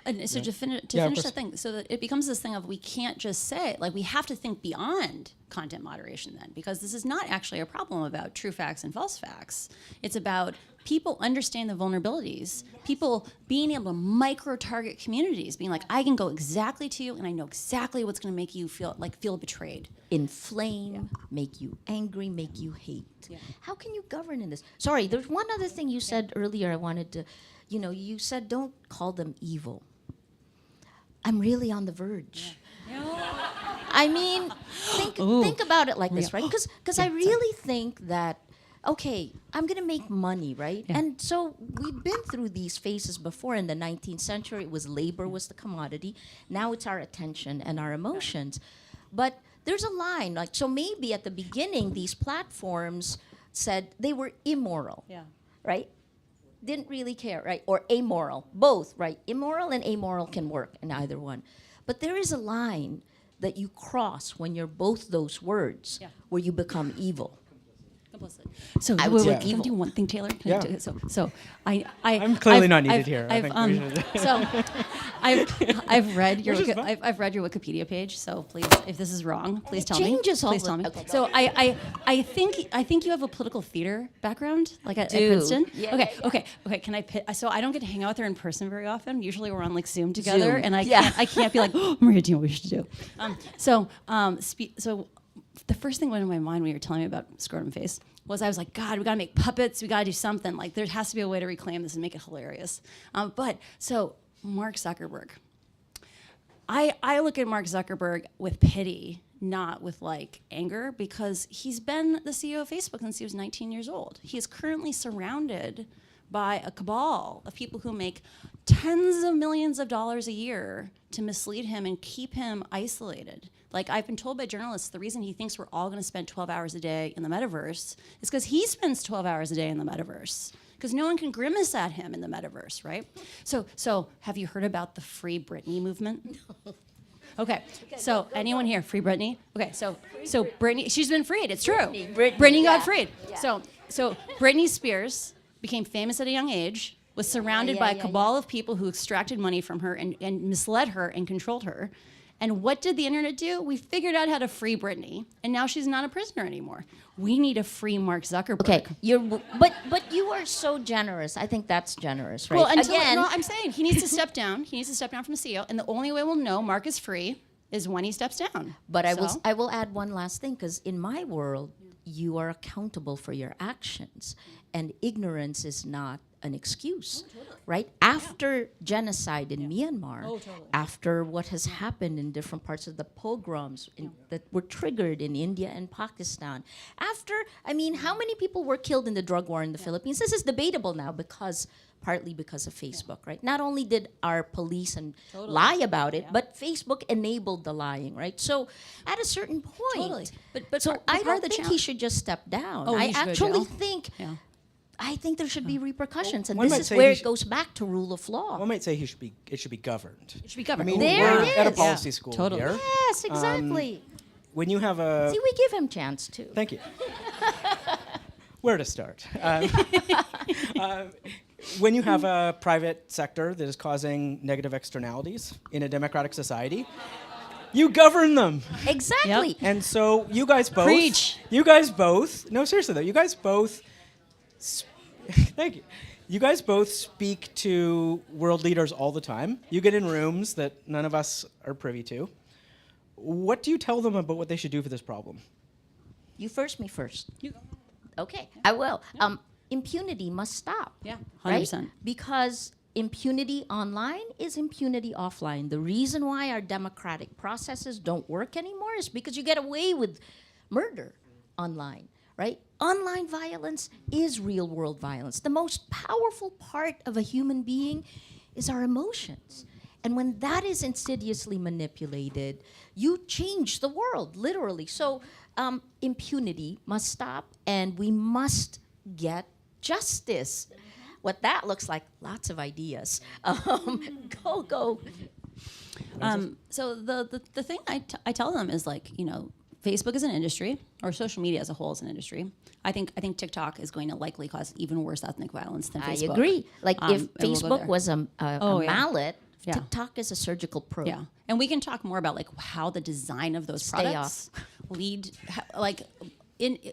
And so to finish that thing, so that it becomes this thing of we can't just say, like, we have to think beyond content moderation then, because this is not actually a problem about true facts and false facts. It's about people understand the vulnerabilities, people being able to micro-target communities, being like, I can go exactly to you and I know exactly what's gonna make you feel betrayed. Inflame, make you angry, make you hate. How can you govern in this? Sorry, there's one other thing you said earlier I wanted to, you said don't call them evil. I'm really on the verge. I mean, think about it like this, right? Because I really think that, okay, I'm going to make money, right? And so we've been through these phases before. In the 19th century, it was labor was the commodity. Now it's our attention and our emotions. But there's a line, like, so maybe at the beginning, these platforms said they were immoral, right? didn't really care, right? Or amoral, both, right? Immoral and amoral can work in either one. But there is a line that you cross when you're both those words, where you become evil. So I wait, would wait, say can I evil. do one thing, Taylor? Can I Yeah. do- so I'm clearly not needed here. I think we should- so I've read your Which is fine. I've read your Wikipedia page. So please, if this is wrong, please tell me. changes all Please the- tell me. okay. So I think you have a political theater background, like at Do. Princeton. Yeah, Okay, yeah, yeah. okay. Can I? So I don't get to hang out with her in person very often. Usually we're on like Zoom together, Zoom. and I Yeah. can't be like, oh, Maria, do you know what we should do? So the first thing went in my mind when you were telling me about Scrotum Face was I was like, God, we gotta make puppets, we gotta do something. Like there has to be a way to reclaim this and make it hilarious. So Mark Zuckerberg. I look at Mark Zuckerberg with pity, not with like anger, because he's been the CEO of Facebook since he was 19 years old. He is currently surrounded by a cabal of people who make tens of millions of dollars a year to mislead him and keep him isolated. Like I've been told by journalists, the reason he thinks we're all going to spend 12 hours a day in the metaverse is because he spends 12 hours a day in the metaverse. Because no one can grimace at him in the metaverse, right? So have you heard about the Free Britney movement? No. Okay, so anyone here, Free Britney? Okay, so Britney, she's been freed. It's true. Britney got freed. Yeah. So Britney Spears became famous at a young age, was surrounded by a cabal of people who extracted money from her and misled her and controlled her. And what did the internet do? We figured out how to free Britney, and now she's not a prisoner anymore. We need to free Mark Zuckerberg. Okay, but you are so generous. I think that's generous, right? Well, I'm saying he needs to step down. He needs to step down from the CEO, and the only way we'll know Mark is free is when he steps down. But I will add one last thing, because in my world, you are accountable for your actions, and ignorance is not an excuse, right? After genocide in Myanmar, after what has happened in different parts of the pogroms that were triggered in India and Pakistan, how many people were killed in the drug war in the Philippines? This is debatable now partly because of Facebook, right? Not only did our police lie about it, but Facebook enabled the lying, right? So at a certain point, I don't think he should just step down. Oh, I he should, actually yeah. think I think there should be repercussions, and one this might is say where he it should- goes back to rule of law. One might say it should be governed. It should be governed. I mean, There we're it at a is. policy Yeah, school totally. here. Yes, exactly. When you have a See, we give him chance too. Thank you. Where to start? When you have a private sector that is causing negative externalities in a democratic society, you govern them. Exactly. And so you guys both. Preach. You guys both. No, seriously though. You guys both. Thank you. You guys both speak to world leaders all the time. You get in rooms that none of us are privy to. What do you tell them about what they should do for this problem? You first, me first. Okay, I will. Impunity must stop. Yeah, right? 100%. Because impunity online is impunity offline. The reason why our democratic processes don't work anymore is because you get away with murder online, right? Online violence is real world violence. The most powerful part of a human being is our emotions. And when that is insidiously manipulated, you change the world, literally. So impunity must stop, and we must get justice. What that looks like, lots of ideas. Go. So the thing I tell them is like, Facebook is an industry, or social media as a whole is an industry. I think TikTok is going to likely cause even worse ethnic violence than Facebook. I agree. Like if and we'll go Facebook there. was a mallet, Yeah. TikTok is a surgical probe. Yeah, and we can talk more about like how the design of those Stay products lead,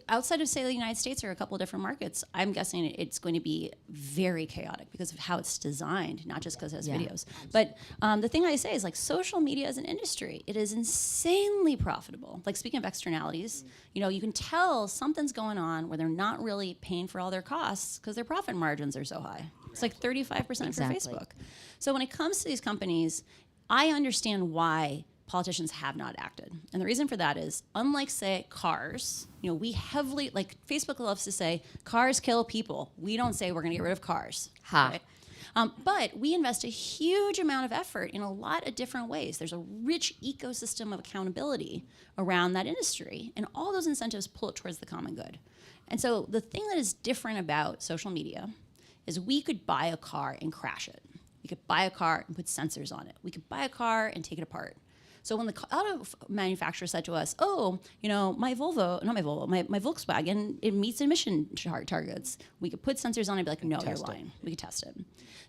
outside of say the United States or a couple of different markets. I'm guessing it's going to be very chaotic because of how it's designed, not just because it has videos. But the thing I say is like social media as an industry, it is insanely profitable. Like speaking of externalities, you can tell something's going on where they're not really paying for all their costs because their profit margins are so high. It's like 35% for Facebook. So when it comes to these companies, I understand why politicians have not acted. And the reason for that is, unlike, say, cars, we heavily, like Facebook loves to say, cars kill people. We don't say we're going to get rid of cars. Right? But we invest a huge amount of effort in a lot of different ways. There's a rich ecosystem of accountability around that industry, and all those incentives pull it towards the common good. And so the thing that is different about social media is we could buy a car and crash it. We could buy a car and put sensors on it. We could buy a car and take it apart. So when the auto manufacturer said to us, oh, my Volkswagen, it meets emission targets, we could put sensors on it and be like, no, you're lying. We could test it.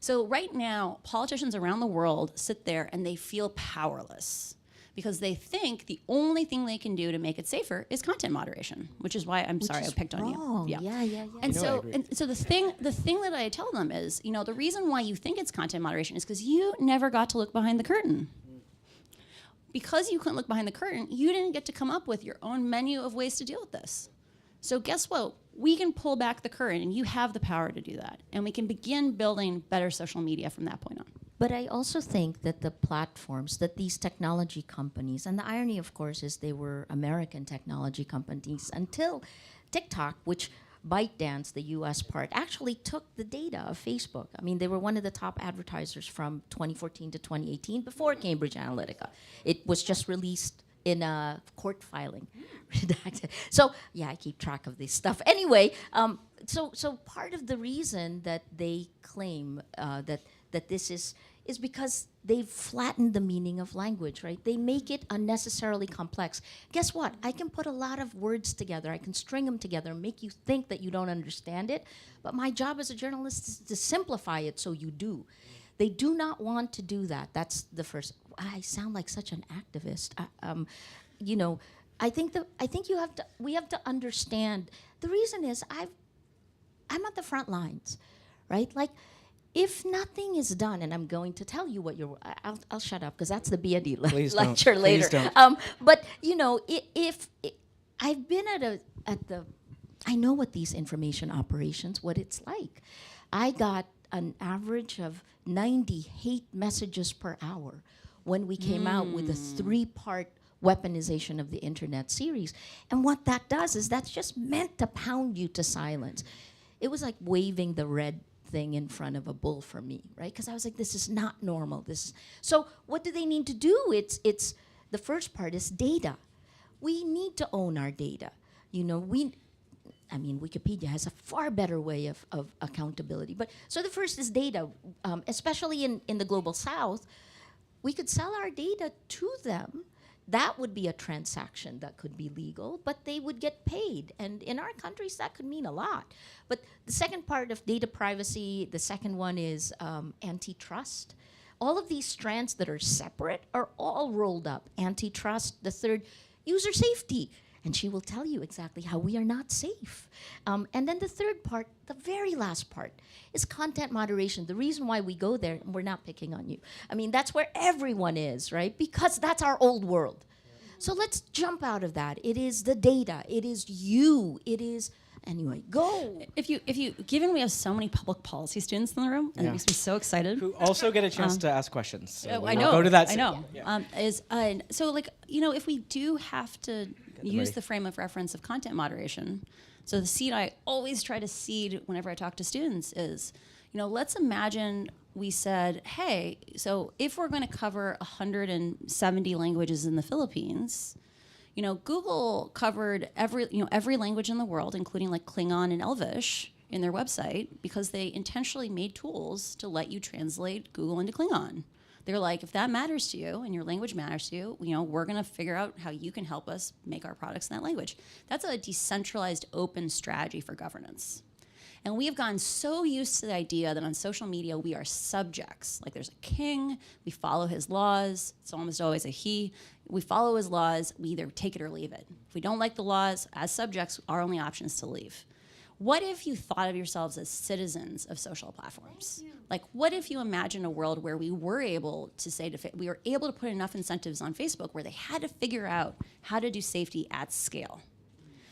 So right now, politicians around the world sit there and they feel powerless because they think the only thing they can do to make it safer is content moderation, which is why I picked on you. Yeah. And so the thing that I tell them is, the reason why you think it's content moderation is because you never got to look behind the curtain. Because you couldn't look behind the curtain, you didn't get to come up with your own menu of ways to deal with this. So guess what? We can pull back the curtain, and you have the power to do that. And we can begin building better social media from that point on. But I also think that the platforms, that these technology companies, and the irony, of course, is they were American technology companies until TikTok, which ByteDance, the US part, actually took the data of Facebook. I mean, they were one of the top advertisers from 2014 to 2018 before Cambridge Analytica. It was just released in a court filing. So, yeah, I keep track of this stuff. Anyway, so part of the reason that they claim that this is because they've flattened the meaning of language, right? They make it unnecessarily complex. Guess what? I can put a lot of words together. I can string them together and make you think that you don't understand it. But my job as a journalist is to simplify it so you do. They do not want to do that. That's the first. I sound like such an activist. I think we have to understand. The reason is I'm at the front lines, right? Like, if nothing is done, and I'm going to tell you what I'll shut up because that's the BND lecture later. Please don't. But if I've been I know what these information operations, what it's like. I got an average of 90 hate messages per hour when we came out with a 3-part weaponization of the internet series. And what that does is that's just meant to pound you to silence. It was like waving the red thing in front of a bull for me, right? Because I was like, this is not normal. So what do they need to do? It's the first part is data. We need to own our data. Wikipedia has a far better way of accountability. But so the first is data, especially in the global south. We could sell our data to them. That would be a transaction that could be legal, but they would get paid. And in our countries, that could mean a lot. But the second part of data privacy, the second one is antitrust. All of these strands that are separate are all rolled up. Antitrust, the third, user safety. And she will tell you exactly how we are not safe. And then the third part, the very last part, is content moderation. The reason why we go there, and we're not picking on you. I mean, that's where everyone is, right? Because that's our old world. So let's jump out of that. It is the data. It is you. It is, anyway, go. Given we have so many public policy students in the room, and it makes me so excited. Who also get a chance to ask questions. So I we'll know. Go to that. I know. If we do have to use the frame of reference of content moderation, so the seed I always try to seed whenever I talk to students is, let's imagine we said, hey, so if we're going to cover 170 languages in the Philippines, Google covered every language in the world, including like Klingon and Elvish, in their website because they intentionally made tools to let you translate Google into Klingon. They're like, if that matters to you and your language matters to you, we're going to figure out how you can help us make our products in that language. That's a decentralized, open strategy for governance. And we have gotten so used to the idea that on social media, we are subjects. Like there's a king, we follow his laws. It's almost always a he. We follow his laws, we either take it or leave it. If we don't like the laws, as subjects, our only option is to leave. What if you thought of yourselves as citizens of social platforms? Like, what if you imagine a world where we were able to we were able to put enough incentives on Facebook where they had to figure out how to do safety at scale?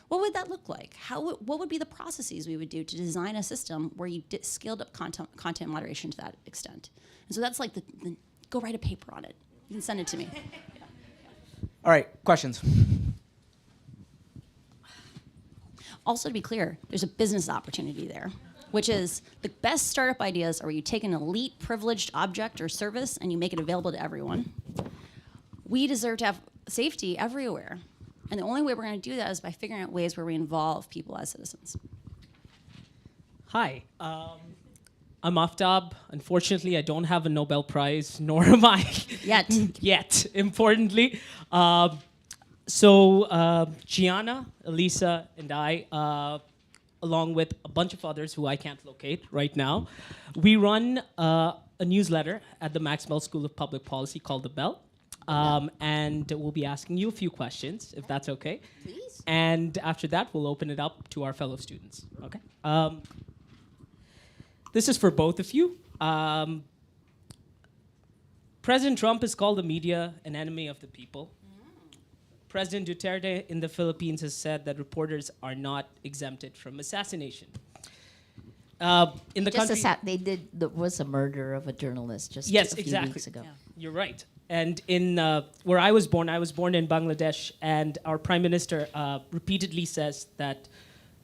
What would that look like? What would be the processes we would do to design a system where you scaled up content moderation to that extent? And so that's like go write a paper on it. You can send it to me. All right, questions. Also, to be clear, there's a business opportunity there, which is the best startup ideas are where you take an elite privileged object or service and you make it available to everyone. We deserve to have safety everywhere. And the only way we're going to do that is by figuring out ways where we involve people as citizens. Hi. I'm Aftab. Unfortunately, I don't have a Nobel Prize, nor am I yet, importantly. Gianna, Elisa, and I, along with a bunch of others who I can't locate right now, we run a newsletter at the Maxwell School of Public Policy called The Bell. And we'll be asking you a few questions, if that's okay. Please. And after that, we'll open it up to our fellow students. Okay. This is for both of you. President Trump has called the media an enemy of the people. President Duterte in the Philippines has said that reporters are not exempted from assassination. In the country, there was a murder of a journalist just yes, a few exactly. weeks ago. Yeah. You're right. And in where I was born in Bangladesh, and our prime minister repeatedly says that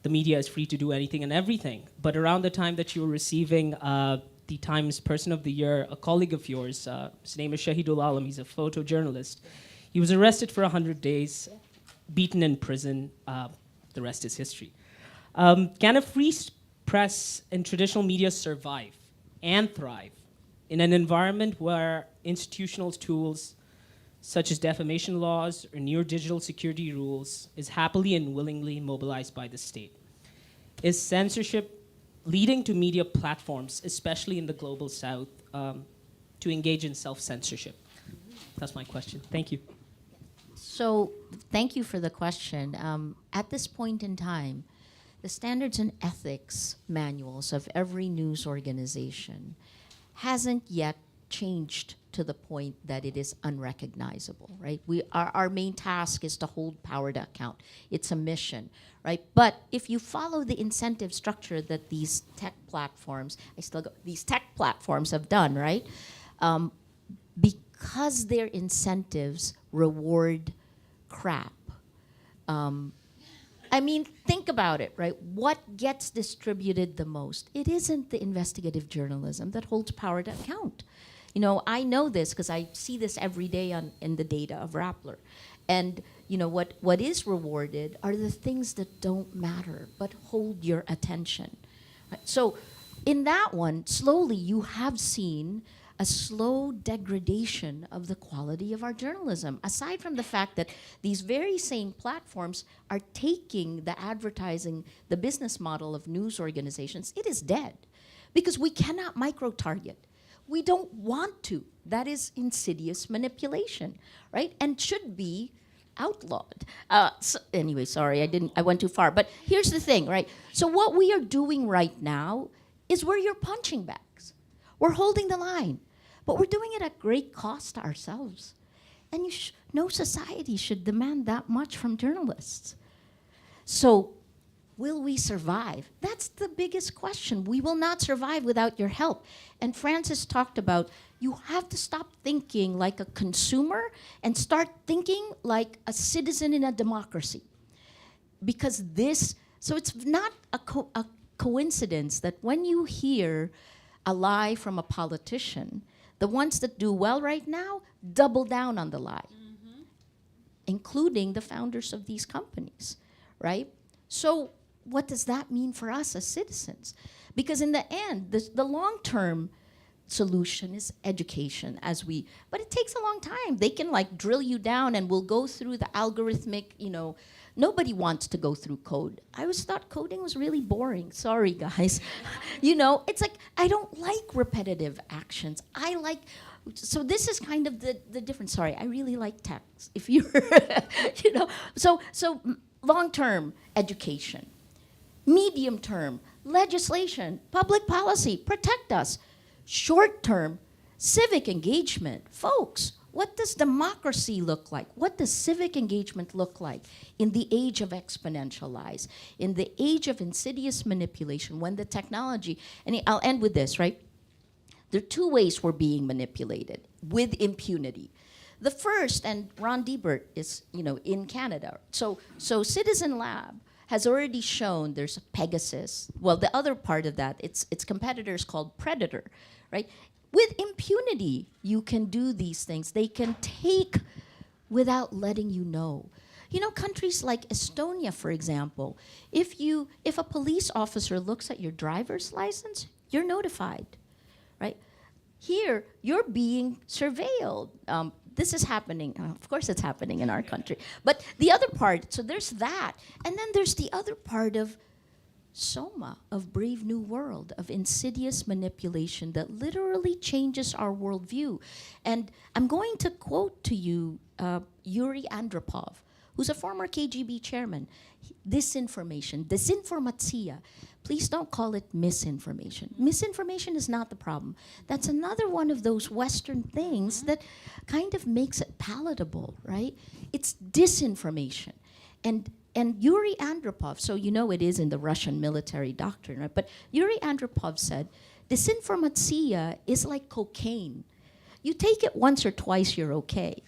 the media is free to do anything and everything. But around the time that you were receiving the Times Person of the Year, a colleague of yours, his name is Shahidul Alam, he's a photojournalist. He was arrested for 100 days, beaten in prison. The rest is history. Can a free press and traditional media survive and thrive in an environment where institutional tools such as defamation laws or near digital security rules is happily and willingly mobilized by the state? Is censorship leading to media platforms, especially in the global south, to engage in self-censorship? That's my question. Thank you. So thank you for the question. At this point in time, the standards and ethics manuals of every news organization hasn't yet changed to the point that it is unrecognizable, right? Our main task is to hold power to account. It's a mission, right? But if you follow the incentive structure that these tech platforms, these tech platforms have done, right? Because their incentives reward crap. I mean, think about it, right? What gets distributed the most? It isn't the investigative journalism that holds power to account. You know, I know this because I see this every day in the data of Rappler. And you know, what is rewarded are the things that don't matter but hold your attention. Right? So in that one, slowly you have seen a slow degradation of the quality of our journalism, aside from the fact that these very same platforms are taking the advertising, the business model of news organizations. It is dead because we cannot micro-target. We don't want to. That is insidious manipulation, right? And should be outlawed. Anyway, sorry, I went too far. But here's the thing, right? So what we are doing right now is we're your punching bags. We're holding the line, but we're doing it at great cost to ourselves. And no society should demand that much from journalists. So will we survive? That's the biggest question. We will not survive without your help. And Francis talked about you have to stop thinking like a consumer and start thinking like a citizen in a democracy. Because so it's not a coincidence that when you hear a lie from a politician, the ones that do well right now double down on the lie, including the founders of these companies, right? So what does that mean for us as citizens? Because in the end, the long-term solution is education, but it takes a long time. They can like drill you down and we'll go through the algorithmic, nobody wants to go through code. I always thought coding was really boring. Sorry, guys. It's like, I don't like repetitive actions. So this is kind of the difference. Sorry, I really like text. If you're, so long-term education, medium-term legislation, public policy, protect us. Short-term civic engagement. Folks, what does democracy look like? What does civic engagement look like in the age of exponential lies, in the age of insidious manipulation, when the technology, and I'll end with this, right? There are two ways we're being manipulated with impunity. The first, and Ron Deibert is, in Canada. So Citizen Lab has already shown there's a Pegasus. Well, the other part of that, its competitors called Predator, right? With impunity, you can do these things. They can take without letting you know. Countries like Estonia, for example, if a police officer looks at your driver's license, you're notified, right? Here, you're being surveilled. This is happening. Of course, it's happening in our country. But the other part, so there's that. And then there's the other part of Soma, of Brave New World, of insidious manipulation that literally changes our worldview. And I'm going to quote to you Yuri Andropov, who's a former KGB chairman. Disinformation, disinformatia. Please don't call it misinformation. Misinformation is not the problem. That's another one of those Western things that kind of makes it palatable, right? It's disinformation. And Yuri Andropov, so you know it is in the Russian military doctrine, right? But Yuri Andropov said, disinformatia is like cocaine. You take it once or twice, you're okay.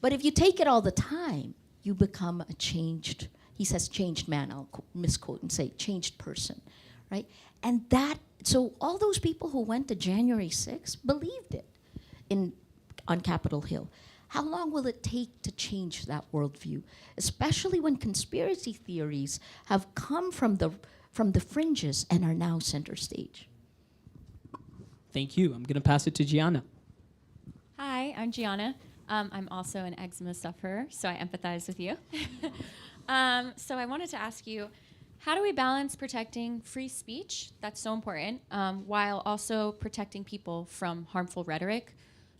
But if you take it all the time, you become a changed, he says changed man, I'll misquote and say changed person, right? And that, so all those people who went to January 6th believed it on Capitol Hill. How long will it take to change that worldview? Especially when conspiracy theories have come from the fringes and are now center stage. Thank you. I'm going to pass it to Gianna. Hi, I'm Gianna. I'm also an eczema sufferer, so I empathize with you. So I wanted to ask you, how do we balance protecting free speech, that's so important, while also protecting people from harmful rhetoric?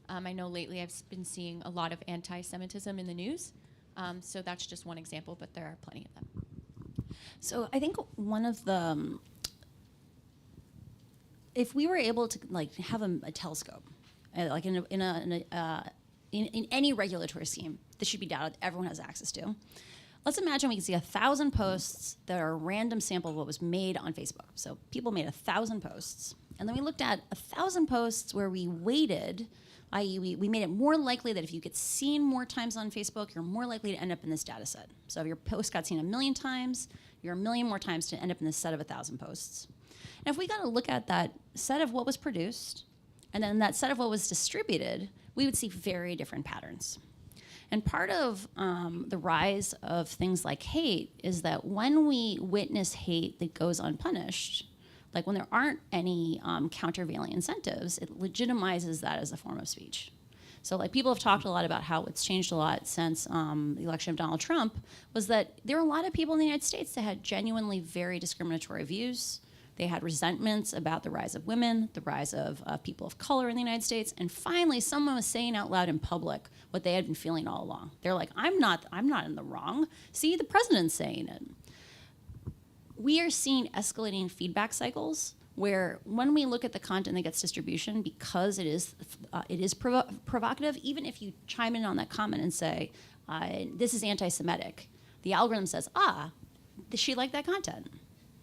I know lately I've been seeing a lot of anti-Semitism in the news, so that's just one example, but there are plenty of them. So I think one of the, if we were able to like have a telescope, like in any regulatory scheme, this should be data that everyone has access to. Let's imagine we can see 1,000 posts that are a random sample of what was made on Facebook. So people made 1,000 posts, and then we looked at 1,000 posts where we weighted, i.e. we made it more likely that if you get seen more times on Facebook, you're more likely to end up in this data set. So if your post got seen 1 million times, you're 1 million more times to end up in this set of 1,000 posts. And if we got to look at that set of what was produced, and then that set of what was distributed, we would see very different patterns. And part of the rise of things like hate is that when we witness hate that goes unpunished, like when there aren't any countervailing incentives, it legitimizes that as a form of speech. So like people have talked a lot about how it's changed a lot since the election of Donald Trump, was that there were a lot of people in the United States that had genuinely very discriminatory views. They had resentments about the rise of women, the rise of people of color in the United States, and finally someone was saying out loud in public what they had been feeling all along. They're like, I'm not in the wrong. See, the president's saying it. We are seeing escalating feedback cycles where when we look at the content that gets distribution, because it is provocative, even if you chime in on that comment and say, this is anti-Semitic, the algorithm says, does she like that content,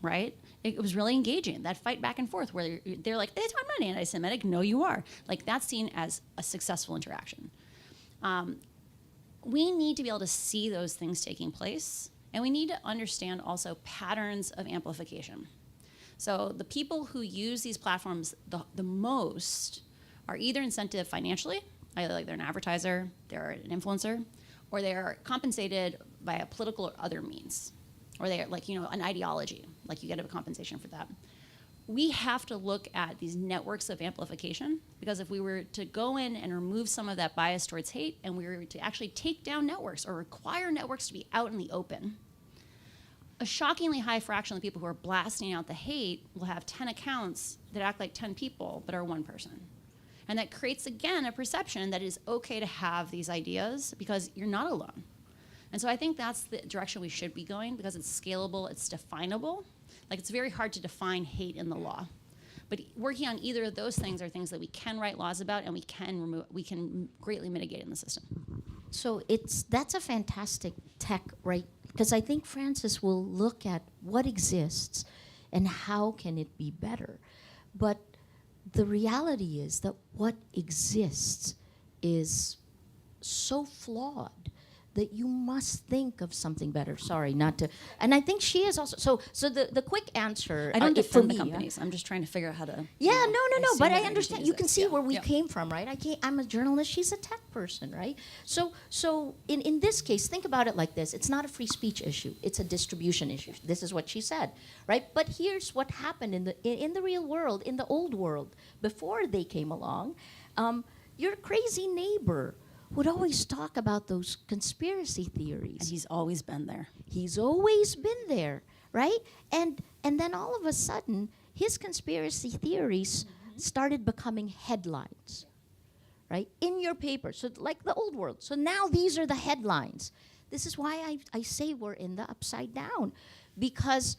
right? It was really engaging, that fight back and forth where they're like, I'm not anti-Semitic. No, you are. Like, that's seen as a successful interaction. We need to be able to see those things taking place, and we need to understand also patterns of amplification. So the people who use these platforms the most are either incented financially, either like they're an advertiser, they're an influencer, or they are compensated by a political or other means. Or they are like, an ideology, like you get a compensation for that. We have to look at these networks of amplification, because if we were to go in and remove some of that bias towards hate, and we were to actually take down networks or require networks to be out in the open, a shockingly high fraction of the people who are blasting out the hate will have 10 accounts that act like 10 people but are one person. And that creates, again, a perception that it is okay to have these ideas because you're not alone. And so I think that's the direction we should be going, because it's scalable, it's definable. Like, it's very hard to define hate in the law. But working on either of those things are things that we can write laws about and we can greatly mitigate in the system. So that's a fantastic tech, right? Because I think Francis will look at what exists and how can it be better. But the reality is that what exists is so flawed that you must think of something better. Sorry, not to. And I think she is also. So the quick answer. I don't for defend the me, companies. I'm just trying to figure out how to. Yeah, you know, no. assume But that I they understand. use You can it. see Yeah, where we yeah. came from, right? I'm a journalist. She's a tech person, right? So in this case, think about it like this: it's not a free speech issue; it's a distribution issue. This is what she said, right? But here's what happened in the real world, in the old world, before they came along. Your crazy neighbor would always talk about those conspiracy theories. And he's always been there. He's always been there, right? And then all of a sudden, his conspiracy theories started becoming headlines, right? In your paper, so like the old world. So now these are the headlines. This is why I say we're in the upside down, because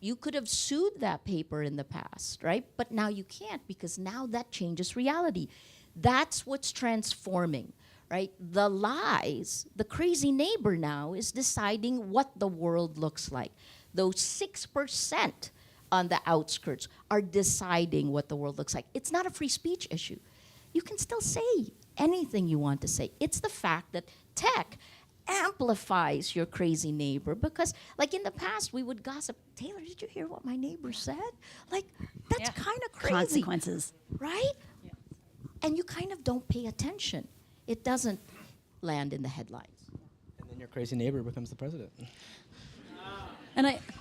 you could have sued that paper in the past, right? But now you can't, because now that changes reality. That's what's transforming, right? The lies, the crazy neighbor now is deciding what the world looks like. Those 6% on the outskirts are deciding what the world looks like. It's not a free speech issue. You can still say anything you want to say. It's the fact that tech amplifies your crazy neighbor, because like in the past we would gossip, Taylor, did you hear what my neighbor said? Like, that's kind of crazy. Consequences. Right? Yeah. And you kind of don't pay attention. It doesn't land in the headlines. And then your crazy neighbor becomes the president.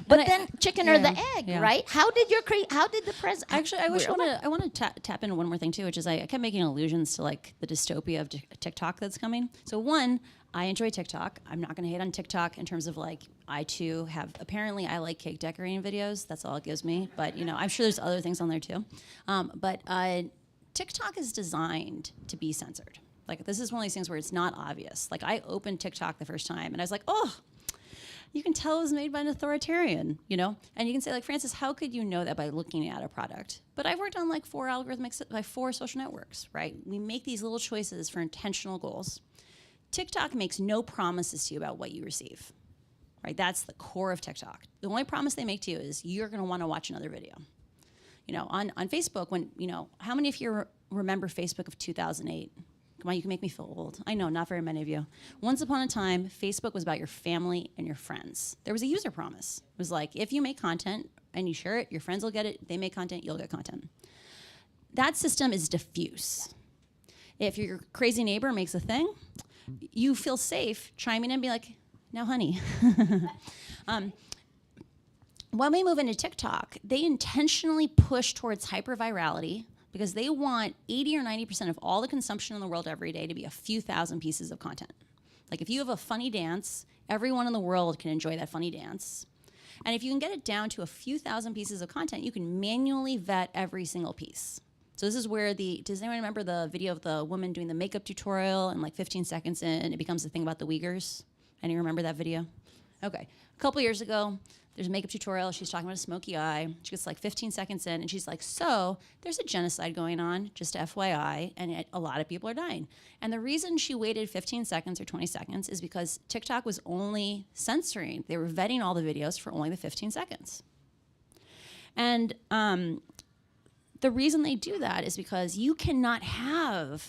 But then chicken or the egg, yeah. right? How did the president? Actually, I want to tap into one more thing too, which is I kept making allusions to like the dystopia of TikTok that's coming. So one, I enjoy TikTok. I'm not going to hate on TikTok in terms of like I too have apparently I like cake decorating videos. That's all it gives me. But you know, I'm sure there's other things on there too. But TikTok is designed to be censored. Like this is one of these things where it's not obvious. Like I opened TikTok the first time and I was like, oh. You can tell it was made by an authoritarian, you know? And you can say, like, Francis, how could you know that by looking at a product? But I've worked on, like, 4 social networks, right? We make these little choices for intentional goals. TikTok makes no promises to you about what you receive, right? That's the core of TikTok. The only promise they make to you is you're going to want to watch another video. You know, on Facebook, when, you know, how many of you remember Facebook of 2008? Come on, you can make me feel old. I know, not very many of you. Once upon a time, Facebook was about your family and your friends. There was a user promise. It was like, if you make content and you share it, your friends will get it. They make content, you'll get content. That system is diffuse. If your crazy neighbor makes a thing, you feel safe chiming in and be like, now, honey. When we move into TikTok, they intentionally push towards hypervirality, because they want 80 or 90% of all the consumption in the world every day to be a few thousand pieces of content. Like if you have a funny dance, everyone in the world can enjoy that funny dance. And if you can get it down to a few thousand pieces of content, you can manually vet every single piece. So this is where does anyone remember the video of the woman doing the makeup tutorial and like 15 seconds in, it becomes the thing about the Uyghurs? Anyone remember that video? Okay, a couple years ago, there's a makeup tutorial. She's talking about a smoky eye. She gets like 15 seconds in, and she's like, so there's a genocide going on, just FYI, and a lot of people are dying. And the reason she waited 15 seconds or 20 seconds is because TikTok was only censoring. They were vetting all the videos for only the 15 seconds. And the reason they do that is because you cannot have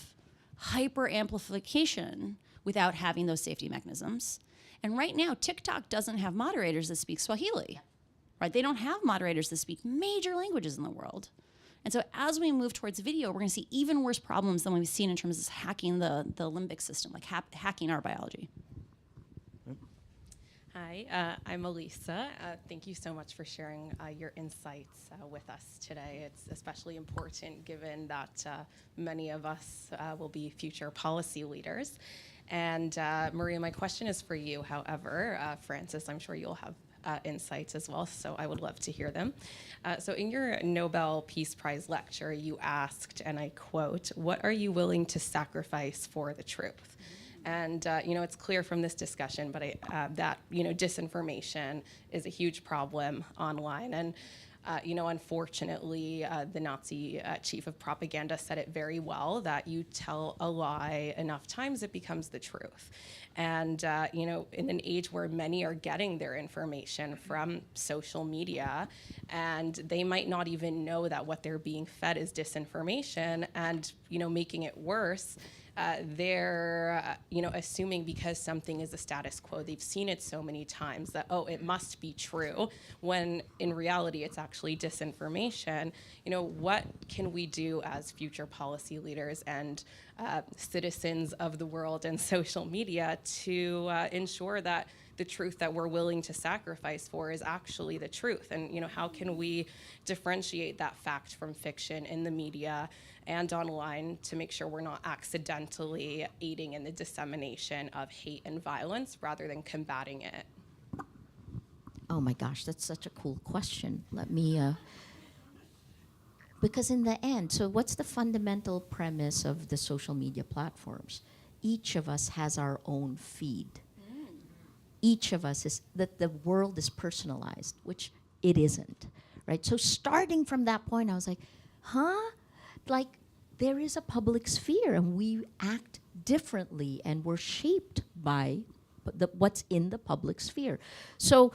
hyper amplification without having those safety mechanisms. And right now, TikTok doesn't have moderators that speak Swahili, right? They don't have moderators that speak major languages in the world. And so as we move towards video, we're going to see even worse problems than we've seen in terms of hacking the limbic system, like hacking our biology. Hi, I'm Elisa. Thank you so much for sharing your insights with us today. It's especially important given that many of us will be future policy leaders. And Maria, my question is for you. However, Francis, I'm sure you'll have insights as well, so I would love to hear them. So in your Nobel Peace Prize lecture, you asked, and I quote, "What are you willing to sacrifice for the truth?" And you know, it's clear from this discussion, but that you know, disinformation is a huge problem online. And you know, unfortunately, the Nazi chief of propaganda said it very well, that you tell a lie enough times, it becomes the truth. And, you know, in an age where many are getting their information from social media, and they might not even know that what they're being fed is disinformation, and, you know, making it worse, they're assuming because something is the status quo, they've seen it so many times that, oh, it must be true, when in reality it's actually disinformation. What can we do as future policy leaders and citizens of the world and social media to ensure that the truth that we're willing to sacrifice for is actually the truth? And how can we differentiate that fact from fiction in the media and online to make sure we're not accidentally aiding in the dissemination of hate and violence rather than combating it? Oh my gosh, that's such a cool question. Let me, because in the end, so what's the fundamental premise of the social media platforms? Each of us has our own feed. Each of us is, that the world is personalized, which it isn't, right? So starting from that point, I was like, like there is a public sphere and we act differently and we're shaped by what's in the public sphere. So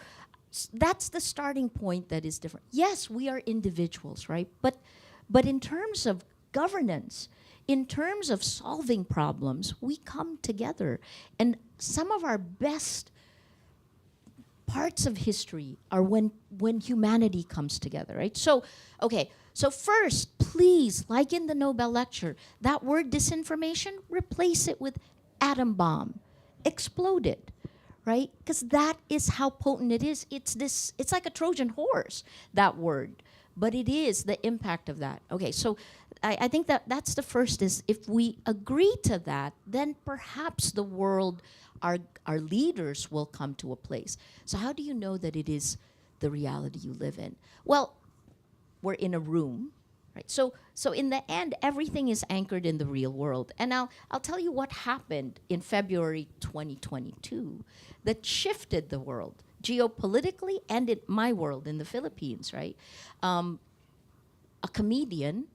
that's the starting point that is different. Yes, we are individuals, right? But in terms of governance, in terms of solving problems, we come together. And some of our best parts of history are when humanity comes together, right? So, okay, so first, please, like in the Nobel lecture, that word disinformation, replace it with atom bomb, explode it, right? Because that is how potent it is. It's like a Trojan horse, that word, but it is the impact of that. Okay, so I think that's the first, is if we agree to that, then perhaps the world, our leaders will come to a place. So how do you know that it is the reality you live in? Well, we're in a room, right? So in the end, everything is anchored in the real world. And I'll tell you what happened in February 2022 that shifted the world, geopolitically and in my world, in the Philippines, right? A comedian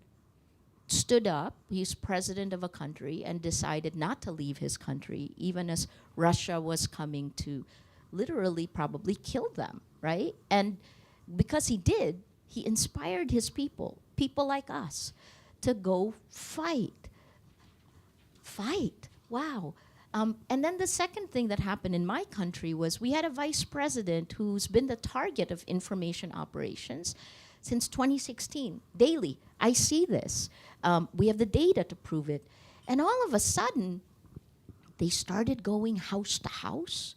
stood up, he's president of a country, and decided not to leave his country, even as Russia was coming to literally probably kill them, right? And because he did, he inspired his people like us, to go fight. Wow. And then the second thing that happened in my country was we had a vice president who's been the target of information operations since 2016, daily. I see this. We have the data to prove it. And all of a sudden, they started going house to house.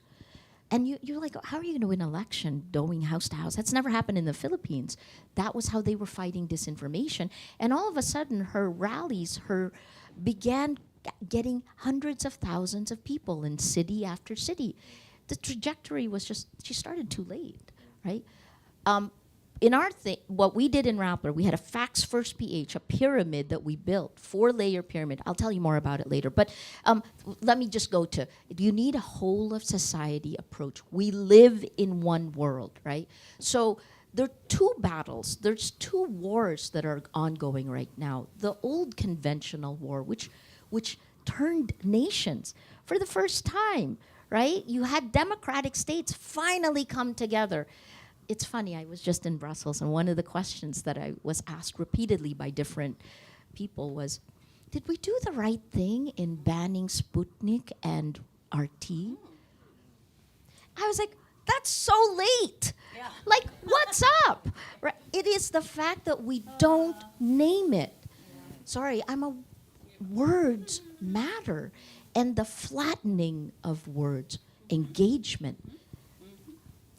And you're like, how are you going to win an election going house to house? That's never happened in the Philippines. That was how they were fighting disinformation. And all of a sudden, her rallies began getting hundreds of thousands of people in city after city. The trajectory was just, she started too late, right? In our thing, what we did in Rappler, we had a facts first PH, a pyramid that we built, 4-layer pyramid. I'll tell you more about it later. But let me just go to, you need a whole of society approach. We live in one world, right? So there are two battles. There's two wars that are ongoing right now. The old conventional war, which turned nations for the first time, right? You had democratic states finally come together. It's funny, I was just in Brussels, and one of the questions that I was asked repeatedly by different people was, did we do the right thing in banning Sputnik and RT? I was like, that's so late. Yeah. Like, what's up? Right? It is the fact that we don't name it. Sorry, words matter. And the flattening of words, engagement,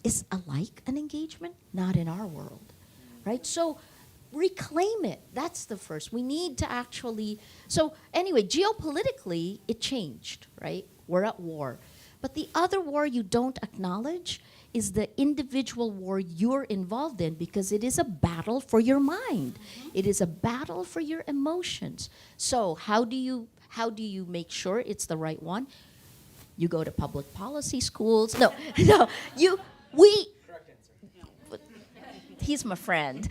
is alike an engagement? Not in our world, right? So reclaim it. That's the first. We need to actually, so anyway, geopolitically, it changed, right? We're at war. But the other war you don't acknowledge is the individual war you're involved in, because it is a battle for your mind. It is a battle for your emotions. So how do you make sure it's the right one? You go to public policy schools. He's my friend.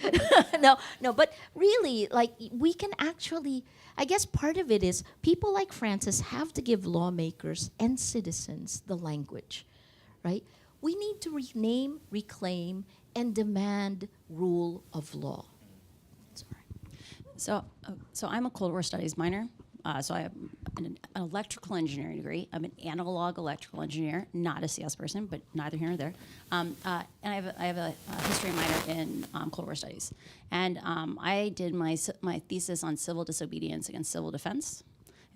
No, but really, like, we can actually, I guess part of it is people like Francis have to give lawmakers and citizens the language, right? We need to rename, reclaim, and demand rule of law. So I'm a Cold War Studies minor. so I have an electrical engineering degree. I'm an analog electrical engineer, not a CS person, but neither here nor there. And I have a history minor in Cold War studies. And I did my thesis on civil disobedience against civil defense.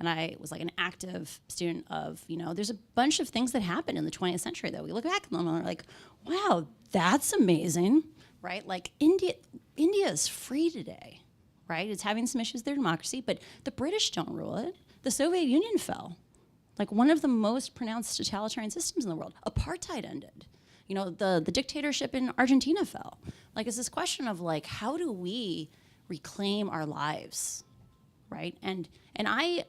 And I was like an active student of, there's a bunch of things that happened in the 20th century that we look back at them and we're like, wow, that's amazing, right? Like India is free today, right? It's having some issues with their democracy, but the British don't rule it. The Soviet Union fell, like one of the most pronounced totalitarian systems in the world. Apartheid ended. The dictatorship in Argentina fell. Like, it's this question of like, how do we reclaim our lives, right? And I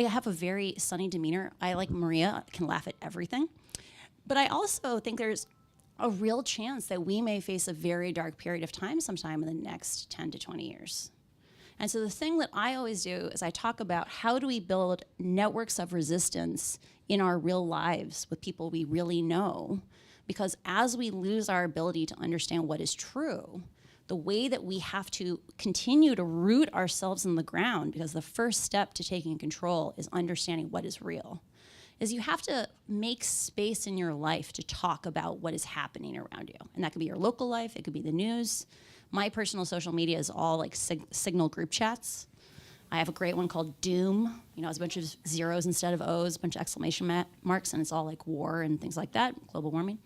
have a very sunny demeanor. I, like Maria, can laugh at everything. But I also think there's a real chance that we may face a very dark period of time sometime in the next 10 to 20 years. And so the thing that I always do is I talk about how do we build networks of resistance in our real lives with people we really know, because as we lose our ability to understand what is true, the way that we have to continue to root ourselves in the ground, because the first step to taking control is understanding what is real, is you have to make space in your life to talk about what is happening around you. And that could be your local life, it could be the news. My personal social media is all like Signal group chats. I have a great one called Doom. It's a bunch of zeros instead of O's, a bunch of exclamation marks, and it's all like war and things like that, global warming.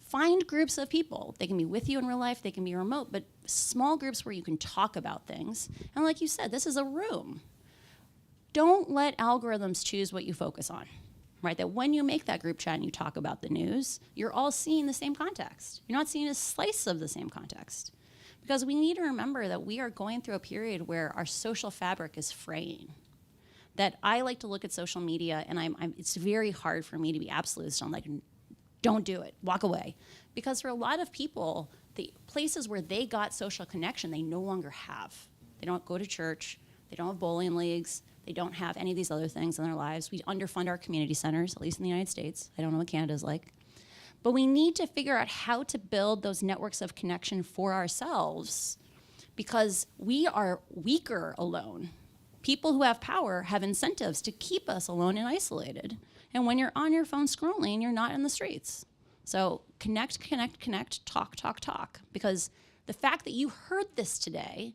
Find groups of people. They can be with you in real life, they can be remote, but small groups where you can talk about things. And like you said, this is a room. Don't let algorithms choose what you focus on, right? That when you make that group chat and you talk about the news, you're all seeing the same context. You're not seeing a slice of the same context. Because we need to remember that we are going through a period where our social fabric is fraying. That I like to look at social media, and it's very hard for me to be absolutist. I'm like, don't do it, walk away. Because for a lot of people, the places where they got social connection, they no longer have. They don't go to church, they don't have bowling leagues, they don't have any of these other things in their lives. We underfund our community centers, at least in the United States. I don't know what Canada's like. But we need to figure out how to build those networks of connection for ourselves, because we are weaker alone. People who have power have incentives to keep us alone and isolated. And when you're on your phone scrolling, you're not in the streets. So connect, talk. Because the fact that you heard this today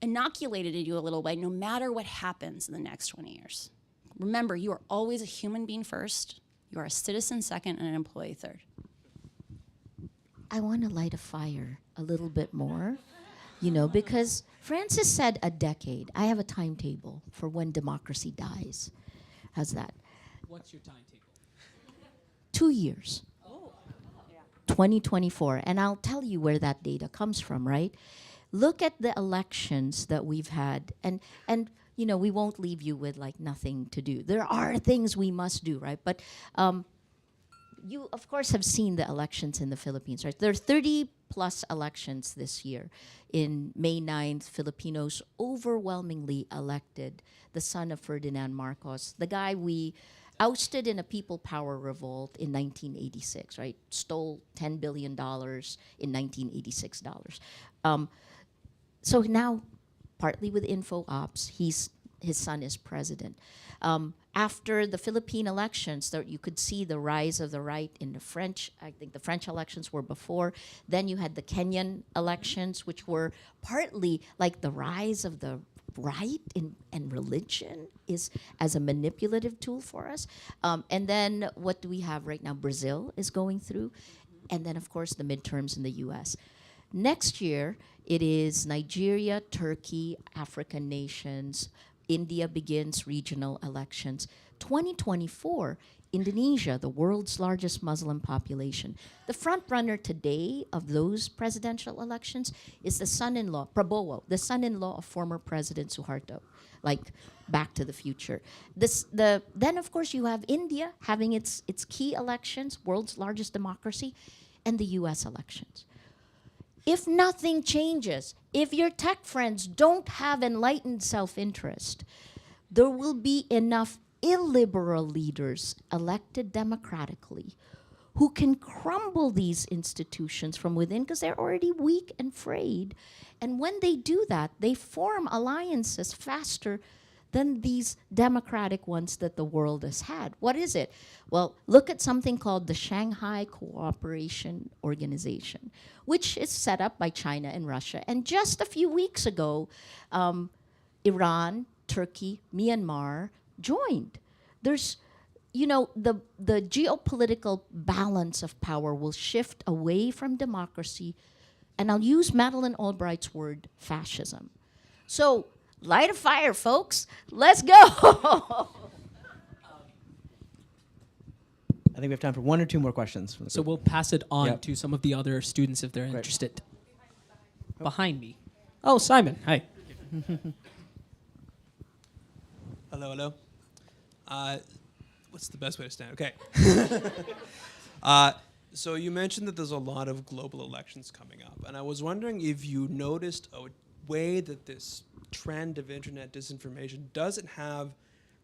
inoculated you a little way, no matter what happens in the next 20 years. Remember, you are always a human being first, you are a citizen second, and an employee third. I want to light a fire a little bit more, because Francis said a decade. I have a timetable for when democracy dies. How's that? What's your timetable? 2 years. 2024. And I'll tell you where that data comes from, right? Look at the elections that we've had, and we won't leave you with like nothing to do. There are things we must do, right? But you, of course, have seen the elections in the Philippines, right? There are 30 plus elections this year. In May 9th, Filipinos overwhelmingly elected the son of Ferdinand Marcos, the guy we ousted in a people power revolt in 1986, right? Stole $10 billion in 1986 dollars. So now, partly with info ops, his son is president. After the Philippine elections, you could see the rise of the right in the French. I think the French elections were before. Then you had the Kenyan elections, which were partly like the rise of the right and religion is as a manipulative tool for us. And then what do we have right now? Brazil is going through. And then, of course, the midterms in the US. Next year, it is Nigeria, Turkey, African nations. India begins regional elections. 2024, Indonesia, the world's largest Muslim population. The front runner today of those presidential elections is the son-in-law, Prabowo, the son-in-law of former President Suharto, like Back to the Future. Then, of course, you have India having its key elections, world's largest democracy, and the US elections. If nothing changes, if your tech friends don't have enlightened self-interest, there will be enough illiberal leaders elected democratically who can crumble these institutions from within because they're already weak and frayed. And when they do that, they form alliances faster than these democratic ones that the world has had. What is it? Well, look at something called the Shanghai Cooperation Organization, which is set up by China and Russia. And just a few weeks ago, Iran, Turkey, Myanmar joined. There's, you know, the geopolitical balance of power will shift away from democracy, and I'll use Madeleine Albright's word, fascism. So, light a fire, folks. Let's go. I think we have time for one or two more questions. From the So group. we'll pass it on Yep. to some of the other students if they're Great. interested. Behind me. Oh, Simon. Hi. Hello, hello. What's the best way to stand? Okay. So you mentioned that there's a lot of global elections coming up, and I was wondering if you noticed a way that this trend of internet disinformation, does it have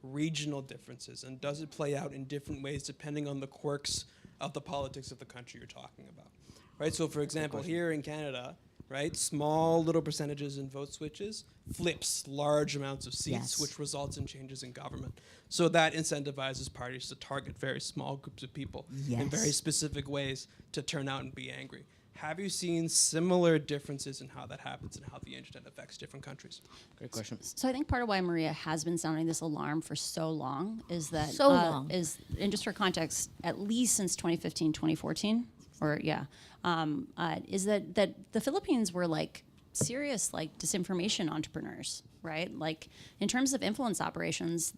regional differences, and does it play out in different ways depending on the quirks of the politics of the country you're talking about? Right. So, for example, here in Canada, right, small little percentages in vote switches flips large amounts of seats, Yes. which results in changes in government. So that incentivizes parties to target very small groups of people in very Yes. specific ways to turn out and be angry. Have you seen similar differences in how that happens and how the internet affects different countries? Great question. So I think part of why Maria has been sounding this alarm for so long is that So long. is, and just for context, at least since 2015, 2014, or is that the Philippines were like serious like disinformation entrepreneurs, right? Like in terms of influence operations,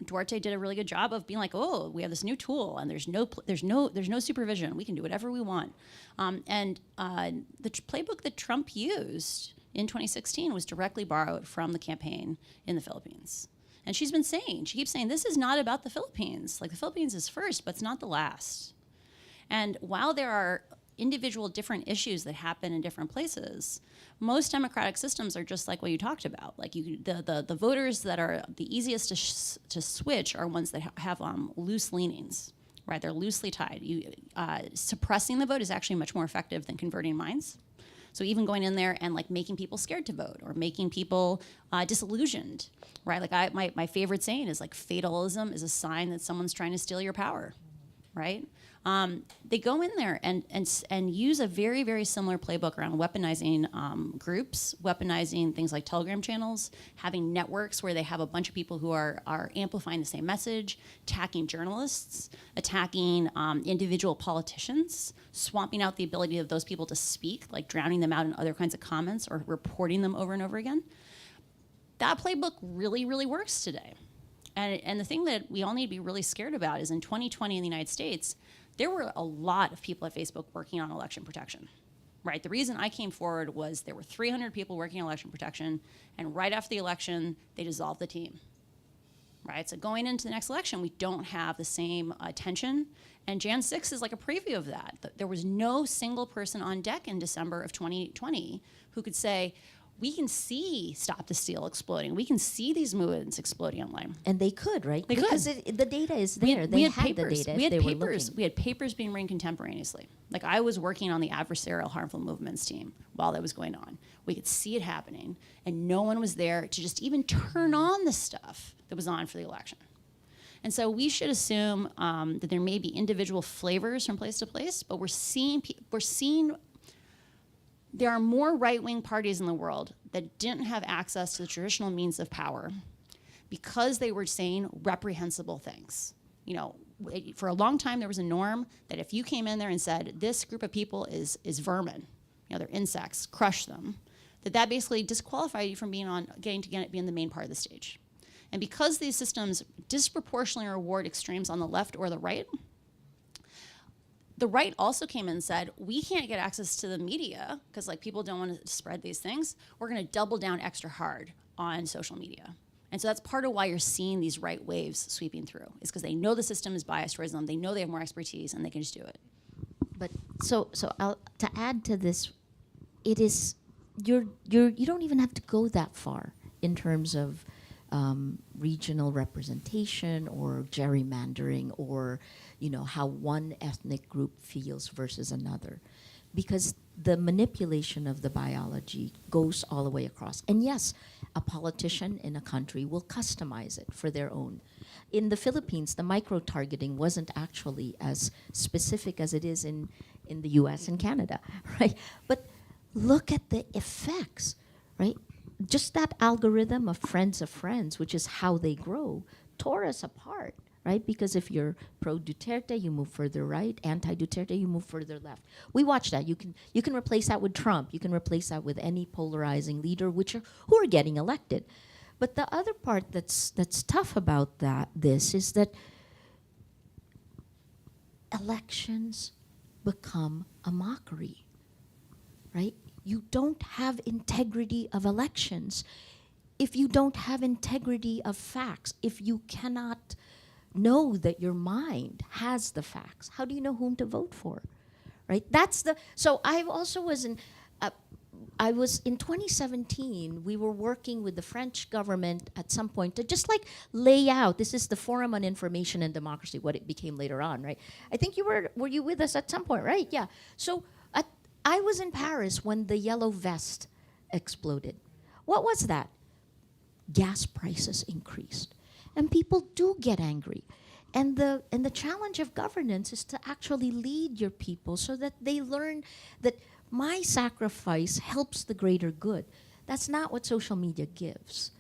Duarte did a really good job of being like, oh, we have this new tool, and there's no supervision. We can do whatever we want. The playbook that Trump used in 2016 was directly borrowed from the campaign in the Philippines. And she keeps saying, this is not about the Philippines. Like the Philippines is first, but it's not the last. And while there are individual different issues that happen in different places, most democratic systems are just like what you talked about. Like the voters that are the easiest to switch are ones that have loose leanings, right? They're loosely tied. Suppressing the vote is actually much more effective than converting minds. So even going in there and like making people scared to vote or making people disillusioned, right? Like my favorite saying is like fatalism is a sign that someone's trying to steal your power, right? They go in there and use a very, very similar playbook around weaponizing groups, weaponizing things like Telegram channels, having networks where they have a bunch of people who are amplifying the same message, attacking journalists, attacking individual politicians, swamping out the ability of those people to speak, like drowning them out in other kinds of comments or reporting them over and over again. That playbook really, really works today. And the thing that we all need to be really scared about is in 2020 in the United States, there were a lot of people at Facebook working on election protection, right? The reason I came forward was there were 300 people working on election protection, and right after the election, they dissolved the team, right? So going into the next election, we don't have the same attention, and Jan 6 is like a preview of that. There was no single person on deck in December of 2020 who could say, we can see Stop the Steal exploding. We can see these movements exploding online. And they could, right? They because could. the data is We there. had They had papers. the data We if had they were papers. looking. We had papers being written contemporaneously. Like I was working on the adversarial harmful movements team while that was going on. We could see it happening, and no one was there to just even turn on the stuff that was on for the election. And so we should assume that there may be individual flavors from place to place, but we're seeing there are more right-wing parties in the world that didn't have access to the traditional means of power because they were saying reprehensible things. You know, for a long time there was a norm that if you came in there and said this group of people is vermin, you know, they're insects, crush them, that basically disqualified you from getting to be in the main part of the stage. And because these systems disproportionately reward extremes on the left or the right also came in and said, we can't get access to the media because like people don't want to spread these things. We're going to double down extra hard on social media. And so that's part of why you're seeing these right waves sweeping through, is because they know the system is biased towards them. They know they have more expertise and they can just do it. But so to add to this, it is you don't even have to go that far in terms of regional representation or gerrymandering or how one ethnic group feels versus another, because the manipulation of the biology goes all the way across. And yes, a politician in a country will customize it for their own. In the Philippines, the micro-targeting wasn't actually as specific as it is in the US and Canada, right? But look at the effects, right? Just that algorithm of friends, which is how they grow, tore us apart, right? Because if you're pro-Duterte, you move further right. Anti-Duterte, you move further left. We watch that. You can replace that with Trump. You can replace that with any polarizing leader, who are getting elected. But the other part that's tough about this is that elections become a mockery, right? You don't have integrity of elections if you don't have integrity of facts, if you cannot know that your mind has the facts. How do you know whom to vote for, right? So I also was in 2017, we were working with the French government at some point to just like lay out, this is the Forum on Information and Democracy, what it became later on, right? I think were you with us at some point, right? Yeah. So I was in Paris when the yellow vest exploded. What was that? Gas prices increased. And people do get angry. And the challenge of governance is to actually lead your people so that they learn that my sacrifice helps the greater good. That's not what social media gives,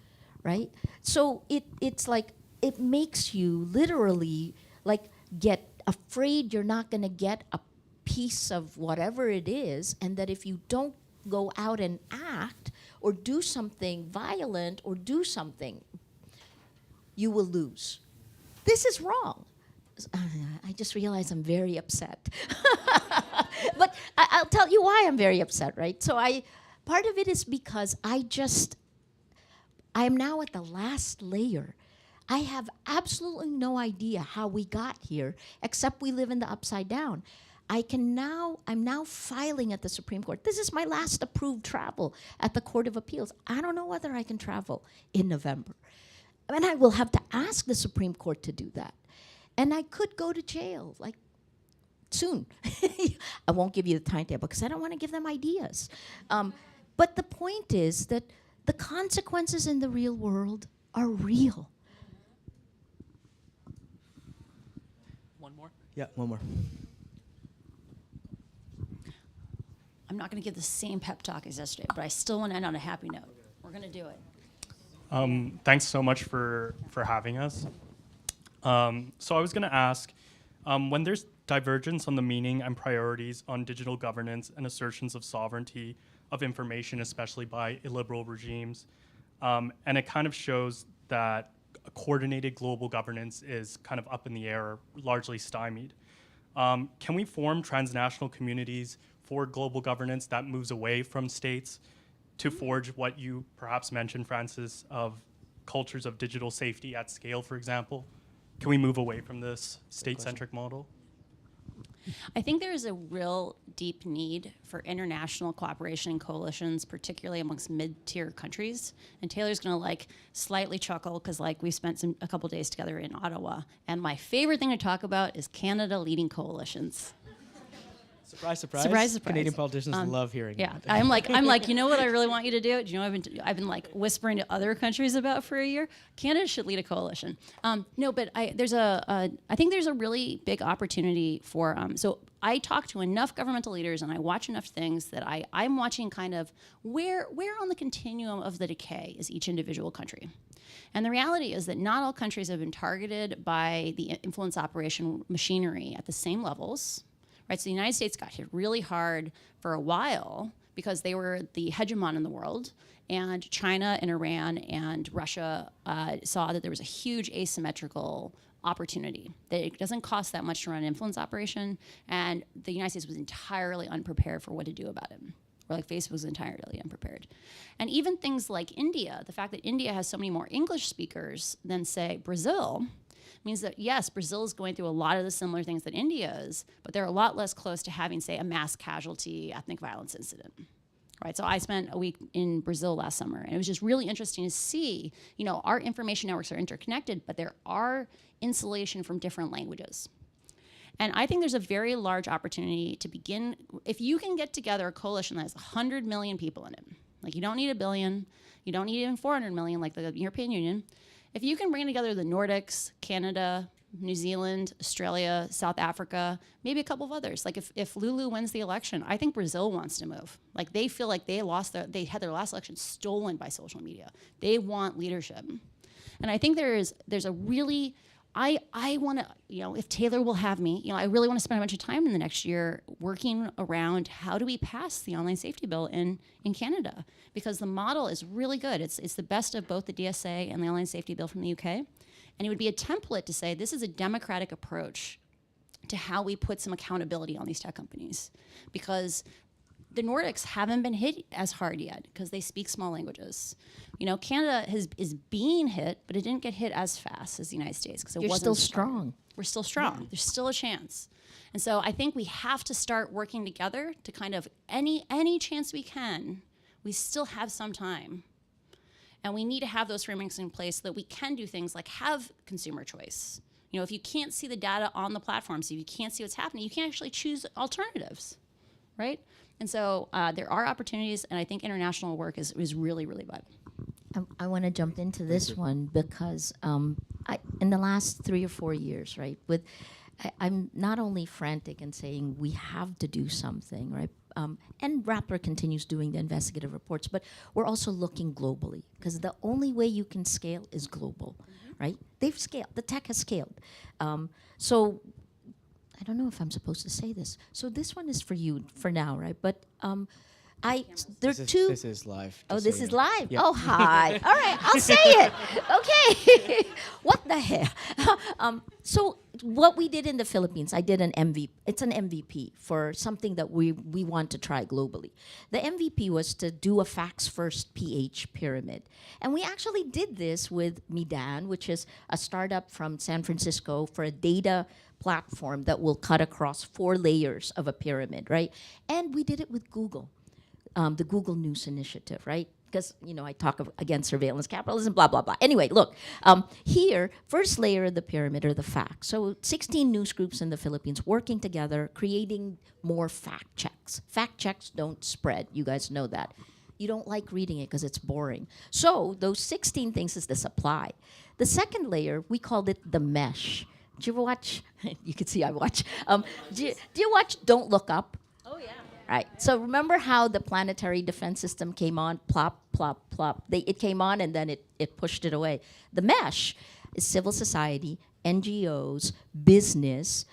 right? So it's like, it makes you literally like get afraid you're not gonna get a piece of whatever it is, and that if you don't go out and act or do something violent or do something, you will lose. This is wrong. I just realized I'm very upset. But I'll tell you why I'm very upset, right? So part of it is because I am now at the last layer. I have absolutely no idea how we got here, except we live in the upside down. I'm now filing at the Supreme Court. This is my last approved travel at the Court of Appeals. I don't know whether I can travel in November. And I will have to ask the Supreme Court to do that. And I could go to jail, like, soon. I won't give you the timetable because I don't want to give them ideas. But the point is that the consequences in the real world are real. One more? Yeah, one more. I'm not going to give the same pep talk as yesterday, but I still want to end on a happy note. We're going to do it. Thanks so much for having us. So I was going to ask, when there's divergence on the meaning and priorities on digital governance and assertions of sovereignty of information, especially by illiberal regimes, and it kind of shows that a coordinated global governance is kind of up in the air, or largely stymied. Can we form transnational communities for global governance that moves away from states to forge what you perhaps mentioned, Francis, of cultures of digital safety at scale, for example? Can we move away from this state-centric model? I think there is a real deep need for international cooperation and coalitions, particularly amongst mid-tier countries. And Taylor's going to like slightly chuckle because like we spent a couple days together in Ottawa, and my favorite thing to talk about is Canada leading coalitions. Surprise, surprise. Surprise, surprise. Canadian politicians love hearing Yeah, that. I'm like, you know what I really want you to do? Do you know I've been like whispering to other countries about for a year? Canada should lead a coalition. No, but I think there's a really big opportunity for. So I talk to enough governmental leaders and I watch enough things that I'm watching kind of where on the continuum of the decay is each individual country. And the reality is that not all countries have been targeted by the influence operation machinery at the same levels. Right, so the United States got hit really hard for a while because they were the hegemon in the world, and China and Iran and Russia saw that there was a huge asymmetrical opportunity, that it doesn't cost that much to run an influence operation, and the United States was entirely unprepared for what to do about it. Or like Facebook was entirely unprepared. And even things like India, the fact that India has so many more English speakers than, say, Brazil, means that, yes, Brazil is going through a lot of the similar things that India is, but they're a lot less close to having, say, a mass casualty ethnic violence incident. Right, so I spent a week in Brazil last summer, and it was just really interesting to see, our information networks are interconnected, but there are insulation from different languages. And I think there's a very large opportunity to begin, if you can get together a coalition that has 100 million people in it, like you don't need 1 billion, you don't need even 400 million like the European Union. If you can bring together the Nordics, Canada, New Zealand, Australia, South Africa, maybe a couple of others. Like if Lulu wins the election, I think Brazil wants to move. Like they feel like they had their last election stolen by social media. They want leadership. And I think there's a really, I want to, if Taylor will have me, I really want to spend a bunch of time in the next year working around how do we pass the online safety bill in Canada, because the model is really good. It's the best of both the DSA and the online safety bill from the UK. And it would be a template to say this is a democratic approach to how we put some accountability on these tech companies, because the Nordics haven't been hit as hard yet because they speak small languages. Canada is being hit, but it didn't get hit as fast as the United States because it You're wasn't still strong. We're still strong. There's still a chance. And so I think we have to start working together to kind of any chance we can. We still have some time. And we need to have those frameworks in place so that we can do things like have consumer choice. If you can't see the data on the platforms, if you can't see what's happening, you can't actually choose alternatives, right? And so there are opportunities, and I think international work is really, really vital. I want to jump into this one because in the last 3 or 4 years, right, I'm not only frantic and saying we have to do something, right, and Rappler continues doing the investigative reports, but we're also looking globally because the only way you can scale is global, right? They've scaled. The tech has scaled. So I don't know if I'm supposed to say this. So this one is for you for now, right? But there are two. This is live. Oh, just this so you is know. live. Yeah. Oh, hi. All right, I'll say it. Okay. What the hell? So what we did in the Philippines, I did an MVP. It's an MVP for something that we want to try globally. The MVP was to do a facts first PH pyramid, and we actually did this with Midan, which is a startup from San Francisco for a data platform that will cut across 4 layers of a pyramid, right? And we did it with Google. The Google News Initiative, right? Because, I talk against surveillance capitalism, blah, blah, blah. Anyway, look, here, first layer of the pyramid are the facts. So 16 news groups in the Philippines working together, creating more fact checks. Fact checks don't spread. You guys know that. You don't like reading it because it's boring. So those 16 things is the supply. The second layer, we called it the mesh. Did you ever watch? You can see I watch. Do you watch Don't Look Up? Oh, yeah. Right. So remember how the planetary defense system came on, plop, plop, plop. It came on and then it pushed it away. The mesh is civil society, NGOs, business,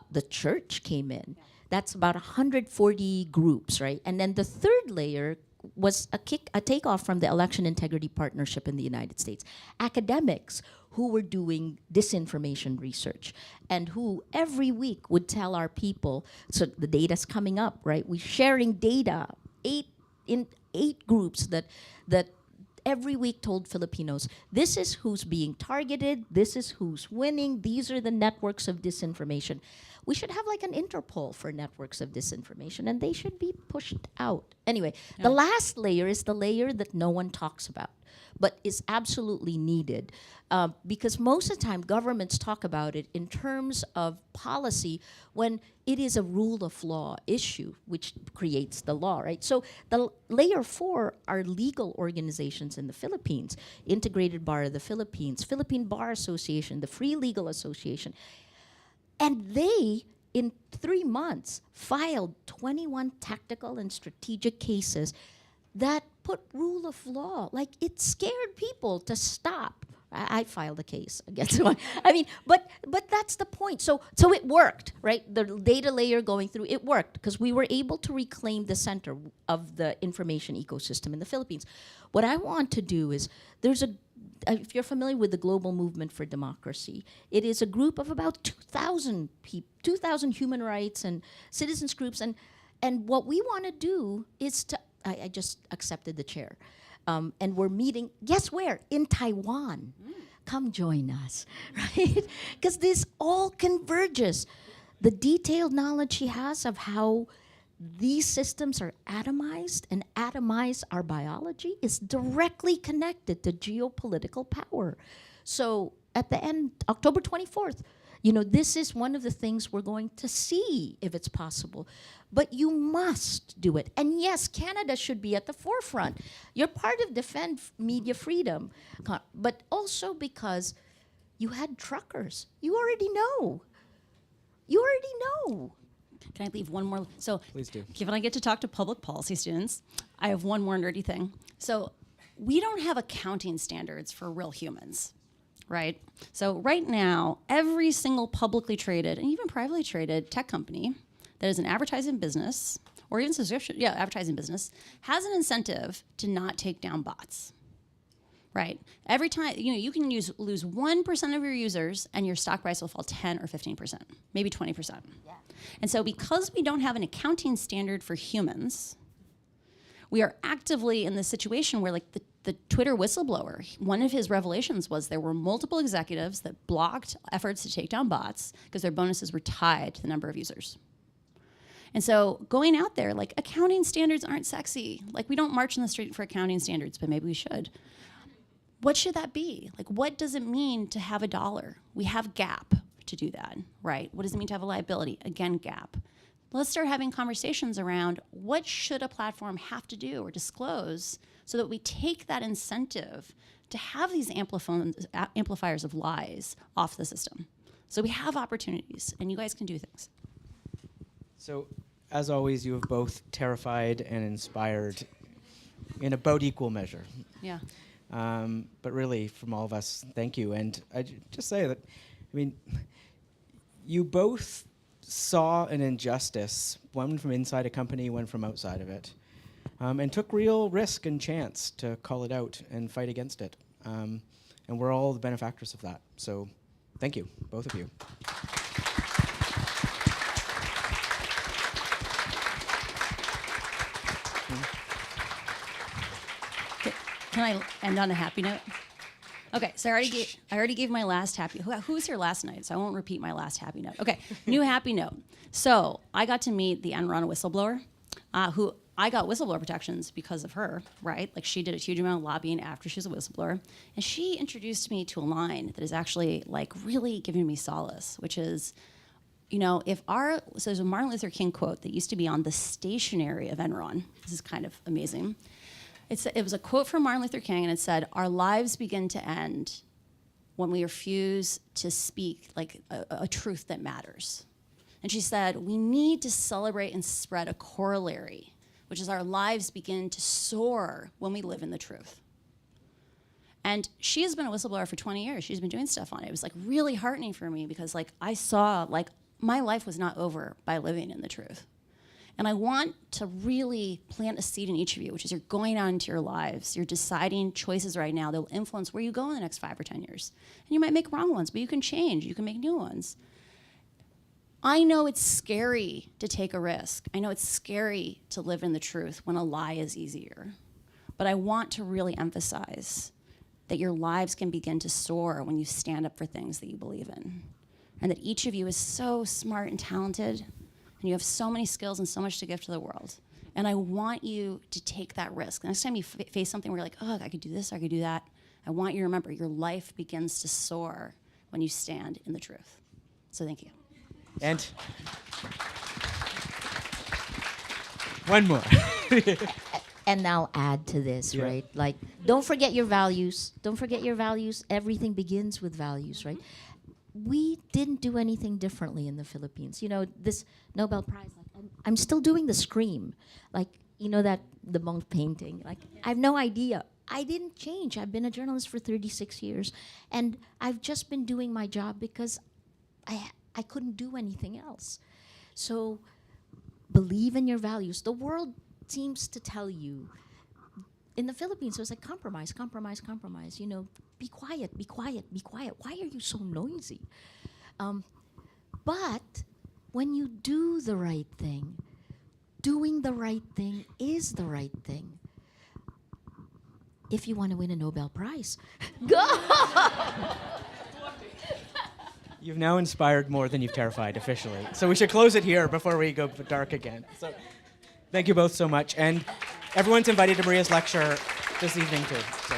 the church came in. That's about 140 groups, right? And then the third layer was a takeoff from the Election Integrity Partnership in the United States. Academics who were doing disinformation research and who every week would tell our people, so the data's coming up, right? We're sharing data, 8 groups that every week told Filipinos, this is who's being targeted, this is who's winning, these are the networks of disinformation. We should have like an Interpol for networks of disinformation, and they should be pushed out. Anyway, the last layer is the layer that no one talks about, but is absolutely needed. Because most of the time, governments talk about it in terms of policy when it is a rule of law issue, which creates the law, right? So the layer 4 are legal organizations in the Philippines, Integrated Bar of the Philippines, Philippine Bar Association, the Free Legal Association. And they, in 3 months, filed 21 tactical and strategic cases that put rule of law, like it scared people to stop. I filed a case against one. I mean, but that's the point. So it worked, right? The data layer going through, it worked because we were able to reclaim the center of the information ecosystem in the Philippines. What I want to do is, if you're familiar with the Global Movement for Democracy, it is a group of about 2,000 people, 2,000 human rights and citizens groups, and what we want to do is to, I just accepted the chair. And we're meeting, guess where? In Taiwan. Come join us, right? Because this all converges. The detailed knowledge she has of how these systems are atomized and atomize our biology is directly connected to geopolitical power. So at the end, October 24th, You know, this is one of the things we're going to see if it's possible. But you must do it. And yes, Canada should be at the forefront. You're part of Defend Media Freedom, but also because you had truckers. You already know. You already know. Can I leave one more? So, Please do. Given I get to talk to public policy students, I have one more nerdy thing. So, we don't have accounting standards for real humans, right? So, right now, every single publicly traded and even privately traded tech company that is an advertising business or even subscription, advertising business has an incentive to not take down bots. Right. Every time, you can lose 1% of your users and your stock price will fall 10 or 15%, maybe 20%. Yeah. And so because we don't have an accounting standard for humans, we are actively in this situation where, like, the Twitter whistleblower, one of his revelations was there were multiple executives that blocked efforts to take down bots because their bonuses were tied to the number of users. And so going out there, like, accounting standards aren't sexy. Like, we don't march in the street for accounting standards, but maybe we should. What should that be? Like, what does it mean to have a dollar? We have GAAP to do that, right? What does it mean to have a liability? Again, GAAP. Let's start having conversations around what should a platform have to do or disclose so that we take that incentive to have these amplifiers of lies off the system. So we have opportunities, and you guys can do things. So, as always, you have both terrified and inspired in about equal measure. Yeah. But really, from all of us, thank you. And I just say that, I mean, you both saw an injustice, one from inside a company, one from outside of it, and took real risk and chance to call it out and fight against it. And we're all the benefactors of that. So thank you, both of you. Can I end on a happy note? Okay, so I already gave my last happy. Who was here last night? So I won't repeat my last happy note. Okay, new happy note. So I got to meet the Enron whistleblower, who I got whistleblower protections because of her, right? Like, she did a huge amount of lobbying after she was a whistleblower, and she introduced me to a line that is actually, like, really giving me solace, which is, so there's a Martin Luther King quote that used to be on the stationery of Enron. This is kind of amazing. It was a quote from Martin Luther King, and it said, "Our lives begin to end when we refuse to speak, like, a truth that matters." And she said, we need to celebrate and spread a corollary, which is our lives begin to soar when we live in the truth. And she has been a whistleblower for 20 years. She's been doing stuff on it. It was, like, really heartening for me because, like, I saw, like, my life was not over by living in the truth. And I want to really plant a seed in each of you, which is you're going out into your lives. You're deciding choices right now that will influence where you go in the next 5 or 10 years. And you might make wrong ones, but you can change. You can make new ones. I know it's scary to take a risk. I know it's scary to live in the truth when a lie is easier. But I want to really emphasize that your lives can begin to soar when you stand up for things that you believe in. And that each of you is so smart and talented, and you have so many skills and so much to give to the world. And I want you to take that risk. The next time you face something where you're like, oh, I could do this, I could do that, I want you to remember your life begins to soar when you stand in the truth. So thank you. And one more. And I'll add to this, right? Like, don't forget your values. Don't forget your values. Everything begins with values, right? We didn't do anything differently in the Philippines. This Nobel Prize, like, I'm still doing the scream. Like, the monk painting. Like, I have no idea. I didn't change. I've been a journalist for 36 years. And I've just been doing my job because I couldn't do anything else. So believe in your values. The world seems to tell you, in the Philippines, it was like compromise. Be quiet, be quiet, be quiet. Why are you so noisy? But when you do the right thing, doing the right thing is the right thing. If you want to win a Nobel Prize, go! You've now inspired more than you've terrified, officially. So we should close it here before we go dark again. So thank you both so much. And everyone's invited to Maria's lecture this evening, too. So.